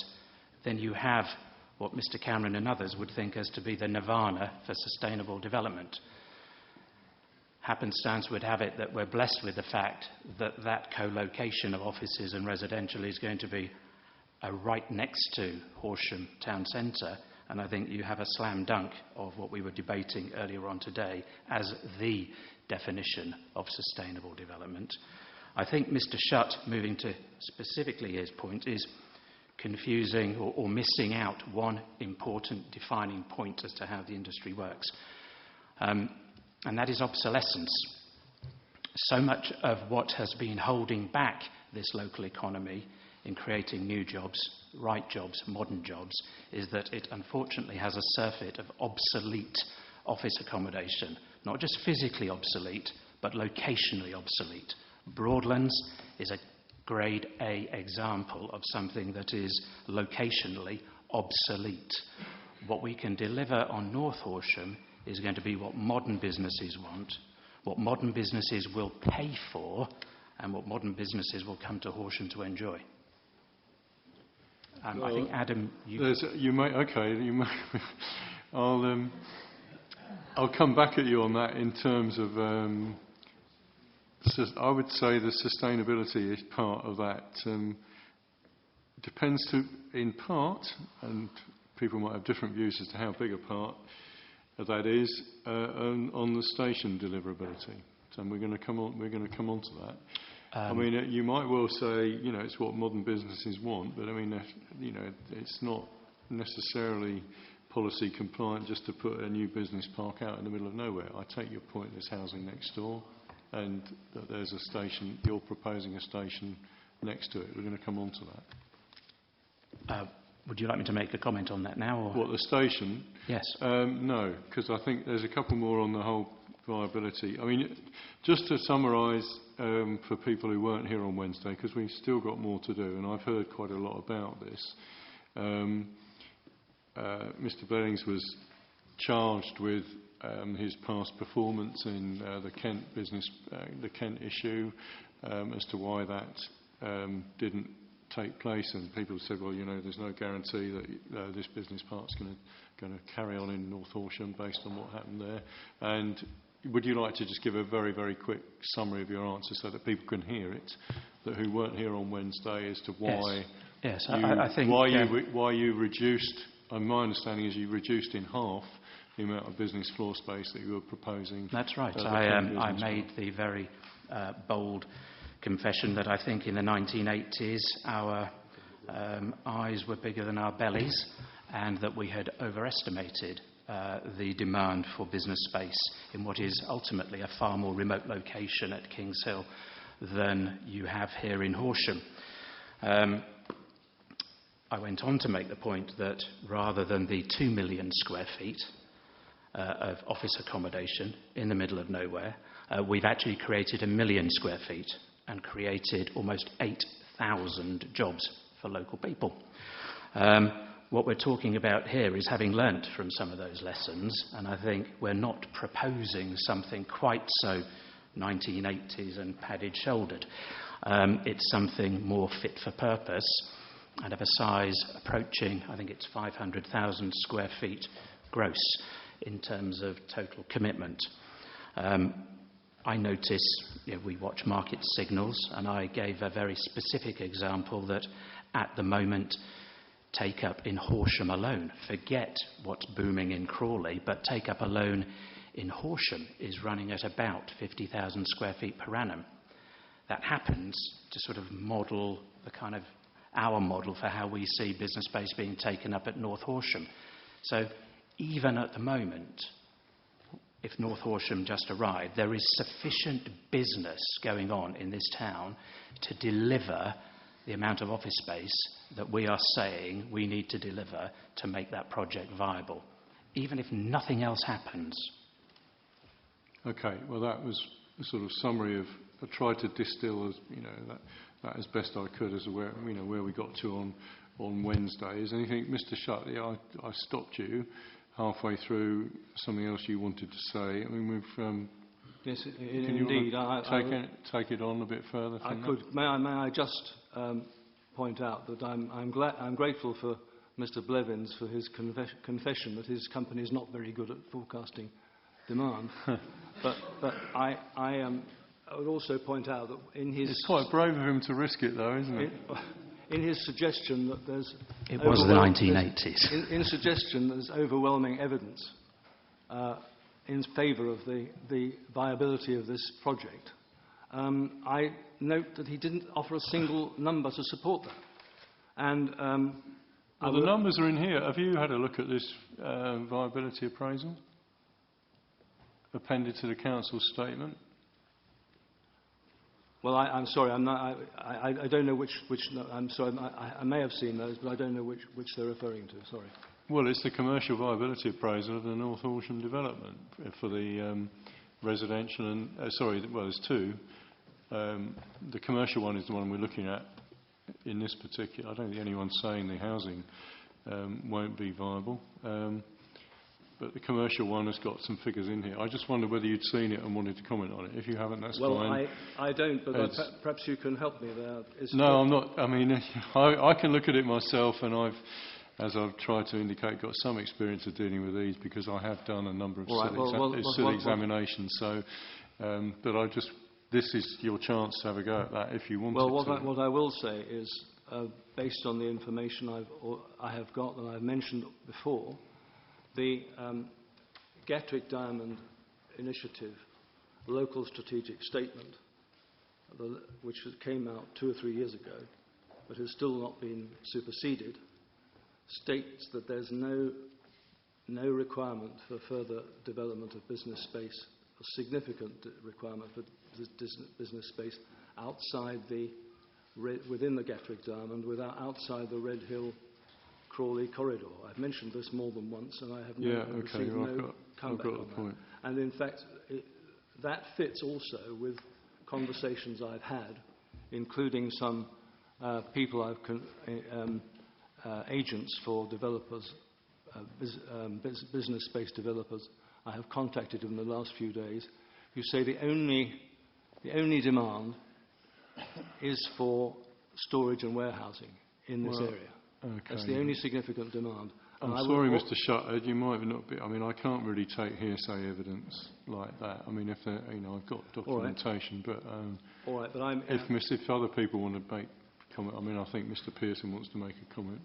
then you have what Mr. Cameron and others would think as to be the nirvana for sustainable development. Happenstance would have it that we're blessed with the fact that that co-location of offices and residential is going to be right next to Horsham Town Centre, and I think you have a slam dunk of what we were debating earlier on today as the definition of sustainable development. I think Mr. Shutt, moving to specifically his point, is confusing or missing out one important defining point as to how the industry works, and that is obsolescence. So much of what has been holding back this local economy in creating new jobs, right jobs, modern jobs, is that it unfortunately has a surfeit of obsolete office accommodation, not just physically obsolete, but locationally obsolete. Broadlands is a grade A example of something that is locationally obsolete. What we can deliver on North Horsham is going to be what modern businesses want, what modern businesses will pay for, and what modern businesses will come to Horsham to enjoy. I think, Adam, I'll come back at you on that in terms of I would say the sustainability is part of that. Depends in part, and people might have different views as to how big a part of that is, on the station deliverability. So we're going to come on to that. I mean, you might well say, it's what modern businesses want, but I mean, it's not necessarily policy compliant just to put a new business park out in the middle of nowhere. I take your point, there's housing next door, and that there's a station, you're proposing a station next to it. We're going to come on to that. Would you like me to make a comment on that now? Or? What, the station? Yes. No, because I think there's a couple more on the whole viability. I mean, just to summarise for people who weren't here on Wednesday, because we've still got more to do, and I've heard quite a lot about this. Mr. Bellings was charged with his past performance in the Kent business, the Kent issue, as to why that didn't take place, and people said, well, there's no guarantee that this business park's going to carry on in North Horsham based on what happened there. And would you like to just give a very, very quick summary of your answer so that people can hear it, that who weren't here on Wednesday, as to why I think why you reduced? My understanding is you reduced in half the amount of business floor space that you were proposing. That's right. I made the very bold confession that I think in the 1980s our eyes were bigger than our bellies, and that we had overestimated the demand for business space in what is ultimately a far more remote location at Kings Hill than you have here in Horsham. I went on to make the point that rather than the 2 million square feet of office accommodation in the middle of nowhere, we've actually created 1 million square feet and created almost 8,000 jobs for local people. What we're talking about here is having learnt from some of those lessons, and I think we're not proposing something quite so 1980s and padded-shouldered. It's something more fit for purpose and of a size approaching, I think it's 500,000 square feet gross in terms of total commitment. I notice, we watch market signals, and I gave a very specific example that at the moment, take-up in Horsham alone, forget what's booming in Crawley, but take-up alone in Horsham is running at about 50,000 square feet per annum. That happens to sort of model the kind of our model for how we see business space being taken up at North Horsham. So even at the moment, if North Horsham just arrived, there is sufficient business going on in this town to deliver the amount of office space that we are saying we need to deliver to make that project viable, even if nothing else happens. Okay, well that was a sort of summary of, I tried to distill as, that as best I could as to where we got to on Wednesday. Is anything, Mr. Shutley, I stopped you halfway through something else you wanted to say. I mean, we've... yes, can indeed. you take it on a bit further? I could. May I just point out that I'm grateful for Mr. Blevins for his confession that his company is not very good at forecasting demand. but I would also point out that in his... It's quite brave of him to risk it, though, isn't it? In his suggestion that there's... It was the 1980s. In suggestion there's overwhelming evidence in favour of the viability of this project. I note that he didn't offer a single number to support that. And well, the numbers are in here. Have you had a look at this viability appraisal appended to the council's statement? Well, I'm sorry. I don't know which. I'm sorry. I may have seen those, but I don't know which they're referring to. Sorry. Well, it's the commercial viability appraisal of the North Horsham development for the residential and there's two. The commercial one is the one we're looking at in this particular. I don't think anyone's saying the housing won't be viable. But the commercial one has got some figures in here. I just wondered whether you'd seen it and wanted to comment on it. If you haven't, that's fine. Well, I don't, but perhaps you can help me there. No, I'm not. I mean, I can look at it myself, and as I've tried to indicate, got some experience of dealing with these because I have done a number of civil examinations. So, but this is your chance to have a go at that if you want to. Well, what I will say is, based on the information I have got and I've mentioned before, the Gatwick Diamond Initiative local strategic statement, which came out 2 or 3 years ago, but has still not been superseded, states that there's no requirement for further development of business space, a significant requirement for business space within the Gatwick Diamond, outside the Red Hill Crawley corridor. I've mentioned this more than once, and I have received no comeback on that. Point. And in fact, that fits also with conversations I've had, including some people agents for developers, business space developers. I have contacted in the last few days, who say the only demand is for storage and warehousing in this area. Okay. That's the only significant demand. I'm sorry, Mr. Shuttard, you might not be. I mean, I can't really take hearsay evidence like that. I mean, if I've got documentation, but all right, but if other people want to make a comment, I mean, I think Mr. Pearson wants to make a comment.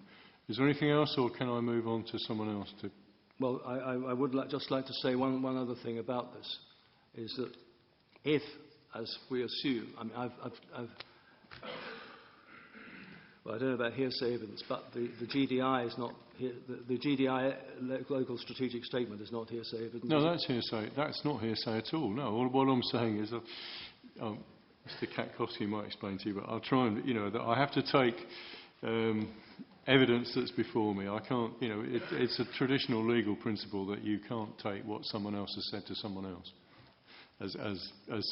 Is there anything else, or can I move on to someone else to? Well, I would just like to say one other thing about this, is that if, as we assume, I mean, well, I don't know about hearsay evidence, but the GDI is not the GDI local strategic statement is not hearsay evidence. No, that's hearsay. That's not hearsay at all. No, what I'm saying is, Mr. Katkowski might explain to you, but I'll try and that I have to take evidence that's before me. I can't. It's a traditional legal principle that you can't take what someone else has said to someone else as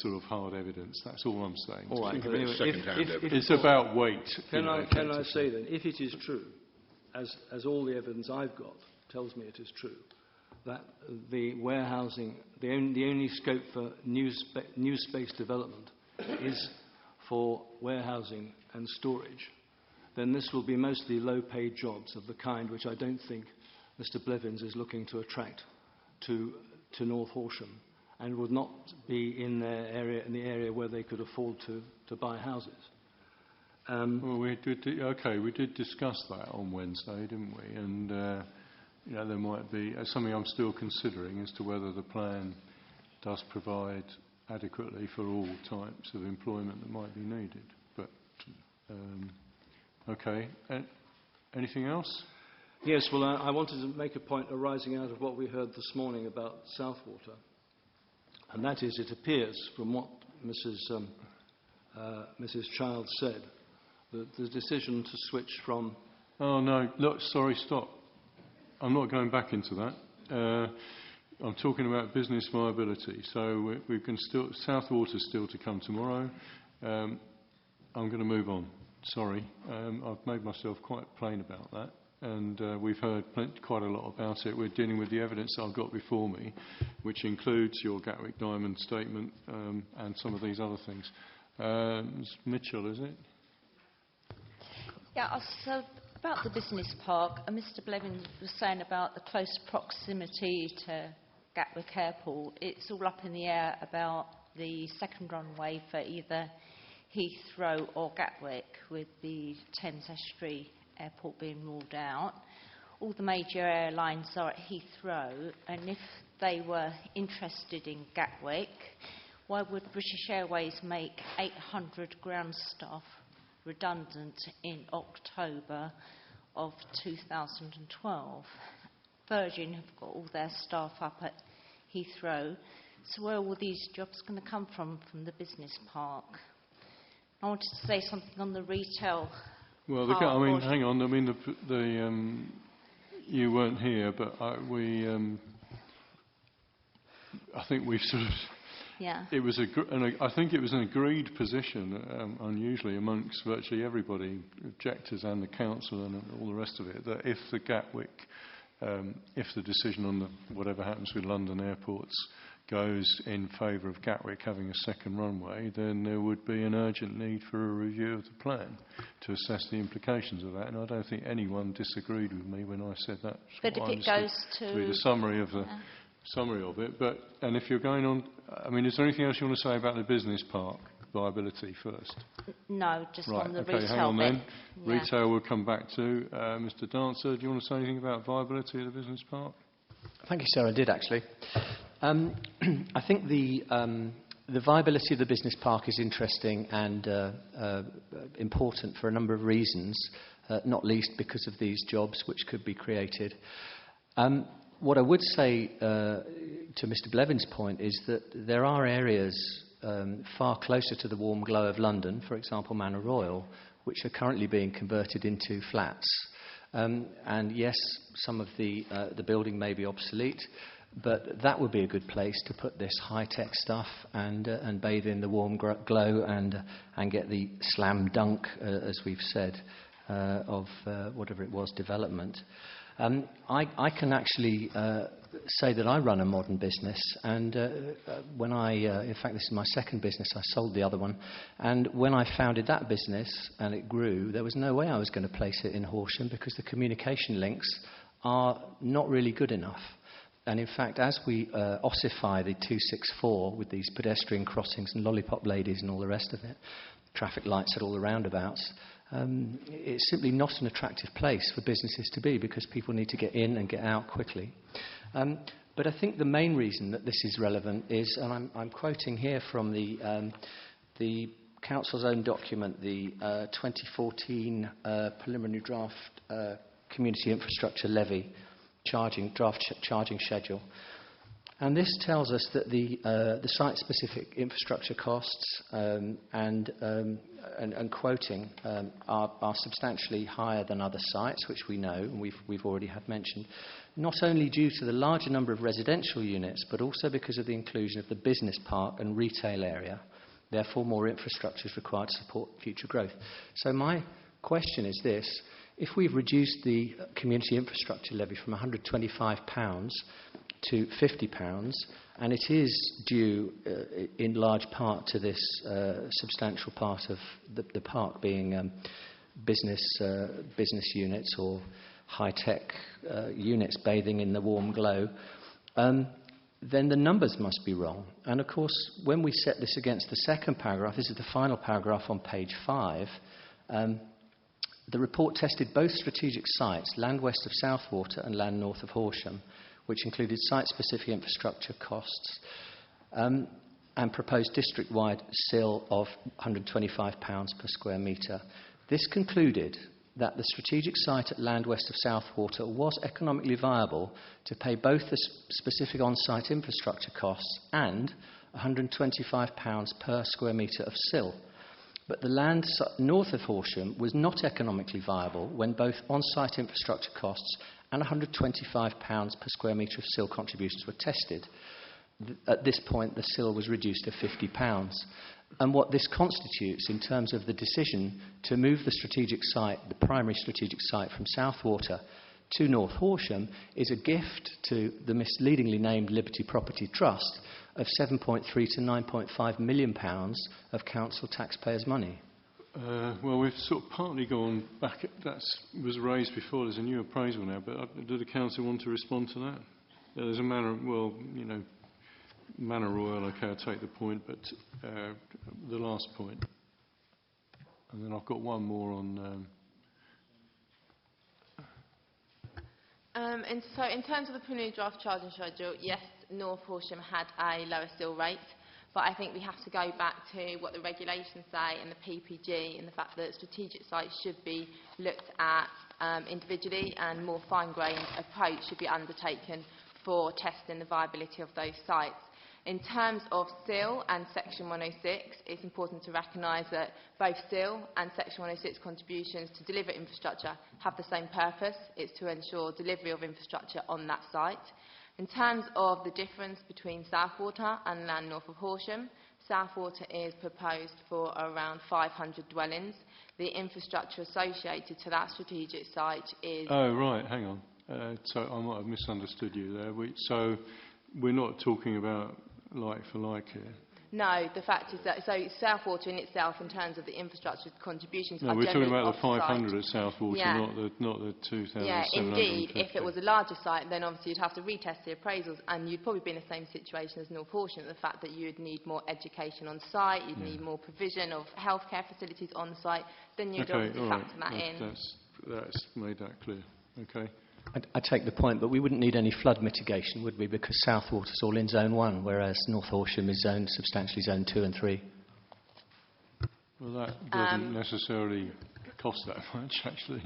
sort of hard evidence. That's all I'm saying. All right. But anyway, it's about weight. Can I say then, if it is true, as all the evidence I've got tells me it is true, that the warehousing, the only scope for new space development is for warehousing and storage, then this will be mostly low-paid jobs of the kind which I don't think Mr. Blevins is looking to attract to North Horsham. and would not be in their area, in the area where they could afford to buy houses. Well, we did discuss that on Wednesday, didn't we? And there might be something I'm still considering as to whether the plan does provide adequately for all types of employment that might be needed. But okay, anything else? Yes, well, I wanted to make a point arising out of what we heard this morning about Southwater, and that is, it appears from what Mrs. Childs said, that the decision to switch from... Oh, no, look, sorry, stop. I'm not going back into that. I'm talking about business viability. So we can still... Southwater's still to come tomorrow. I'm going to move on. Sorry. I've made myself quite plain about that. And we've heard quite a lot about it. We're dealing with the evidence I've got before me, which includes your Gatwick Diamond statement and some of these other things. Ms. Mitchell, is it? Yeah, so about the business park, Mr. Blevins was saying about the close proximity to Gatwick Airport. It's all up in the air about the second runway for either Heathrow or Gatwick, with the Thames Estuary Airport being ruled out. All the major airlines are at Heathrow, and if they were interested in Gatwick, why would British Airways make 800 ground staff redundant in October of 2012? Virgin have got all their staff up at Heathrow, so where are all these jobs going to come from the business park? I wanted to say something on the retail. Well, hang on. I mean, you weren't here, but I think we've sort of. Yeah. It was I think it was an agreed position, unusually amongst virtually everybody, objectors and the council and all the rest of it, that if the Gatwick, if the decision on whatever happens with London airports goes in favour of Gatwick having a second runway, then there would be an urgent need for a review of the plan to assess the implications of that. And I don't think anyone disagreed with me when I said that. But if it goes to the summary of it. But and if you're going on, I mean, is there anything else you want to say about the business park viability first? No, just right, on the okay, retail hang on bit. then. Yeah. Retail we'll come back to. Mr. Dancer, do you want to say anything about viability of the business park? Thank you, sir. I did actually. I think the viability of the business park is interesting and important for a number of reasons, not least because of these jobs which could be created. What I would say to Mr. Blevin's point is that there are areas far closer to the warm glow of London, for example Manor Royal, which are currently being converted into flats. And yes, some of the building may be obsolete, but that would be a good place to put this high-tech stuff and bathe in the warm glow and get the slam dunk, as we've said, of whatever it was, development. I can actually say that I run a modern business, and when in fact this is my second business, I sold the other one, and when I founded that business and it grew, there was no way I was going to place it in Horsham because the communication links are not really good enough. And in fact, as we ossify the 264 with these pedestrian crossings and lollipop ladies and all the rest of it, traffic lights at all the roundabouts, it's simply not an attractive place for businesses to be because people need to get in and get out quickly. But I think the main reason that this is relevant is, and I'm quoting here from the Council's own document, the 2014 preliminary draft community infrastructure levy draft charging schedule. And this tells us that the site-specific infrastructure costs and quoting are substantially higher than other sites, which we know, and we've already had mentioned, not only due to the larger number of residential units, but also because of the inclusion of the business park and retail area. Therefore, more infrastructure is required to support future growth. So my question is this. If we've reduced the community infrastructure levy from £125 to £50, and it is due in large part to this substantial part of the park being business units or high-tech units bathing in the warm glow, then the numbers must be wrong. And of course, when we set this against the second paragraph, this is the final paragraph on page 5, the report tested both strategic sites, land west of Southwater and land north of Horsham, which included site-specific infrastructure costs, and proposed district-wide SIL of £125 per square metre. This concluded that the strategic site at land west of Southwater was economically viable to pay both the specific on-site infrastructure costs and £125 per square metre of SIL. But the land north of Horsham was not economically viable when both on-site infrastructure costs and £125 per square metre of SIL contributions were tested. At this point, the SIL was reduced to £50. And what this constitutes in terms of the decision to move the strategic site, the primary strategic site, from Southwater to North Horsham is a gift to the misleadingly named Liberty Property Trust of £7.3 to £9.5 million of council taxpayers' money. Well, we've sort of partly gone back. That was raised before. There's a new appraisal now, but do the council want to respond to that? There's a manner, well, you know, Manor Royal, okay, I'll take the point, but the last point. And then I've got one more on... And so in terms of the preliminary draft charging schedule, yes, North Horsham had a lower SIL rate, but I think we have to go back to what the regulations say in the PPG and the fact that strategic sites should be looked at individually, and more fine-grained approach should be undertaken for testing the viability of those sites. In terms of SIL and Section 106, it's important to recognise that both SIL and Section 106 contributions to deliver infrastructure have the same purpose. It's to ensure delivery of infrastructure on that site. In terms of the difference between Southwater and land north of Horsham, Southwater is proposed for around 500 dwellings. The infrastructure associated to that strategic site is... Oh, right, hang on. So I might have misunderstood you there. So we're not talking about like for like here. No, the fact is that Southwater in itself, in terms of the infrastructure contributions, no, are we're talking about the 500 off-site. at Southwater, yeah. not the 2,750. Yeah, indeed. If it was a larger site, then obviously you'd have to retest the appraisals, and you'd probably be in the same situation as North Horsham. The fact that you'd need more education on site, you'd need more provision of healthcare facilities on site, then you'd obviously factor that in. That's made that clear. Okay. I take the point, but we wouldn't need any flood mitigation, would we? Because Southwater's all in Zone 1, whereas North Horsham is substantially Zone 2 and 3. Well, that doesn't necessarily cost that much, actually.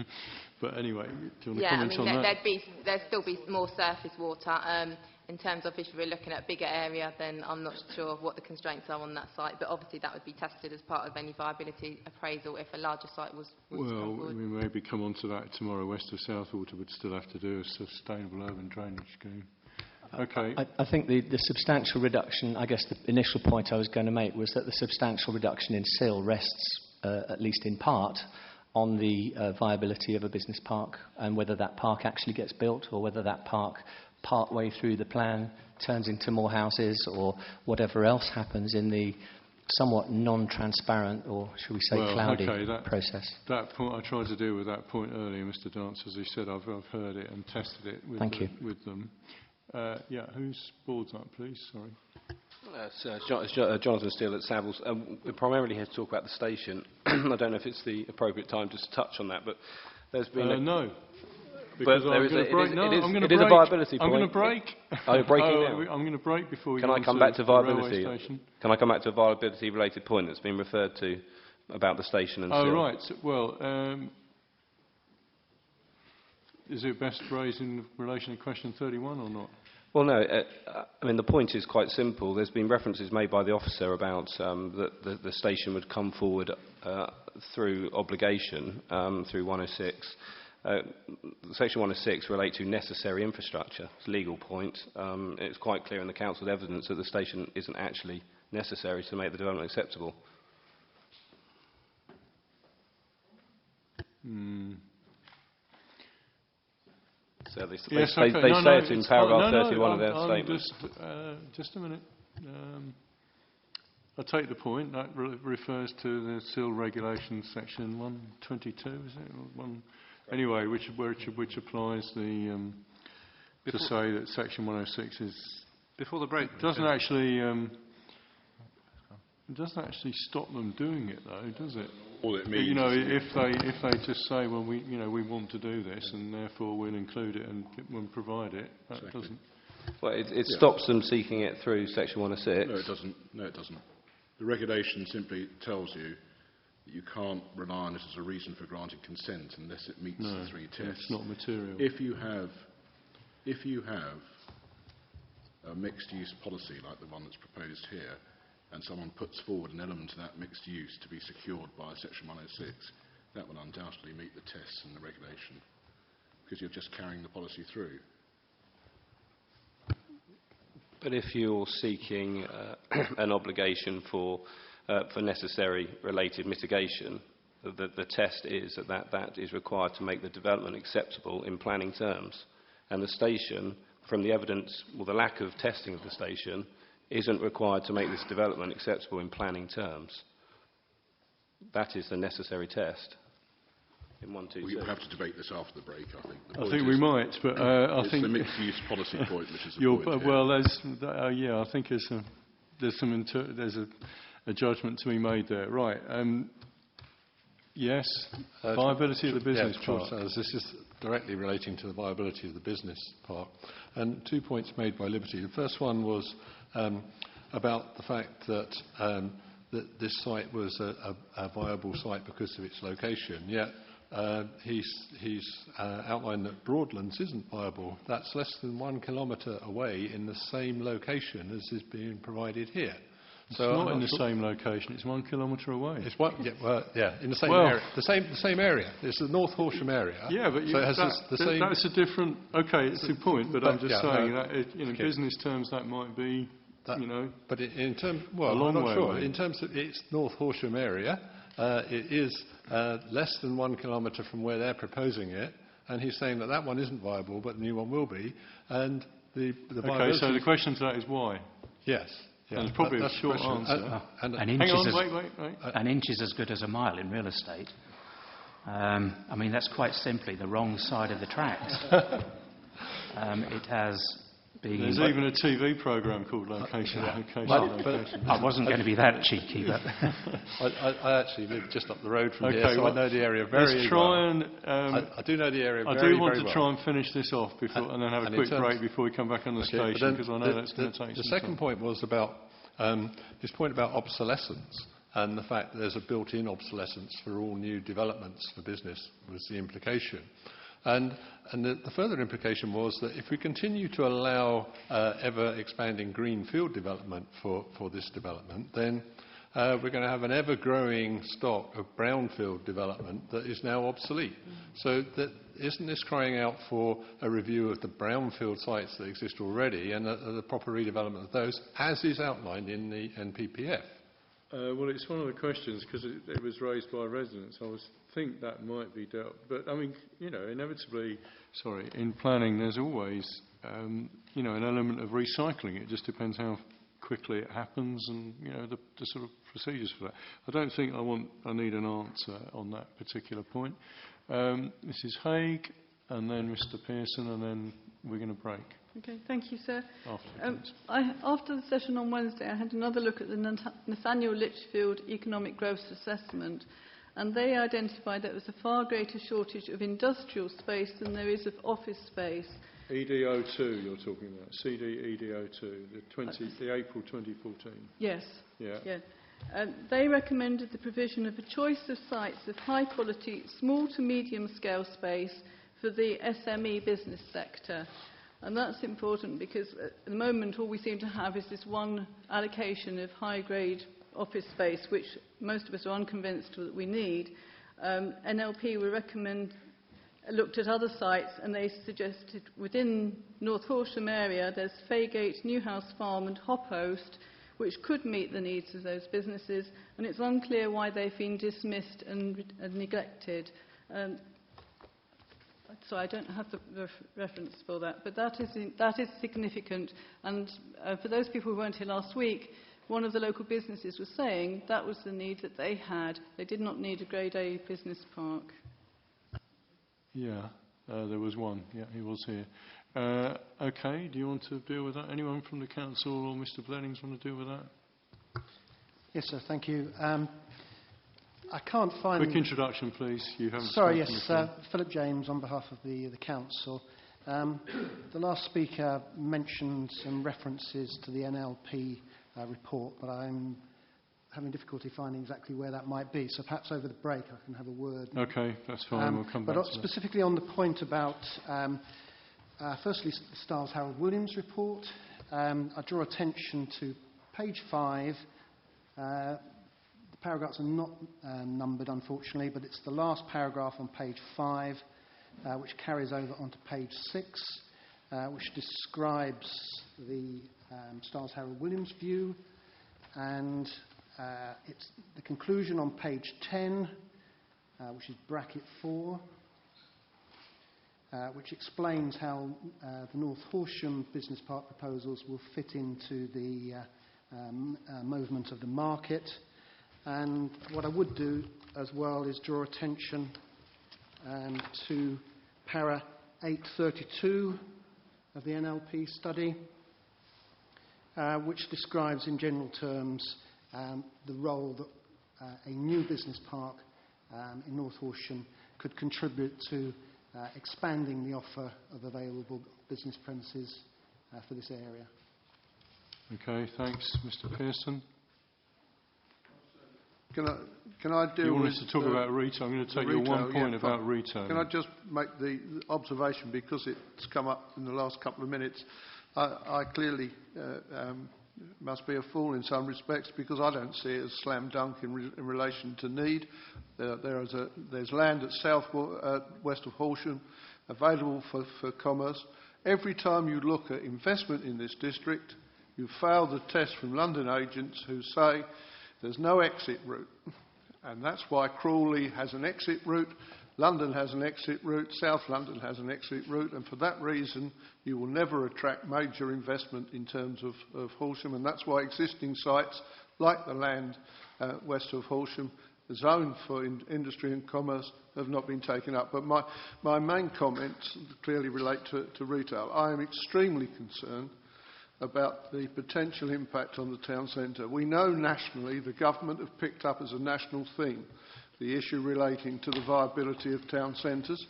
But anyway, do you want to comment on that? There'd still be more surface water. In terms of if we were looking at a bigger area, then I'm not sure what the constraints are on that site. But obviously that would be tested as part of any viability appraisal if a larger site was well, we maybe come on to that tomorrow. West of Southwater would still have to do a sustainable urban drainage scheme. Okay. I think the substantial reduction, I guess the initial point I was going to make was that the substantial reduction in SIL rests, at least in part, on the viability of a business park and whether that park actually gets built or whether that park part-way through the plan turns into more houses or whatever else happens in the somewhat non-transparent or, should we say, cloudy process. That point, I tried to deal with that point earlier, Mr. Dance. As he said, I've heard it and tested it with them. Yeah, whose board's up, please? Sorry. It's Jonathan Steele at Savills. We're primarily here to talk about the station. I don't know if it's the appropriate time to touch on that, but there's been no. Because I'm going to break. It is a viability point. I'm going to break. Are you breaking now? I'm going to break before we Can I come back to viability? Can I come back to a viability-related point that's been referred to about the station and SIL? Right. Well, is it best raised in relation to question 31 or not? Well, no. I mean, the point is quite simple. There's been references made by the officer about that the station would come forward through obligation, through 106. Section 106 relates to necessary infrastructure. It's a legal point. It's quite clear in the council's evidence that the station isn't actually necessary to make the development acceptable. So they say it in paragraph 31 of their statement. Just a minute. I take the point. That refers to the SIL regulation section 122, is it? Anyway, which applies to say that section 106 is Before the break. It doesn't actually stop them doing it, though, does it? All it means, you know, if they just say, well, we want to do this, and therefore we'll include it and we'll provide it, that doesn't. Well, it stops them seeking it through Section 106. No, it doesn't. No, it doesn't. The regulation simply tells you that you can't rely on it as a reason for granting consent unless it meets the three tests. It's not material. If you have a mixed-use policy like the one that's proposed here, and someone puts forward an element of that mixed use to be secured by Section 106, that will undoubtedly meet the tests and the regulation, because you're just carrying the policy through. But if you're seeking an obligation for necessary related mitigation, the test is that is required to make the development acceptable in planning terms. And the station, from the evidence, well, the lack of testing of the station, isn't required to make this development acceptable in planning terms. That is the necessary test. In 126. We'll have to debate this after the break, I think. I think we might, but I think it's the mixed-use policy point, which is the point. Well, I think there's a judgment to be made there. Right. Yes. Viability of the business park. This is directly relating to the viability of the business park, and 2 points made by Liberty. The first one was about the fact that this site was a viable site because of its location. Yet he's outlined that Broadlands isn't viable. That's less than 1 kilometre away in the same location as is being provided here. It's not in the same location. It's 1 kilometre away. It's one, in the same area. The same area. It's the North Horsham area. Yeah, but so it has the same. That's a different. Okay, it's a point, but I'm just saying that in business terms that might be. But in terms, a long I'm not way sure. away. In terms of its North Horsham area, it is less than 1 kilometre from where they're proposing it, and he's saying that one isn't viable, but the new one will be. And the okay, so the question to that is why? Yes. Yeah. And it's probably a short answer. An inch is as good as a mile in real estate. I mean, that's quite simply the wrong side of the tracks. It has been... There's even a TV programme called Location. I wasn't going to be that cheeky, but... I actually live just up the road from here, so I know the area very well. I do know the area very, very well. I do want to try and finish this off before, and then have a quick break before we come back on the station, because I know that's going to take some time. The second point was about his point about obsolescence, and the fact that there's a built-in obsolescence for all new developments for business was the implication. And the further implication was that if we continue to allow ever-expanding greenfield development for this development, then we're going to have an ever-growing stock of brownfield development that is now obsolete. So isn't this crying out for a review of the brownfield sites that exist already and the proper redevelopment of those, as is outlined in the NPPF? Well, it's one of the questions, because it was raised by residents. I think that might be dealt. But, I mean, inevitably, in planning there's always, an element of recycling. It just depends how quickly it happens and, the sort of procedures for that. I don't think I need an answer on that particular point. Mrs Haig, and then Mr Pearson, and then we're going to break. Okay, thank you, sir. After the session on Wednesday, I had another look at the Nathaniel Litchfield Economic Growth Assessment, and they identified that there was a far greater shortage of industrial space than there is of office space. EDO2 you're talking about, CD EDO2, the April 2014. Yes. Yeah. They recommended the provision of a choice of sites of high quality, small to medium scale space for the SME business sector. And that's important because at the moment all we seem to have is this one allocation of high-grade office space, which most of us are unconvinced that we need. NLP looked at other sites, and they suggested within North Horsham area there's Faygate, Newhouse Farm and Hophost, which could meet the needs of those businesses, and it's unclear why they've been dismissed and neglected. So I don't have the reference for that, but that is significant. And for those people who weren't here last week, one of the local businesses was saying that was the need that they had. They did not need a Grade A business park. Yeah, there was one. Yeah, he was here. Okay, do you want to deal with that? Anyone from the council or Mr. Blennings want to deal with that? Yes, sir, thank you. I can't find... Quick introduction, please. You haven't Sorry, spoken yes, before. Philip James on behalf of the council. The last speaker mentioned some references to the NLP report, but I'm having difficulty finding exactly where that might be. So perhaps over the break I can have a word. Okay, that's fine. We'll come back but to that. specifically on the point about, firstly, the Stiles Harold Williams report, I draw attention to page 5. The paragraphs are not numbered, unfortunately, but it's the last paragraph on page 5, which carries over onto page 6, which describes the Stiles Harold Williams view, and it's the conclusion on page 10, which is bracket 4, which explains how the North Horsham Business Park proposals will fit into the movement of the market. And what I would do as well is draw attention to para 832 of the NLP study, which describes in general terms the role that a new business park in North Horsham could contribute to expanding the offer of available business premises for this area. Okay, thanks. Mr. Pearson? Can I deal with... You want us to talk about retail? I'm going to take your one point about retail. Can I just make the observation, because it's come up in the last couple of minutes, I clearly must be a fool in some respects, because I don't see it as slam dunk in relation to need. There's land at west of Horsham available for commerce. Every time you look at investment in this district, you fail the test from London agents who say there's no exit route. And that's why Crawley has an exit route, London has an exit route, South London has an exit route, and for that reason you will never attract major investment in terms of Horsham, and that's why existing sites like the land west of Horsham, zoned for industry and commerce, have not been taken up. But my main comments clearly relate to retail. I am extremely concerned about the potential impact on the town centre. We know nationally the government have picked up as a national theme the issue relating to the viability of town centres,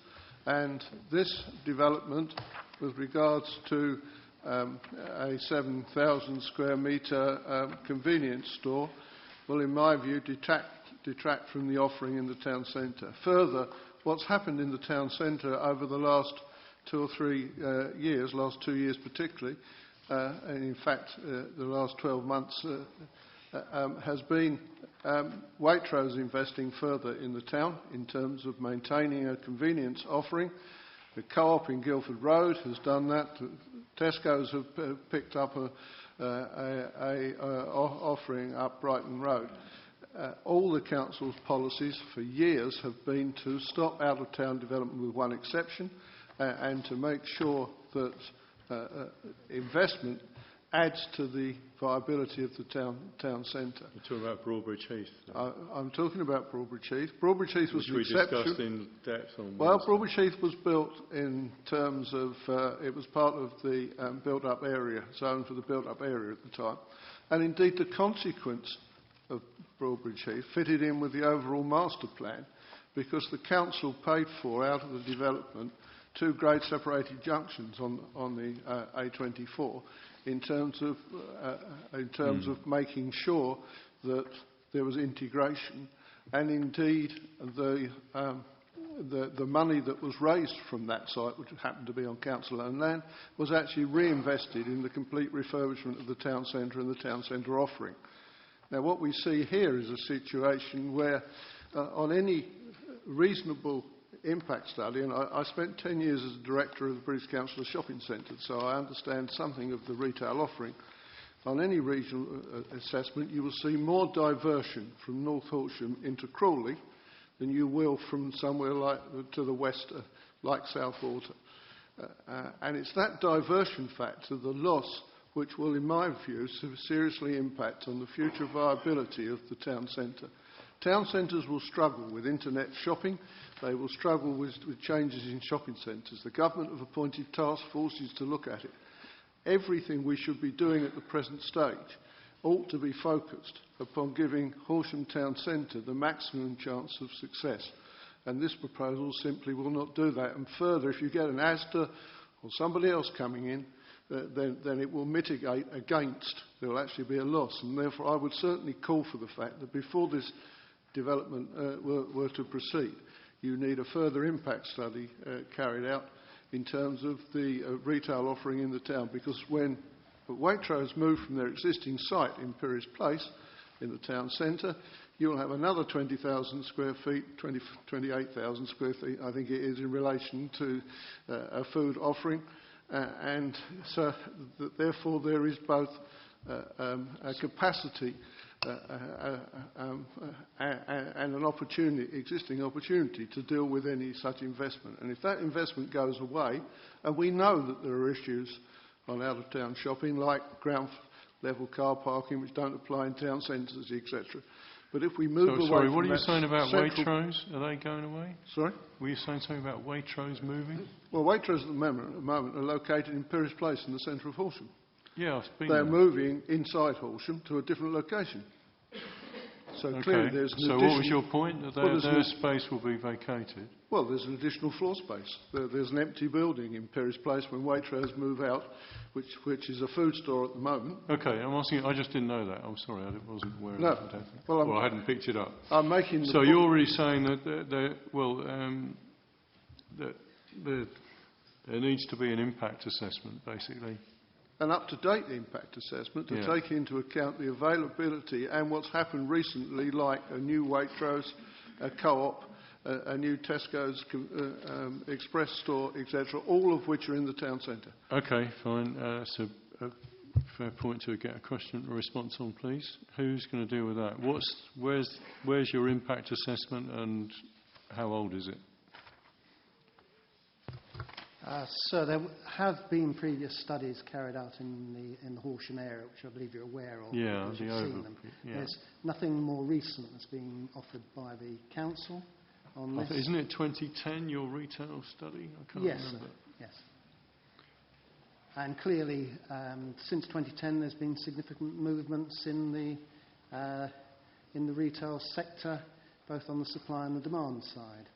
and this development with regards to a 7,000 square metre convenience store will, in my view, detract from the offering in the town centre. Further, what's happened in the town centre over the last 2 or 3 years, last 2 years particularly, and in fact the last 12 months, has been Waitrose investing further in the town in terms of maintaining a convenience offering. The Co-op in Guildford Road has done that. Tesco's have picked up a offering up Brighton Road. All the council's policies for years have been to stop out-of-town development with one exception, and to make sure that investment adds to the viability of the town centre. You're talking about Broadbridge Heath? I'm talking about Broadbridge Heath. Broadbridge Heath was an exception. Which we discussed in depth on Well, Broadbridge Heath was built in terms of, it was part of the built-up area, zone for the built-up area at the time. And indeed the consequence of Broadbridge Heath fitted in with the overall master plan, because the council paid for, out of the development, 2 grade separated junctions on the A24 in terms of making sure that there was integration, and indeed the money that was raised from that site, which happened to be on council-owned land, was actually reinvested in the complete refurbishment of the town centre and the town centre offering. Now, what we see here is a situation where on any reasonable impact study, and I spent 10 years as a director of the British Council of Shopping Centres, so I understand something of the retail offering. On any regional assessment, you will see more diversion from North Horsham into Crawley than you will from somewhere like to the west, like Southwater. And it's that diversion factor, the loss, which will, in my view, seriously impact on the future viability of the town centre. Town centres will struggle with internet shopping, they will struggle with changes in shopping centres. The government have appointed task forces to look at it. Everything we should be doing at the present stage ought to be focused upon giving Horsham Town Centre the maximum chance of success. And this proposal simply will not do that. And further, if you get an Asda or somebody else coming in, then it will mitigate against, there will actually be a loss. And therefore I would certainly call for the fact that before this development were to proceed, you need a further impact study carried out in terms of the retail offering in the town, because when Waitrose move from their existing site in Pyrrhus Place in the town centre, you'll have another 20,000 square feet, 28,000 square feet, I think it is, in relation to a food offering. And so, therefore, there is both a capacity and an opportunity, existing opportunity to deal with any such investment. And if that investment goes away, and we know that there are issues on out-of-town shopping, like ground-level car parking, which don't apply in town centres, etc. But if we move away sorry, from what are you saying about central... Waitrose? Are they going away? Sorry? Were you saying something about Waitrose moving? Well, Waitrose at the moment are located in Pyrrhus Place in the centre of Horsham. Yeah, I've been They're there. moving inside Horsham to a different location. So clearly there's an so what was your point? That their space will be vacated? Well, there's an additional floor space. There's an empty building in Pyrrhus Place when Waitrose move out, which is a food store at the moment. Okay, I'm asking. I just didn't know that. I'm sorry, I wasn't aware No. of that. Well, I hadn't picked it up. I'm making the So point. you're really saying that there needs to be an impact assessment, basically. An up-to-date impact assessment to take into account the availability and what's happened recently, like a new Waitrose, a Co-op, a new Tesco's Express store, etc., all of which are in the town centre. Okay, fine. So a fair point to get a question or response on, please. Who's going to deal with that? Where's your impact assessment, and how old is it? So there have been previous studies carried out in the Horsham area, which I believe you're aware of. Yeah, because you've seen them. Yeah. There's nothing more recent that's been offered by the council on this. Isn't it 2010, your retail study? I can't remember. Yes. And clearly, since 2010, there's been significant movements in the retail sector, both on the supply and the demand side.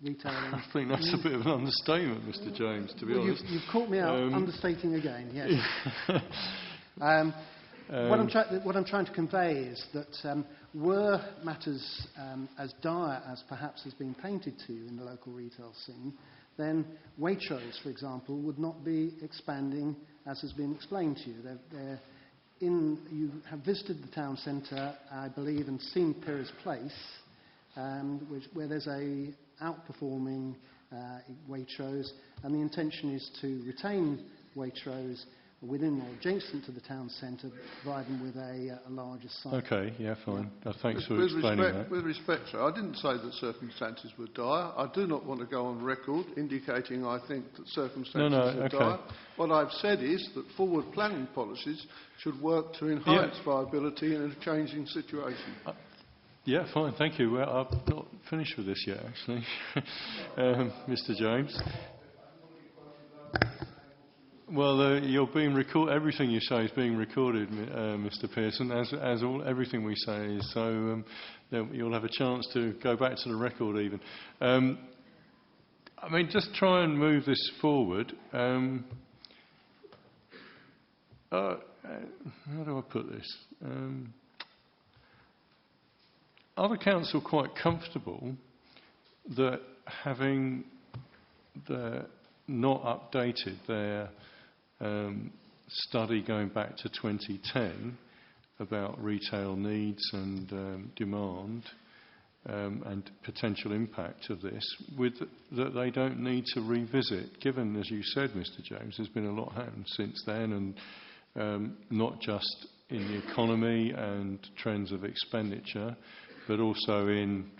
Retailing. I think that's a bit of an understatement, Mr. James, to be honest. You've caught me out understating again, yes. What I'm trying to convey is that were matters as dire as perhaps has been painted to you in the local retail scene, then Waitrose, for example, would not be expanding as has been explained to you. You have visited the town centre, I believe, and seen Pyrrhus Place, where there's a outperforming Waitrose, and the intention is to retain Waitrose within or adjacent to the town centre, provide them with a larger site. Okay, yeah, fine. Thanks for explaining that. With respect, sir, I didn't say that circumstances were dire. I do not want to go on record indicating I think that circumstances are dire. What I've said is that forward planning policies should work to enhance viability in a changing situation. Yeah, fine, thank you. Well, I've not finished with this yet, actually, Mr. James. Well, you're being everything you say is being recorded, Mr. Pearson, as everything we say is. So you'll have a chance to go back to the record even. I mean, just try and move this forward. How do I put this? Are the council quite comfortable that having not updated their study going back to 2010 about retail needs and demand and potential impact of this, that they don't need to revisit, given, as you said, Mr. James, there's been a lot happened since then, and not just in the economy and trends of expenditure, but also in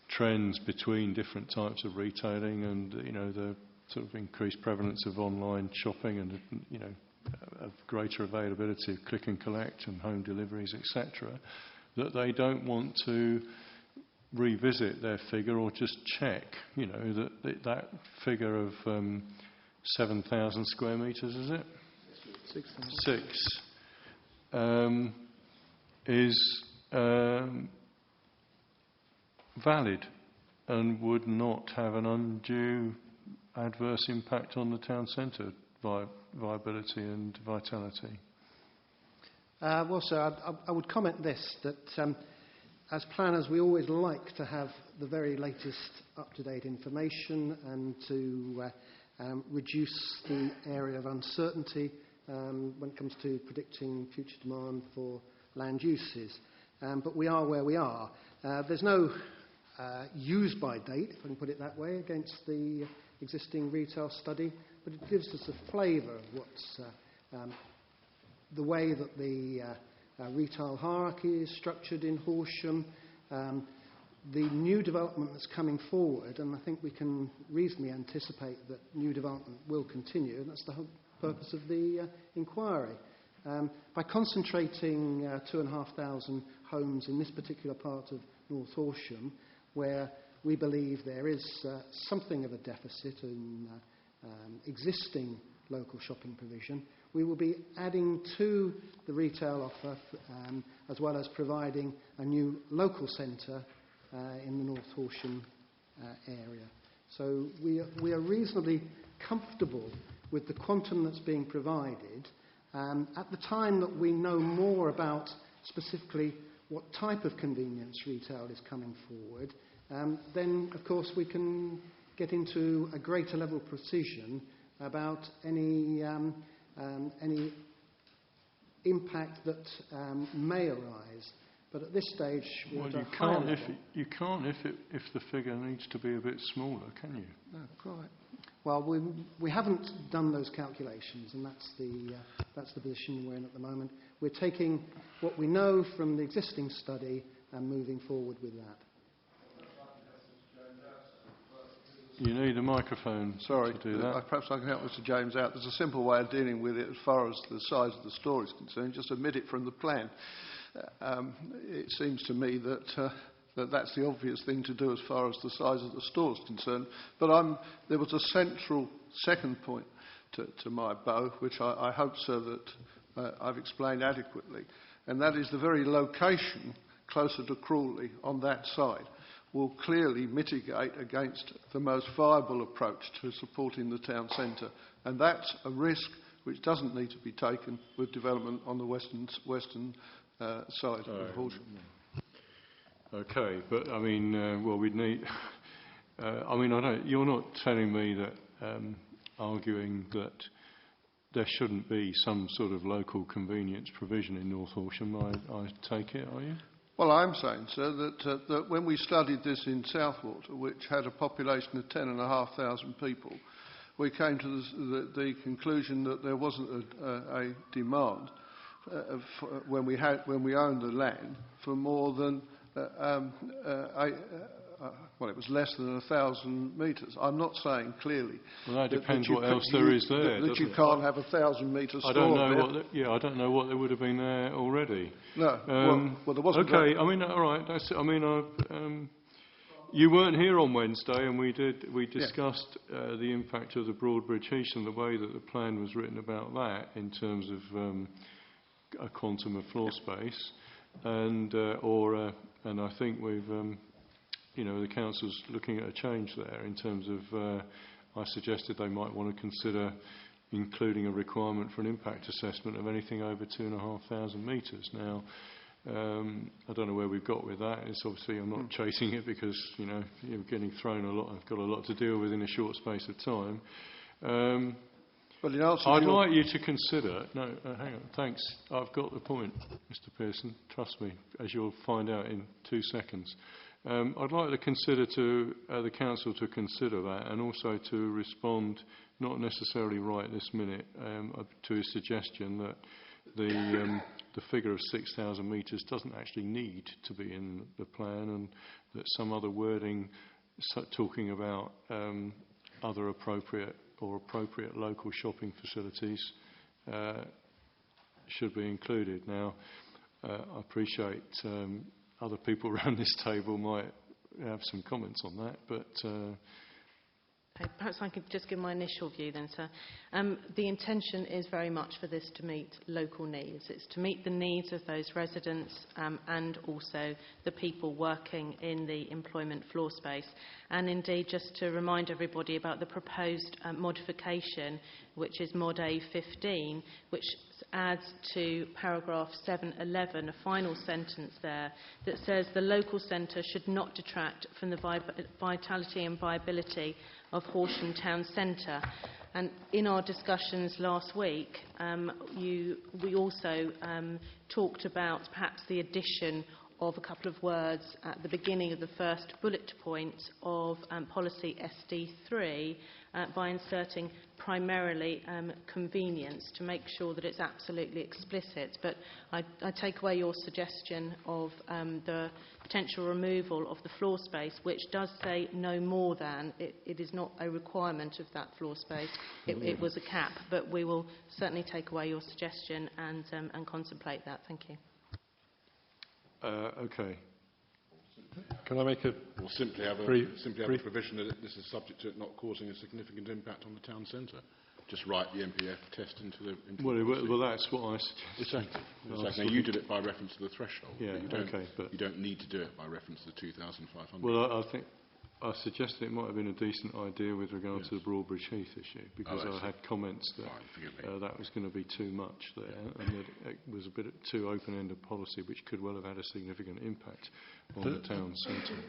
trends between different types of retailing and, the sort of increased prevalence of online shopping and, of greater availability of click and collect and home deliveries, etc., that they don't want to revisit their figure or just check, that figure of 7,000 square metres, is it? 6,000. 6. Is valid and would not have an undue adverse impact on the town centre viability and vitality. Well, sir, I would comment this, that as planners we always like to have the very latest up-to-date information and to reduce the area of uncertainty when it comes to predicting future demand for land uses. But we are where we are. There's no use-by date, if I can put it that way, against the existing retail study, but it gives us a flavour of what's the way that the retail hierarchy is structured in Horsham, the new development that's coming forward, and I think we can reasonably anticipate that new development will continue, and that's the whole purpose of the inquiry. By concentrating 2,500 homes in this particular part of North Horsham, where we believe there is something of a deficit in existing local shopping provision, we will be adding to the retail offer as well as providing a new local centre in the North Horsham area. So we are reasonably comfortable with the quantum that's being provided. At the time that we know more about specifically what type of convenience retail is coming forward, then of course we can get into a greater level of precision about any impact that may arise. But at this stage, well, you can't if the figure needs to be a bit smaller, can you? No, quite. Well, we haven't done those calculations, and that's the position we're in at the moment. We're taking what we know from the existing study and moving forward with that. You need a microphone. Sorry, to do that. Perhaps I can help Mr. James out. There's a simple way of dealing with it as far as the size of the store is concerned. Just omit it from the plan. It seems to me that that's the obvious thing to do as far as the size of the store is concerned. But there was a central second point to my bow, which I hope, sir, that I've explained adequately, and that is the very location closer to Crawley on that side will clearly mitigate against the most viable approach to supporting the town centre. And that's a risk which doesn't need to be taken with development on the western side of Horsham. Okay, but I mean, we'd need. You're not telling me that arguing that there shouldn't be some sort of local convenience provision in North Horsham. I take it, are you? Well, I'm saying, sir, that when we studied this in Southwater, which had a population of 10,500 people, we came to the conclusion that there wasn't a demand when we owned the land for more than it was less than 1,000 metres. I'm not saying clearly. Well, that depends what else there is there. That you can't have 1,000 metres store. I don't know I don't know what there would have been there already. No. Well, there wasn't. Okay. I mean, all right. That's it. I mean, you weren't here on Wednesday, and we discussed the impact of the Broadbridge Heath and the way that the plan was written about that in terms of a quantum of floor space, and I think we've. The council's looking at a change there in terms of, I suggested they might want to consider including a requirement for an impact assessment of anything over 2,500 metres. Now, I don't know where we've got with that. It's obviously I'm not chasing it because, you're getting thrown a lot. I've got a lot to deal with in a short space of time. I'd like you to consider... No, hang on, thanks. I've got the point, Mr Pearson. Trust me, as you'll find out in 2 seconds. I'd like the council to consider that and also to respond, not necessarily right this minute, to a suggestion that the figure of 6,000 metres doesn't actually need to be in the plan, and that some other wording talking about other appropriate local shopping facilities should be included. Now, I appreciate other people around this table might have some comments on that, but Perhaps I could just give my initial view then, sir. The intention is very much for this to meet local needs. It's to meet the needs of those residents and also the people working in the employment floor space. And indeed, just to remind everybody about the proposed modification, which is Mod A15, which adds to paragraph 711 a final sentence there that says the local centre should not detract from the vitality and viability of Horsham Town Centre. And in our discussions last week, we also talked about perhaps the addition of a couple of words at the beginning of the first bullet point of policy SD3 by inserting primarily convenience to make sure that it's absolutely explicit. But I take away your suggestion of the potential removal of the floor space, which does say no more than. It is not a requirement of that floor space. It was a cap, but we will certainly take away your suggestion and contemplate that. Thank you. Okay. Can I make a or simply have a provision that this is subject to it not causing a significant impact on the town centre? Just write the MPF test into the well, that's what I suggested. Exactly. Now, you did it by reference to the threshold. Yeah, but you don't need to do it by reference to the 2,500. Well, I think I suggested it might have been a decent idea with regard to the Broadbridge Heath issue, because I had comments that that was going to be too much there, and that it was a bit too open-ended policy, which could well have had a significant impact on the town centre.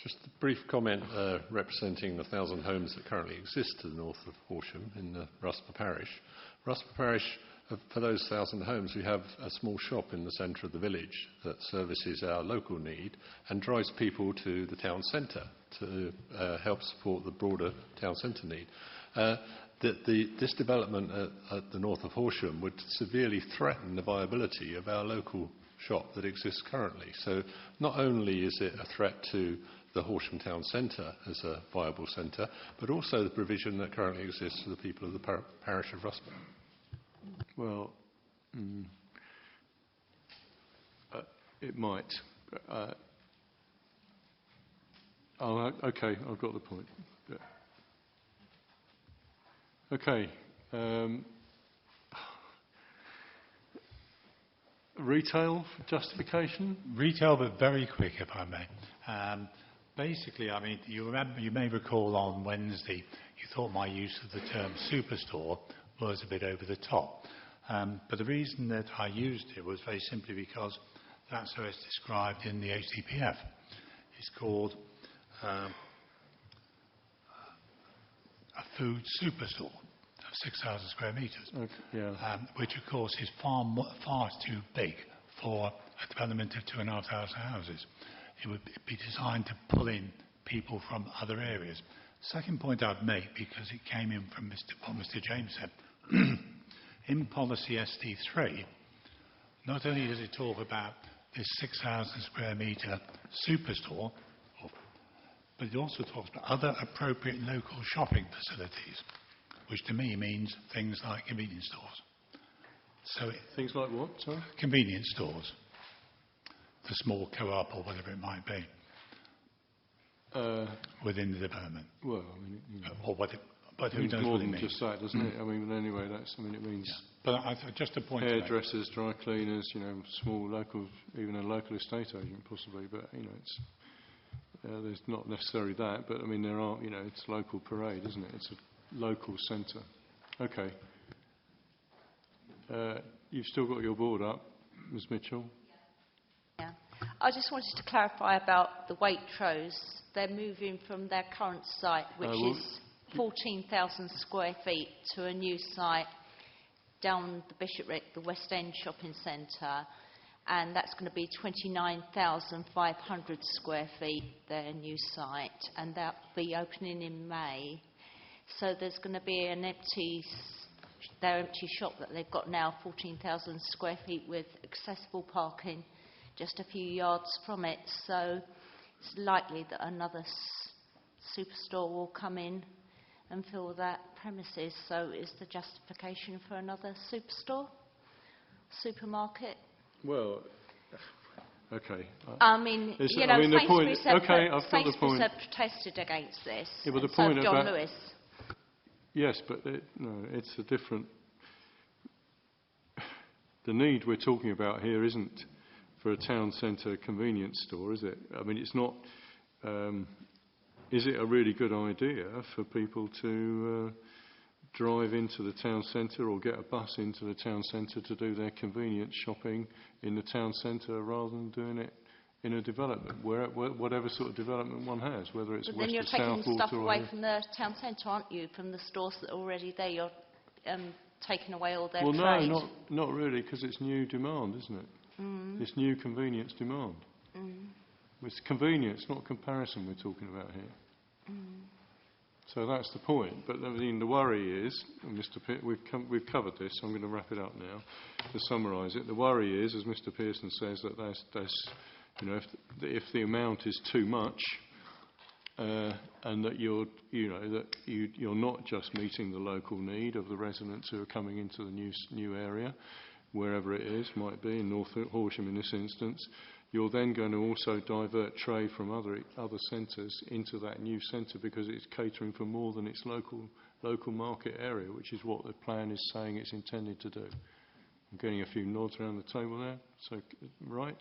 Just a brief comment representing the 1,000 homes that currently exist to the north of Horsham in Rusper Parish. Rusper Parish, for those 1,000 homes, we have a small shop in the centre of the village that services our local need and drives people to the town centre to help support the broader town centre need. This development at the north of Horsham would severely threaten the viability of our local shop that exists currently. So not only is it a threat to the Horsham town centre as a viable centre, but also the provision that currently exists for the people of the parish of Rusper. Well, it might. Okay, I've got the point. Yeah. Okay. Retail justification? Retail, but very quick, if I may. Basically, I mean, you may recall on Wednesday you thought my use of the term superstore was a bit over the top. But the reason that I used it was very simply because that's how it's described in the HDPF. It's called a food superstore of 6,000 square metres, which of course is far too big for a development of 2,500 houses. It would be designed to pull in people from other areas. Second point I'd make, because it came in from what Mr. James said, in policy SD3, not only does it talk about this 6,000 square metre superstore, but it also talks about other appropriate local shopping facilities, which to me means things like convenience stores. Things like what, sorry? Convenience stores. The small co-op or whatever it might be within the development. Well, I mean, you know, or what but who means knows more what than it means. just that, doesn't it? I mean, but anyway, it means. Yeah. But just a point. Hairdressers, dry cleaners, small local, even a local estate agent possibly. But it's there's not necessarily that. But I mean, there are. It's local parade, isn't it? It's a local centre. Okay. You've still got your board up, Ms. Mitchell. I just wanted to clarify about the Waitrose. They're moving from their current site, which is 14,000 square feet, to a new site down the Bishopric, the West End Shopping Centre, and that's going to be 29,500 square feet, their new site, and that will be opening in May. So there's going to be their empty shop that they've got now, 14,000 square feet with accessible parking just a few yards from it, so it's likely that another superstore will come in and fill that premises. So is the justification for another supermarket? Well, Okay. I mean, It's- you know, I mean, the point- Sainsbury's have, okay, I've got the point. have protested against this. Yeah, but the and point so have John about- Lewis. Yes, but no, it's a different... The need we're talking about here isn't for a town centre convenience store, is it? I mean, it's not... is it a really good idea for people to drive into the town centre or get a bus into the town centre to do their convenience shopping in the town centre rather than doing it in a development, whatever sort of development one has, whether it's But west then you're of taking Southwater stuff or... away from the town centre, aren't you? From the stores that are already there, you're taking away all their Well, trade. no, not really, because it's new demand, isn't it? Mm. It's new convenience demand. Mm. It's convenience, not comparison we're talking about here. Mm. So that's the point. But I mean, the worry is, and Mr. We've covered this, so I'm going to wrap it up now to summarise it. The worry is, as Mr. Pearson says, that there's you know, if the amount is too much, and that you're not just meeting the local need of the residents who are coming into the new area, wherever it is, might be in North Horsham in this instance, you're then going to also divert trade from other centres into that new centre because it's catering for more than its local market area, which is what the plan is saying it's intended to do. I'm getting a few nods around the table there. So, right?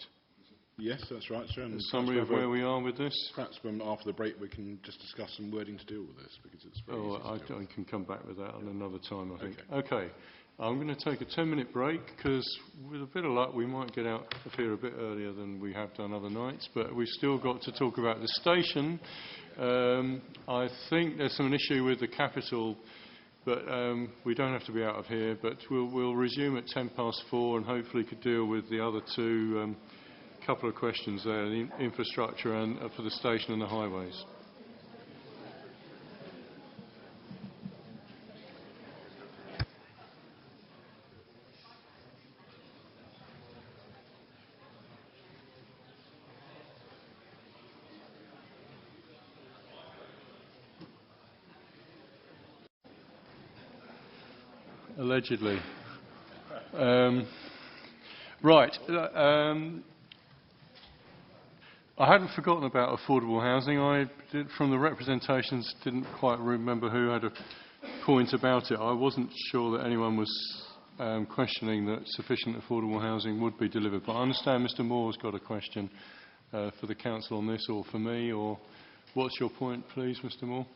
Yes, that's right, sir. A summary of where we are with this? Perhaps after the break we can just discuss some wording to deal with this, because it's very easy to deal with. I can come back with that on another time, I think. Okay. I'm going to take a 10-minute break because with a bit of luck we might get out of here a bit earlier than we have done other nights, but we've still got to talk about the station. I think there's an issue with the capital, but we don't have to be out of here, but we'll resume at 4:10 and hopefully could deal with the other two couple of questions there, the infrastructure and for the station and the highways. Allegedly. Right. I hadn't forgotten about affordable housing. From the representations, didn't quite remember who had a point about it. I wasn't sure that anyone was questioning that sufficient affordable housing would be delivered. But I understand Mr. Moore's got a question for the council on this, or for me, or what's your point, please, Mr. Moore?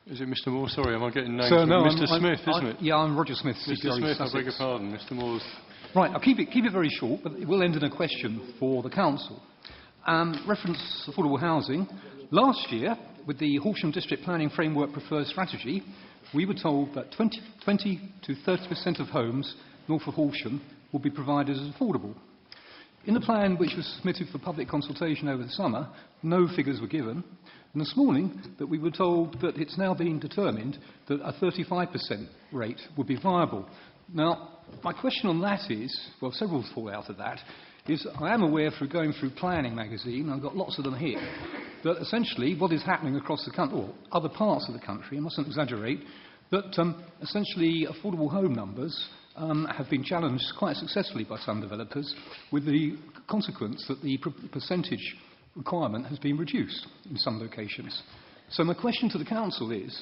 Is it Mr. Moore? Sorry, am I getting names? Sir, no, Mr. Smith, isn't it? Yeah, I'm Roger Smith. Mr. Smith, I beg your pardon. Mr. Moore's... Right, I'll keep it very short, but it will end in a question for the council. Reference affordable housing. Last year, with the Horsham District Planning Framework Preferred Strategy, we were told that 20 to 30% of homes north of Horsham will be provided as affordable. In the plan, which was submitted for public consultation over the summer, no figures were given. And this morning, that we were told that it's now been determined that a 35% rate would be viable. Now, my question on that is, well, several fall out of that, is I am aware through going through Planning magazine, I've got lots of them here, that essentially what is happening across the country, or other parts of the country, I mustn't exaggerate, that essentially affordable home numbers have been challenged quite successfully by some developers, with the consequence that the percentage requirement has been reduced in some locations. So my question to the council is,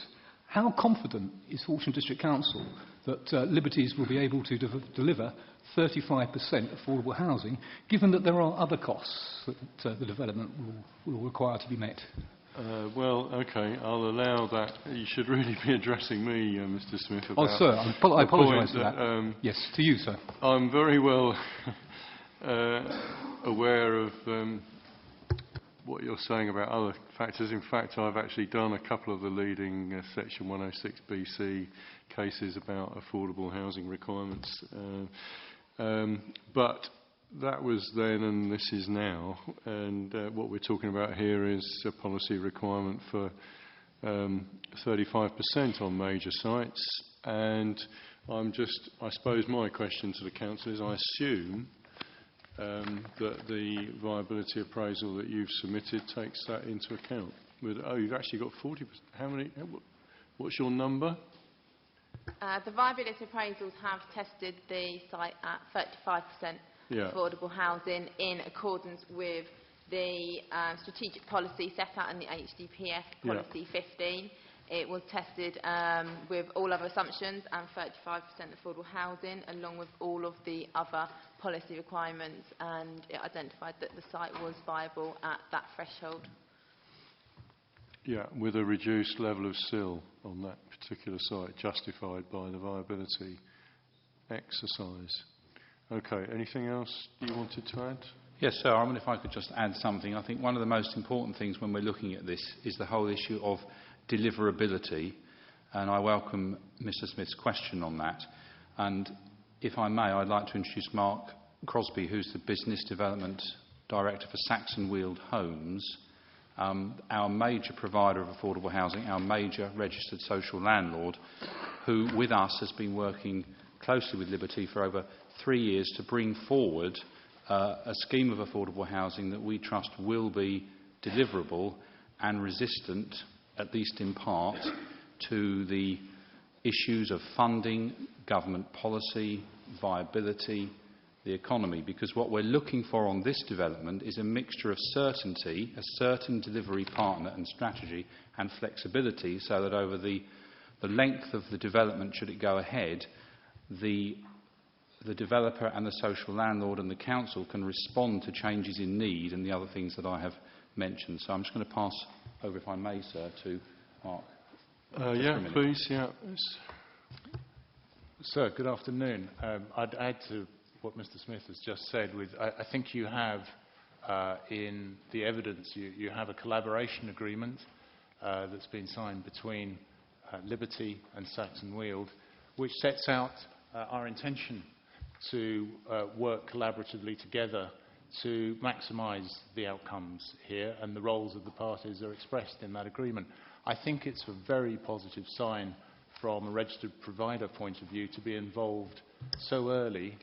how confident is Horsham District Council that Liberties will be able to deliver 35% affordable housing, given that there are other costs that the development will require to be met? Well, OK, I'll allow that. You should really be addressing me, Mr. Smith. Oh, sir, I apologise for that. Yes, to you, sir. I'm very well aware of what you're saying about other factors. In fact, I've actually done a couple of the leading Section 106BC cases about affordable housing requirements. But that was then and this is now. And what we're talking about here is a policy requirement for 35% on major sites. And I suppose my question to the council is, I assume that the viability appraisal that you've submitted takes that into account. You've actually got 40%. How many? What's your number? The viability appraisals have tested the site at 35% Yeah. affordable housing in accordance with the strategic policy set out in the HDPF policy 15. It was tested with all other assumptions and 35% affordable housing, along with all of the other policy requirements, and it identified that the site was viable at that threshold. Yeah, with a reduced level of sill on that particular site, justified by the viability exercise. Okay, anything else you wanted to add? Yes, sir. I mean, if I could just add something. I think one of the most important things when we're looking at this is the whole issue of deliverability, and I welcome Mr Smith's question on that. And if I may, I'd like to introduce Mark Crosby, who's the Business Development Director for Saxon Weald Homes, our major provider of affordable housing, our major registered social landlord, who with us has been working closely with Liberty for over 3 years to bring forward a scheme of affordable housing that we trust will be deliverable and resistant, at least in part, to the issues of funding, government policy, viability, the economy. Because what we're looking for on this development is a mixture of certainty, a certain delivery partner and strategy, and flexibility, so that over the length of the development, should it go ahead, the developer and the social landlord and the council can respond to changes in need and the other things that I have mentioned. So I'm just going to pass over, if I may, sir, to Mark. Yeah, please. Yeah. Sir, good afternoon. I'd add to what Mr Smith has just said. I think you have in the evidence, you have a collaboration agreement that's been signed between Liberty and Saxon Weald, which sets out our intention to work collaboratively together to maximise the outcomes here, and the roles of the parties are expressed in that agreement. I think it's a very positive sign from a registered provider point of view to be involved so early.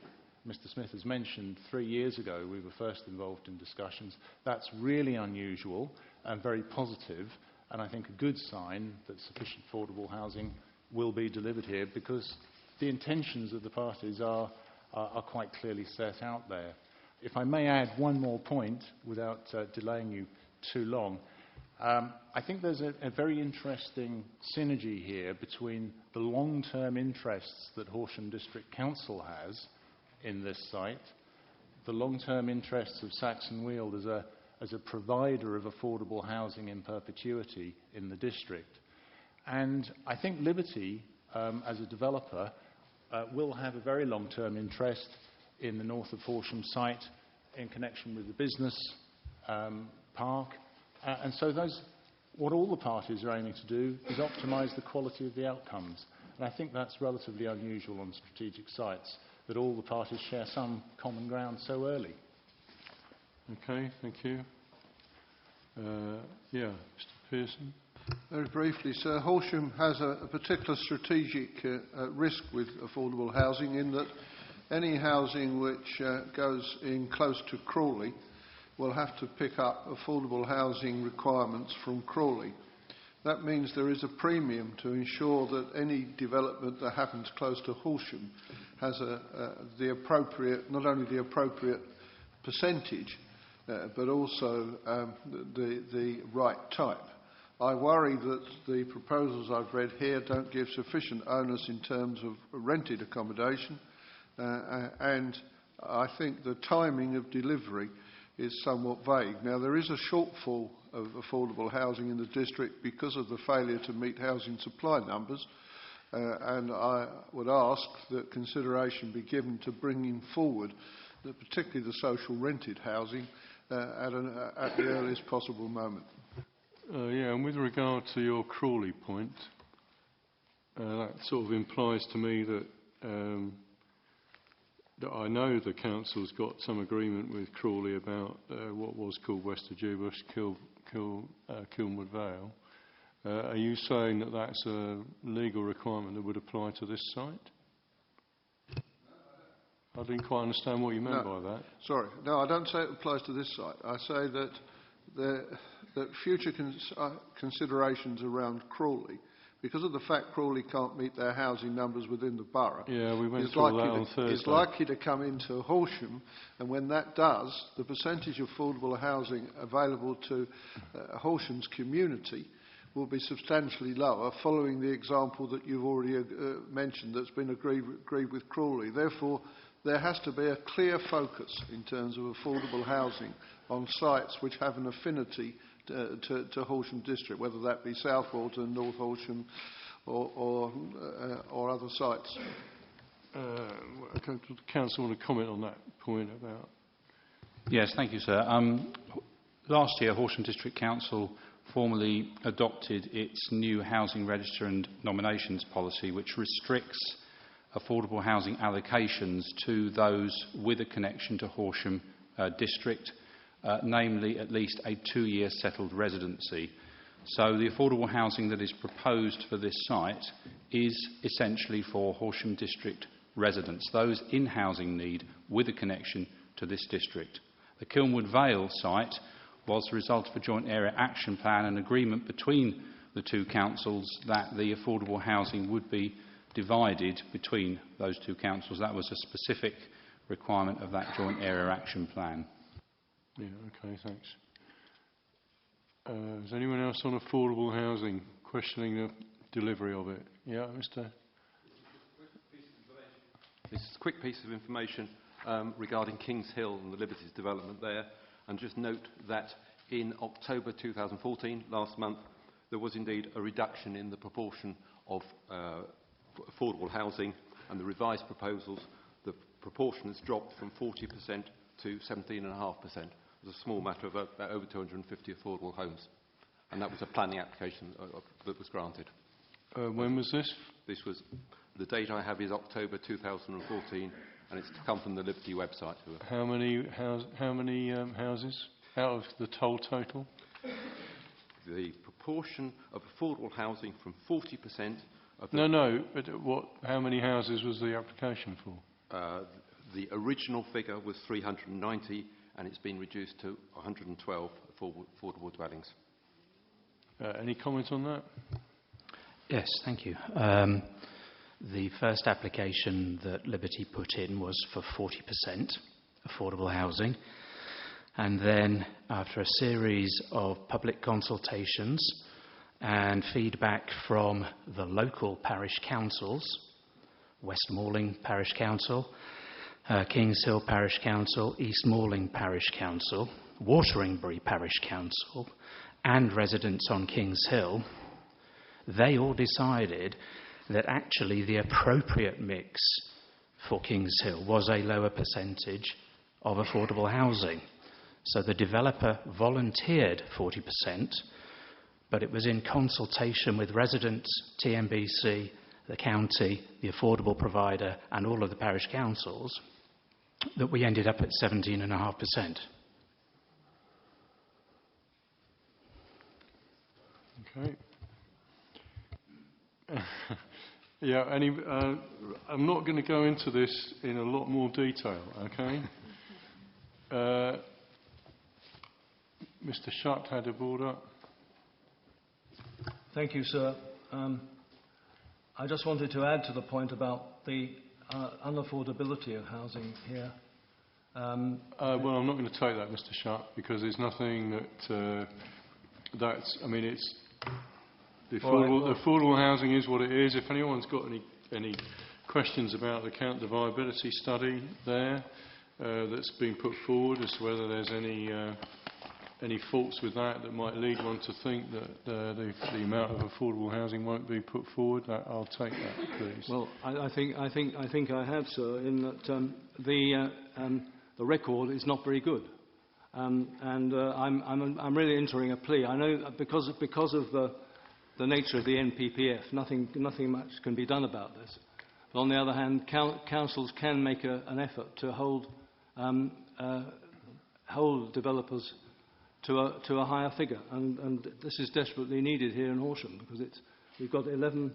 Mr Smith has mentioned 3 years ago we were first involved in discussions. That's really unusual and very positive, and I think a good sign that sufficient affordable housing will be delivered here, because the intentions of the parties are quite clearly set out there. If I may add one more point without delaying you too long, I think there's a very interesting synergy here between the long-term interests that Horsham District Council has in this site, the long-term interests of Saxon Weald as a provider of affordable housing in perpetuity in the district. And I think Liberty, as a developer, will have a very long-term interest in the north of Horsham site in connection with the business park. And so what all the parties are aiming to do is optimise the quality of the outcomes. And I think that's relatively unusual on strategic sites, that all the parties share some common ground so early. Okay, thank you. Yeah, Mr Pearson. Very briefly, sir, Horsham has a particular strategic risk with affordable housing, in that any housing which goes in close to Crawley will have to pick up affordable housing requirements from Crawley. That means there is a premium to ensure that any development that happens close to Horsham has the appropriate, not only the appropriate percentage, but also the right type. I worry that the proposals I've read here don't give sufficient onus in terms of rented accommodation, and I think the timing of delivery is somewhat vague. Now, there is a shortfall of affordable housing in the district because of the failure to meet housing supply numbers, and I would ask that consideration be given to bringing forward particularly the social rented housing at the earliest possible moment. Yeah, and with regard to your Crawley point, that sort of implies to me that that I know the council's got some agreement with Crawley about what was called West of Dewbush, Kilnwood Vale. Are you saying that that's a legal requirement that would apply to this site? I didn't quite understand what you meant by that. Sorry. No, I don't say it applies to this site. I say that future considerations around Crawley, because of the fact Crawley can't meet their housing numbers within the borough, Yeah, we went through all that on Thursday. is likely to come into Horsham, and when that does, the percentage of affordable housing available to Horsham's community will be substantially lower, following the example that you've already mentioned that's been agreed with Crawley. Therefore, there has to be a clear focus in terms of affordable housing on sites which have an affinity to Horsham District, whether that be South Walton, North Horsham or other sites. Okay, does the Council want to comment on that point about... Yes, thank you, sir. Last year, Horsham District Council formally adopted its new housing register and nominations policy, which restricts affordable housing allocations to those with a connection to Horsham District, namely at least a 2-year settled residency. So the affordable housing that is proposed for this site is essentially for Horsham District residents, those in housing need with a connection to this district. The Kilnwood Vale site was the result of a joint area action plan and agreement between the two councils that the affordable housing would be divided between those two councils. That was a specific requirement of that joint area action plan. Yeah, okay, thanks. Is anyone else on affordable housing questioning the delivery of it? Yeah, Mr. This is a quick piece of information regarding Kings Hill and the Liberties development there. And just note that in October 2014, last month, there was indeed a reduction in the proportion of affordable housing, and the revised proposals, the proportion has dropped from 40% to 17.5%. It's a small matter of over 250 affordable homes. And that was a planning application that was granted. When was this? This was, the date I have is October 2014, and it's come from the Liberty website. How many houses out of the total? The proportion of affordable housing from 40% of the... No, but how many houses was the application for? The original figure was 390, and it's been reduced to 112 affordable dwellings. Any comment on that? Yes, thank you. The first application that Liberty put in was for 40% affordable housing. And then, after a series of public consultations and feedback from the local parish councils, West Malling Parish Council, Kings Hill Parish Council, East Malling Parish Council, Wateringbury Parish Council, and residents on Kings Hill, they all decided that actually the appropriate mix for Kings Hill was a lower percentage of affordable housing. So the developer volunteered 40%, but it was in consultation with residents, TMBC, the county, the affordable provider, and all of the parish councils that we ended up at 17.5%. Okay. Yeah, I'm not going to go into this in a lot more detail, okay? Mr. Shutt had a board up. Thank you, sir. I just wanted to add to the point about the unaffordability of housing here. Well, I'm not going to take that, Mr. Shutt, because there's nothing that's... I mean, it's... The affordable housing is what it is. If anyone's got any questions about the viability study there that's been put forward as to whether there's any faults with that might lead one to think that the amount of affordable housing won't be put forward, I'll take that, please. Well, I think I have, sir, in that the record is not very good, and I'm really entering a plea. I know because of the nature of the NPPF, nothing much can be done about this. But on the other hand, councils can make an effort to hold developers to a higher figure, and this is desperately needed here in Horsham because we've got 11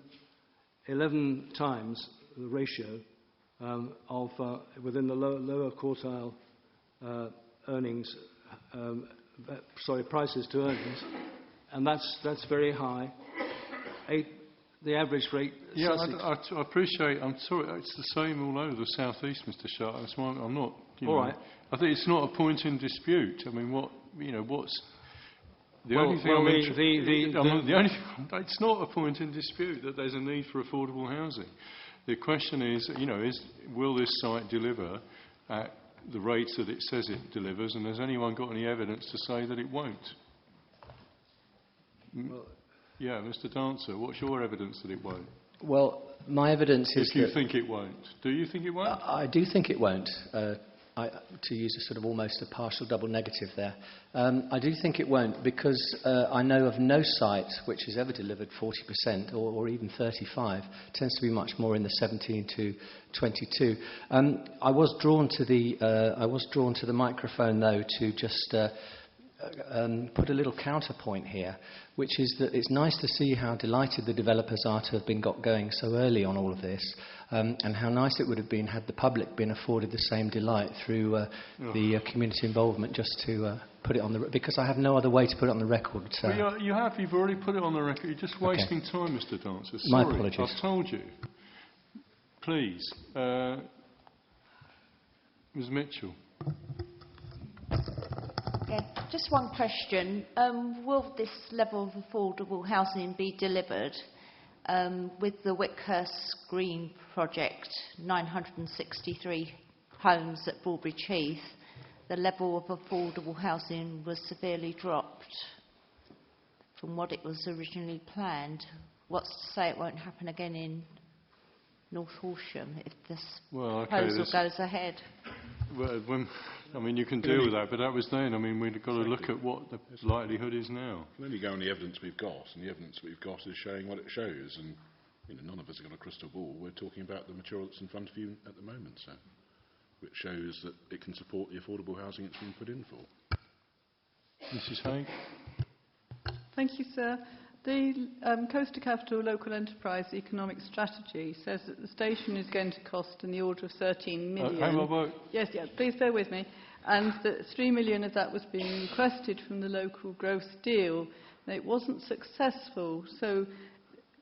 times the ratio of within the lower quartile earnings, prices to earnings, and that's very high. the average rate. Yeah, Sussex. I appreciate. I'm sorry, it's the same all over the southeast, Mr. Sharp. That's why I'm not. All right. I think it's not a point in dispute. I mean, what's the Well, only thing? well, the only. It's not a point in dispute that there's a need for affordable housing. The question is, will this site deliver at the rates that it says it delivers? And has anyone got any evidence to say that it won't? Yeah, Mr. Dancer, what's your evidence that it won't? Well, my evidence is if you think it won't. Do you think it won't? I do think it won't. To use a sort of almost a partial double negative there. I do think it won't because I know of no site which has ever delivered 40% or even 35%. It tends to be much more in the 17 to 22. I was drawn to the microphone though to just put a little counterpoint here, which is that it's nice to see how delighted the developers are to have been got going so early on all of this, and how nice it would have been had the public been afforded the same delight through the community involvement, just to put it on the... Because I have no other way to put it on the record. Well, you've already put it on the record. You're just wasting time, Mr. Dancer. Sorry, my apologies. I've told you. Please. Ms. Mitchell. Yeah, just one question. Will this level of affordable housing be delivered with the Wickhurst Green project, 963 homes at Broadbridge Heath? The level of affordable housing was severely dropped from what it was originally planned. What's to say it won't happen again in North Horsham if this proposal goes ahead? Well, you can deal with that, but that was then. We've got to look at what the likelihood is now. We can only go on the evidence we've got, and the evidence we've got is showing what it shows. And none of us have got a crystal ball. We're talking about the material that's in front of you at the moment, so which shows that it can support the affordable housing it's been put in for. Mrs. Haig. Thank you, sir. The Coastal Capital Local Enterprise Economic Strategy says that the station is going to cost in the order of 13 million. Yes, please bear with me. And that 3 million of that was being requested from the local growth deal. And it wasn't successful. So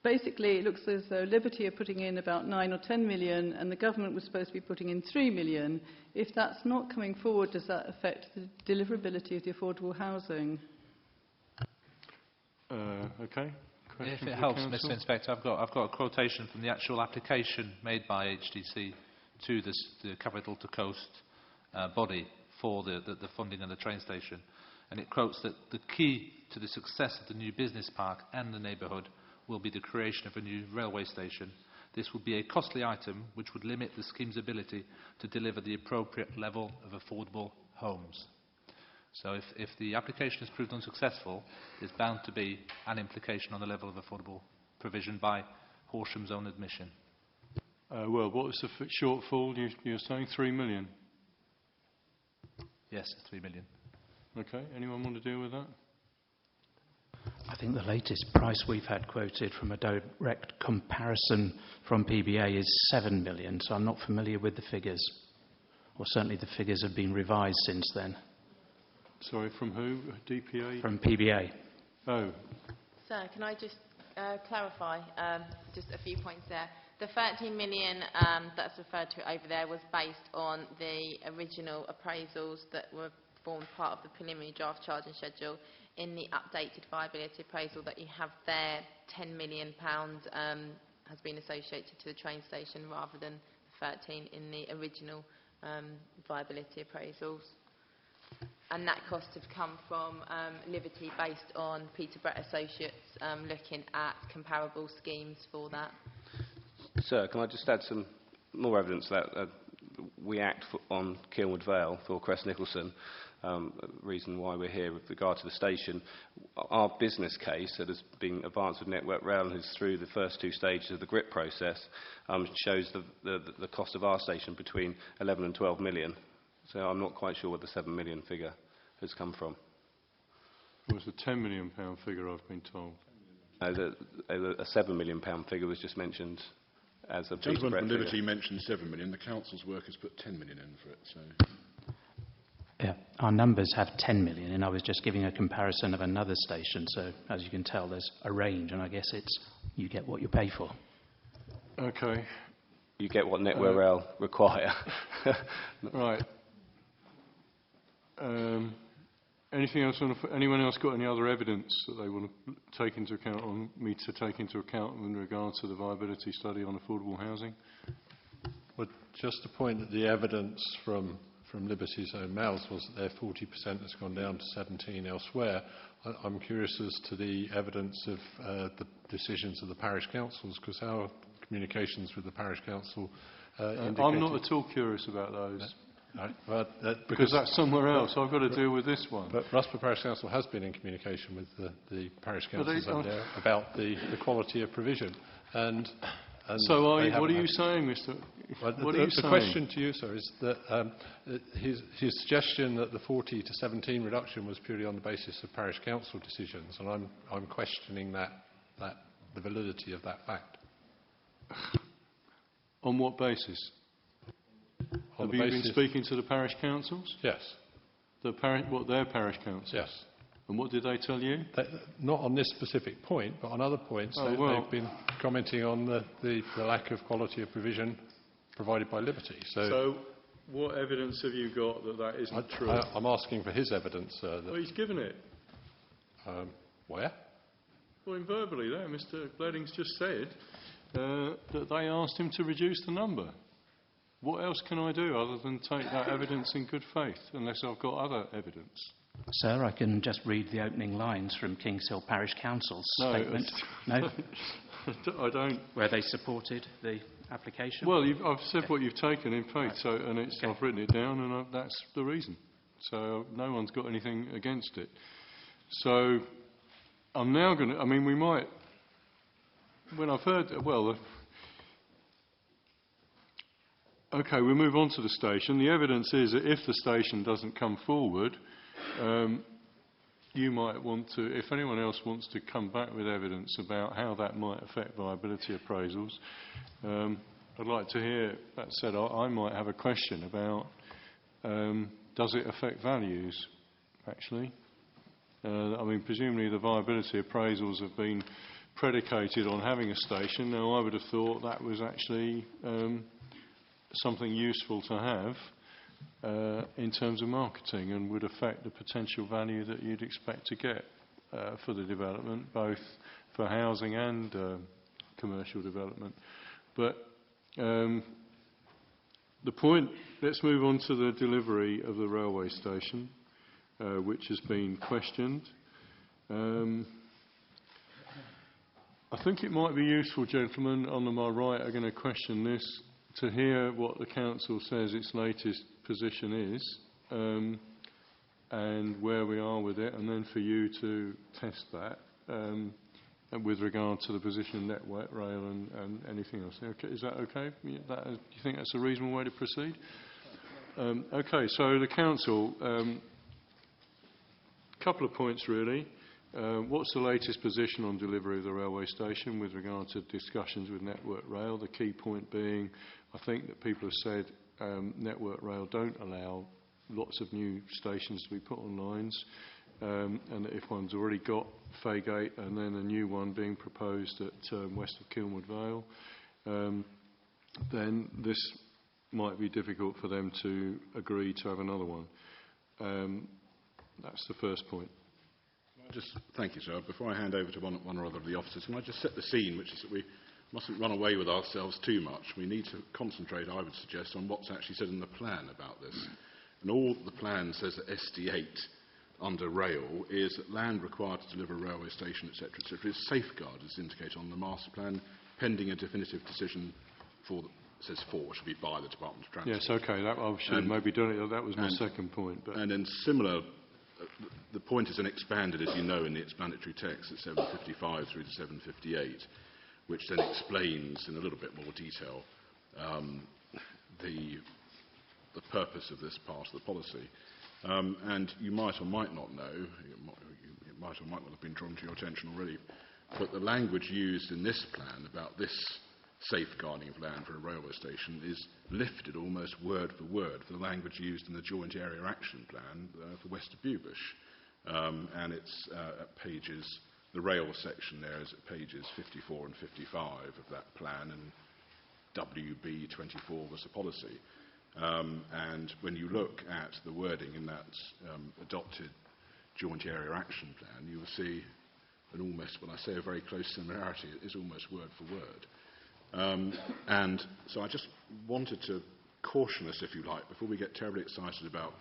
basically it looks as though Liberty are putting in about 9 or 10 million and the government was supposed to be putting in 3 million. If that's not coming forward, does that affect the deliverability of the affordable housing? Okay. If it helps, Mr. Inspector, I've got a quotation from the actual application made by HDC to the Capital to Coast body for the funding of the train station, and it quotes that the key to the success of the new business park and the neighbourhood will be the creation of a new railway station. This would be a costly item which would limit the scheme's ability to deliver the appropriate level of affordable homes. So if the application is proved unsuccessful, there's bound to be an implication on the level of affordable provision by Horsham's own admission. What was the shortfall? You're saying 3 million? Yes, 3 million. Okay, anyone want to deal with that? I think the latest price we've had quoted from a direct comparison from PBA is 7 million, so I'm not familiar with the figures. Or certainly the figures have been revised since then. Sorry, from who? DPA? From PBA. Oh. Sir, can I just clarify just a few points there? The 13 million that's referred to over there was based on the original appraisals that were formed part of the preliminary draft charging schedule. In the updated viability appraisal that you have there, £10 million has been associated to the train station rather than 13 in the original viability appraisals. And that cost has come from Liberty based on Peter Brett Associates looking at comparable schemes for that. Sir, can I just add some more evidence that we act on Kilnwood Vale for Crest Nicholson, reason why we're here with regard to the station. Our business case that has been advanced with Network Rail and is through the first two stages of the GRIP process shows the cost of our station between 11 and 12 million. So I'm not quite sure where the 7 million figure has come from. It was a £10 million figure, I've been told. A £7 million figure was just mentioned as a Peter Brett Brett figure. Liberty mentioned 7 million. The council's workers put 10 million in for it. So. Yeah, our numbers have 10 million, and I was just giving a comparison of another station. So as you can tell, there's a range, and I guess it's you get what you pay for. Okay. You get what Network Rail require. Right. Anything else? Anyone else got any other evidence that they want to take into account, on me to take into account in regard to the viability study on affordable housing? Well, just to point that the evidence from Liberty's own mouths was that their 40% has gone down to 17 elsewhere. I'm curious as to the evidence of the decisions of the parish councils, because our communications with the parish council indicated... I'm not at all curious about those. No, because that's somewhere else. I've got to deal with this one. But Russell Parish Council has been in communication with the parish councils over there about the quality of provision. And so what are you saying, Mr. What are you saying? The question to you, sir, is that his suggestion that the 40 to 17 reduction was purely on the basis of parish council decisions, and I'm questioning the validity of that fact. On what basis? Have you been speaking to the parish councils? Yes. Their parish councils? Yes. And what did they tell you? Not on this specific point, but on other points. They've been commenting on the lack of quality of provision provided by Liberty. So what evidence have you got that isn't true? I'm asking for his evidence, sir. Well, he's given it. Where? Well, verbally there. Mr. Bledding's just said that they asked him to reduce the number. What else can I do other than take that evidence in good faith, unless I've got other evidence? Sir, I can just read the opening lines from Kings Hill Parish Council's statement. No? I don't. Where they supported the application? Well, I've said what you've taken in faith, I've written it down, and that's the reason. So no one's got anything against it. So I'm now going to... I mean, we might... When I've heard... OK, we'll move on to the station. The evidence is that if the station doesn't come forward, you might want to, if anyone else wants to come back with evidence about how that might affect viability appraisals, I'd like to hear that said. I might have a question about does it affect values, actually? I mean, presumably the viability appraisals have been predicated on having a station. Now, I would have thought that was actually... something useful to have in terms of marketing, and would affect the potential value that you'd expect to get for the development, both for housing and commercial development. But the point, let's move on to the delivery of the railway station, which has been questioned. I think it might be useful, gentlemen, on my right are going to question this, to hear what the council says its latest position is, and where we are with it, and then for you to test that with regard to the position of Network Rail and anything else. Okay, is that okay? Do you think that's a reasonable way to proceed? Okay, so the council, couple of points really. What's the latest position on delivery of the railway station with regard to discussions with Network Rail? The key point being, I think that people have said Network Rail don't allow lots of new stations to be put on lines, and that if one's already got Faygate and then a new one being proposed at west of Kilnwood Vale, then this might be difficult for them to agree to have another one. That's the first point. Thank you, sir. Before I hand over to one or other of the officers, can I just set the scene, which is that we mustn't run away with ourselves too much. We need to concentrate, I would suggest, on what's actually said in the plan about this. And all the plan says that SD8 under rail is that land required to deliver a railway station, etc., is safeguarded, as indicated on the master plan, pending a definitive decision for, says for, should be by the Department of Transport. Yes, OK, that I should have maybe done it. That was my second point. But. And then similar, the point has been expanded, as you know, in the explanatory text at 755 through to 758, which then explains in a little bit more detail the purpose of this part of the policy. And you might or might not know, it might or might not have been drawn to your attention already, but the language used in this plan about this safeguarding of land for a railway station is lifted almost word for word for the language used in the Joint Area Action Plan for West of Bewbush. And it's at pages the rail section there is at pages 54 and 55 of that plan, and WB24 was the policy. And when you look at the wording in that adopted joint area action plan, you will see an almost, when I say a very close similarity, it is almost word for word. And so I just wanted to caution us, if you like, before we get terribly excited about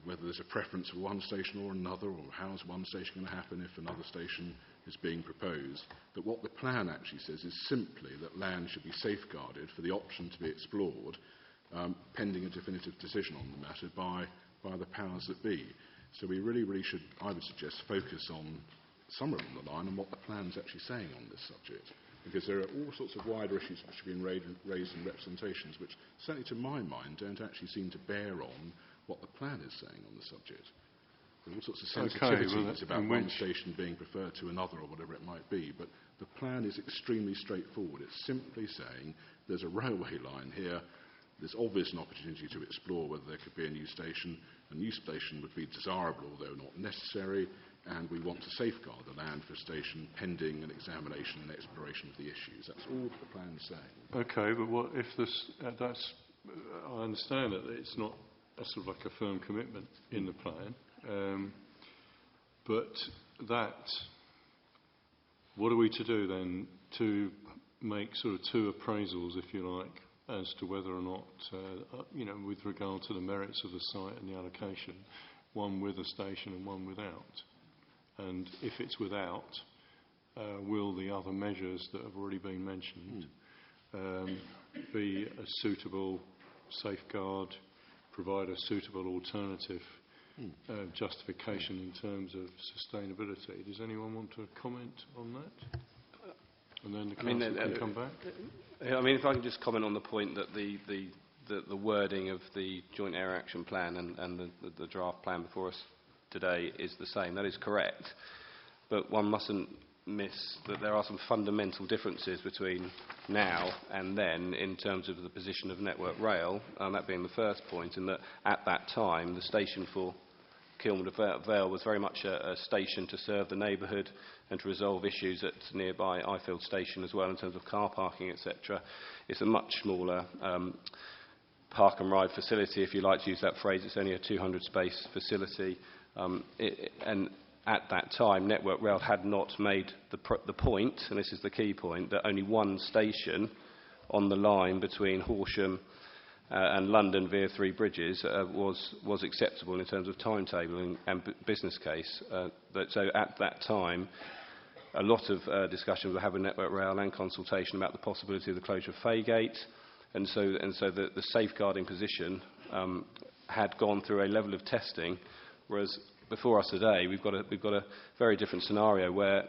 whether there's a preference for one station or another, or how's one station going to happen if another station is being proposed, that what the plan actually says is simply that land should be safeguarded for the option to be explored pending a definitive decision on the matter by the powers that be. So we really should, I would suggest, focus on somewhere along the line on what the plan's actually saying on this subject, because there are all sorts of wider issues which have been raised in representations which, certainly to my mind, don't actually seem to bear on what the plan is saying on the subject. There are all sorts of sensitivities about one station being preferred to another or whatever it might be, but the plan is extremely straightforward. It's simply saying there's a railway line here, there's obviously an opportunity to explore whether there could be a new station. A new station would be desirable, although not necessary, and we want to safeguard the land for a station pending an examination and exploration of the issues. That's all the plan's saying. Okay, but what if this? I understand that it's not a sort of like a firm commitment in the plan, but what are we to do then to make sort of two appraisals, if you like, as to whether or not, with regard to the merits of the site and the allocation, one with a station and one without? And if it's without, will the other measures that have already been mentioned be a suitable safeguard, provide a suitable alternative justification in terms of sustainability? Does anyone want to comment on that? And then the council can come back. If I can just comment on the point that the wording of the Joint Area Action Plan and the draft plan before us today is the same. That is correct. But one mustn't miss that there are some fundamental differences between now and then in terms of the position of Network Rail, and that being the first point, and that at that time the station for Kilmwood Vale was very much a station to serve the neighbourhood and to resolve issues at nearby Ifield Station as well in terms of car parking, etc. It's a much smaller park and ride facility, if you like to use that phrase. It's only a 200-space facility. And at that time, Network Rail had not made the point, and this is the key point, that only one station on the line between Horsham and London via Three Bridges was acceptable in terms of timetable and business case. So at that time, a lot of discussions were had with Network Rail and consultation about the possibility of the closure of Faygate, and so the safeguarding position had gone through a level of testing, whereas before us today we've got a very different scenario where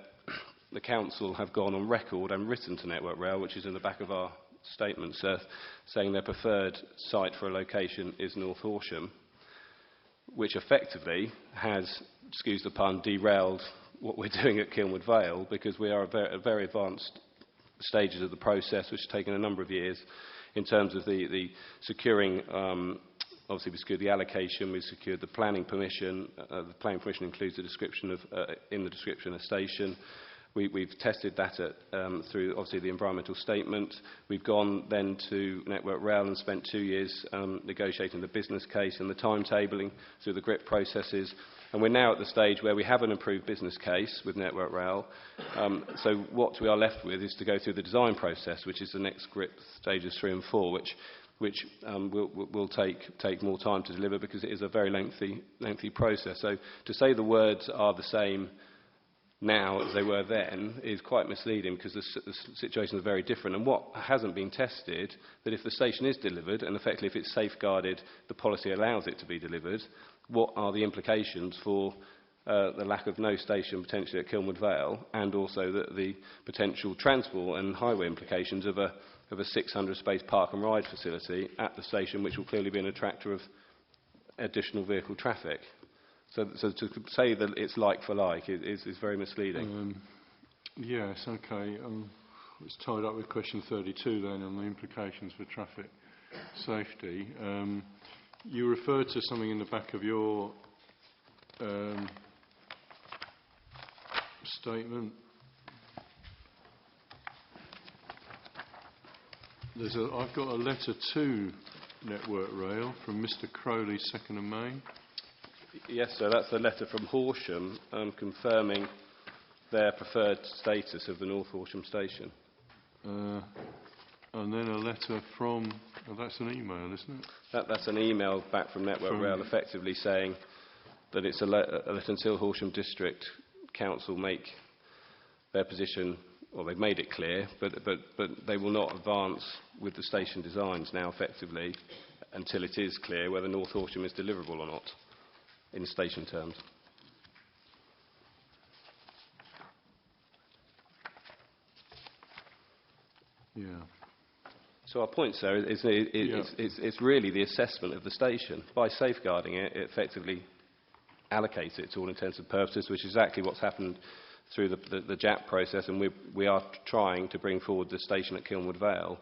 the council have gone on record and written to Network Rail, which is in the back of our statement, saying their preferred site for a location is North Horsham, which effectively has, excuse the pun, derailed what we're doing at Kilmwood Vale, because we are at very advanced stages of the process, which has taken a number of years in terms of the securing. Obviously, we secured the allocation, we secured the planning permission. The planning permission includes the description of, in the description, a station. We've tested that through, obviously, the environmental statement. We've gone then to Network Rail and spent 2 years negotiating the business case and the timetabling through the GRIP processes. And we're now at the stage where we have an approved business case with Network Rail. So what we are left with is to go through the design process, which is the next GRIP stages 3 and 4, which will take more time to deliver because it is a very lengthy process. So to say the words are the same now as they were then is quite misleading, because the situation is very different. And what hasn't been tested, that if the station is delivered, and effectively if it's safeguarded, the policy allows it to be delivered, what are the implications for the lack of no station potentially at Kilmwood Vale, and also the potential transport and highway implications of a 600-space park and ride facility at the station, which will clearly be an attractor of additional vehicle traffic. So to say that it's like for like is very misleading. Yes, okay. It's tied up with question 32 then on the implications for traffic safety. You referred to something in the back of your statement. I've got a letter to Network Rail from Mr. Crowley, 2nd of May. Yes, sir, that's a letter from Horsham confirming their preferred status of the North Horsham station. And then a letter from... Oh, that's an email, isn't it? That's an email back from Network Rail effectively saying that it's let until Horsham District Council make their position, or they've made it clear, but they will not advance with the station designs now effectively until it is clear whether North Horsham is deliverable or not in station terms. Yeah. So our point, sir, is it's really the assessment of the station. By safeguarding it, it effectively allocates it to all intents and purposes, which is exactly what's happened through the JAP process, and we are trying to bring forward the station at Kilnwood Vale,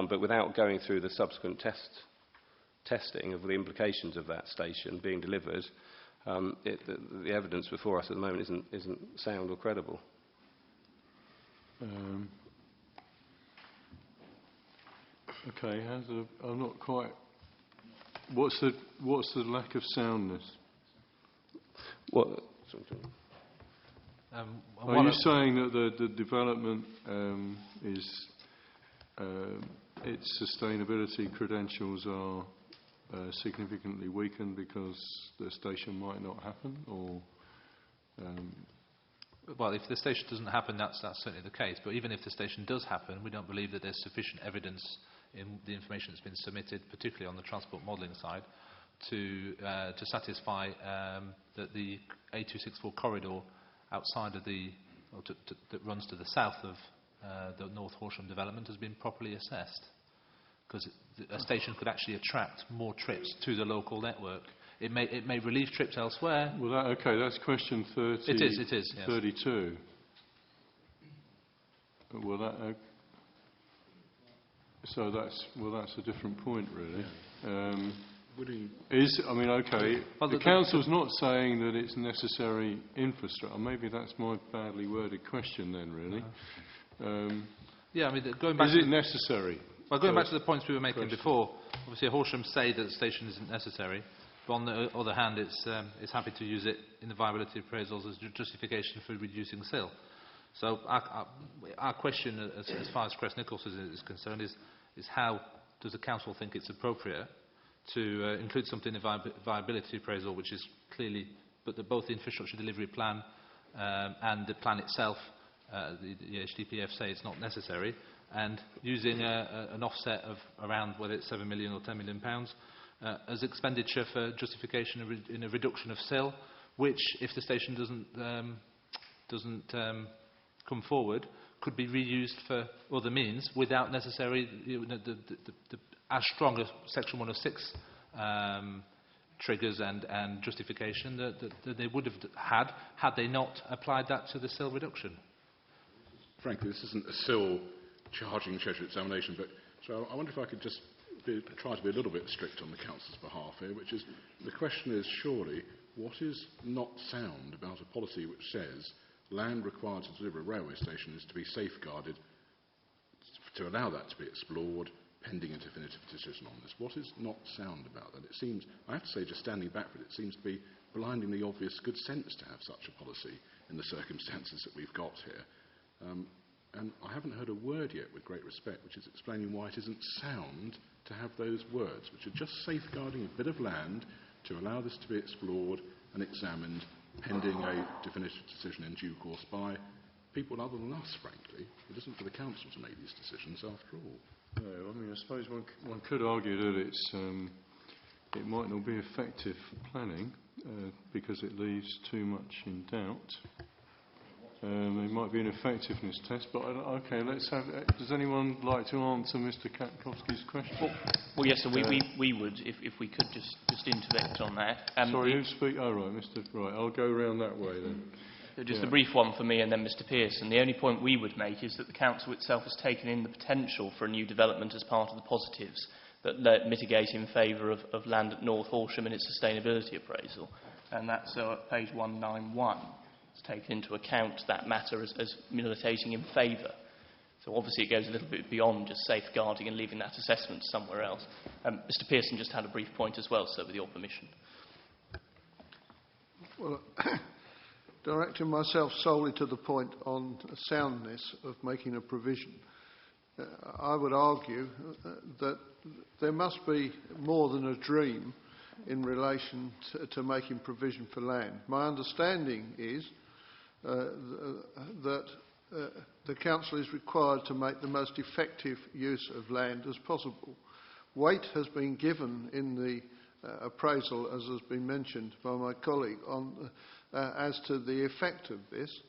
but without going through the subsequent testing of the implications of that station being delivered, the evidence before us at the moment isn't sound or credible. Okay, I'm not quite... What's the lack of soundness? What? Are you saying that the development is its sustainability credentials are significantly weakened because the station might not happen, or? Well, if the station doesn't happen, that's certainly the case. But even if the station does happen, we don't believe that there's sufficient evidence in the information that's been submitted, particularly on the transport modelling side, to satisfy that the A264 corridor outside of that runs to the south of the North Horsham development has been properly assessed. Because a station could actually attract more trips to the local network. It may relieve trips elsewhere. Well, that's question 30. It is. Yes. 32. Well, that's a different point, really. The council's not saying that it's necessary infrastructure. Maybe that's my badly worded question then, really. Going back is it necessary? Well, going back to the points we were making before, obviously Horsham say that the station isn't necessary, but on the other hand, it's happy to use it in the viability appraisals as justification for reducing SIL. So our question, as far as Crest Nichols is concerned, is how does the council think it's appropriate to include something in the viability appraisal, which is clearly, but both the infrastructure delivery plan and the plan itself, the HDPF say it's not necessary, and using an offset of around, whether it's 7 million or 10 million pounds, as expenditure for justification in a reduction of SIL, which, if the station doesn't come forward, could be reused for other means without necessarily as strong as Section 106 triggers and justification that they would have had they not applied that to the SIL reduction. Frankly, this isn't a SIL charging schedule examination, but so I wonder if I could just try to be a little bit strict on the council's behalf here, which is, the question is surely, what is not sound about a policy which says land required to deliver a railway station is to be safeguarded to allow that to be explored pending a definitive decision on this? What is not sound about that? It seems, I have to say, just standing back from it seems to be blindingly obvious good sense to have such a policy in the circumstances that we've got here. And I haven't heard a word yet, with great respect, which is explaining why it isn't sound to have those words, which are just safeguarding a bit of land to allow this to be explored and examined pending a definitive decision in due course by people other than us, frankly. It isn't for the council to make these decisions, after all. No, I suppose one could argue that it might not be effective for planning because it leaves too much in doubt. It might be an effectiveness test, but let's have. Does anyone like to answer Mr. Katkowski's question? Well, yes, sir. We would, if we could just interject on that. Sorry, who speak? Oh, right, Mr. Right, I'll go round that way then. Just a brief one for me, and then Mr. Pearson. The only point we would make is that the council itself has taken in the potential for a new development as part of the positives that mitigate in favour of land at North Horsham in its sustainability appraisal, and that's at page 191. taken into account that matter as militating in favour. So obviously it goes a little bit beyond just safeguarding and leaving that assessment somewhere else. Mr Pearson just had a brief point as well, sir, with your permission. Well, directing myself solely to the point on soundness of making a provision, I would argue that there must be more than a dream in relation to making provision for land. My understanding is that the Council is required to make the most effective use of land as possible. Weight has been given in the appraisal, as has been mentioned by my colleague, on, as to the effect of this.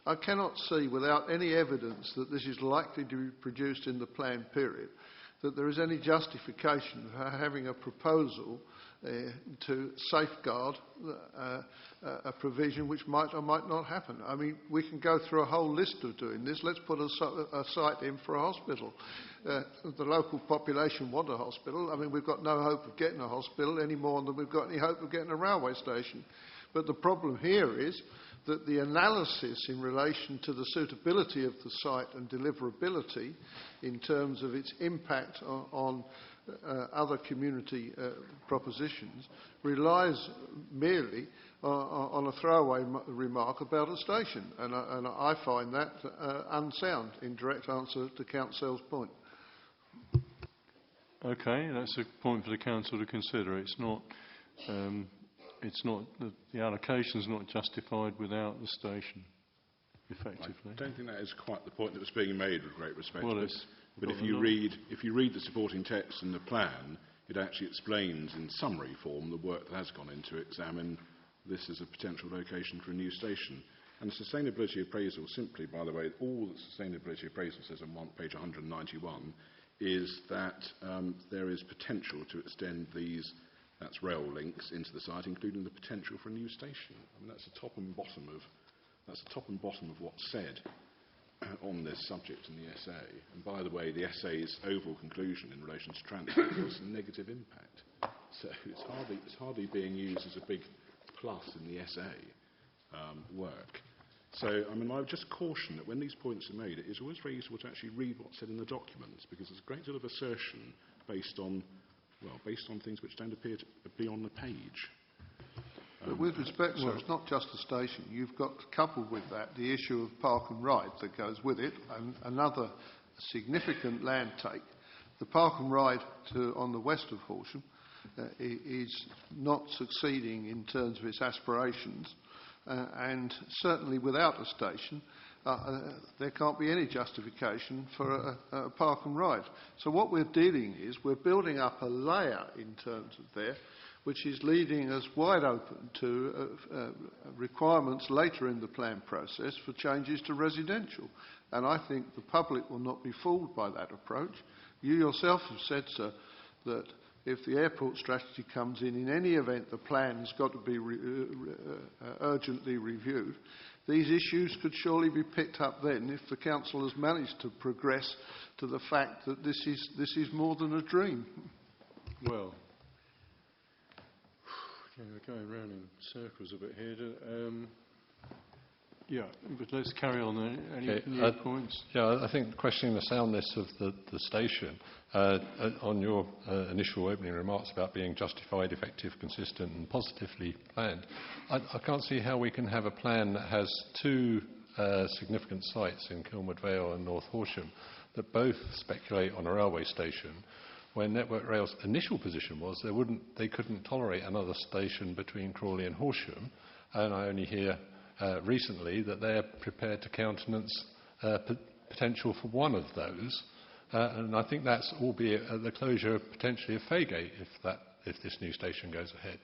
I cannot see, without any evidence that this is likely to be produced in the planned period, that there is any justification for having a proposal to safeguard a provision which might or might not happen. I mean, we can go through a whole list of doing this. Let's put a site in for a hospital. The local population want a hospital. I mean, we've got no hope of getting a hospital any more than we've got any hope of getting a railway station. But the problem here is that the analysis in relation to the suitability of the site and deliverability in terms of its impact on other community propositions relies merely on a throwaway remark about a station, and I find that unsound in direct answer to Council's point. Okay, that's a point for the Council to consider. It's not the allocation is not justified without the station, effectively. I don't think that is quite the point that was being made, with great respect. Well, but if you read the supporting text in the plan, it actually explains in summary form the work that has gone into examine this as a potential location for a new station. And the sustainability appraisal, simply, by the way, all the sustainability appraisal says on page 191 is that there is potential to extend these, that's rail links, into the site, including the potential for a new station. I mean, that's the top and bottom of what's said on this subject in the essay. And by the way, the essay's overall conclusion in relation to transport was a negative impact. So it's hardly being used as a big plus in the essay work. So, I mean, I would just caution that when these points are made, it is always very useful to actually read what's said in the documents, because there's a great deal of assertion based on things which don't appear to be on the page. But with respect, sir, it's not just the station. You've got, coupled with that, the issue of park and ride that goes with it, and another significant land take. The park and ride on the west of Horsham is not succeeding in terms of its aspirations, and certainly without a station, there can't be any justification for a park and ride. So what we're dealing is we're building up a layer in terms of there, which is leading us wide open to requirements later in the plan process for changes to residential. And I think the public will not be fooled by that approach. You yourself have said, sir, that if the airport strategy comes in any event, the plan has got to be urgently reviewed. These issues could surely be picked up then if the Council has managed to progress to the fact that this is more than a dream. Well, okay, we're going round in circles a bit here. Yeah, but let's carry on. Any new points? Yeah, I think questioning the soundness of the station, on your initial opening remarks about being justified, effective, consistent and positively planned, I can't see how we can have a plan that has two significant sites in Kilmwood Vale and North Horsham that both speculate on a railway station, when Network Rail's initial position was they couldn't tolerate another station between Crawley and Horsham, and I only hear recently that they're prepared to countenance potential for one of those, and I think that's albeit at the closure potentially of Faygate if this new station goes ahead.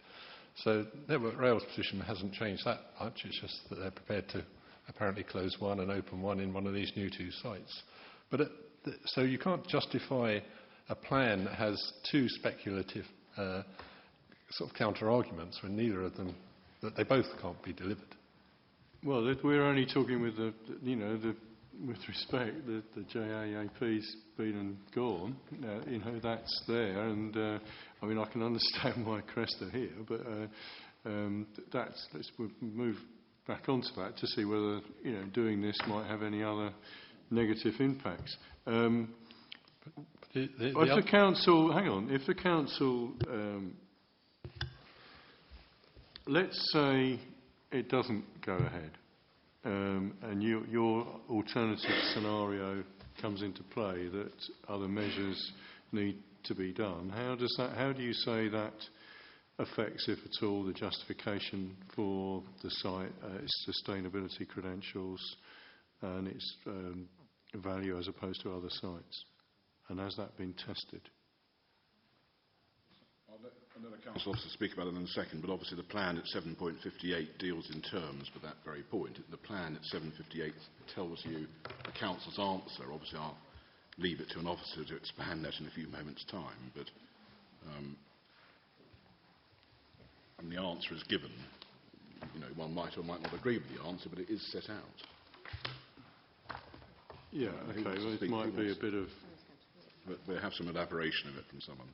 So Network Rail's position hasn't changed that much. It's just that they're prepared to apparently close one and open one in one of these new two sites. But so you can't justify a plan that has two speculative sort of counter arguments when neither of them, that they both can't be delivered. Well, we're only talking with with respect, the JAAP's been and gone. That's there, and I mean I can understand why Crest are here, but let's move back onto that to see whether doing this might have any other negative impacts. If the council, let's say it doesn't go ahead, and your alternative scenario comes into play that other measures need to be done. How do you say that affects, if at all, the justification for the site, its sustainability credentials, and its value as opposed to other sites? And has that been tested? I'll let the council officer speak about it in a second, but obviously the plan at 7.58 deals in terms with that very point. The plan at 7.58 tells you the council's answer. Obviously, I'll leave it to an officer to expand that in a few moments' time, but and the answer is given. One might or might not agree with the answer, but it is set out. Yeah, okay, well, it might be a bit of... But we'll have some elaboration of it from someone.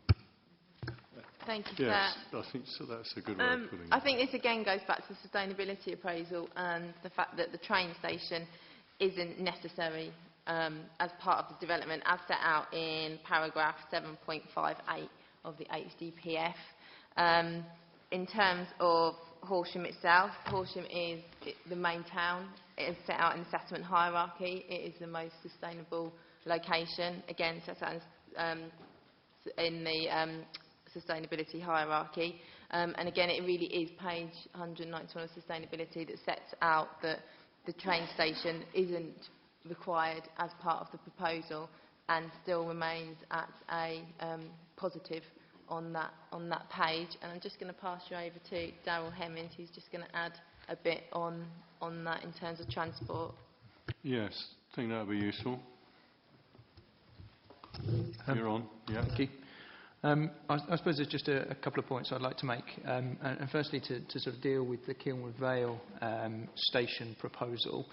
Thank you for yes, that. I think so. That's a good way of putting it. I think this again goes back to the sustainability appraisal and the fact that the train station isn't necessary as part of the development as set out in paragraph 7.58 of the HDPF. In terms of Horsham itself, Horsham is the main town. It is set out in the settlement hierarchy. It is the most sustainable location, again set out in the sustainability hierarchy. And again, it really is page 191 of sustainability that sets out that the train station isn't required as part of the proposal and still remains at a positive on that page. And I'm just going to pass you over to Darryl Hemmings, who's just going to add a bit on that in terms of transport. Yes, I think that would be useful. You're on. Yeah. Thank you. I suppose there's just a couple of points I'd like to make. And firstly, to sort of deal with the Kilnwood Vale station proposal.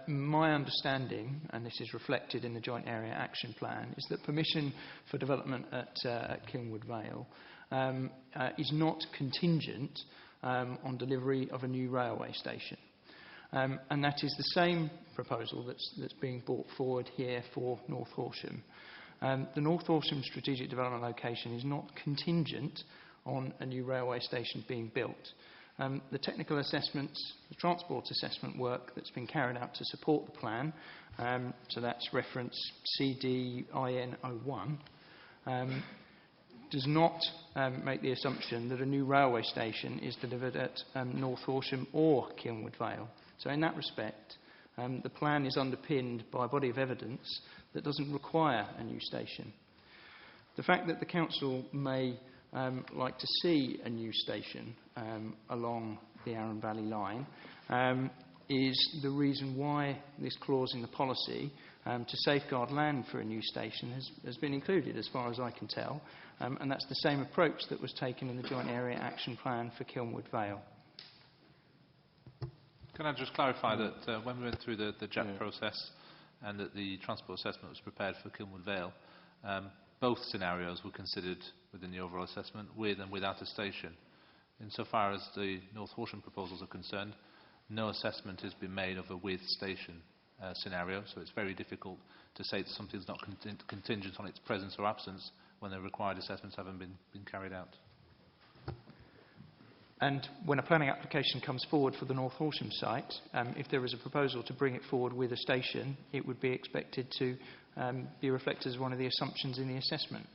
My understanding, and this is reflected in the Joint Area Action Plan, is that permission for development at Kilnwood Vale is not contingent on delivery of a new railway station. And that is the same proposal that's being brought forward here for North Horsham. The North Horsham strategic development location is not contingent on a new railway station being built. The technical assessments, the transport assessment work that's been carried out to support the plan, so that's reference CDIN01, does not make the assumption that a new railway station is delivered at North Horsham or Kilnwood Vale. So in that respect, the plan is underpinned by a body of evidence that doesn't require a new station. The fact that the council may like to see a new station along the Arun Valley line is the reason why this clause in the policy to safeguard land for a new station has been included, as far as I can tell, and that's the same approach that was taken in the Joint Area Action Plan for Kilnwood Vale. Can I just clarify that when we went through the JAP process and that the transport assessment was prepared for Kilnwood Vale, both scenarios were considered within the overall assessment, with and without a station. Insofar as the North Horsham proposals are concerned, no assessment has been made of a with station scenario, so it's very difficult to say that something's not contingent on its presence or absence when the required assessments haven't been carried out. And when a planning application comes forward for the North Horsham site, if there is a proposal to bring it forward with a station, it would be expected to be reflected as one of the assumptions in the assessment.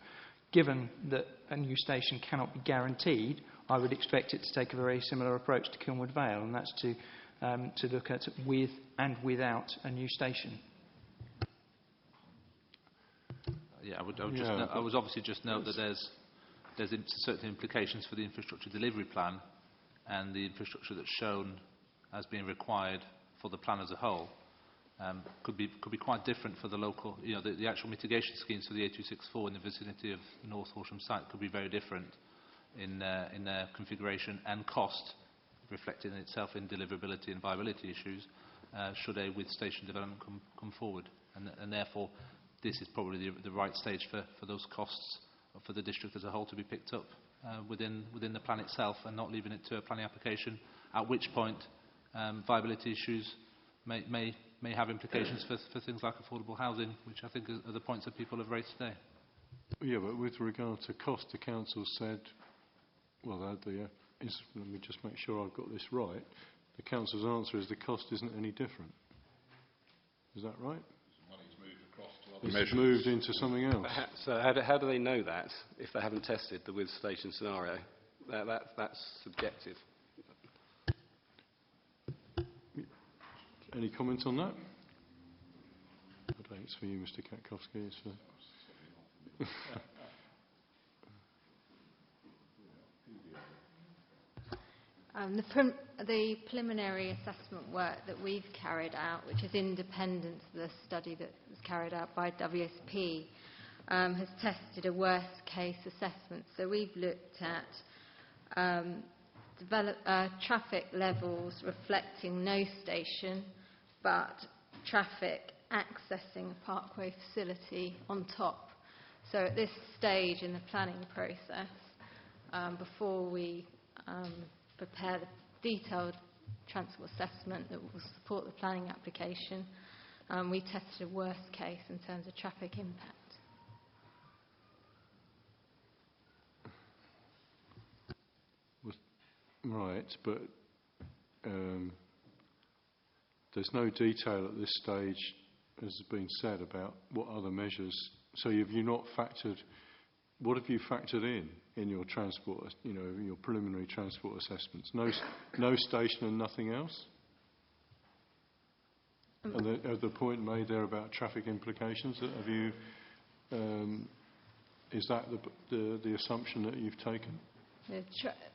Given that a new station cannot be guaranteed, I would expect it to take a very similar approach to Kilnwood Vale, and that's to look at with and without a new station. Yeah, I would obviously just note that there's certain implications for the infrastructure delivery plan and the infrastructure that's shown as being required for the plan as a whole. Could be quite different for the local, the actual mitigation schemes for the A264 in the vicinity of the North Horsham site could be very different in their configuration and cost, reflecting itself in deliverability and viability issues, should a with station development come forward. And therefore, this is probably the right stage for those costs for the district as a whole to be picked up within the plan itself and not leaving it to a planning application, at which point viability issues may have implications for things like affordable housing, which I think are the points that people have raised today. Yeah, but with regard to cost, the council said, well, let me just make sure I've got this right. The council's answer is the cost isn't any different. Is that right? It's moved into something else. So how do they know that if they haven't tested the with station scenario? That's subjective. Any comments on that? I don't think it's for you, Mr. Katkowski. It's for... The preliminary assessment work that we've carried out, which is independent of the study that was carried out by WSP, has tested a worst case assessment. So we've looked at traffic levels reflecting no station, but traffic accessing a parkway facility on top. So at this stage in the planning process, before we prepare the detailed transport assessment that will support the planning application, we tested a worst case in terms of traffic impact. Right, but there's no detail at this stage, as has been said, about what other measures. So have you not factored? What have you factored in your transport? In your preliminary transport assessments. No station and nothing else. And the point made there about traffic implications. Have you? Is that the assumption that you've taken?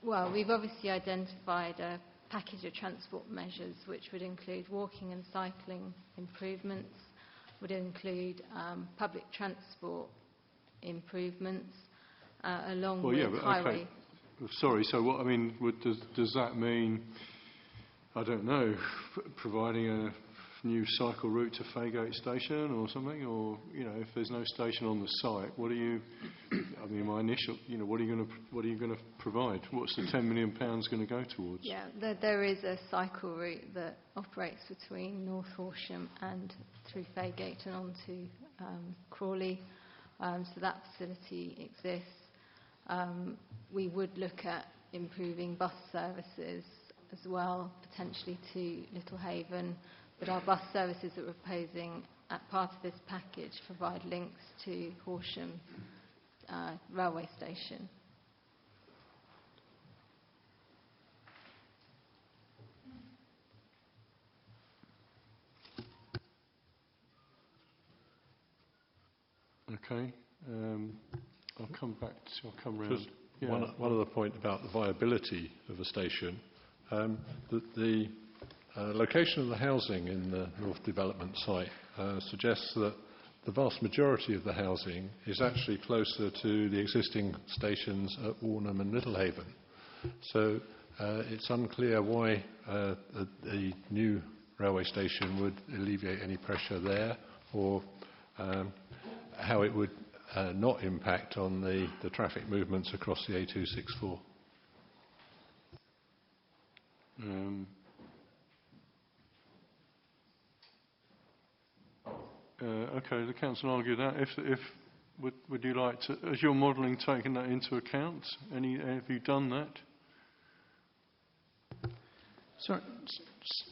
Well, we've obviously identified a package of transport measures which would include walking and cycling improvements, would include public transport improvements, along with highway... Okay. Sorry, so what, does that mean, I don't know, providing a new cycle route to Faygate Station or something? Or, if there's no station on the site, what are you... my initial... what are you going to provide? What's the £10 million going to go towards? Yeah, there is a cycle route that operates between North Horsham and through Faygate and on to Crawley. So that facility exists. We would look at improving bus services as well, potentially to Littlehaven. But our bus services that we're proposing at part of this package provide links to Horsham railway station. Okay. I'll come round. Just one other point about the viability of a station. The location of the housing in the North Development site suggests that the vast majority of the housing is actually closer to the existing stations at Warnham and Littlehaven. So it's unclear why the new railway station would alleviate any pressure there, or how it would not impact on the traffic movements across the A264. Okay, the council argue that. Would you like to, has your modelling taken that into account? Have you done that?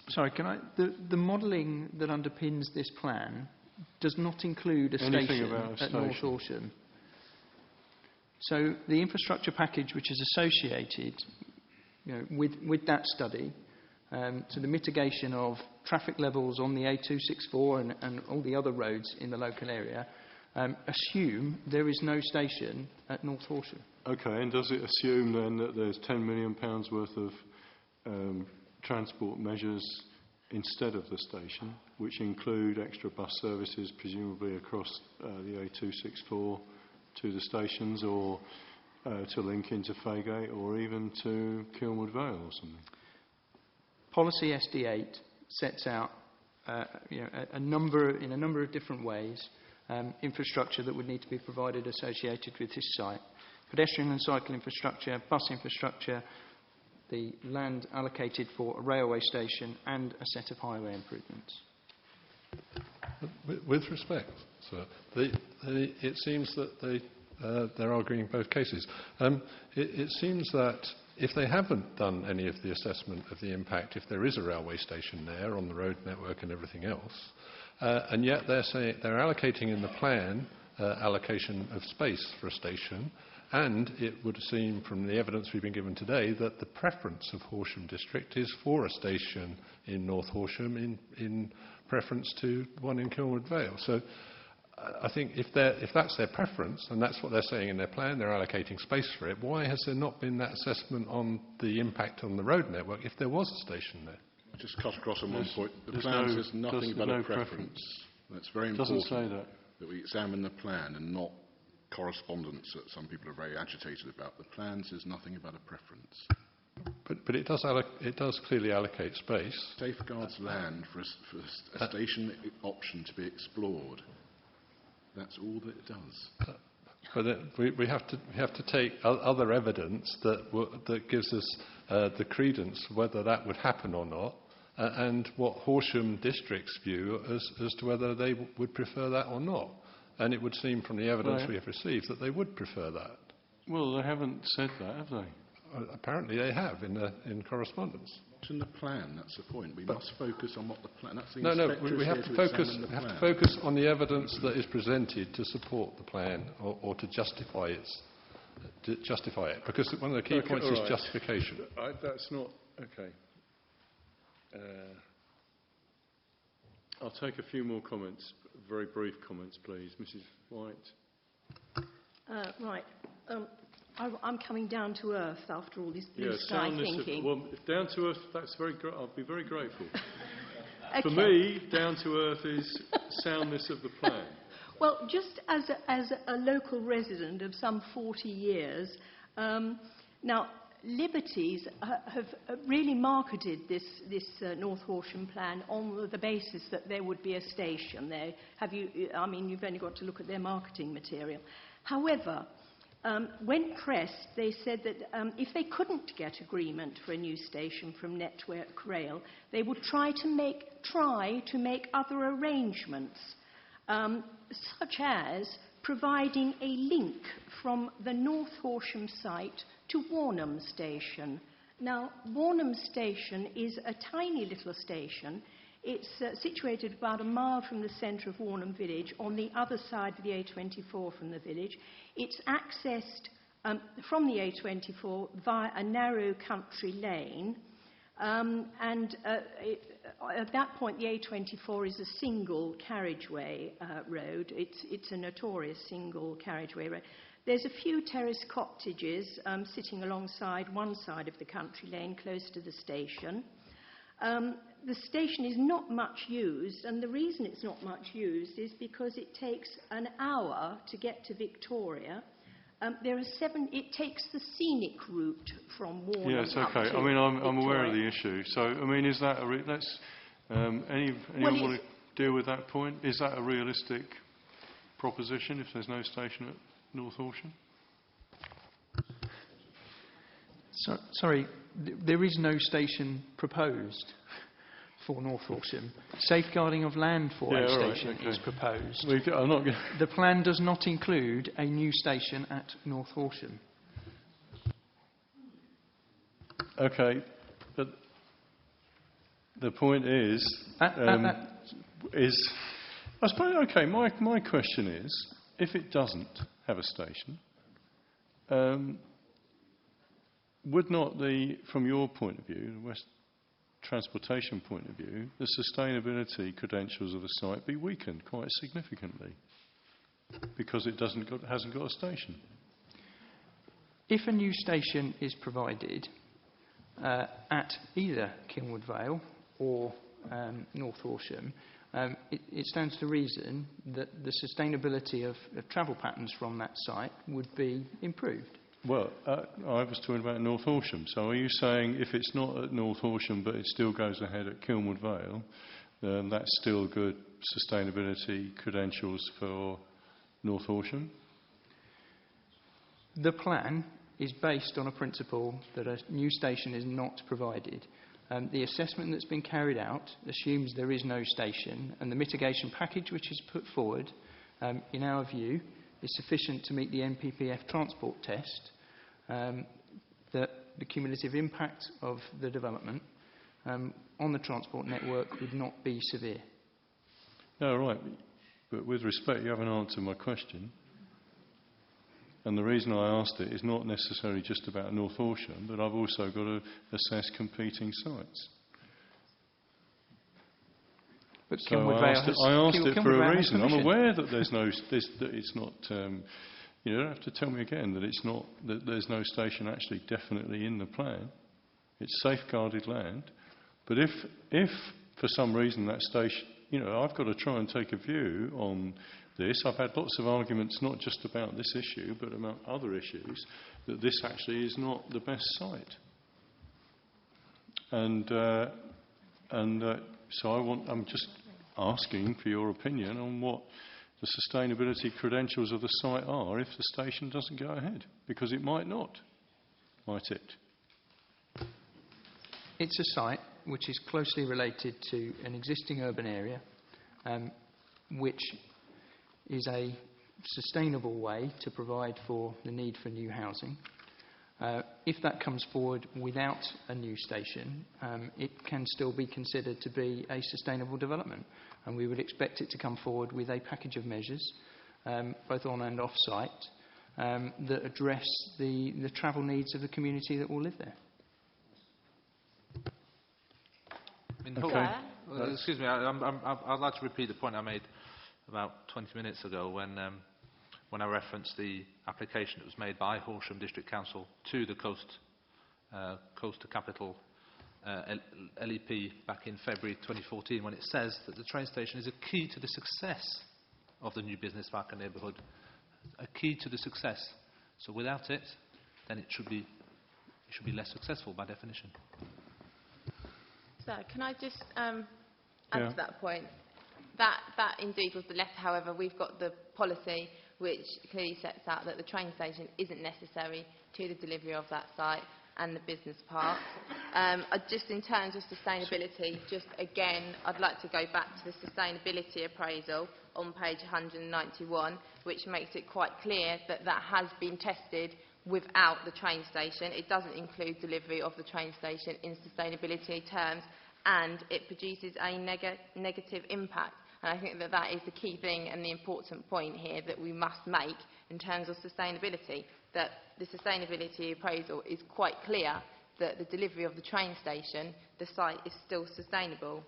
Sorry, can I? The modelling that underpins this plan does not include a station at North Horsham. So the infrastructure package which is associated with that study, to the mitigation of traffic levels on the A264 and all the other roads in the local area, assume there is no station at North Horsham. Okay, and does it assume then that there's £10 million worth of transport measures instead of the station, which include extra bus services, presumably across the A264 to the stations, or to link into Faygate, or even to Kilnwood Vale or something? Policy SD8 sets out in a number of different ways infrastructure that would need to be provided associated with this site. Pedestrian and cycle infrastructure, bus infrastructure, the land allocated for a railway station and a set of highway improvements. With respect, sir, it seems that they're arguing both cases. It seems that if they haven't done any of the assessment of the impact, if there is a railway station there on the road network and everything else, and yet they're saying they're allocating in the plan allocation of space for a station, and it would seem from the evidence we've been given today that the preference of Horsham District is for a station in North Horsham in preference to one in Kilnwood Vale. So I think if that's their preference, and that's what they're saying in their plan, they're allocating space for it, why has there not been that assessment on the impact on the road network if there was a station there? Just cut across on one point. The plan says nothing about a preference. That's very important. Doesn't say that we examine the plan and not correspondence that some people are very agitated about. The plan says nothing about a preference. But it does clearly allocate space. Safeguards land for a station option to be explored. That's all that it does. But we have to take other evidence that gives us the credence whether that would happen or not, and what Horsham District's view as to whether they would prefer that or not. And it would seem from the evidence we have received that they would prefer that. Well, they haven't said that, have they? Apparently they have in correspondence. It's in the plan, that's the point. We must focus on what the plan... That's the No, we have to focus on the evidence that is presented to support the plan or to justify it. Because one of the key points is justification. That's not... Okay. I'll take a few more comments, very brief comments, please. Mrs. White. Right. I'm coming down to earth after all this blue sky thinking. Well, if down to earth, that's very. I'll be very grateful. Okay. For me, down to earth is soundness of the plan. Well, just as a local resident of some 40 years, now Liberties have really marketed this North Horsham plan on the basis that there would be a station there. You've only got to look at their marketing material. However, when pressed, they said that if they couldn't get agreement for a new station from Network Rail, they would try to make other arrangements, such as providing a link from the North Horsham site to Warnham Station. Now, Warnham Station is a tiny little station. It's situated about a mile from the centre of Warnham village, on the other side of the A24 from the village. It's accessed from the A24 via a narrow country lane, at that point the A24 is a single carriageway road. It's a notorious single carriageway road. There's a few terrace cottages sitting alongside one side of the country lane close to the station. The station is not much used, and the reason it's not much used is because it takes an hour to get to Victoria. It takes the scenic route from Warnham. Yes, okay. I'm aware of the issue. So, is that anyone want to deal with that point? Is that a realistic proposition if there's no station at North Horsham? Sorry, there is no station proposed for North Horsham. Safeguarding of land for a station is proposed. The plan does not include a new station at North Horsham. Okay, but the point is, I suppose. Okay, my question is, if it doesn't have a station, would not from your point of view, the West Transportation point of view, the sustainability credentials of the site be weakened quite significantly because it hasn't got a station? If a new station is provided at either Kilnwood Vale or North Horsham, it stands to reason that the sustainability of travel patterns from that site would be improved. Well, I was talking about North Horsham. So are you saying if it's not at North Horsham but it still goes ahead at Kilnwood Vale, then that's still good sustainability credentials for North Horsham? The plan is based on a principle that a new station is not provided. The assessment that's been carried out assumes there is no station, and the mitigation package which is put forward, in our view, is sufficient to meet the NPPF transport test, that the cumulative impact of the development on the transport network would not be severe. No, right. But with respect, you haven't answered my question. And the reason I asked it is not necessarily just about North Horsham, but I've also got to assess competing sites. But so I asked it for a reason. I'm aware that that it's not. You don't have to tell me again that it's not. That there's no station actually definitely in the plan. It's safeguarded land. But if for some reason that station, I've got to try and take a view on this. I've had lots of arguments, not just about this issue, but about other issues, that this actually is not the best site. So I'm just asking for your opinion on what the sustainability credentials of the site are if the station doesn't go ahead, because it might not, might it? It's a site which is closely related to an existing urban area, which is a sustainable way to provide for the need for new housing. If that comes forward without a new station, it can still be considered to be a sustainable development, and we would expect it to come forward with a package of measures, both on and off-site, that address the travel needs of the community that will live there. Excuse me, I'd like to repeat the point I made about 20 minutes ago when I referenced the application that was made by Horsham District Council to the Coast to Capital LEP back in February 2014, when it says that the train station is a key to the success of the new business park and neighbourhood. A key to the success. So without it, then it should be less successful by definition. So can I just add to that point? That indeed was the letter. However, we've got the policy which clearly sets out that the train station isn't necessary to the delivery of that site and the business park. Just in terms of sustainability, just again, I'd like to go back to the sustainability appraisal on page 191, which makes it quite clear that that has been tested without the train station. It doesn't include delivery of the train station in sustainability terms, and it produces a negative impact. And I think that that is the key thing and the important point here that we must make in terms of sustainability, that the sustainability appraisal is quite clear that the delivery of the train station, the site is still sustainable.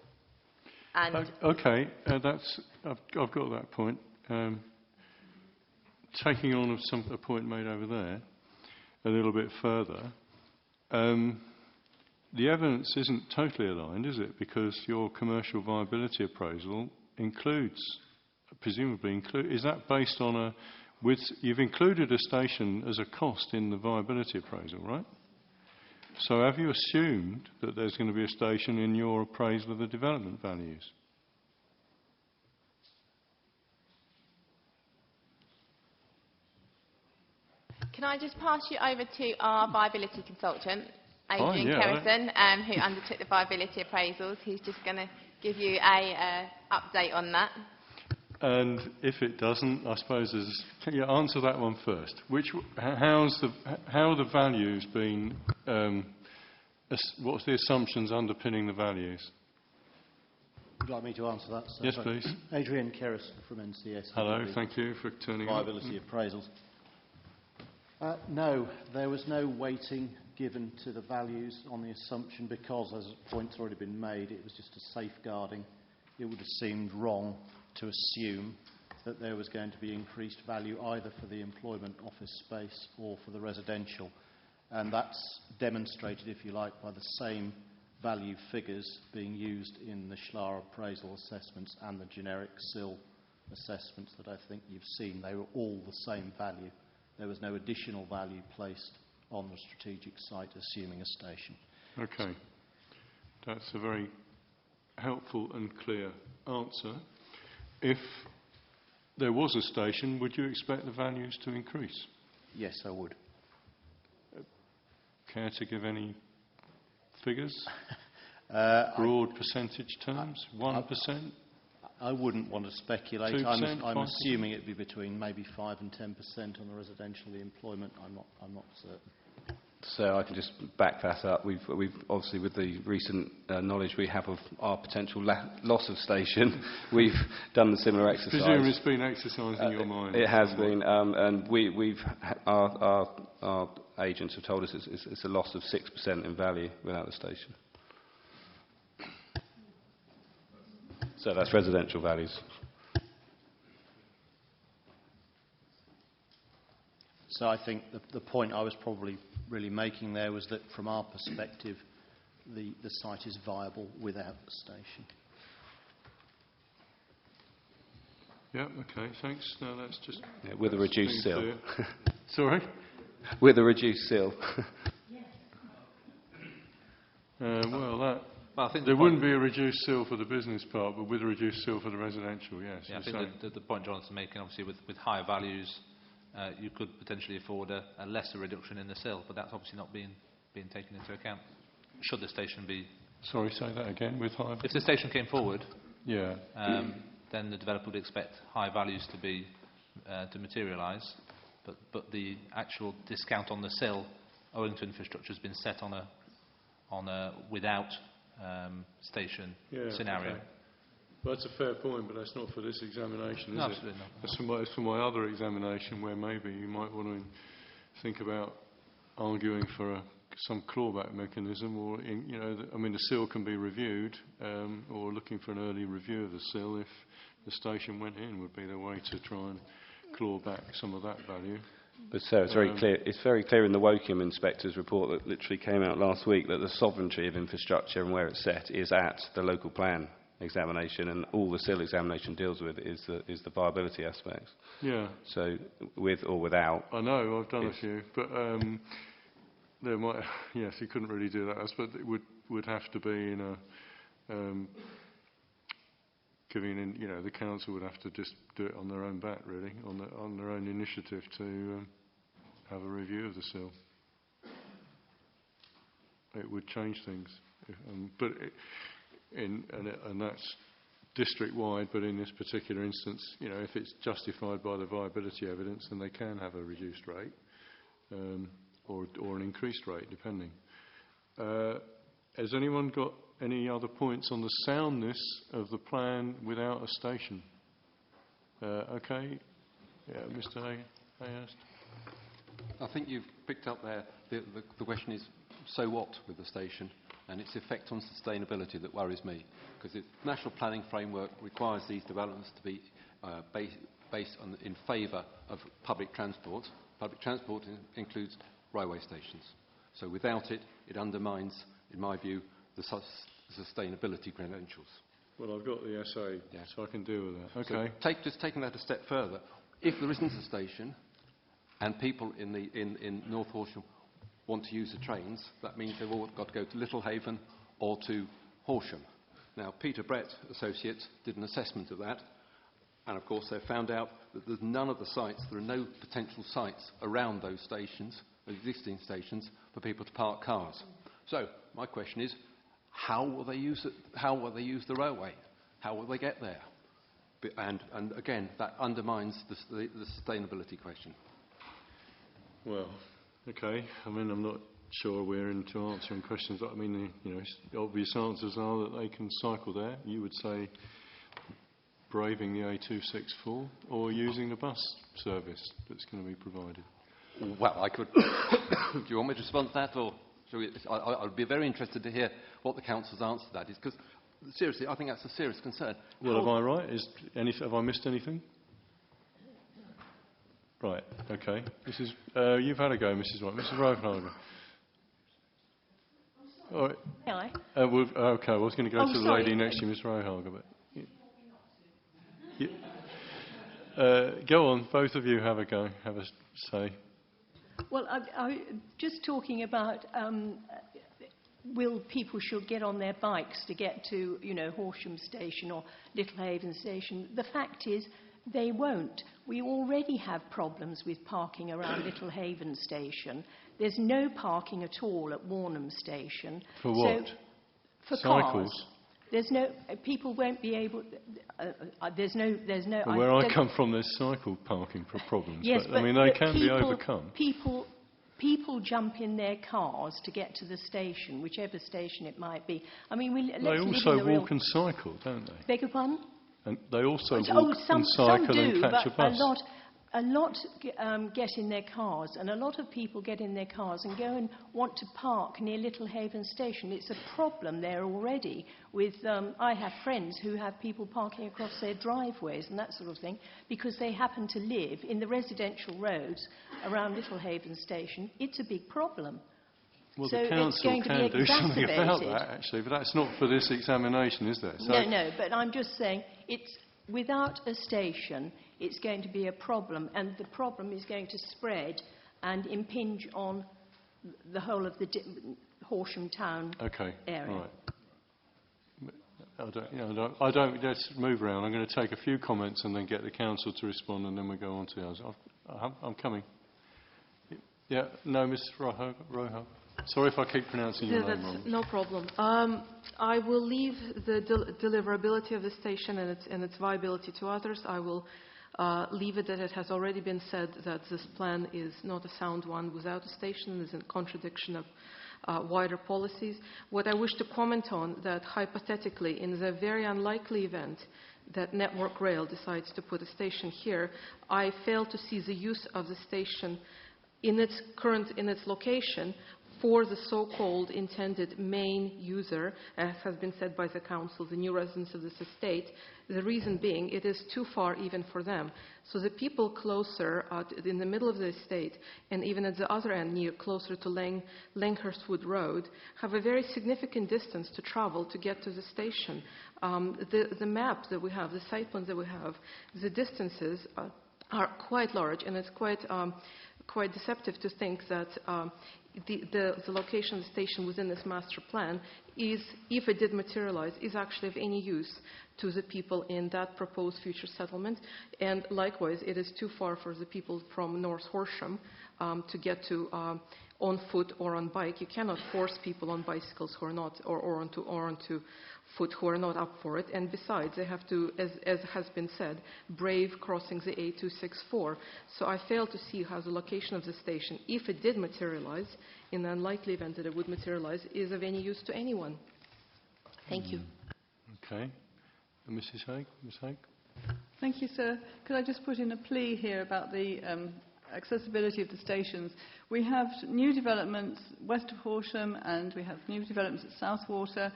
And okay, I've got that point. Taking on a point made over there a little bit further, the evidence isn't totally aligned, is it? Because your commercial viability appraisal presumably is that based on you've included a station as a cost in the viability appraisal, right? So have you assumed that there's going to be a station in your appraisal of the development values? can I just pass you over to our viability consultant, Adrian Kerrison, who undertook the viability appraisals. He's just going to give you a update on that. And if it doesn't, I suppose can you answer that one first? How are the values been? What's the assumptions underpinning the values? Would you like me to answer that? So yes, please. Adrian Kerrison from NCS. Hello, thank you for turning up. Viability appraisals. No, there was no weighting given to the values on the assumption because, as a point's already been made, it was just a safeguarding. It would have seemed wrong to assume that there was going to be increased value either for the employment office space or for the residential. And that's demonstrated, if you like, by the same value figures being used in the Schlar appraisal assessments and the generic SIL assessments that I think you've seen. They were all the same value. There was no additional value placed on the strategic site assuming a station. Okay. That's a very helpful and clear answer. If there was a station, would you expect the values to increase? Yes, I would. care to give any figures? Broad percentage terms? 1%? I wouldn't want to speculate. 2%, I'm assuming it'd be between maybe 5 and 10% on the residential employment. I'm not certain. So I can just back that up. We've obviously, with the recent knowledge we have of our potential loss of station, we've done the similar exercise. Presume it's been exercised in your mind. It has been, and our agents have told us it's a loss of 6% in value without the station. So that's residential values. So I think the point I was probably really making there was that from our perspective, the site is viable without the station. Yeah, okay, thanks. No, that's just... Yeah, with a reduced sill. Sorry? With a reduced sill. I think there wouldn't be a reduced sill for the business part, but with a reduced sill for the residential, yes. Yeah, I think the point Jonathan's making, obviously, with higher values, you could potentially afford a lesser reduction in the sill, but that's obviously not being taken into account. Should the station be... Sorry, say that again, with higher... If the station came forward, yeah, then the developer would expect high values to materialise, but the actual discount on the sill, owing to infrastructure, has been set on a without station scenario. Okay. Well, that's a fair point, but that's not for this examination, is no, it? Absolutely not. That's for my other examination, where maybe you might want to think about arguing for some clawback mechanism, or the sill can be reviewed, or looking for an early review of the sill if the station went in would be the way to try and claw back some of that value. But Sarah, it's very clear. It's very clear in the Woking Inspector's report that literally came out last week that the sovereignty of infrastructure and where it's set is at the local plan examination, and all the sill examination deals with is the viability aspects. Yeah. So with or without. I know, I've done a few, but there might. Yes, you couldn't really do that, but it would have to be in a. The council would have to just do it on their own bat, really, on their own initiative to have a review of the sill. It would change things, and that's district-wide. But in this particular instance, if it's justified by the viability evidence, then they can have a reduced rate or an increased rate, depending. Has anyone got any other points on the soundness of the plan without a station? Okay. Yeah, Mr. Hayhurst. I think you've picked up there. The question is, so what with the station and its effect on sustainability that worries me, because the national planning framework requires these developments to be based in favour of public transport. Public transport includes railway stations. So without it, it undermines, in my view, the sustainability credentials. Well, I've got the essay, so I can deal with that. Okay. So just taking that a step further, if there isn't a station and people in North Horsham want to use the trains, that means they've all got to go to Littlehaven or to Horsham. Now, Peter Brett Associates did an assessment of that, and of course they found out that there's none of the sites, there are no potential sites around those stations, existing stations, for people to park cars. So, my question is, how will they use it? How will they use the railway? How will they get there? And again, that undermines the sustainability question. Well, okay. I'm not sure we're into answering questions. The obvious answers are that they can cycle there. You would say braving the A264 or using the bus service that's going to be provided. Well, I could. Do you want me to respond to that, or? I'd be very interested to hear what the council's answer to that is, because seriously, I think that's a serious concern. Well, am I right? Have I missed anything? Right. Okay. You've had a go, Mrs. White. Mrs. Rovenhagen. All right. Aye. Okay. I was going to go to the lady next to you, Miss Rovenhagen, but go on. Both of you have a go. Have a say. Well, I just talking about will people should get on their bikes to get to, Horsham Station or Littlehaven Station. The fact is they won't. We already have problems with parking around Little Haven Station. There's no parking at all at Warnham Station. For what? For Cycles? cars. There's no... people won't be able... there's no... Well, where I come from, there's cycle parking problems. Yes, but I mean, they can be overcome. People jump in their cars to get to the station, whichever station it might be. I mean, they also walk and cycle, don't they? Beg your pardon? And they also walk and cycle and catch a bus. A lot get in their cars, and a lot of people get in their cars and go and want to park near Little Haven Station. It's a problem there already. I have friends who have people parking across their driveways and that sort of thing because they happen to live in the residential roads around Little Haven Station. It's a big problem. Well, so the council can do something about exacerbated. that, actually, but that's not for this examination, is there? So No, but I'm just saying, without a station, it's going to be a problem, and the problem is going to spread and impinge on the whole of the Horsham town area. All right. I don't. Let's move around. I'm going to take a few comments and then get the council to respond, and then we go on to the others. I'm coming. Yeah, no, Ms. Rojo. Sorry if I keep pronouncing your name wrong. No problem. I will leave the deliverability of the station and its viability to others. I will leave it that it has already been said that this plan is not a sound one without a station. It is in contradiction of wider policies. What I wish to comment on, that hypothetically, in the very unlikely event that Network Rail decides to put a station here, I fail to see the use of the station in its location for the so-called intended main user, as has been said by the council, the new residents of this estate. The reason being, it is too far even for them. So the people closer, in the middle of the estate, and even at the other end, closer to Langhurst Wood Road, have a very significant distance to travel to get to the station. The map that we have, the site plans that we have, the distances are quite large, and it's quite deceptive to think that the location of the station within this master plan is, if it did materialize, is actually of any use to the people in that proposed future settlement. And likewise, it is too far for the people from North Horsham to get to on foot or on bike. You cannot force people on bicycles who are not, or onto foot who are not up for it. And besides, they have to, as has been said, brave crossing the A264. So I fail to see how the location of the station, if it did materialize, in the unlikely event that it would materialize, is of any use to anyone. Thank you. Okay. Mrs. Haig? Ms. Haig? Thank you, sir. Could I just put in a plea here about the accessibility of the stations? We have new developments west of Horsham, and we have new developments at Southwater.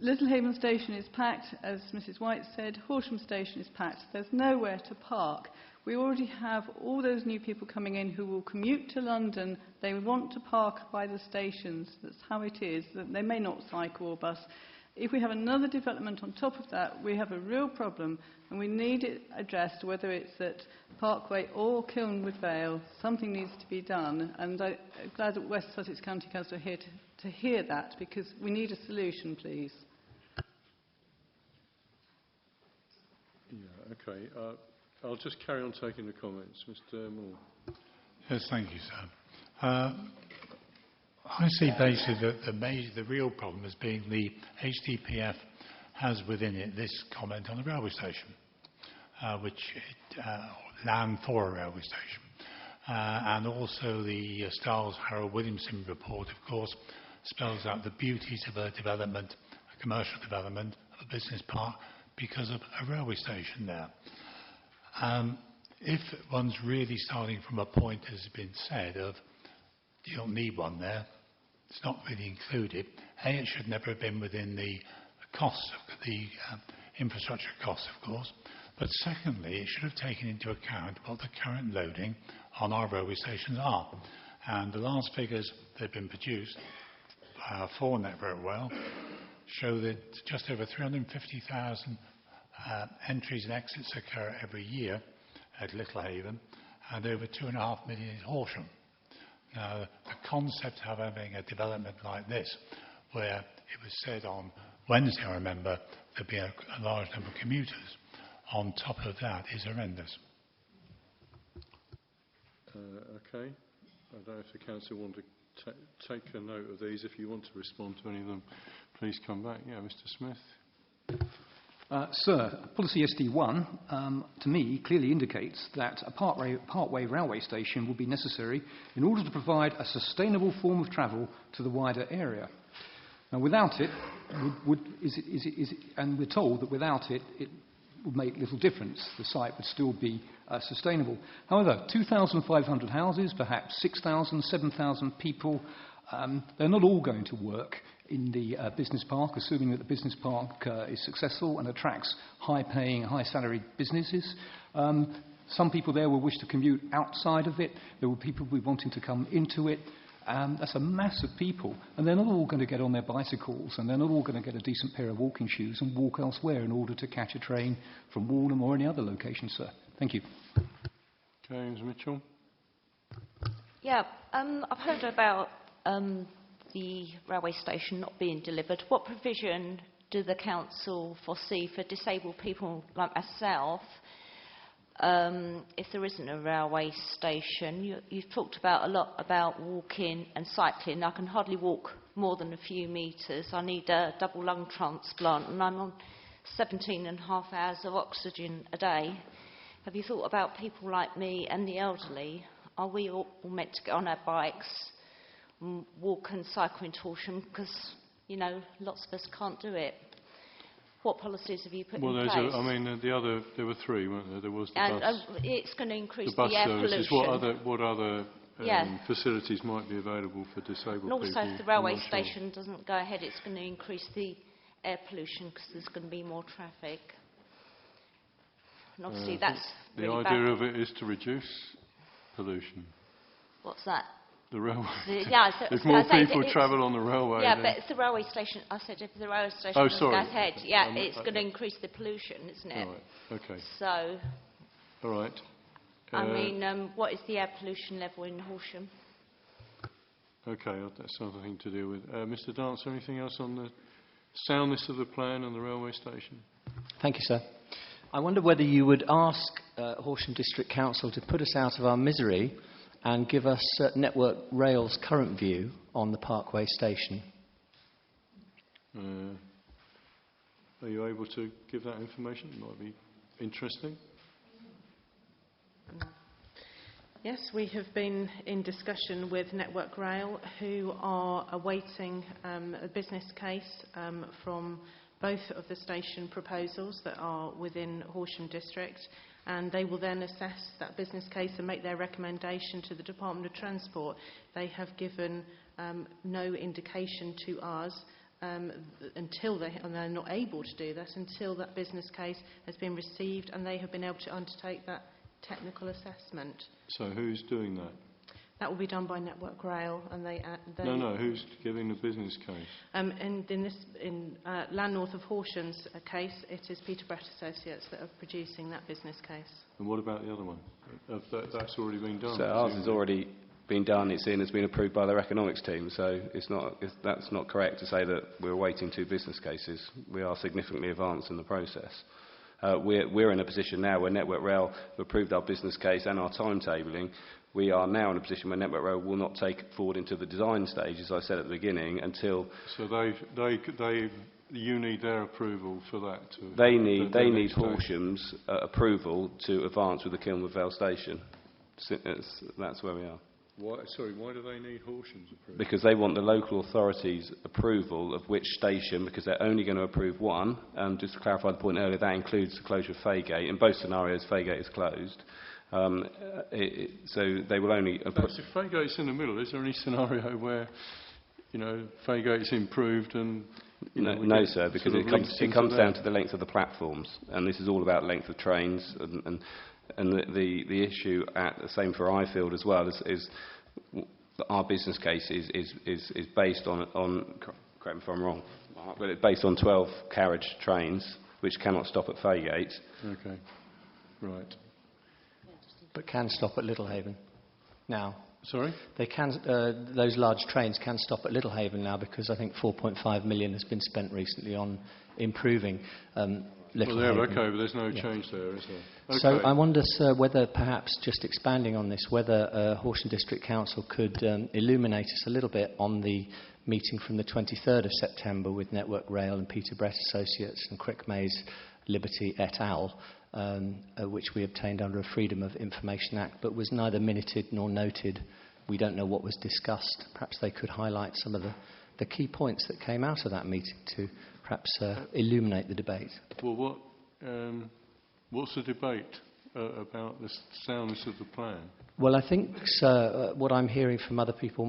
Little Haven Station is packed, as Mrs. White said. Horsham Station is packed. There's nowhere to park. We already have all those new people coming in who will commute to London. They want to park by the stations. That's how it is. They may not cycle or bus. If we have another development on top of that, we have a real problem, and we need it addressed, whether it's at Parkway or Kilnwood Vale. Something needs to be done, and I'm glad that West Sussex County Council are here to hear that, because we need a solution, please. Yeah, okay. I'll just carry on taking the comments. Mr. Moore. Yes, thank you, sir. I see basically the real problem as being the HDPF has within it this comment on the railway station, land for a railway station. And also the Stiles Harold Williamson report, of course, spells out the beauties of a development, a commercial development, of a business park, because of a railway station there. If one's really starting from a point, as has been said, of you don't need one there, it's not really included. It should never have been within the costs of the infrastructure costs, of course. But secondly, it should have taken into account what the current loading on our railway stations are. And the last figures that have been produced for Network Rail show that just over 350,000 entries and exits occur every year at Little Haven, and over 2.5 million in Horsham. Now, the concept of having a development like this, where it was said on Wednesday, I remember, there'd be a large number of commuters, on top of that is horrendous. Okay. I don't know if the council want to take a note of these. If you want to respond to any of them, please come back. Yeah, Mr. Smith. Sir, policy SD1, to me, clearly indicates that a partway railway station would be necessary in order to provide a sustainable form of travel to the wider area. Now, without it, and we're told that without it, it would make little difference. The site would still be sustainable. However, 2,500 houses, perhaps 6,000, 7,000 people, they're not all going to work in the business park, assuming that the business park is successful and attracts high-paying, high-salaried businesses. Some people there will wish to commute outside of it. There will people be wanting to come into it. That's a mass of people, and they're not all going to get on their bicycles, and they're not all going to get a decent pair of walking shoes and walk elsewhere in order to catch a train from Warnham or any other location, sir. Thank you. James Mitchell. Yeah, I've heard about the railway station not being delivered. What provision do the council foresee for disabled people like myself if there isn't a railway station? You've talked a lot about walking and cycling. I can hardly walk more than a few metres. I need a double lung transplant, and I'm on 17.5 hours of oxygen a day. Have you thought about people like me and the elderly? Are we all meant to get on our bikes and walk and cycle into Horsham? Because, you know, lots of us can't do it. What policies have you put in place? There were three, weren't there? There was the and, bus. It's going to increase The bus air services. pollution. What other facilities might be available for disabled people? And also, if the railway station doesn't go ahead, it's going to increase the air pollution because there's going to be more traffic. And obviously, that's the really idea bad. of it is to reduce pollution. What's that? The railway. If more people travel on the railway. Yeah, but it's the railway station. I said if the railway station doesn't go ahead, it's going to increase the pollution, isn't it? Right. Okay. So. All right. What is the air pollution level in Horsham? Okay, that's another thing to deal with. Mr. Dance, anything else on the soundness of the plan and the railway station? Thank you, sir. I wonder whether you would ask Horsham District Council to put us out of our misery and give us Network Rail's current view on the Parkway station. Are you able to give that information? It might be interesting. Yes, we have been in discussion with Network Rail, who are awaiting a business case from both of the station proposals that are within Horsham District, and they will then assess that business case and make their recommendation to the Department of Transport. They have given no indication to us until and they're not able to do that until that business case has been received and they have been able to undertake that technical assessment. So who's doing that? That will be done by Network Rail, and they No, who's giving the business case? And in Land North of Horsham's case, it is Peter Brett Associates that are producing that business case. And what about the other one? That's already been done. So ours has already been done. It's been approved by their economics team. So that's not correct to say that we're awaiting two business cases. We are significantly advanced in the process. We're in a position now where Network Rail have approved our business case and our timetabling. We are now in a position where Network Rail will not take it forward into the design stage, as I said at the beginning, until... So you need their approval for that? They need Horsham's approval to advance with the Kilnwood Vale station. That's where we are. Why do they need Horsham's approval? Because they want the local authorities' approval of which station, because they're only going to approve one. Just to clarify the point earlier, that includes the closure of Faygate. In both scenarios, Faygate is closed. So they will only... If Faygate's in the middle, is there any scenario where, Faygate's improved and... No, sir, because it comes down to the length of the platforms, and this is all about length of trains, and the issue, the same for Ifield as well, is our business case is based on, correct me if I'm wrong, but it's based on 12 carriage trains, which cannot stop at Faygate. Okay, right. But can stop at Littlehaven now. Sorry? They can. Those large trains can stop at Littlehaven now because I think 4.5 million has been spent recently on improving. Little Well, there, Haven. okay, but there's no Yeah. change there, is there? Okay. So I wonder, sir, whether perhaps just expanding on this, whether Horsham District Council could illuminate us a little bit on the meeting from the 23rd of September with Network Rail and Peter Brett Associates and Crick Mays Liberty et al., which we obtained under a Freedom of Information Act, but was neither minuted nor noted. We don't know what was discussed. Perhaps they could highlight some of the key points that came out of that meeting to perhaps illuminate the debate. Well, what's the debate about the soundness of the plan? Well, I think, sir, what I'm hearing from other people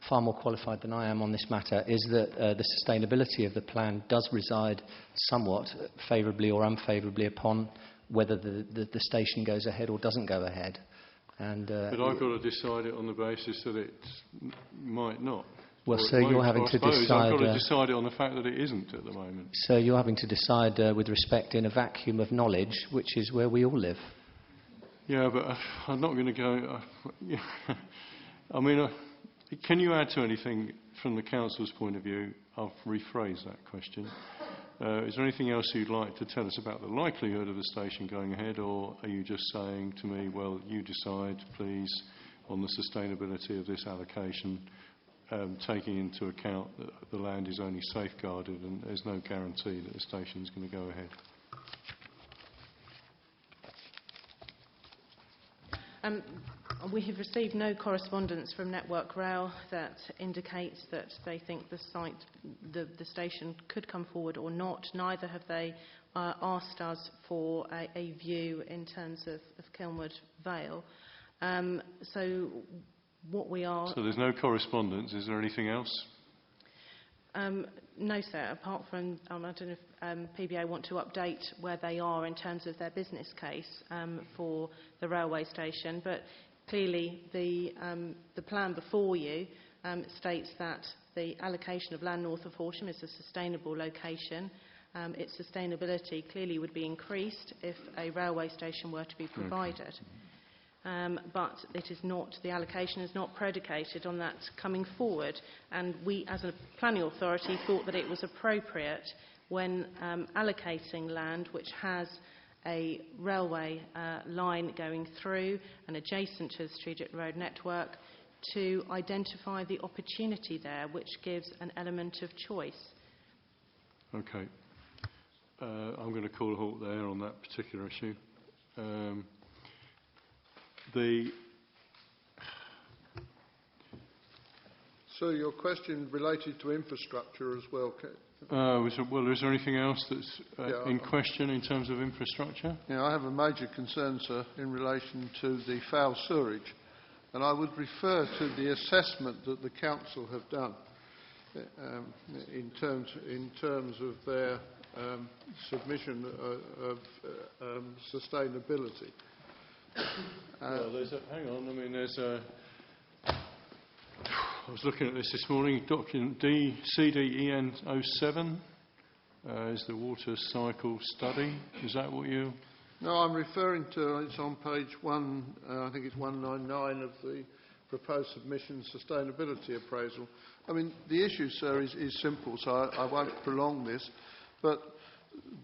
far more qualified than I am on this matter is that the sustainability of the plan does reside somewhat favourably or unfavourably upon whether the station goes ahead or doesn't go ahead. And, but I've got to decide it on the basis that it might not. Well, sir, you're having to decide... I've got to decide it on the fact that it isn't at the moment. So you're having to decide with respect in a vacuum of knowledge, which is where we all live. Yeah, but I'm not going to go... I mean, can you add to anything from the Council's point of view? I'll rephrase that question. Is there anything else you'd like to tell us about the likelihood of the station going ahead, or are you just saying to me, well, you decide, please, on the sustainability of this allocation, taking into account that the land is only safeguarded and there's no guarantee that the station is going to go ahead? We have received no correspondence from Network Rail that indicates that they think the station could come forward or not. Neither have they asked us for a view in terms of Kilnwood Vale. So what we are... So there's no correspondence. Is there anything else? No, sir, apart from, I don't know if PBA want to update where they are in terms of their business case for the railway station, but clearly the plan before you states that the allocation of land north of Horsham is a sustainable location. Its sustainability clearly would be increased if a railway station were to be provided. But it is not, the allocation is not predicated on that coming forward, and we as a planning authority thought that it was appropriate when allocating land which has a railway line going through and adjacent to the strategic road network to identify the opportunity there, which gives an element of choice. Okay. I'm going to call a halt there on that particular issue. So your question related to infrastructure as well. Well, is there anything else that's in question in terms of infrastructure? Yeah, I have a major concern, sir, in relation to the foul sewerage, and I would refer to the assessment that the council have done in terms of their submission of sustainability. Well, hang on. I mean, I was looking at this morning. Document CDEN 07 is the water cycle study. Is that what you? No, I'm referring to. It's on page 1. I think it's 199 of the proposed submission sustainability appraisal. I mean, the issue, sir, is simple, so I won't prolong this. But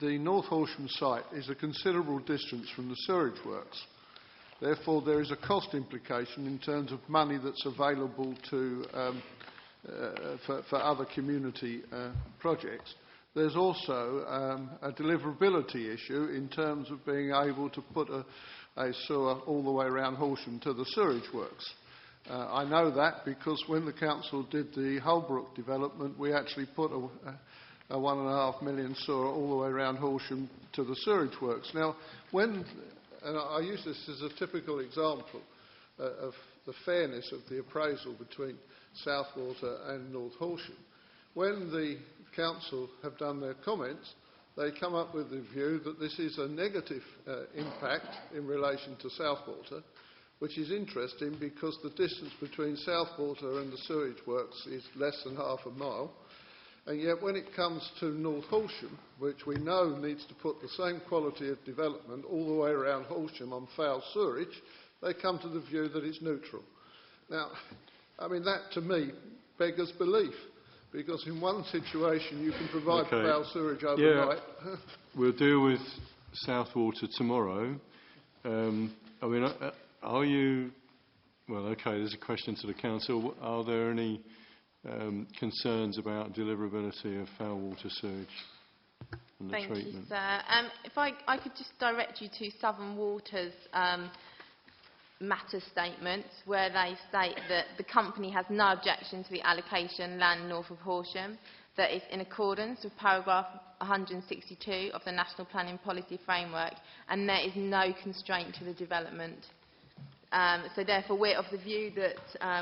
the North Horsham site is a considerable distance from the sewerage works. Therefore, there is a cost implication in terms of money that's available to, for other community projects. There's also a deliverability issue in terms of being able to put a sewer all the way around Horsham to the sewerage works. I know that because when the council did the Holbrook development, we actually put a 1.5 million sewer all the way around Horsham to the sewerage works. Now, and I use this as a typical example of the fairness of the appraisal between Southwater and North Horsham. When the council have done their comments, they come up with the view that this is a negative impact in relation to Southwater, which is interesting because the distance between Southwater and the sewage works is less than half a mile. And yet when it comes to North Horsham, which we know needs to put the same quality of development all the way around Horsham on foul sewerage, they come to the view that it's neutral. Now, I mean, that to me beggars belief, because in one situation you can provide foul sewerage overnight. we'll deal with Southwater tomorrow. Are you... Well, OK, there's a question to the Council. Are there any concerns about deliverability of foul water sewage and the Thank treatment? you, sir. If I could just direct you to Southern Water's matter statements, where they state that the company has no objection to the allocation land north of Horsham, that is in accordance with paragraph 162 of the National Planning Policy Framework, and there is no constraint to the development. So therefore we're of the view that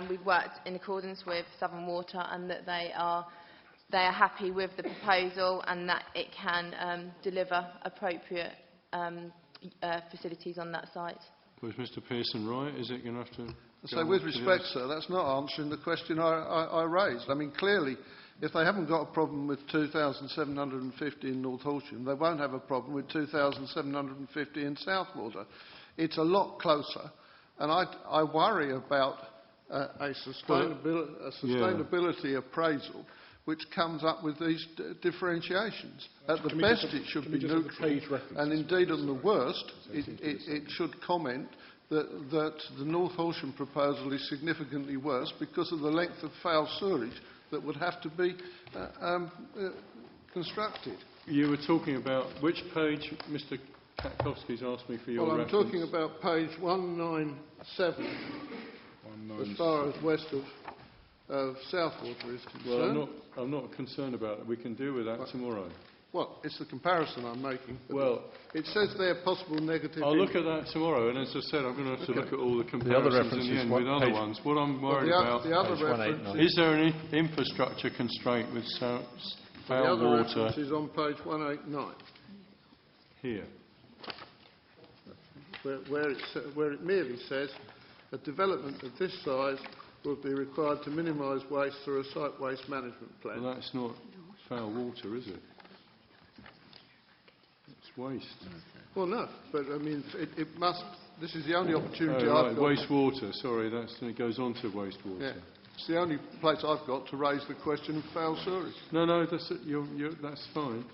we've worked in accordance with Southern Water and that they are happy with the proposal and that it can deliver appropriate facilities on that site. Was Mr Pearson right? Is it going to have to... So with respect, sir, that's not answering the question I raised. I mean, clearly, if they haven't got a problem with 2,750 in North Horsham, they won't have a problem with 2,750 in Southwater. It's a lot closer, and I worry about a sustainability appraisal which comes up with these differentiations. At the best, it should be neutral, and indeed, on the worst, it should comment that the North Horsham proposal is significantly worse because of the length of foul sewerage that would have to be constructed. You were talking about which page? Mr Katkowski's asked me for your reference. I'm talking about page 197, as far as west of Southwater is concerned. Well, I'm not concerned about it. We can deal with that tomorrow. Well, it's the comparison I'm making. Well, it says there possible negative... I'll look at that tomorrow, and as I said, I'm going to have to look at all the comparisons in the end with other ones. What I'm worried about... The other reference is there an infrastructure constraint with foul water? The other reference is on page 189. Here. Where it merely says a development of this size will be required to minimise waste through a site waste management plan. Well, that's not foul water, is it? It's waste. Well, no, but I mean, it must. This is the only opportunity Right, I've got. Wastewater. Sorry, it goes on to wastewater. Yeah. It's the only place I've got to raise the question of foul sewerage. No, that's fine.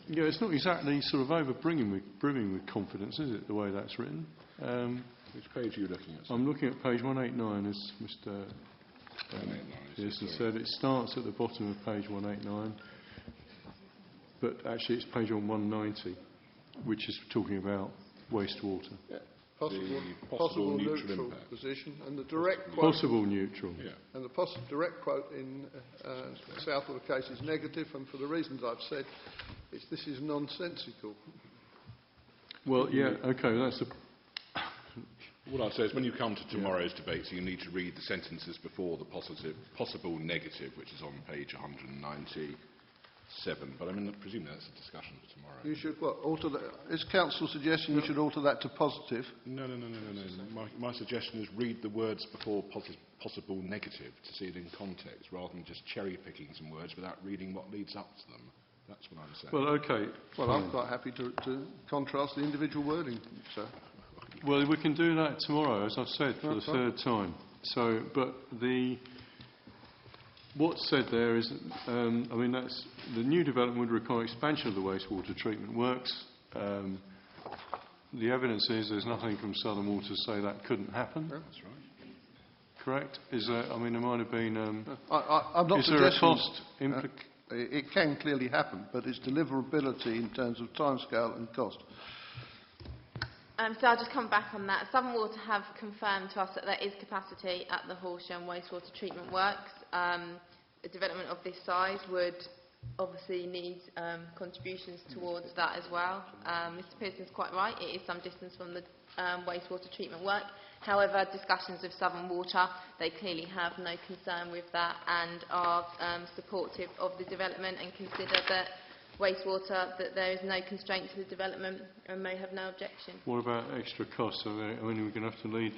Yeah, it's not exactly sort of brimming with confidence, is it, the way that's written? Which page are you looking at, sir? I'm looking at page 189, as Mr. Pearson said. It starts at the bottom of page 189, but actually it's page 190, which is talking about wastewater. Yeah. Possible neutral position, and the direct quote... Possible neutral. Yeah. And the direct quote in Southwater case is negative, and for the reasons I've said, this is nonsensical. Well, yeah, OK, that's a... What I'd say is when you come to tomorrow's debate, you need to read the sentences before the possible negative, which is on page 197. But I presume that's a discussion for tomorrow. You should alter that. Is Council suggesting you should alter that to positive? No. My suggestion is read the words before possible negative to see it in context, rather than just cherry picking some words without reading what leads up to them. That's what I'm saying. Well, OK. Well, I'm quite happy to contrast the individual wording, sir. Well, we can do that tomorrow, as I've said, for the third time. So, but what's said there is, that's the new development would require expansion of the wastewater treatment works. The evidence is there's nothing from Southern Water to say that couldn't happen. Yeah, that's right. Correct? Is there? There might have been. I'm not is there a cost? It can clearly happen, but it's deliverability in terms of timescale and cost. So I'll just come back on that. Southern Water have confirmed to us that there is capacity at the Horsham wastewater treatment works. A development of this size would obviously need contributions towards that as well. Mr Pearson's quite right, it is some distance from the wastewater treatment work. However, discussions with Southern Water, they clearly have no concern with that and are supportive of the development and consider that wastewater, that there is no constraint to the development and may have no objection. What about extra costs? We're going to have to lead,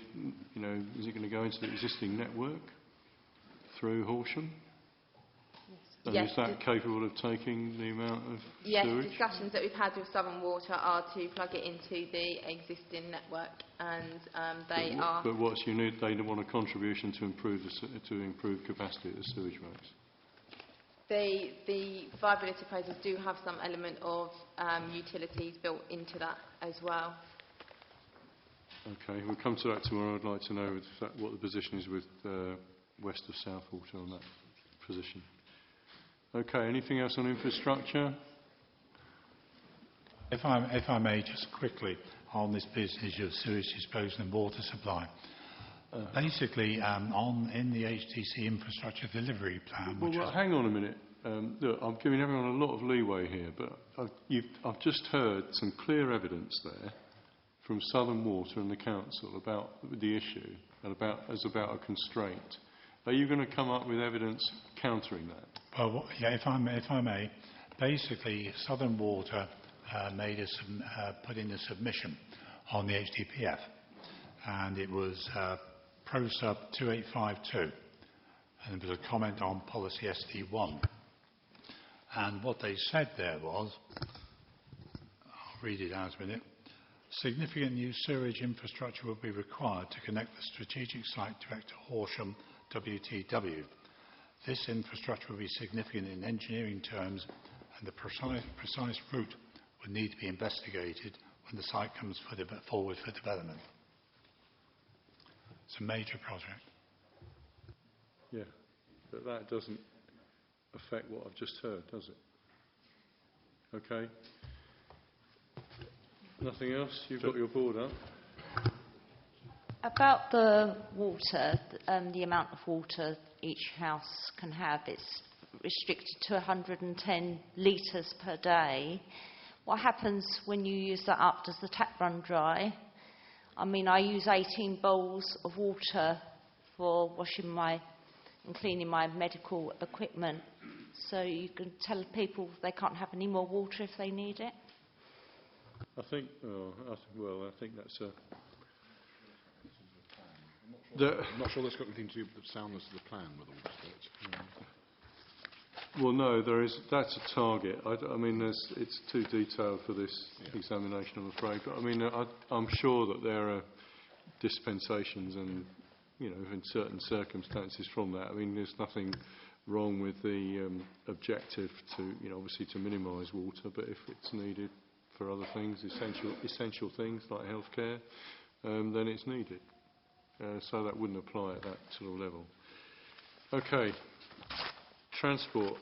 is it going to go into the existing network through Horsham? And Yes, is that capable of taking the amount of Yes, sewage? discussions that we've had with Southern Water are to plug it into the existing network, and they are. But what's unique? They want a contribution to improve capacity at the sewage works. The viability appraisals do have some element of utilities built into that as well. Okay, we'll come to that tomorrow. I'd like to know what the position is with West of South Water on that position. Okay, anything else on infrastructure? If I may, just quickly on this business of sewage disposal and water supply. Basically, in the HTC infrastructure delivery plan. Well, hang on a minute. Look, I'm giving everyone a lot of leeway here, but I've just heard some clear evidence there from Southern Water and the council about the issue and about a constraint. Are you going to come up with evidence countering that? Well, yeah, if I may, basically Southern Water put in a submission on the HDPF, and it was Pro Sub 2852, and there was a comment on policy SD1. And what they said there was, I'll read it out a minute, significant new sewage infrastructure will be required to connect the strategic site direct to Horsham WTW. This infrastructure will be significant in engineering terms, and the precise route would need to be investigated when the site comes forward for development. It's a major project. Yeah, but that doesn't affect what I've just heard, does it? Okay. Nothing else? You've got your board up. About the water, the amount of water each house can have, it's restricted to 110 litres per day. What happens when you use that up? Does the tap run dry? I mean, I use 18 bowls of water for washing and cleaning my medical equipment. So you can tell people they can't have any more water if they need it? I think that's a... I'm not sure that's got anything to do with the soundness of the plan, with all respect. Well, no, that's a target. I mean, it's too detailed for this examination, I'm afraid. But I mean, I'm sure that there are dispensations and, in certain circumstances from that. I mean, there's nothing wrong with the objective to, obviously to minimise water, but if it's needed for other things, essential things like healthcare, then it's needed. So that wouldn't apply at that sort of level. Okay, transport.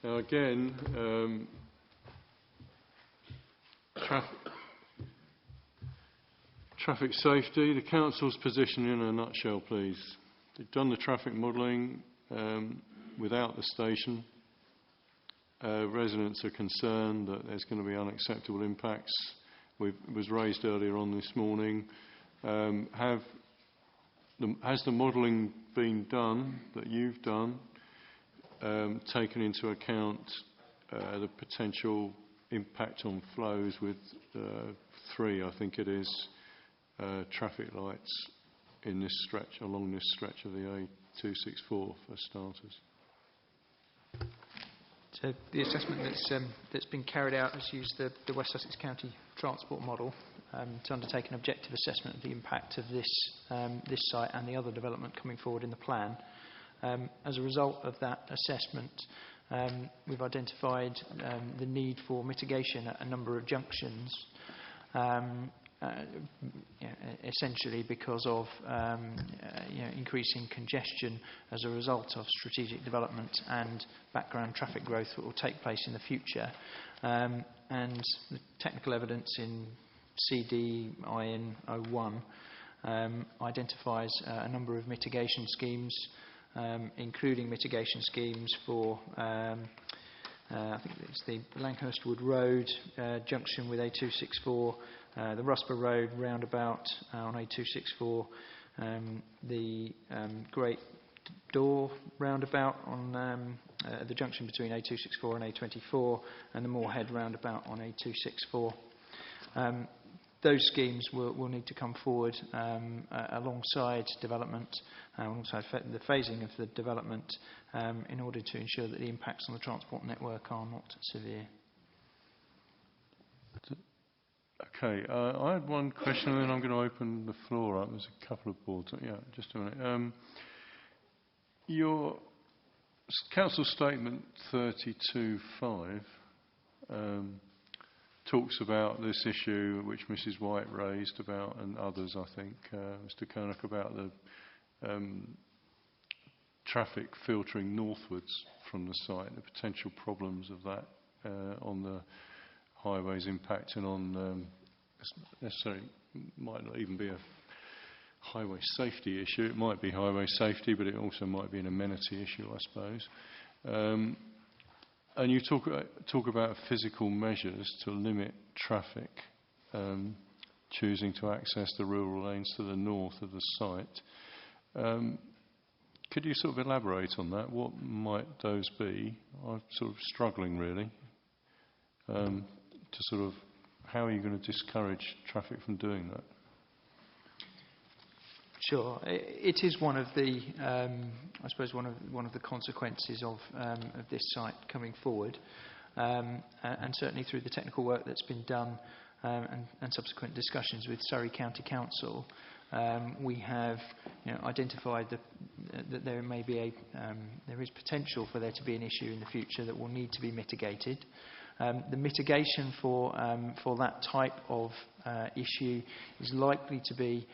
Now again, traffic safety. The council's position in a nutshell, please. They've done the traffic modelling without the station. Residents are concerned that there's going to be unacceptable impacts. It was raised earlier on this morning. Has the modelling been done that you've done, taken into account the potential impact on flows with 3, I think it is, traffic lights in this stretch, along this stretch of the A264 for starters? So the assessment that's been carried out has used the West Sussex County Transport Model to undertake an objective assessment of the impact of this site and the other development coming forward in the plan. As a result of that assessment, we've identified the need for mitigation at a number of junctions, essentially because of increasing congestion as a result of strategic development and background traffic growth that will take place in the future. And the technical evidence in CDIN 01 identifies a number of mitigation schemes, including mitigation schemes for I think it's the Langhurst Wood Road junction with A264, the Rusper Road roundabout on A264, the Great Door roundabout on the junction between A264 and A24, and the Moorhead roundabout on A264. those schemes will need to come forward alongside development, alongside the phasing of the development, in order to ensure that the impacts on the transport network are not severe. Okay, I had one question, and then I'm going to open the floor up. There's a couple of boards. Yeah, just a minute. Your Council Statement 32.5 talks about this issue which Mrs White raised about, and others, I think, Mr Kernock, about the traffic filtering northwards from the site, the potential problems of that on the highways impacting on, necessarily might not even be a highway safety issue. It might be highway safety, but it also might be an amenity issue, I suppose. And you talk about physical measures to limit traffic, choosing to access the rural lanes to the north of the site. Could you sort of elaborate on that? What might those be? I'm sort of struggling, really, to sort of, how are you going to discourage traffic from doing that? Sure, it is one of the, I suppose, one of the consequences of this site coming forward, and certainly through the technical work that's been done and subsequent discussions with Surrey County Council, we have identified that there may be there is potential for there to be an issue in the future that will need to be mitigated. The mitigation for that type of issue is likely to be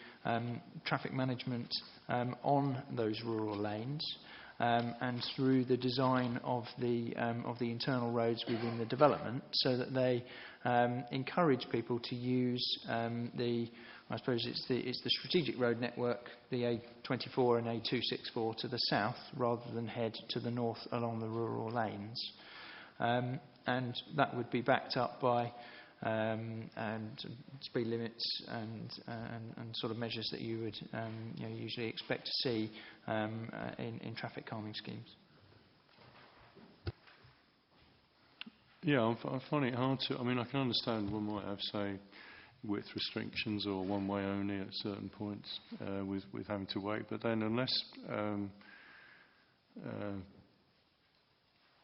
traffic management on those rural lanes, and through the design of the internal roads within the development, so that they encourage people to use I suppose it's the strategic road network, the A24 and A264 to the south, rather than head to the north along the rural lanes. And that would be backed up by speed limits and sort of measures that you would usually expect to see in traffic calming schemes. Yeah, I find it hard to. I mean, I can understand one might have, say, width restrictions or one way only at certain points with having to wait, but then unless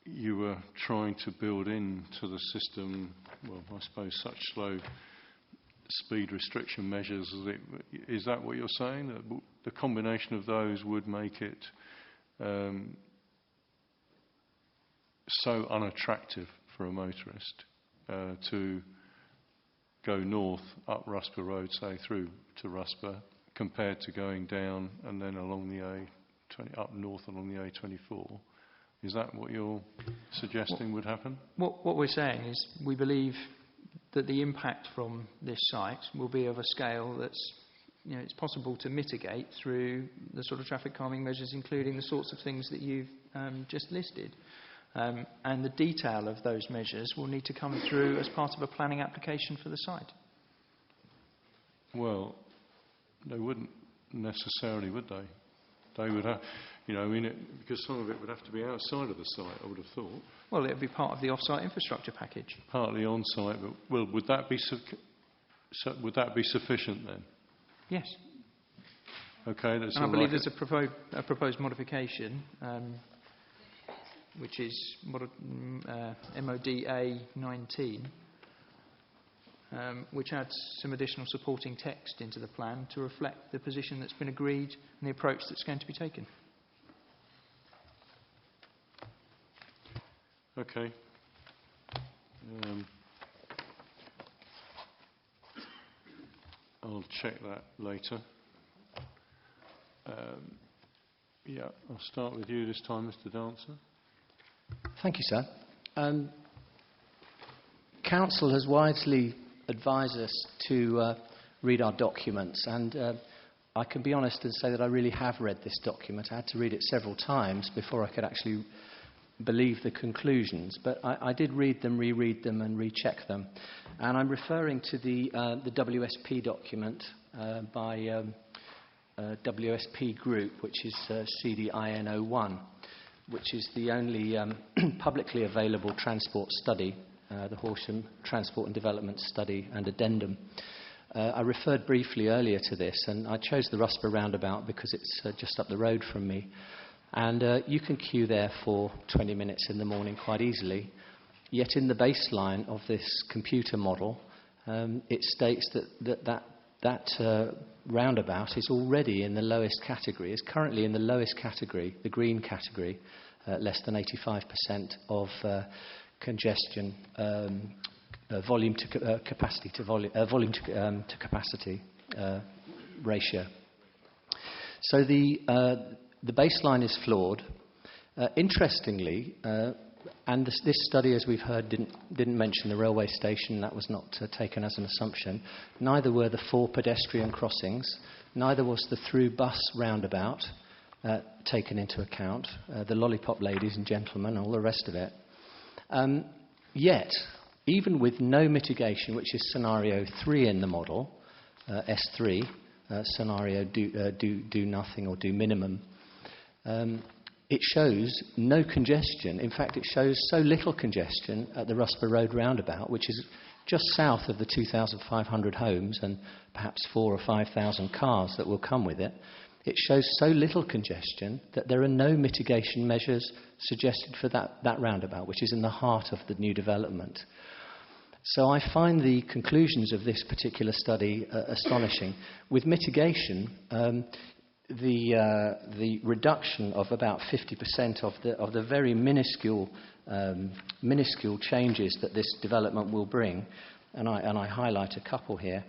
you were trying to build into the system, well, I suppose, such slow speed restriction measures, is that what you're saying? That the combination of those would make it so unattractive for a motorist to go north up Rusper Road, say, through to Rusper, compared to going down and then along the A20, up north along the A24? Is that what you're suggesting would happen? What we're saying is we believe that the impact from this site will be of a scale that's, it's possible to mitigate through the sort of traffic calming measures, including the sorts of things that you've just listed. And the detail of those measures will need to come through as part of a planning application for the site. Well, they wouldn't necessarily, would they? They would have, because some of it would have to be outside of the site, I would have thought. Well, it would be part of the off-site infrastructure package. Partly on-site, but would that be sufficient then? Yes. Okay. And I believe there's a proposed modification, which is MODA 19, which adds some additional supporting text into the plan to reflect the position that's been agreed and the approach that's going to be taken. Okay. I'll check that later. Yeah, I'll start with you this time, Mr. Dancer. Thank you, sir. Council has wisely advised us to read our documents, and I can be honest and say that I really have read this document. I had to read it several times before I could actually believe the conclusions, but I did read them, reread them and recheck them. And I'm referring to the WSP document by WSP Group, which is CDIN 01, which is the only publicly available transport study, the Horsham Transport and Development Study and Addendum. I referred briefly earlier to this, and I chose the Rusper roundabout because it's just up the road from me. And you can queue there for 20 minutes in the morning quite easily. Yet in the baseline of this computer model, it states that roundabout is already in the lowest category, is currently in the lowest category, the green category, less than 85% of congestion, volume to capacity to volume to capacity ratio. So the baseline is flawed. Interestingly, and this study, as we've heard, didn't mention the railway station. That was not taken as an assumption. Neither were the 4 pedestrian crossings. Neither was the through bus roundabout taken into account. The lollipop ladies and gentlemen, all the rest of it. Yet, even with no mitigation, which is scenario 3 in the model, S3, scenario do nothing or do minimum, it shows no congestion. In fact, it shows so little congestion at the Rusper Road roundabout, which is just south of the 2,500 homes and perhaps 4,000 or 5,000 cars that will come with it. It shows so little congestion that there are no mitigation measures suggested for that roundabout, which is in the heart of the new development. So I find the conclusions of this particular study astonishing. With mitigation, the reduction of about 50% of the very minuscule changes that this development will bring, and I highlight a couple here.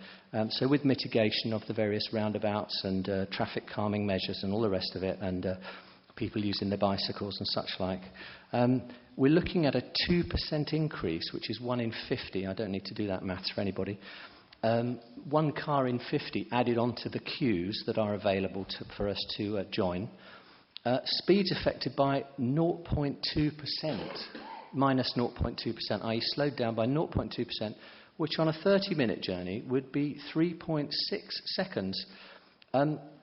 So with mitigation of the various roundabouts and traffic calming measures and all the rest of it, and people using their bicycles and such like, we're looking at a 2% increase, which is 1 in 50. I don't need to do that maths for anybody. 1 car in 50 added onto the queues that are available for us to join. Speeds affected by 0.2%, minus 0.2%, i.e. slowed down by 0.2%, which on a 30-minute journey would be 3.6 seconds.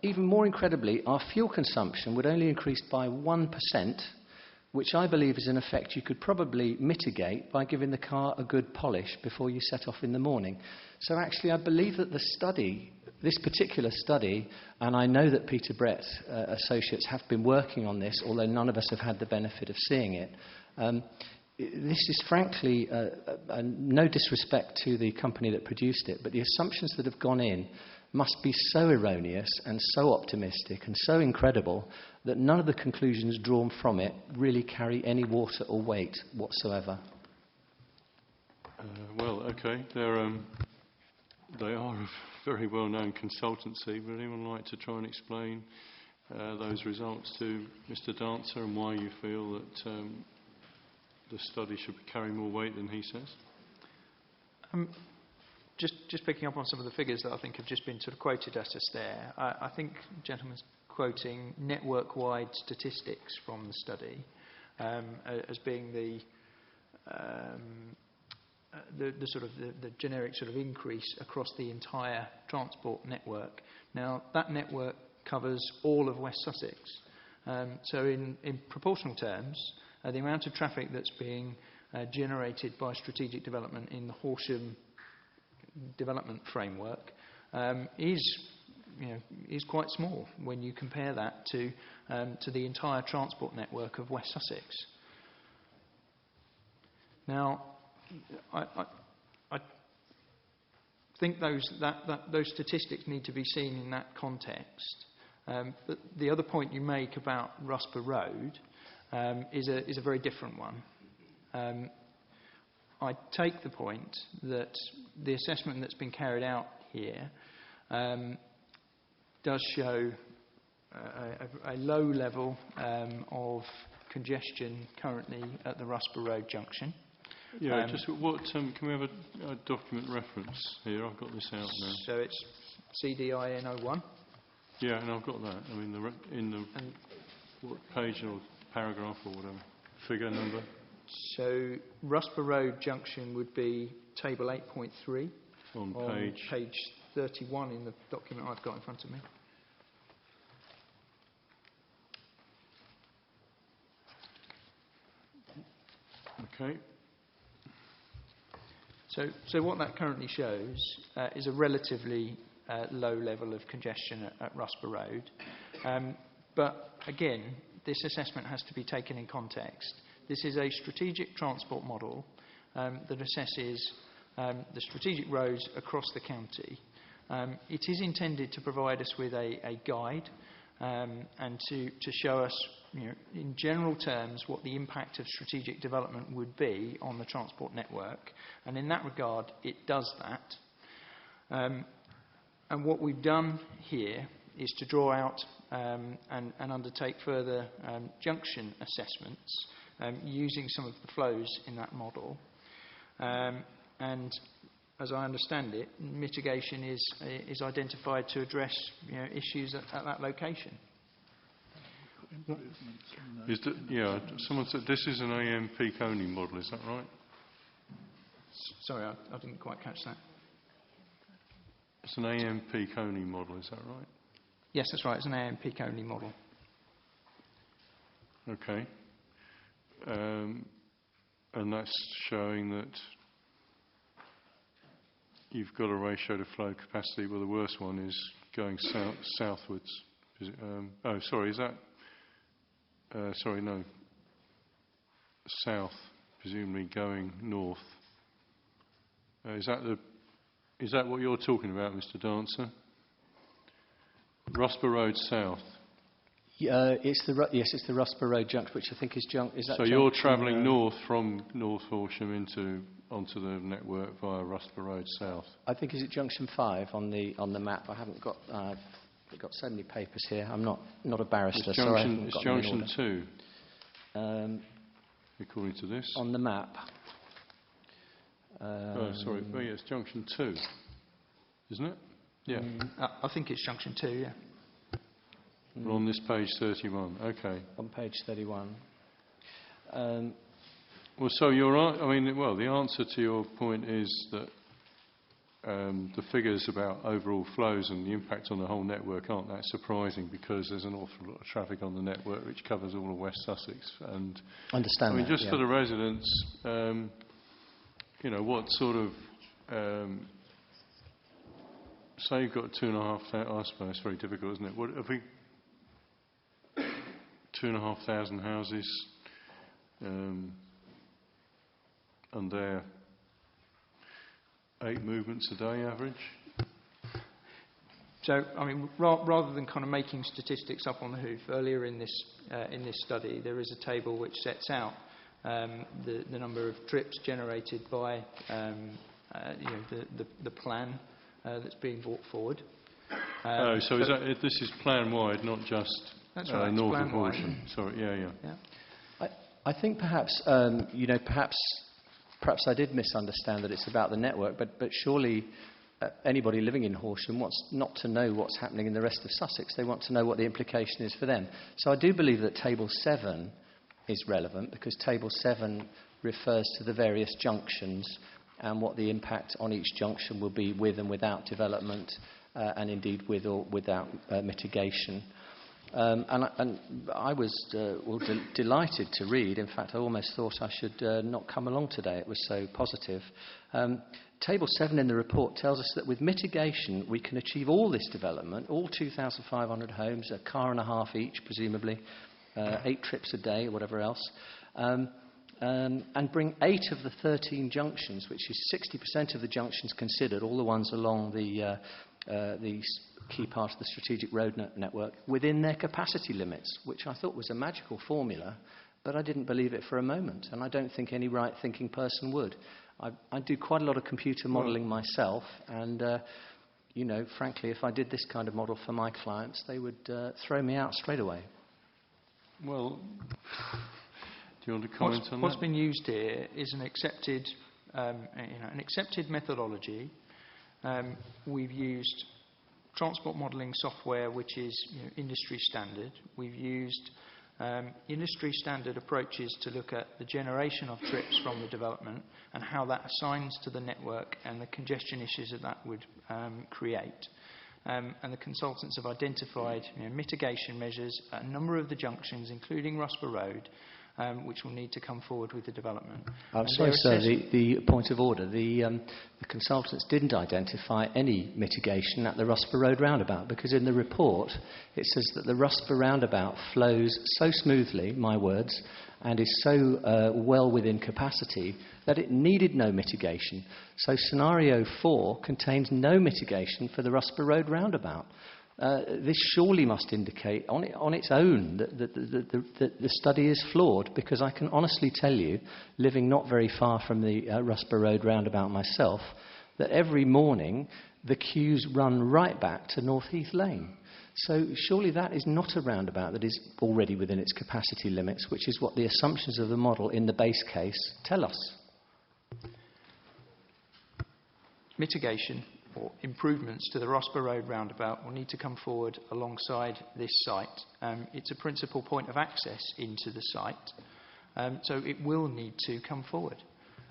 Even more incredibly, our fuel consumption would only increase by 1%, which I believe is an effect you could probably mitigate by giving the car a good polish before you set off in the morning. So actually, I believe that this particular study, and I know that Peter Brett Associates have been working on this, although none of us have had the benefit of seeing it. This is frankly no disrespect to the company that produced it, but the assumptions that have gone in must be so erroneous and so optimistic and so incredible that none of the conclusions drawn from it really carry any water or weight whatsoever. Well, okay, they are a very well-known consultancy. Would anyone like to try and explain those results to Mr. Dancer and why you feel that the study should carry more weight than he says? Just picking up on some of the figures that I think have just been sort of quoted at us there. I think the gentleman's quoting network-wide statistics from the study as being the generic sort of increase across the entire transport network. Now, that network covers all of West Sussex. So in proportional terms, the amount of traffic that's being generated by strategic development in the Horsham development framework is quite small when you compare that to the entire transport network of West Sussex. Now, I think those statistics need to be seen in that context. But the other point you make about Rusper Road is a very different one. I take the point that the assessment that's been carried out here does show a low level of congestion currently at the Rusper Road junction. Yeah, can we have a document reference here? I've got this out now. So it's CDIN 01. Yeah, and I've got that. I mean, what page or paragraph or whatever, figure number. So Rusper Road junction would be table 8.3 on page 31 in the document I've got in front of me. Okay. So what that currently shows is a relatively low level of congestion at Rusper Road. But again, this assessment has to be taken in context. This is a strategic transport model that assesses the strategic roads across the county. It is intended to provide us with a guide and to show us, in general terms, what the impact of strategic development would be on the transport network. And in that regard, it does that. And what we've done here is to draw out and undertake further junction assessments using some of the flows in that model. And as I understand it, mitigation is identified to address issues at that location. Someone said this is an AM peak only model, is that right? Sorry, I didn't quite catch that. It's an AM peak only model, is that right? Yes, that's right. It's an AM peak only model. Okay. And that's showing that you've got a ratio to flow capacity, well, the worst one is going southwards. Is it, sorry, is that... sorry, no. South, presumably going north. Is that what you're talking about, Mr. Dancer? Rusper Road South. It's the Rusper Road junction, which I think is so you're travelling north from North Horsham onto the network via Rusper Road South. I think is it junction 5 on the map. I haven't got. I've got so many papers here. I'm not a barrister. It's junction 2. According to this. On the map. Sorry, it's junction 2, isn't it? Yeah. I think it's junction 2. Yeah. Well, on this page 31, okay. On page 31. Well, so you're right. I mean, well, the answer to your point is that the figures about overall flows and the impact on the whole network aren't that surprising because there's an awful lot of traffic on the network which covers all of West Sussex. And understand. I mean, just for the residents, what sort of say you've got 2,500. I suppose it's very difficult, isn't it? What have we? 2,500 houses, and they're 8 movements a day average. So, I mean, rather than kind of making statistics up on the hoof, earlier in this study, there is a table which sets out the number of trips generated by the plan that's being brought forward. So this is plan-wide, not just. That's right. North of Horsham. Sorry, yeah. I think perhaps I did misunderstand that it's about the network, but surely anybody living in Horsham wants not to know what's happening in the rest of Sussex. They want to know what the implication is for them. So I do believe that Table 7 is relevant because Table 7 refers to the various junctions and what the impact on each junction will be with and without development, and indeed with or without mitigation. And I was delighted to read. In fact, I almost thought I should not come along today. It was so positive. Table 7 in the report tells us that with mitigation, we can achieve all this development, all 2,500 homes, a car and a half each, presumably, 8 trips a day, or whatever else, and bring 8 of the 13 junctions, which is 60% of the junctions considered, all the ones along the key part of the strategic road network, within their capacity limits, which I thought was a magical formula, but I didn't believe it for a moment, and I don't think any right-thinking person would. I do quite a lot of computer modelling myself, and, frankly, if I did this kind of model for my clients, they would throw me out straight away. Well, do you want to comment on that? What's been used here is an accepted methodology. We've used transport modelling software, which is industry standard. We've used industry standard approaches to look at the generation of trips from the development and how that assigns to the network and the congestion issues that would create. And the consultants have identified mitigation measures at a number of the junctions, including Rusper Road, which will need to come forward with the development. I'm And sorry, their sir, assess- the point of order. The consultants didn't identify any mitigation at the Rusper Road roundabout, because in the report it says that the Rusper roundabout flows so smoothly, my words, and is so well within capacity that it needed no mitigation. So scenario 4 contains no mitigation for the Rusper Road roundabout. This surely must indicate on its own that the study is flawed, because I can honestly tell you, living not very far from the Rusper Road roundabout myself, that every morning the queues run right back to North Heath Lane. So surely that is not a roundabout that is already within its capacity limits, which is what the assumptions of the model in the base case tell us. Mitigation or improvements to the Rusper Road roundabout will need to come forward alongside this site. It's a principal point of access into the site, so it will need to come forward.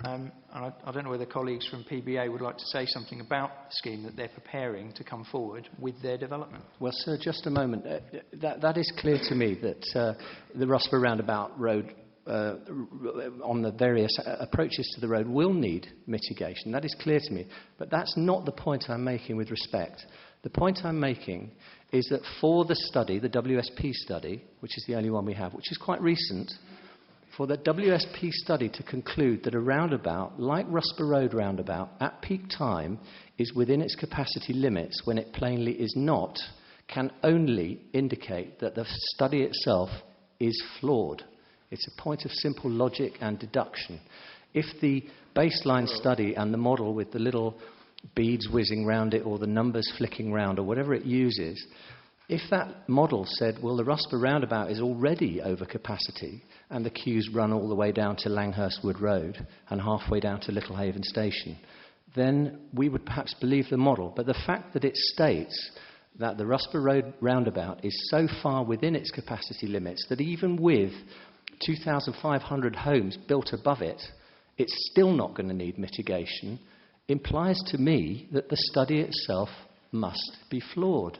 And I don't know whether colleagues from PBA would like to say something about the scheme that they're preparing to come forward with their development. Well, sir, just a moment. That is clear to me that the Rusper roundabout road, on the various approaches to the road, will need mitigation. That is clear to me. But that's not the point I'm making with respect. The point I'm making is that for the study, the WSP study, which is the only one we have, which is quite recent, for the WSP study to conclude that a roundabout, like Rusper Road roundabout, at peak time is within its capacity limits when it plainly is not, can only indicate that the study itself is flawed. It's a point of simple logic and deduction. If the baseline study and the model with the little beads whizzing round it or the numbers flicking round or whatever it uses, if that model said, well, the Rusper roundabout is already over capacity and the queues run all the way down to Langhurst Wood Road and halfway down to Littlehaven Station, then we would perhaps believe the model. But the fact that it states that the Rusper Road roundabout is so far within its capacity limits that even with 2,500 homes built above it, it's still not going to need mitigation, implies to me that the study itself must be flawed.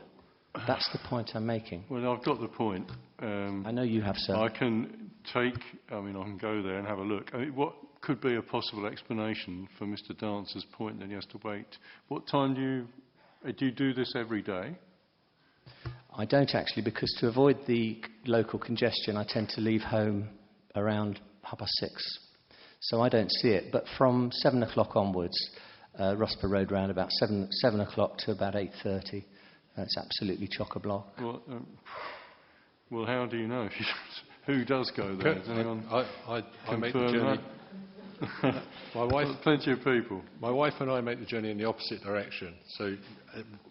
That's the point I'm making. Well, I've got the point. I know you have, sir. I can go there and have a look. What could be a possible explanation for Mr. Dancer's point that he has to wait? What time do you do this every day? I don't actually, because to avoid the local congestion, I tend to leave home around 6:30. So I don't see it. But from 7 o'clock onwards, Rusper Road round about 7 o'clock to about 8:30, it's absolutely chock-a-block. Well, how do you know? Who does go there? Does anyone I make the journey. My wife, plenty of people. My wife and I make the journey in the opposite direction. So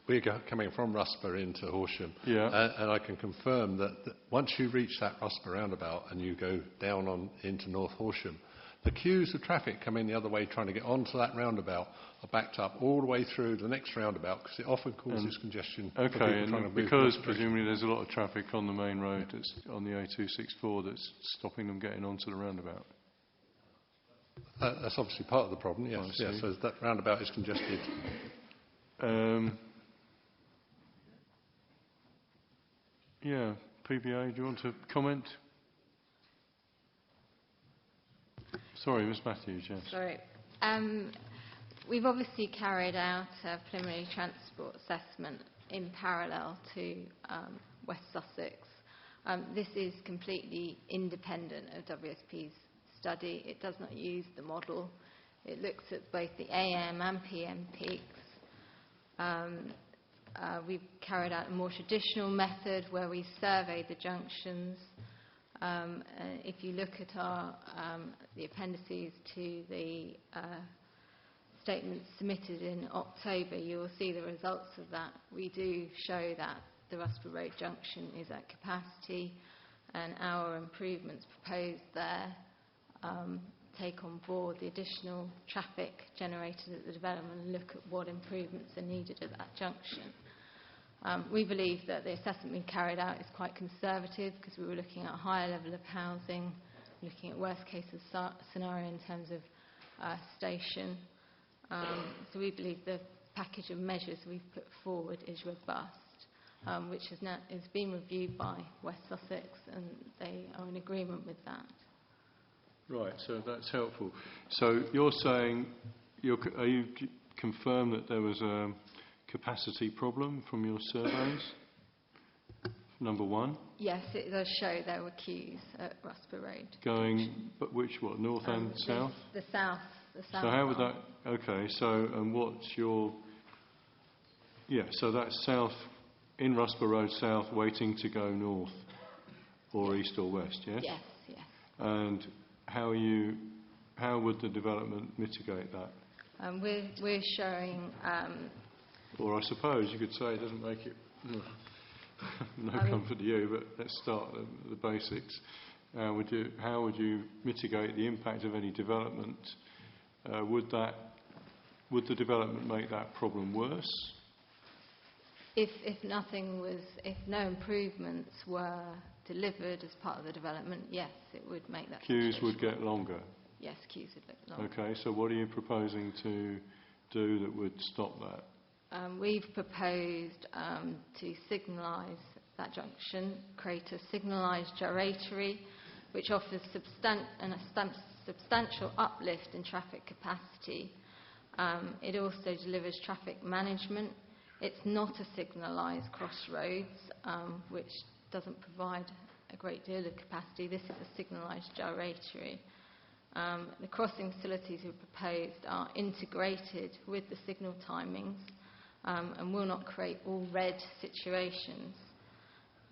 we're coming from Rusper into Horsham, and I can confirm that once you reach that Rusper roundabout and you go down into North Horsham, the queues of traffic coming the other way trying to get onto that roundabout are backed up all the way through the next roundabout, because it often causes congestion. Okay, and because presumably there's a lot of traffic on the main road that's on the A264 that's stopping them getting onto the roundabout. That's obviously part of the problem, yes. Yes, so that roundabout is congested. PBA, do you want to comment? Sorry, Ms Matthews, yes. Sorry. We've obviously carried out a preliminary transport assessment in parallel to West Sussex. This is completely independent of WSP's study. It does not use the model. It looks at both the AM and PM peaks. We've carried out a more traditional method where we survey the junctions. If you look at the appendices to the statement submitted in October, you will see the results of that. We do show that the Rusper Road junction is at capacity, and our improvements proposed there take on board the additional traffic generated at the development and look at what improvements are needed at that junction. We believe that the assessment we carried out is quite conservative, because we were looking at a higher level of housing, looking at worst case scenario in terms of station. So we believe the package of measures we've put forward is robust, which has been reviewed by West Sussex, and they are in agreement with that. Right, so that's helpful. So you're saying, are you confirmed that there was a capacity problem from your surveys? Number one. Yes, it does show there were queues at Rusper Road. Going, but what, north and south? The south. The south. So how would that, okay, so, and what's your, so that's south, in Rusper Road south, waiting to go north, or east or west, yes? Yes, yes. And how would the development mitigate that? We're showing... or I suppose you could say it doesn't make it... no comfort to you, but let's start at the basics. How would you mitigate the impact of any development? Would the development make that problem worse? If no improvements were delivered as part of the development, yes, it would make that Queues would get longer? Yes, queues would get longer. Okay, so what are you proposing to do that would stop that? We've proposed to signalise that junction, create a signalised gyratory, which offers a substantial uplift in traffic capacity. It also delivers traffic management. It's not a signalised crossroads, which doesn't provide a great deal of capacity. This is a signalised gyratory. The crossing facilities we've proposed are integrated with the signal timings, and will not create all red situations.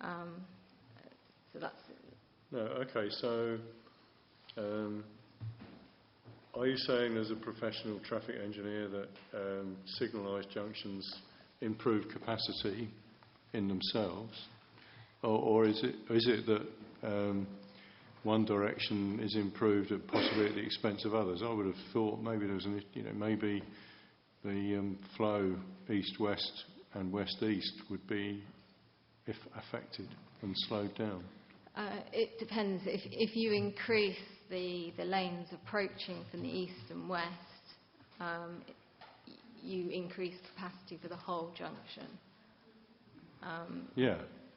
So that's... No, okay, so are you saying as a professional traffic engineer that signalised junctions improve capacity in themselves? Or is it that one direction is improved possibly at the expense of others? I would have thought maybe there was maybe the flow east-west and west-east would be affected and slowed down. It depends. If you increase the lanes approaching from the east and west, you increase capacity for the whole junction.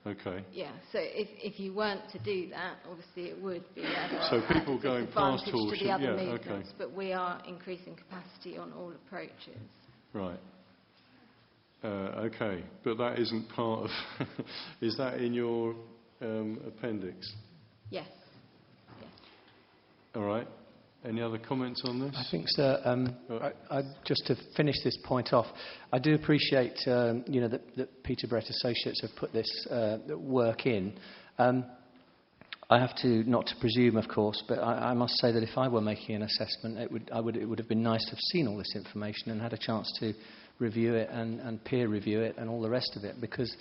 Okay. Yeah, so if you weren't to do that, obviously it would be so people going past Horsham, to the other movements, okay. But we are increasing capacity on all approaches. Right. Okay, but that isn't part of... is that in your appendix? Yes. All right. Any other comments on this? I think, sir, just to finish this point off, I do appreciate, that Peter Brett Associates have put this work in. I have to, not to presume, of course, but I must say that if I were making an assessment, it would have been nice to have seen all this information and had a chance to review it and peer review it and all the rest of it, because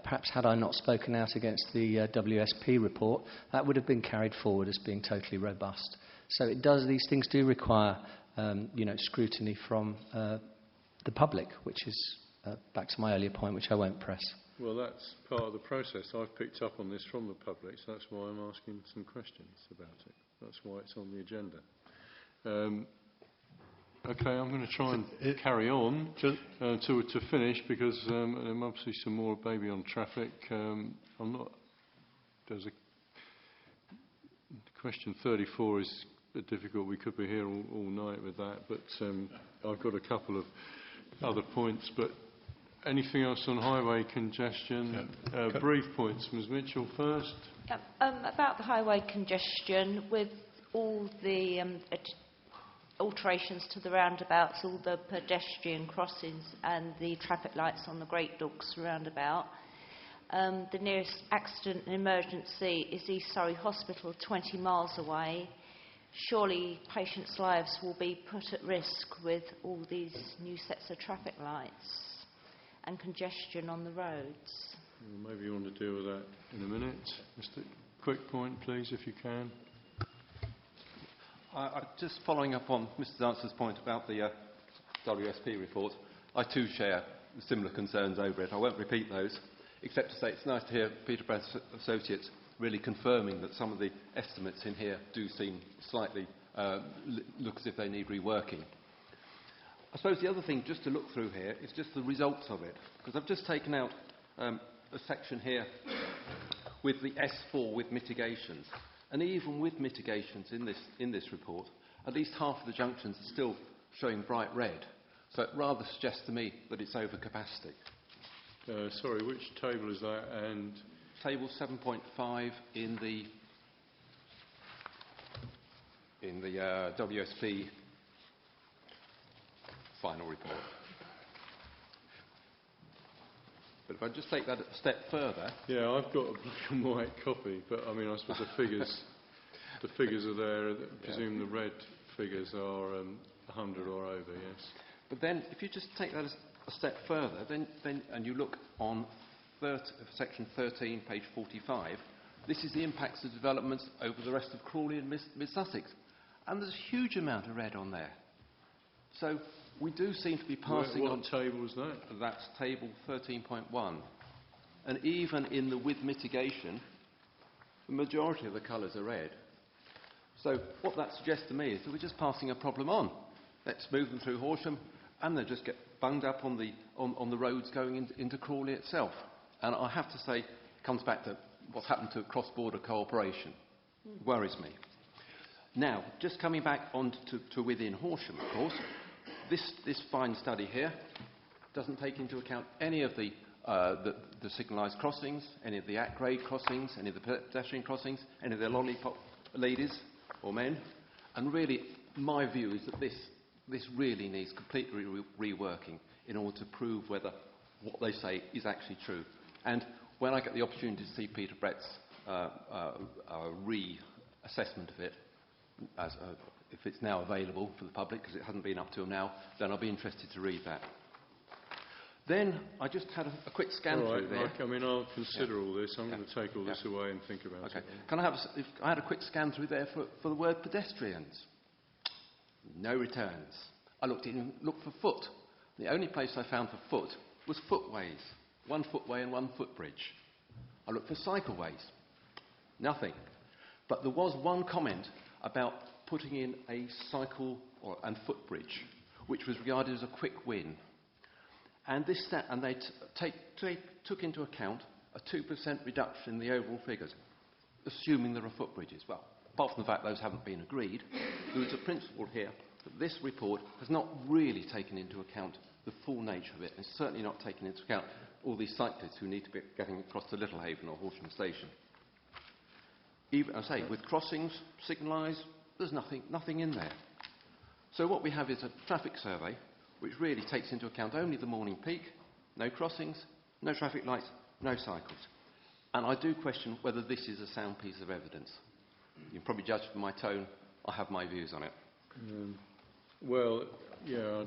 perhaps had I not spoken out against the WSP report, that would have been carried forward as being totally robust. So these things do require, scrutiny from the public, which is back to my earlier point, which I won't press. Well, that's part of the process. I've picked up on this from the public, so that's why I'm asking some questions about it. That's why it's on the agenda. Okay, I'm going to try and carry on to finish, because there must be some more baby on traffic. There's question 34 is a bit difficult. We could be here all night with that, but I've got a couple of other points. But anything else on highway congestion? Brief points. Ms Mitchell first. About the highway congestion, with all the alterations to the roundabouts, all the pedestrian crossings and the traffic lights on the Great Docks roundabout, the nearest accident and emergency is East Surrey Hospital, 20 miles away. Surely patients' lives will be put at risk with all these new sets of traffic lights and congestion on the roads. Well, maybe you want to deal with that in a minute. Just a quick point, please, if you can. Just following up on Mr. Dancer's point about the WSP report, I too share similar concerns over it. I won't repeat those, except to say it's nice to hear Peter Brett Associates really confirming that some of the estimates in here do seem slightly look as if they need reworking. I suppose the other thing just to look through here is just the results of it, because I've just taken out a section here with the S4 with mitigations. And even with mitigations in this report, at least half of the junctions are still showing bright red. So it rather suggests to me that it's overcapacity. Sorry, which table is that? And Table 7.5 in the WSP final report. But if I just take that a step further... Yeah, I've got a black and white copy, but I mean, I suppose the figures are there. I presume the red figures are 100 or over, yes. But then, if you just take that a step further, then and you look on section 13, page 45, this is the impacts of developments over the rest of Crawley and Mid-Sussex. And there's a huge amount of red on there. So we do seem to be passing on... What table is that? That's table 13.1. And even in the with mitigation, the majority of the colours are red. So what that suggests to me is that we're just passing a problem on. Let's move them through Horsham, and they'll just get bunged up on the roads going into Crawley itself. And I have to say, it comes back to what's happened to cross-border cooperation. Worries me. Now, just coming back on to within Horsham, of course, this fine study here doesn't take into account any of the signalised crossings, any of the at-grade crossings, any of the pedestrian crossings, any of the lollipop ladies or men. And really, my view is that this really needs completely reworking in order to prove whether what they say is actually true. And when I get the opportunity to see Peter Brett's reassessment of it, if it's now available for the public, because it hasn't been up till now, then I'll be interested to read that. Then I just had a quick scan through there. Mike, I mean, I'll consider all this. I'm going to take all this away and think about it. Can I had a quick scan through there for the word pedestrians. No returns. I looked for foot. The only place I found for foot was footways. One footway and one footbridge. I looked for cycleways. Nothing. But there was one comment about putting in a cycle and footbridge, which was regarded as a quick win. And they took into account a 2% reduction in the overall figures, assuming there are footbridges. Well, apart from the fact those haven't been agreed, there is a principle here that this report has not really taken into account the full nature of it, and certainly not taken into account all these cyclists who need to be getting across to Littlehaven or Horsham Station. Even, I say, with crossings, signalised, there's nothing in there. So what we have is a traffic survey which really takes into account only the morning peak, no crossings, no traffic lights, no cycles. And I do question whether this is a sound piece of evidence. You can probably judge from my tone, I have my views on it. Well, yeah,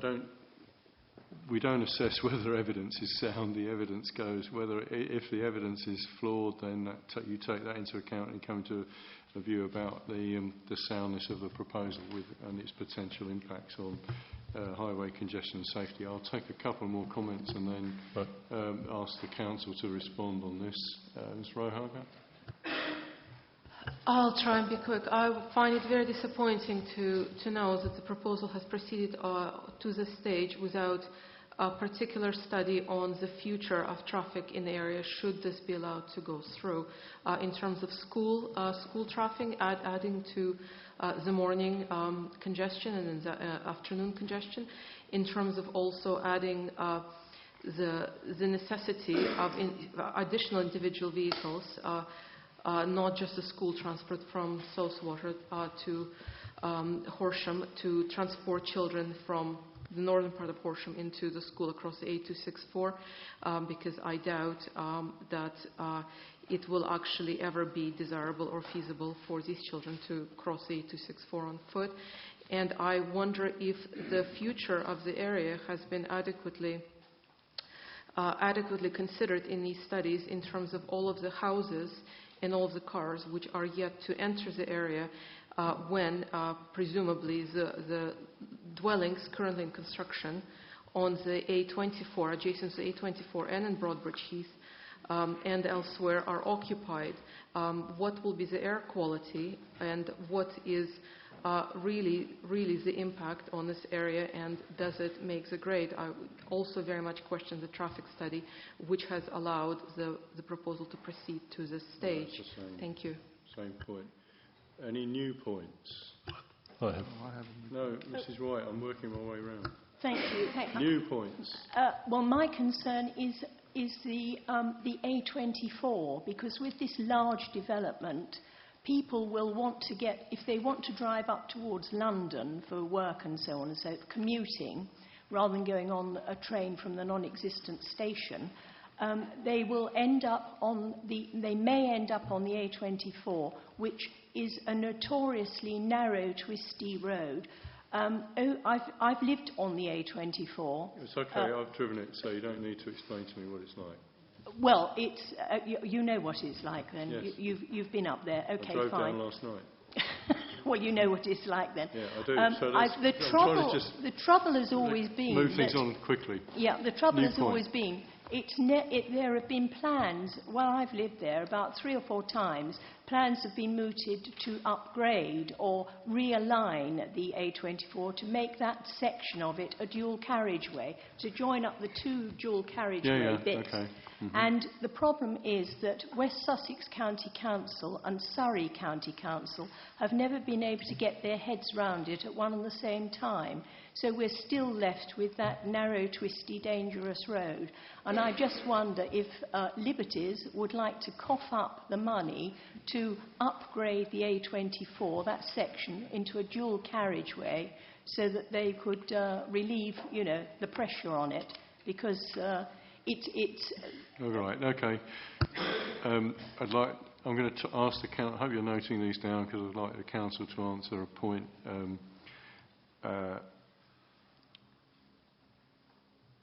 we don't assess whether evidence is sound. The evidence goes if the evidence is flawed, then you take that into account and come to a view about the soundness of the proposal and its potential impacts on highway congestion and safety. I'll take a couple more comments and then ask the council to respond on this. Ms. Rohager? I'll try and be quick. I find it very disappointing to know that the proposal has proceeded to this stage without a particular study on the future of traffic in the area should this be allowed to go through. In terms of school traffic, adding to the morning congestion and the afternoon congestion, in terms of also adding the necessity of additional individual vehicles, not just the school transport from Southwater to Horsham to transport children from the northern part of Horsham into the school across the A264, because I doubt that it will actually ever be desirable or feasible for these children to cross the A264 on foot. And I wonder if the future of the area has been adequately considered in these studies in terms of all of the houses and all of the cars which are yet to enter the area when presumably the dwellings currently in construction on the A24, adjacent to the A24 and in Broadbridge Heath and elsewhere are occupied. What will be the air quality and what is really the impact on this area, and does it make the grade? I would also very much question the traffic study which has allowed the proposal to proceed to this stage. Same, Thank you. Same point. Any new points? No, Mrs. White, I'm working my way around. Thank you. New points. Well, my concern is the A24, because with this large development, people will want to get, if they want to drive up towards London for work and so on and so, commuting, rather than going on a train from the non-existent station, they may end up on the A24, which is a notoriously narrow, twisty road. I've lived on the A24. It's okay, I've driven it, so you don't need to explain to me what it's like. Well, it's you know what it's like then. Yes. You've been up there. Okay, I drove fine. down last night. Well, you know what it's like then. Yeah, I do. The trouble has always been move things on quickly. Yeah, the trouble has always been there have been plans, while I've lived there, about 3 or 4 times, plans have been mooted to upgrade or realign the A24 to make that section of it a dual carriageway, to join up the 2 dual carriageway bits. Okay. Mm-hmm. And the problem is that West Sussex County Council and Surrey County Council have never been able to get their heads round it at one and the same time. So we're still left with that narrow, twisty, dangerous road. And I just wonder if Liberties would like to cough up the money to upgrade the A24, that section, into a dual carriageway so that they could relieve, the pressure on it. Because it's... All right, okay. I'm going to ask the council, I hope you're noting these down, because I'd like the council to answer a point.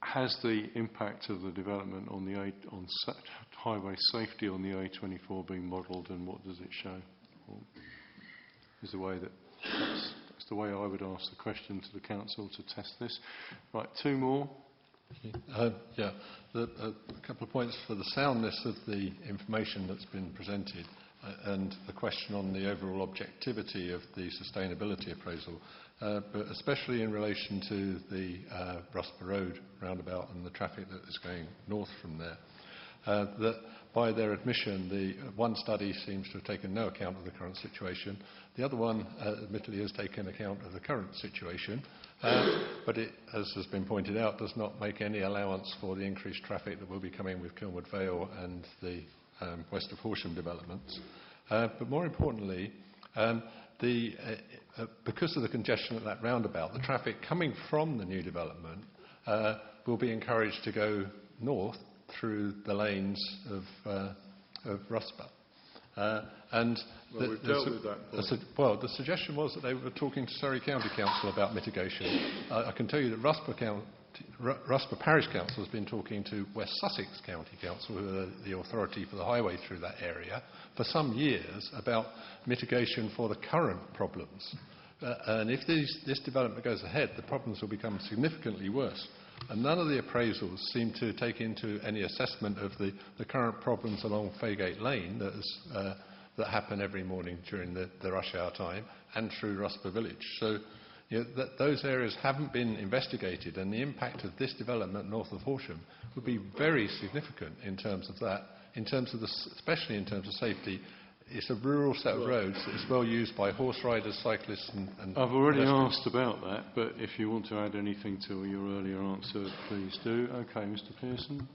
Has the impact of the development on highway safety on the A24 been modelled, and what does it show? That's the way I would ask the question to the council to test this. Right, 2 more. A couple of points for the soundness of the information that's been presented and the question on the overall objectivity of the sustainability appraisal, but especially in relation to the Rusper Road roundabout and the traffic that is going north from there. That by their admission, the one study seems to have taken no account of the current situation. The other one, admittedly, has taken account of the current situation, but it, as has been pointed out, does not make any allowance for the increased traffic that will be coming with Kilnwood Vale and the west of Horsham developments. But more importantly, because of the congestion at that roundabout, the traffic coming from the new development will be encouraged to go north through the lanes of Rusper. We've dealt with that point. The suggestion was that they were talking to Surrey County Council about mitigation. I can tell you that Rusper Parish Council has been talking to West Sussex County Council, who are the authority for the highway through that area, for some years about mitigation for the current problems. And if this development goes ahead, the problems will become significantly worse. And none of the appraisals seem to take into any assessment of the current problems along Faygate Lane that happen every morning during the rush hour time and through Rusper Village. So those areas haven't been investigated, and the impact of this development north of Horsham would be very significant in terms of that, especially in terms of safety. It's a rural set of roads that is well used by horse riders, cyclists and I've already asked about that, but if you want to add anything to your earlier answer, please do. Okay, Mr Pearson.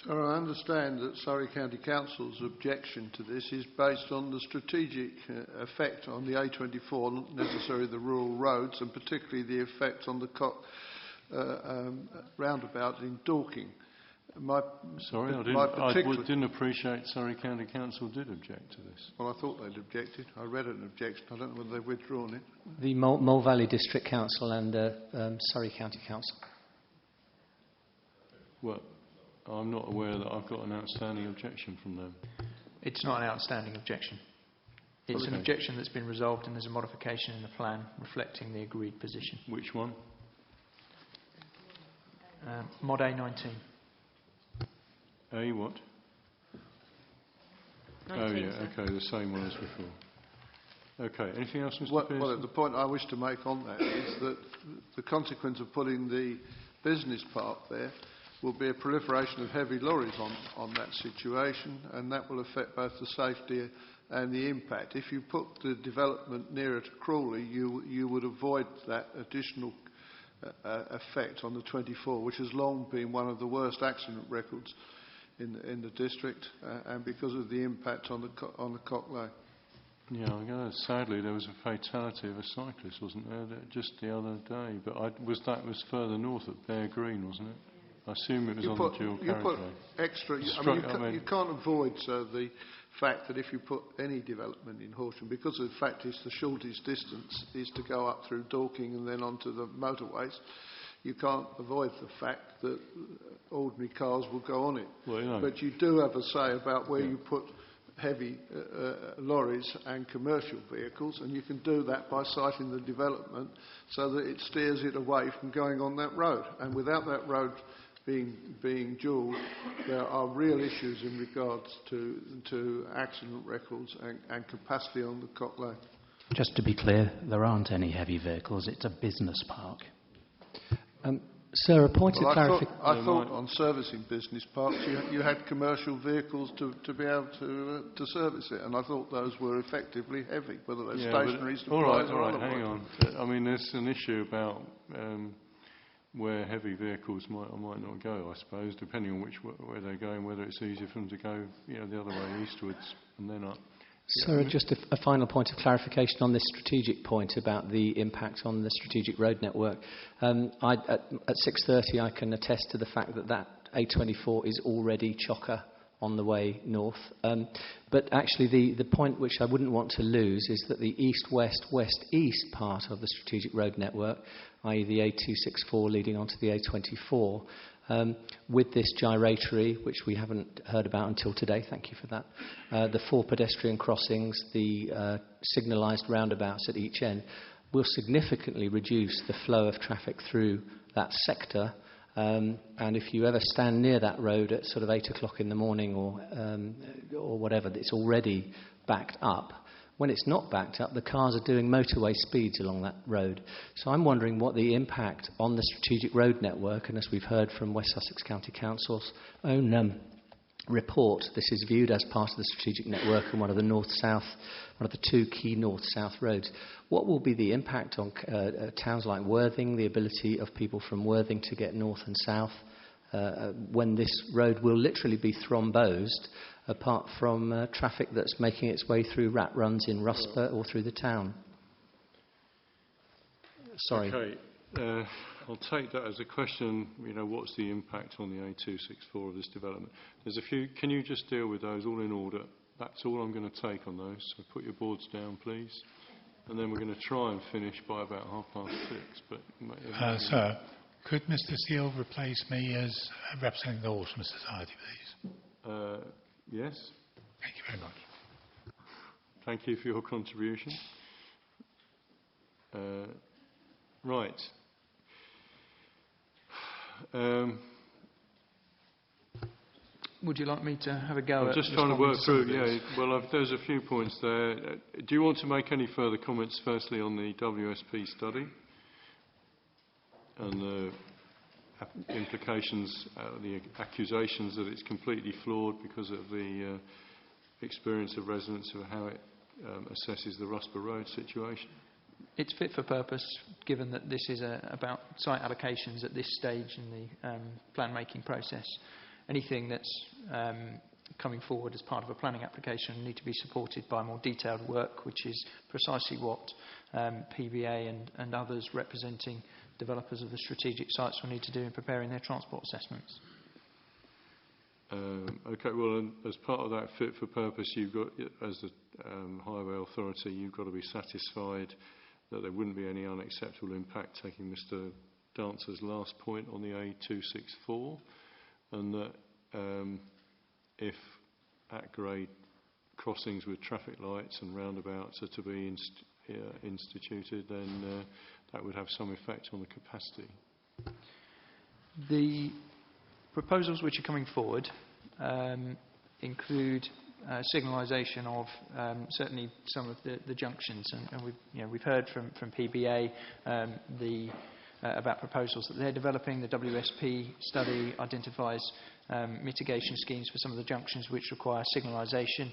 So I understand that Surrey County Council's objection to this is based on the strategic effect on the A24, not necessarily the rural roads, and particularly the effect on the roundabout in Dorking. I didn't appreciate Surrey County Council did object to this. Well, I thought they'd objected. I read an objection. I don't know whether they've withdrawn it. The Mole Valley District Council and Surrey County Council. Well, I'm not aware that I've got an outstanding objection from them. It's not an outstanding objection. It's an objection that's been resolved, and there's a modification in the plan reflecting the agreed position. Which one? Mod A19. A what? 19, okay, the same one as before. Okay, anything else, Mr. Pearson? Well, the point I wish to make on that is that the consequence of putting the business park there will be a proliferation of heavy lorries on that situation, and that will affect both the safety and the impact. If you put the development nearer to Crawley, you would avoid that additional effect on the 24, which has long been one of the worst accident records in the district, and because of the impact on the Cock Lane. Yeah, I guess sadly there was a fatality of a cyclist, wasn't there, just the other day? But that was further north at Bear Green, wasn't it? I assume it was on the dual carriageway. You can't avoid the fact that if you put any development in Horsham, because the fact is the shortest distance is to go up through Dorking and then onto the motorways, you can't avoid the fact that ordinary cars will go on it. Well, you know. But you do have a say about where you put heavy lorries and commercial vehicles, and you can do that by siting the development so that it steers it away from going on that road. And without that road being dual, there are real issues in regards to accident records and capacity on the Cock Lane. Just to be clear, there aren't any heavy vehicles. It's a business park. Sir, a point of clarification. I thought on servicing business parks you had commercial vehicles to be able to service it, and I thought those were effectively heavy, whether they're stationary supplies or all right, otherwise. hang on. I mean, there's an issue about where heavy vehicles might or might not go, I suppose, depending on where they're going, whether it's easier for them to go the other way eastwards and then up. Sir, just a final point of clarification on this strategic point about the impact on the strategic road network. At 6:30 I can attest to the fact that A24 is already chocker on the way north. But actually the point which I wouldn't want to lose is that the east-west-west-east part of the strategic road network, i.e. the A264 leading onto the A24, with this gyratory, which we haven't heard about until today, thank you for that, the 4 pedestrian crossings, the signalised roundabouts at each end, will significantly reduce the flow of traffic through that sector. And if you ever stand near that road at sort of 8 o'clock in the morning or whatever, it's already backed up. When it's not backed up, the cars are doing motorway speeds along that road. So I'm wondering what the impact on the strategic road network, and as we've heard from West Sussex County Council's own report, this is viewed as part of the strategic network and one of the 2 key north-south roads. What will be the impact on towns like Worthing, the ability of people from Worthing to get north and south, when this road will literally be thrombosed, apart from traffic that's making its way through rat runs in Rusper or through the town? Sorry. Okay. I'll take that as a question, what's the impact on the A264 of this development? There's a few. Can you just deal with those all in order? That's all I'm going to take on those. So put your boards down, please. And then we're going to try and finish by about 6:30. But Sir, could Mr. Seal replace me as representing the Horsham Society, please? Yes. Thank you very much. Thank you for your contribution. Right. Would you like me to have a go? I'm just trying to work through. Well, there's a few points there. Do you want to make any further comments? Firstly, on the WSP study and the implications, the accusations that it's completely flawed because of the experience of residents of how it assesses the Rusper Road situation. It's fit for purpose, given that this is about site allocations at this stage in the plan-making process. Anything that's coming forward as part of a planning application need to be supported by more detailed work, which is precisely what PBA and others representing developers of the strategic sites will need to do in preparing their transport assessments. Okay, well, as part of that fit for purpose, you've got, as the Highway Authority, you've got to be satisfied that there wouldn't be any unacceptable impact, taking Mr. Dancer's last point on the A264, and that if at-grade crossings with traffic lights and roundabouts are to be instituted, then that would have some effect on the capacity. The proposals which are coming forward include signalisation of certainly some of the junctions, and we've heard from PBA the about proposals that they're developing. The WSP study identifies mitigation schemes for some of the junctions which require signalisation.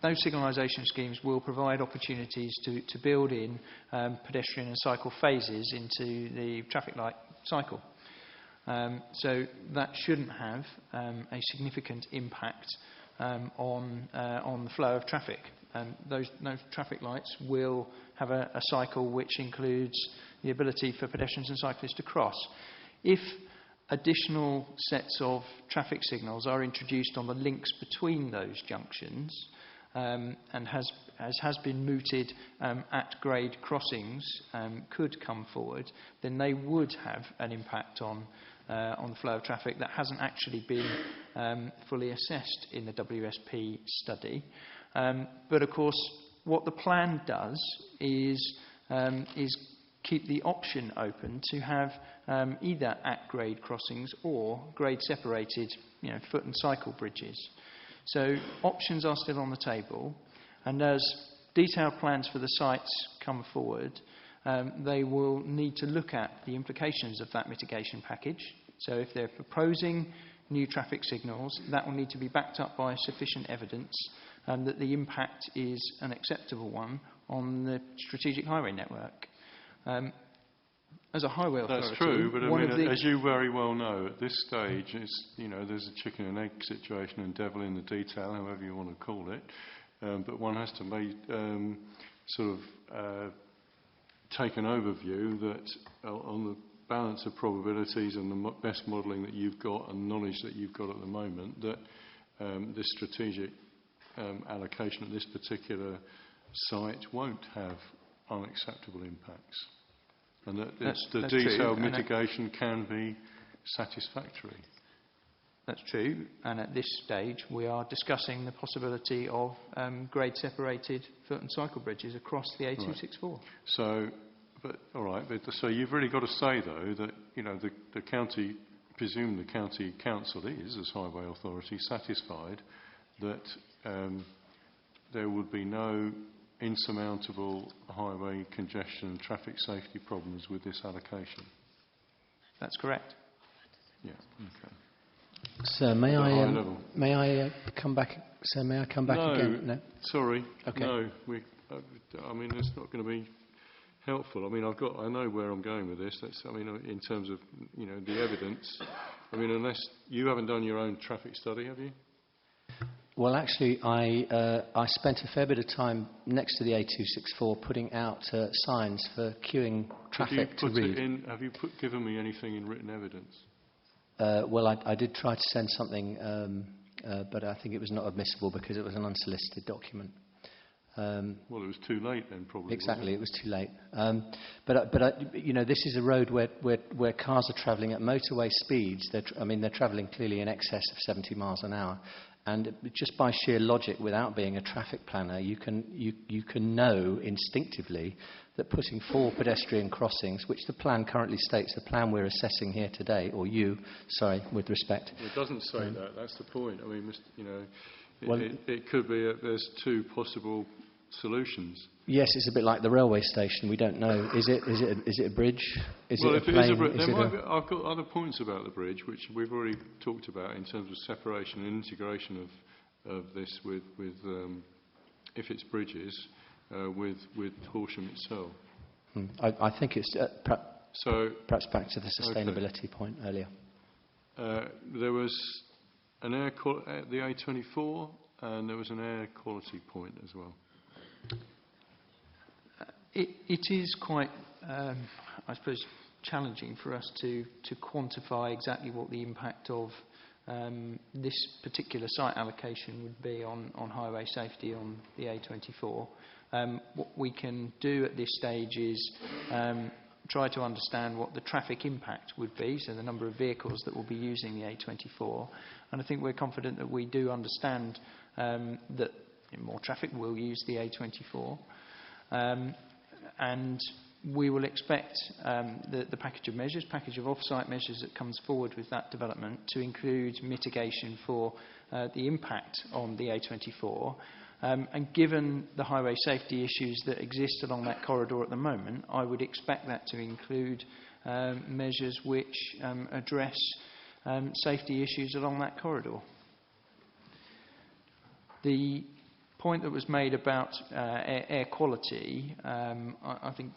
Those signalisation schemes will provide opportunities to build in pedestrian and cycle phases into the traffic light cycle. So that shouldn't have a significant impact on the flow of traffic. Those traffic lights will have a cycle which includes the ability for pedestrians and cyclists to cross. If additional sets of traffic signals are introduced on the links between those junctions, and has been mooted at grade crossings could come forward, then they would have an impact on the flow of traffic that hasn't actually been fully assessed in the WSP study. But of course, what the plan does is keep the option open to have either at-grade crossings or grade-separated, foot and cycle bridges. So options are still on the table, and as detailed plans for the sites come forward, they will need to look at the implications of that mitigation package. So if they're proposing new traffic signals, that will need to be backed up by sufficient evidence that the impact is an acceptable one on the strategic highway network. As a highway authority... That's true, but as you very well know, at this stage, there's a chicken and egg situation and devil in the detail, however you want to call it. But one has to take an overview that on the balance of probabilities and the best modelling that you've got and knowledge that you've got at the moment, that this strategic allocation at this particular site won't have unacceptable impacts. And that the detailed mitigation can be satisfactory. That's true, and at this stage we are discussing the possibility of grade-separated foot and cycle bridges across the A264. Right. So you've really got to say, though, that the county, presume the county council is, as highway authority, satisfied that there would be no insurmountable highway congestion and traffic safety problems with this allocation. That's correct. Yeah. Okay. Sir, may I come back? Sir, may I come back again? No. Sorry. Okay. No. It's not going to be helpful. I know where I'm going with this. In terms of the evidence. Unless you haven't done your own traffic study, have you? Well, actually, I spent a fair bit of time next to the A264 putting out signs for queuing traffic to read. Have you given me anything in written evidence? Well, I did try to send something, but I think it was not admissible because it was an unsolicited document. Well, it was too late then, probably. Exactly, it was too late. But this is a road where cars are travelling at motorway speeds. They're travelling clearly in excess of 70 miles an hour. And just by sheer logic, without being a traffic planner, you can know instinctively that putting 4 pedestrian crossings, which the plan currently states, the plan we're assessing here today, or with respect. It doesn't say that. That's the point. It could be there's 2 possible solutions. Yes, it's a bit like the railway station. We don't know. Is it a bridge? Is it a plane? I've got other points about the bridge, which we've already talked about in terms of separation and integration of this with if it's bridges, with Horsham itself. I think it's perhaps back to the sustainability point earlier. There was an air at the A24, and there was an air quality point as well. It is quite, I suppose, challenging for us to quantify exactly what the impact of this particular site allocation would be on highway safety on the A24. What we can do at this stage is try to understand what the traffic impact would be, so the number of vehicles that will be using the A24. And I think we're confident that we do understand that more traffic will use the A24. And we will expect the package of off-site measures that comes forward with that development to include mitigation for the impact on the A24. And given the highway safety issues that exist along that corridor at the moment, I would expect that to include measures which address safety issues along that corridor. The point that was made about air quality, I think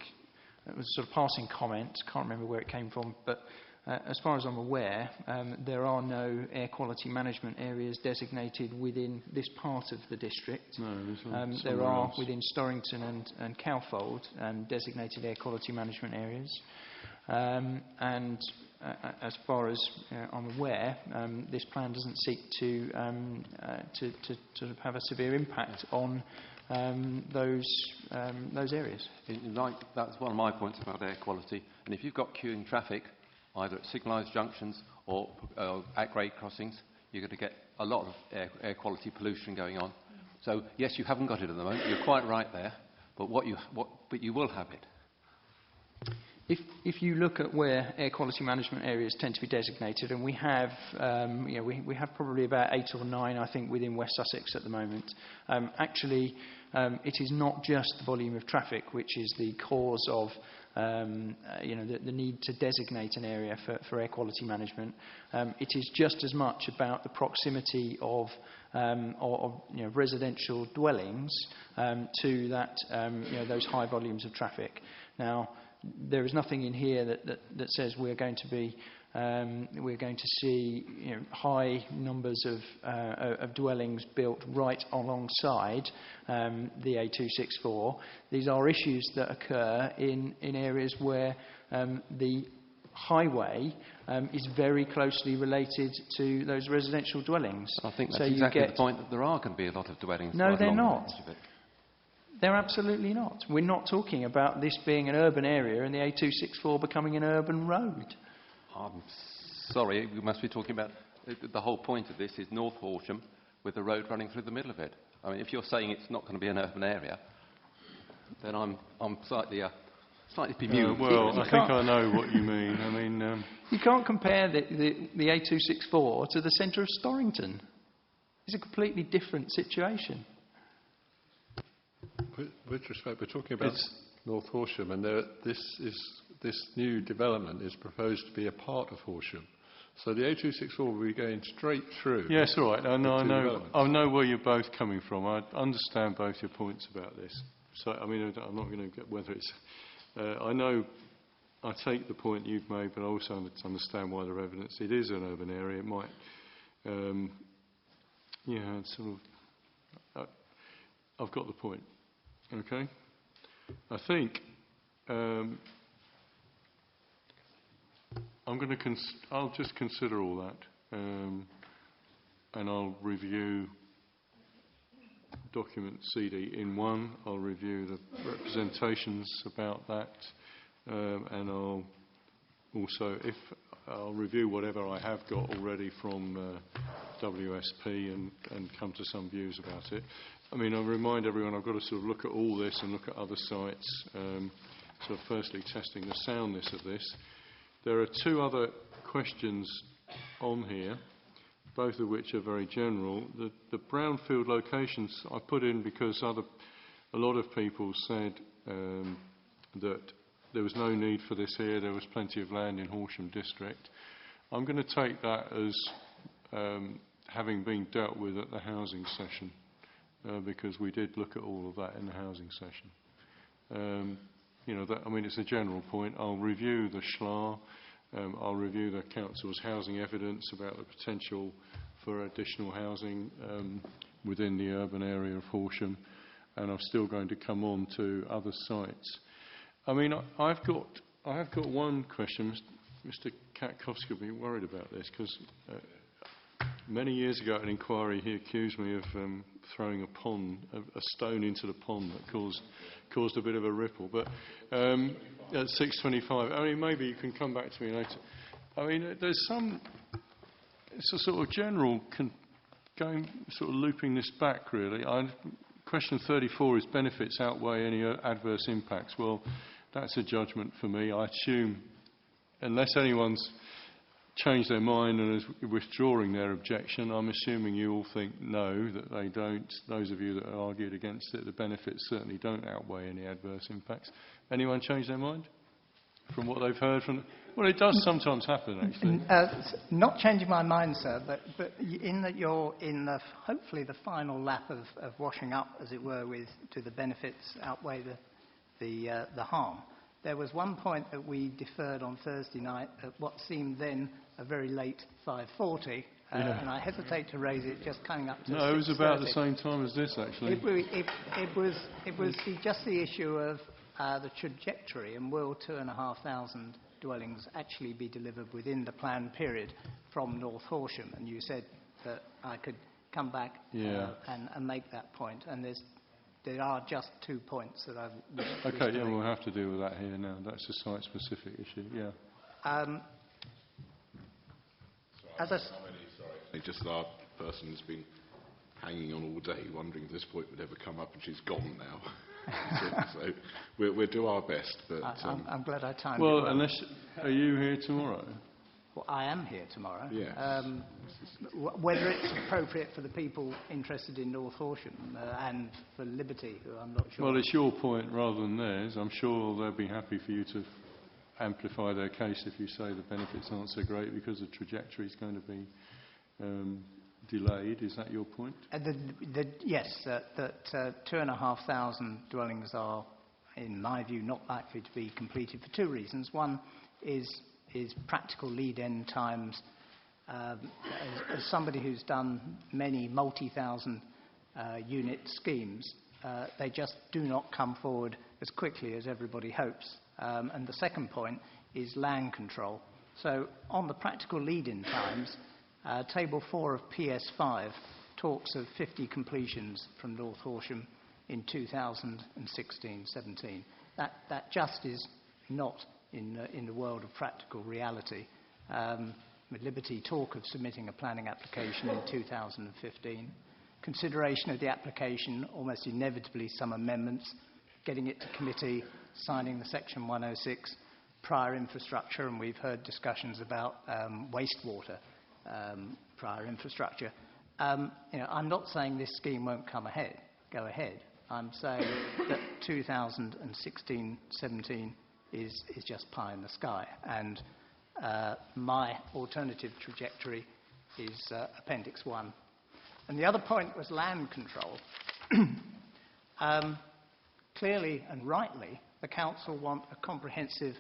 it was a sort of passing comment. Can't remember where it came from, but as far as I'm aware, there are no air quality management areas designated within this part of the district. No, there are else. Within Storrington and Cowfold designated air quality management areas. As far as I'm aware, this plan doesn't seek to sort of have a severe impact on those areas. That's one of my points about air quality. And if you've got queuing traffic, either at signalised junctions or at grade crossings, you're going to get a lot of air quality pollution going on. So yes, you haven't got it at the moment. You're quite right there, but but you will have it. If you look at where air quality management areas tend to be designated, and we have, we have probably about 8 or 9, I think, within West Sussex at the moment. Actually, it is not just the volume of traffic which is the cause of, the need to designate an area for air quality management. It is just as much about the proximity of residential dwellings to that, those high volumes of traffic. Now, there is nothing in here that says we're going to see high numbers of dwellings built right alongside the A264. These are issues that occur in areas where the highway is very closely related to those residential dwellings. I think that's exactly the point, that there are going to be a lot of dwellings. No, they're not. They're absolutely not. We're not talking about this being an urban area and the A264 becoming an urban road. I'm sorry, we must be talking about... The whole point of this is North Horsham with the road running through the middle of it. I mean, if you're saying it's not going to be an urban area, then I'm slightly bemused. I think I know what you mean. I mean... You can't compare the A264 to the centre of Storrington. It's a completely different situation. With respect, we're talking about North Horsham, and this new development is proposed to be a part of Horsham. So the A264 will be going straight through. Yes, all right. I know where you're both coming from. I understand both your points about this. So, I mean, I'm not going to get whether it's... I take the point you've made, but I also understand why there are evidence. It is an urban area. It might... I've got the point. Okay, I think I'll just consider all that, and I'll review document CD in 1. I'll review the representations about that, and I'll also, I'll review whatever I have got already from WSP and come to some views about it. I mean, I'll remind everyone I've got to sort of look at all this and look at other sites. So firstly, testing the soundness of this. There are 2 other questions on here, both of which are very general. The brownfield locations I put in because a lot of people said that there was no need for this here. There was plenty of land in Horsham District. I'm going to take that as having been dealt with at the housing session. Because we did look at all of that in the housing session. It's a general point. I'll review the SHLA. I'll review the Council's housing evidence about the potential for additional housing within the urban area of Horsham. And I'm still going to come on to other sites. I mean, I have got one question. Mr. Katkowski will be worried about this because... many years ago at an inquiry, he accused me of throwing a stone into the pond that caused a bit of a ripple. But at 6:25, I mean, maybe you can come back to me later. I mean, there's it's a sort of general, looping this back, really. Question 34 is benefits outweigh any adverse impacts. Well, that's a judgment for me. I assume, unless anyone's changed their mind and is withdrawing their objection, I'm assuming you all think no, that they don't. Those of you that argued against it, the benefits certainly don't outweigh any adverse impacts. Anyone change their mind? from what they've heard from... Well, it does sometimes happen, actually. Not changing my mind, sir, but in that you're in hopefully the final lap of washing up, as it were, to the benefits outweigh the harm. There was one point that we deferred on Thursday night at what seemed then a very late 5:40, and I hesitate to raise it just coming up to 6:30. No, it was about the same time as this, actually. It was just the issue of the trajectory, and will 2,500 dwellings actually be delivered within the planned period from North Horsham? And you said that I could come back and make that point. And there are just 2 points that I've... Okay, yeah, we'll have to deal with that here now. That's a site-specific issue, yeah. Just our person has been hanging on all day, wondering if this point would ever come up, and she's gone now. so we'll do our best. But I'm glad I timed well, it well. unless... Are you here tomorrow? Well, I am here tomorrow. Yeah. Whether it's appropriate for the people interested in North Horsham and for Liberty, who I'm not sure... Well, it's your point rather than theirs. I'm sure they'll be happy for you to amplify their case if you say the benefits aren't so great because the trajectory is going to be delayed. Is that your point? Yes, that 2,500 dwellings are, in my view, not likely to be completed for 2 reasons. One is practical lead-in times. As somebody who's done many multi-thousand unit schemes, they just do not come forward as quickly as everybody hopes. And the second point is land control. So on the practical lead-in times, Table 4 of PS5 talks of 50 completions from North Horsham in 2016-17. That just is not in the world of practical reality. With Liberty talk of submitting a planning application in 2015. Consideration of the application, almost inevitably some amendments, getting it to committee, signing the Section 106, prior infrastructure, and we've heard discussions about wastewater prior infrastructure. I'm not saying this scheme won't go ahead. I'm saying that 2016-17 is just pie in the sky. And my alternative trajectory is Appendix 1. And the other point was land control. Clearly and rightly, the council want a comprehensive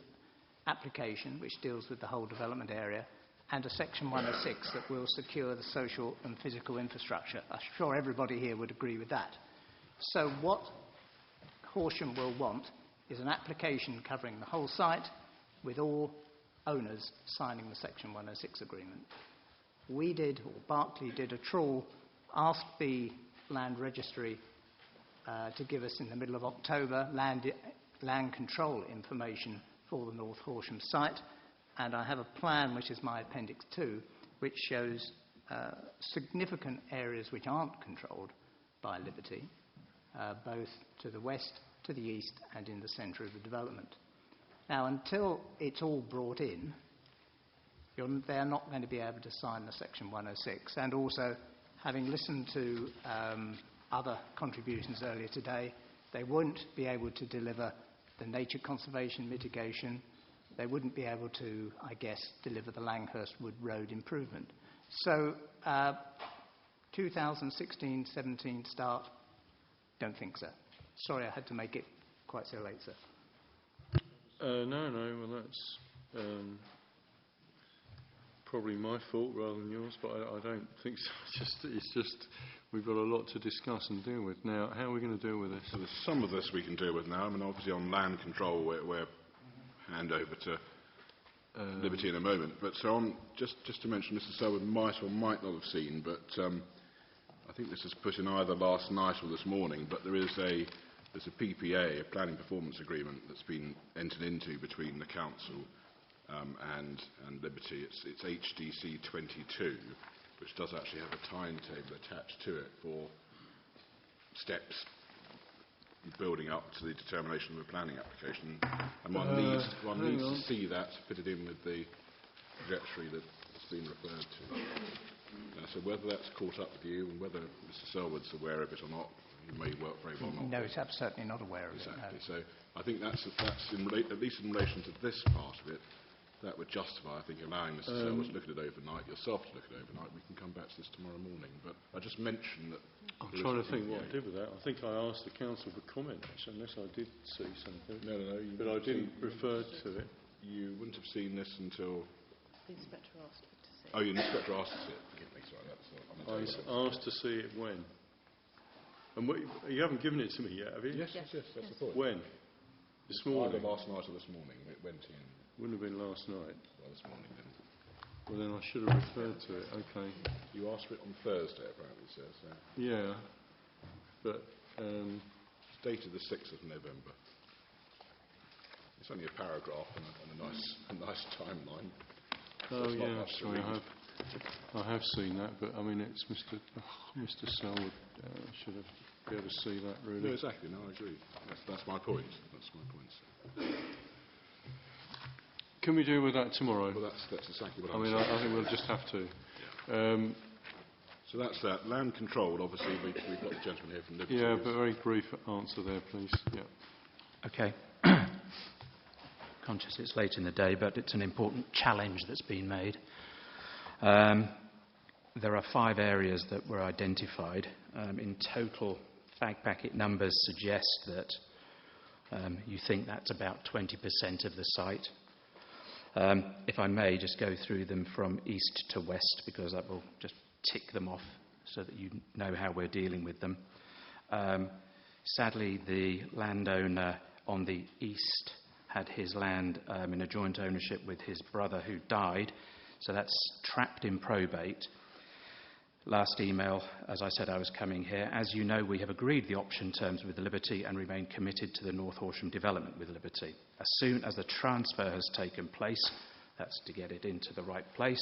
application which deals with the whole development area and a Section 106 that will secure the social and physical infrastructure. I'm sure everybody here would agree with that. So what Horsham will want is an application covering the whole site with all owners signing the Section 106 agreement. We did, or Berkeley did, a trawl, asked the Land Registry to give us in the middle of October land control information for the North Horsham site, and I have a plan, which is my Appendix 2, which shows significant areas which aren't controlled by Liberty, both to the west, to the east, and in the centre of the development. Now, until it's all brought in, they're not going to be able to sign the Section 106. And also, having listened to other contributions earlier today, they won't be able to deliver the nature conservation mitigation. They wouldn't be able to, I guess, deliver the Langhurst Wood Road improvement. So, 2016-17 start? Don't think so. Sorry, I had to make it quite so late, sir. No, well, that's probably my fault rather than yours, but I don't think so. It's just we've got a lot to discuss and deal with. Now, how are we going to deal with this? So there's some of this we can deal with now. I mean, obviously on land control, we're hand over to Liberty in a moment. But so on, just to mention, Mr. Selwood might or might not have seen, but I think this is put in either last night or this morning, but there's a PPA, a planning performance agreement, that's been entered into between the council and Liberty. It's HDC 22, which does actually have a timetable attached to it for steps building up to the determination of the planning application. And one needs to see that, fit it in with the trajectory that's been referred to. So whether that's caught up with you and whether Mr. Selwood's aware of it or not, He may work very well not. No, I'm certainly not aware of exactly. it. No. So I think that's at least in relation to this part of it, that would justify, I think, allowing Mr. Selwood to look at it overnight, yourself to look at it overnight. We can come back to this tomorrow morning. But I just mentioned that... I'm trying to think what I did with that. I think I asked the council for comment, actually, unless I did see something. No. But I didn't refer to it. You wouldn't have seen this until... The inspector asked to see it. Oh, the inspector asked to see it. Forgive me, sorry. I asked to see it when? And you haven't given it to me yet, have you? Yes, that's the point. When? This morning? Either last night or this morning. It went in. Wouldn't have been last night. Well, this morning then. Well, then I should have referred to it. Okay. You asked for it on Thursday, apparently, sir. So. Yeah. But... it's dated the 6th of November. It's only a paragraph and a nice timeline. So oh, yeah, sorry, I have seen that, but I mean, it's Mr. Selwood should have be able to see that, really. No, exactly, no, I agree. That's my point. That's my point, sir. Can we deal with that tomorrow? Well, that's exactly what I mean, I think we'll just have to. Yeah. So that's that. Land control, obviously, we've got the gentleman here from Liberty. Yeah, but very brief answer there, please. Yeah. Okay. Conscious it's late in the day, but it's an important challenge that's been made. There are 5 areas that were identified. In total, fag packet numbers suggest that you think that's about 20% of the site. If I may, just go through them from east to west, because that will just tick them off so that you know how we're dealing with them. Sadly, the landowner on the east had his land in a joint ownership with his brother who died, so that's trapped in probate. Last email, as I said, I was coming here. As you know, we have agreed the option terms with Liberty and remain committed to the North Horsham development with Liberty. As soon as the transfer has taken place, that's to get it into the right place,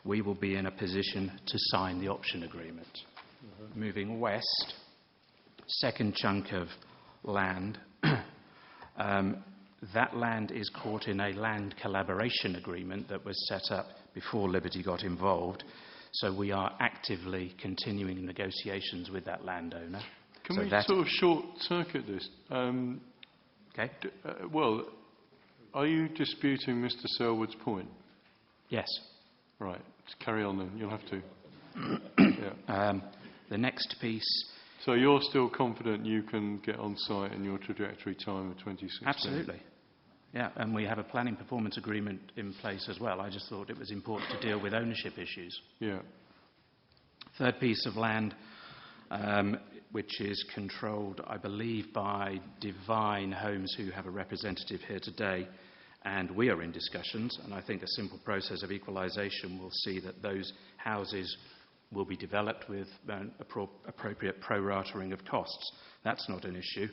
we will be in a position to sign the option agreement. Moving west, second chunk of land. That land is caught in a land collaboration agreement that was set up before Liberty got involved. So we are actively continuing negotiations with that landowner. Can we sort of short-circuit this? Okay. Well, are you disputing Mr. Selwood's point? Yes. Right. Carry on then. You'll have to. Yeah. The next piece... So you're still confident you can get on site in your trajectory time of 2016? Absolutely. Yeah, and we have a planning performance agreement in place as well. I just thought it was important to deal with ownership issues. Yeah. Third piece of land, which is controlled, I believe, by Divine Homes, who have a representative here today, and we are in discussions, and I think a simple process of equalisation will see that those houses will be developed with an appropriate pro-ratering of costs. That's not an issue.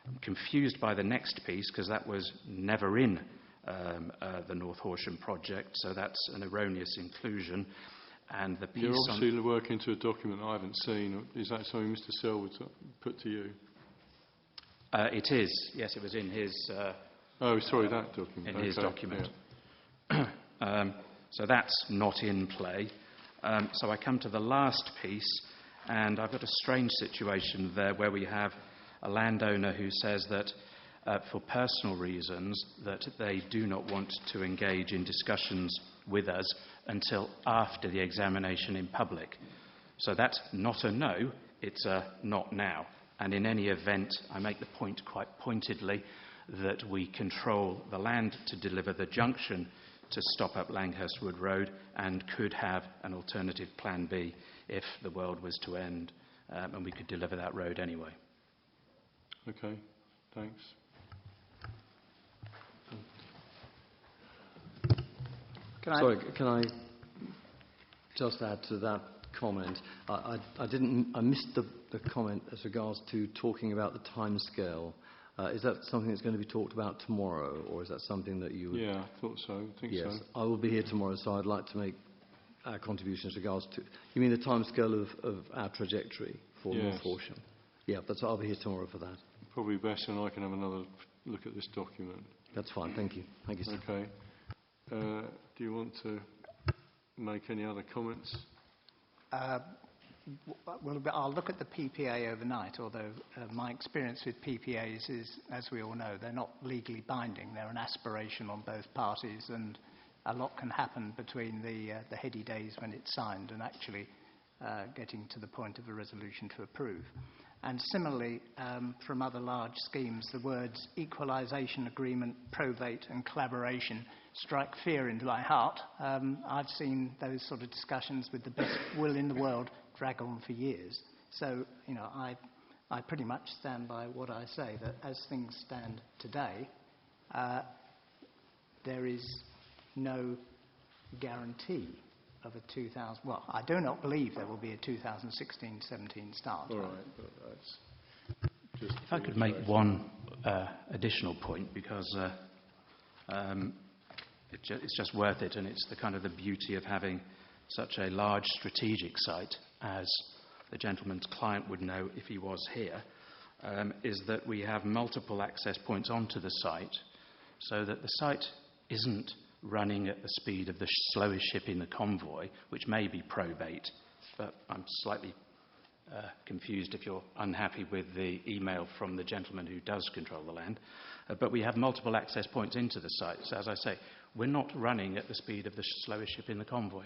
I'm confused by the next piece because that was never in the North Horsham project, so that's an erroneous inclusion. And the piece You're obviously working to a document I haven't seen. Is that something Mr. Selwood put to you? It is. Yes, it was in his... oh, sorry, that document. In his document. Yeah. So that's not in play. So I come to the last piece, and I've got a strange situation there where we have a landowner who says that for personal reasons that they do not want to engage in discussions with us until after the examination in public. So that's not a no, it's a not now. And in any event, I make the point quite pointedly that we control the land to deliver the junction to stop up Langhurst Wood Road and could have an alternative plan B if the world was to end and we could deliver that road anyway. Okay, thanks. Can I just add to that comment? I missed the comment as regards to talking about the timescale. Is that something that's going to be talked about tomorrow, or is that something that you would... Yeah, I thought so. I think yes, so. I will be here tomorrow, so I'd like to make our contribution as regards to... You mean the timescale of our trajectory for North Horsham? Yeah, I'll be here tomorrow for that. Probably best, and I can have another look at this document. That's fine, thank you. Thank you, sir. Okay. Do you want to make any other comments? I'll look at the PPA overnight, although my experience with PPAs is, as we all know, they're not legally binding. They're an aspiration on both parties, and a lot can happen between the heady days when it's signed and actually getting to the point of a resolution to approve. And similarly, from other large schemes, the words equalisation agreement, probate and collaboration strike fear into my heart. I've seen those sort of discussions with the best will in the world drag on for years. So, I pretty much stand by what I say, that as things stand today, there is no guarantee of a 2000... Well, I do not believe there will be a 2016-17 start. All right, but that's just... If I could make one additional point, because it's just worth it, and it's the kind of the beauty of having such a large strategic site, as the gentleman's client would know if he was here, is that we have multiple access points onto the site, so that the site isn't running at the speed of the slowest ship in the convoy, which may be probate, but I'm slightly confused if you're unhappy with the email from the gentleman who does control the land. But we have multiple access points into the site. So as I say, we're not running at the speed of the slowest ship in the convoy.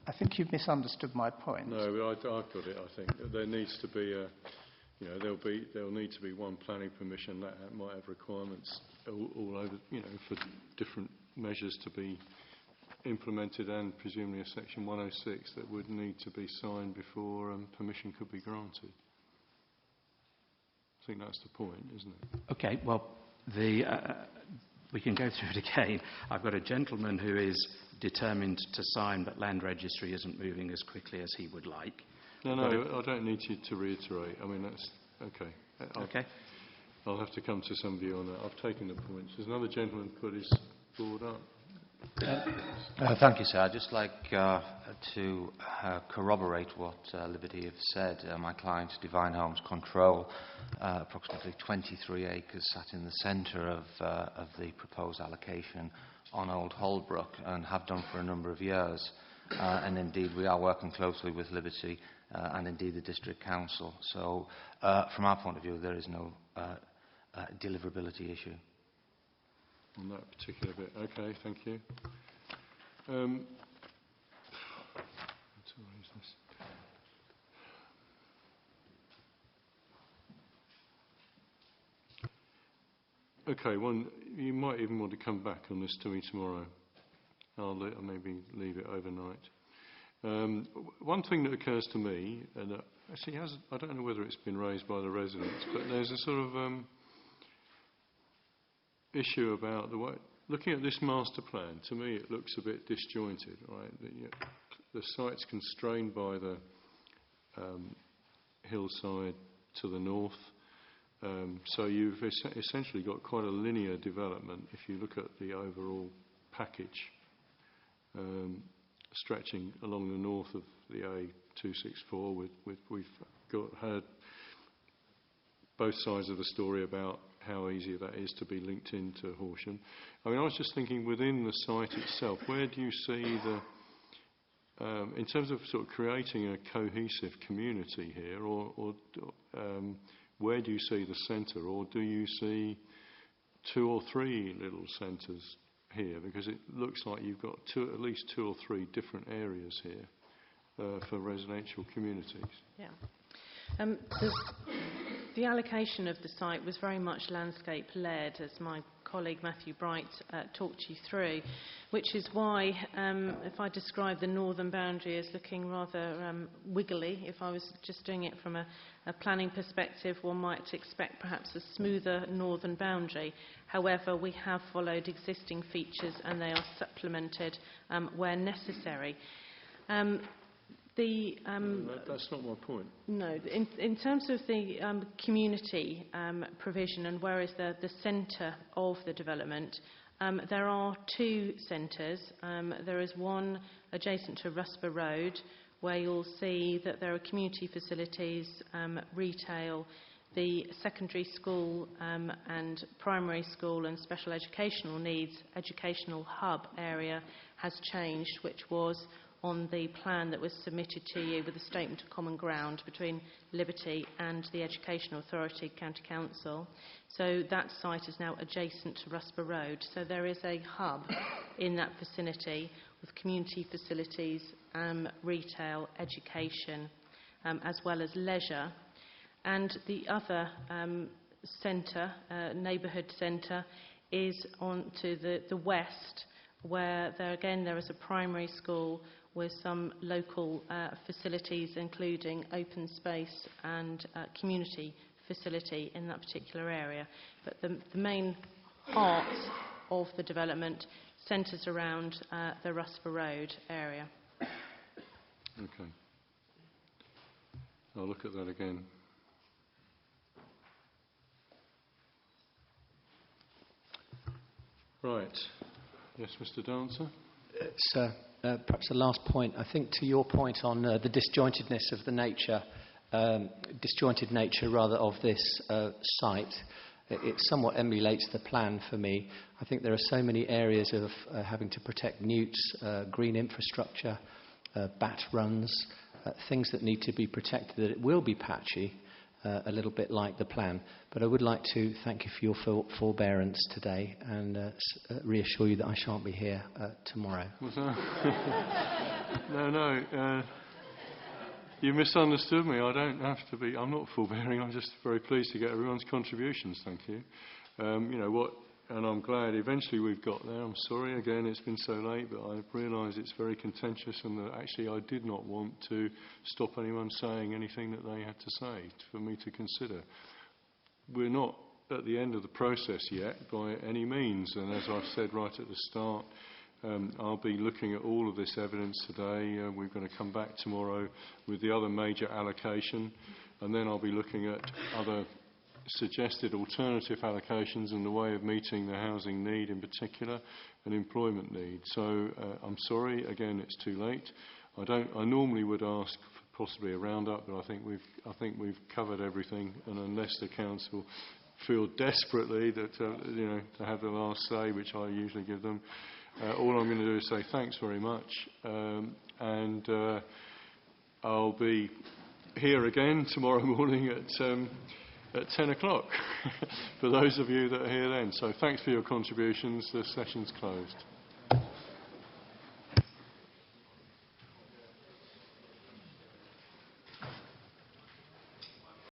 I think you've misunderstood my point. No, I've got it, I think. There needs to be there'll need to be one planning permission that might have requirements all over, for different measures to be implemented, and presumably a section 106 that would need to be signed before permission could be granted. I think that's the point, isn't it? Okay, well, we can go through it again. I've got a gentleman who is determined to sign, but land registry isn't moving as quickly as he would like. No, I don't need you to reiterate. I mean, that's okay. Okay. I'll have to come to some view on that. I've taken the points. There's another gentleman put his board up. Thank you, sir. I'd just like to corroborate what Liberty have said. My client, Divine Homes Control, approximately 23 acres, sat in the centre of the proposed allocation on Old Holbrook, and have done for a number of years. And indeed, we are working closely with Liberty and indeed the District Council. So, from our point of view, there is no deliverability issue. On that particular bit. Okay, thank you. Okay, you might even want to come back on this to me tomorrow. I'll maybe leave it overnight. One thing that occurs to me, and actually I don't know whether it's been raised by the residents, but there's a sort of issue about the way, looking at this master plan, to me it looks a bit disjointed, right? The site's constrained by the hillside to the north, so you've essentially got quite a linear development if you look at the overall package, stretching along the north of the A264. We've heard both sides of the story about how easy that is to be linked into Horsham. I mean, I was just thinking within the site itself, where do you see in terms of sort of creating a cohesive community here, or where do you see the centre, or do you see 2 or 3 little centres here? Because it looks like you've got at least 2 or 3 different areas here for residential communities. Yeah. The allocation of the site was very much landscape-led, as my colleague Matthew Bright talked you through, which is why, if I describe the northern boundary as looking rather wiggly, if I was just doing it from a planning perspective, one might expect perhaps a smoother northern boundary. However, we have followed existing features and they are supplemented where necessary. That's not my point. No. In terms of the community provision and where is the centre of the development, there are 2 centres. There is one adjacent to Rusper Road, where you'll see that there are community facilities, retail, the secondary school and primary school and special educational needs educational hub area has changed, which was on the plan that was submitted to you with a statement of common ground between Liberty and the Education Authority County Council. So that site is now adjacent to Rusper Road. So there is a hub in that vicinity with community facilities, retail, education, as well as leisure. And the other centre, neighbourhood centre, is on to the west, where there is a primary school with some local facilities, including open space and community facility in that particular area. But the main heart of the development centres around the Rusper Road area. Okay. I'll look at that again. Right. Yes, Mr. Dancer? Sir, perhaps the last point. I think to your point on the disjointedness of the nature, disjointed nature rather of this site, it somewhat emulates the plan for me. I think there are so many areas of having to protect newts, green infrastructure, bat runs, things that need to be protected, that it will be patchy, a little bit like the plan. But I would like to thank you for your forbearance today and reassure you that I shan't be here tomorrow. No. You misunderstood me. I don't have to be. I'm not forbearing. I'm just very pleased to get everyone's contributions. Thank you. And I'm glad eventually we've got there. I'm sorry again it's been so late, but I realise it's very contentious and that actually I did not want to stop anyone saying anything that they had to say for me to consider. We're not at the end of the process yet by any means, and as I've said right at the start, I'll be looking at all of this evidence today. We're going to come back tomorrow with the other major allocation, and then I'll be looking at other suggested alternative allocations and the way of meeting the housing need in particular and employment need. So I'm sorry, again, it's too late. I normally would ask for possibly a roundup, but I think we've covered everything, and unless the council feel desperately that to have the last say, which I usually give them, all I'm going to do is say thanks very much, and I'll be here again tomorrow morning at 10 o'clock for those of you that are here then. So thanks for your contributions. The session's closed.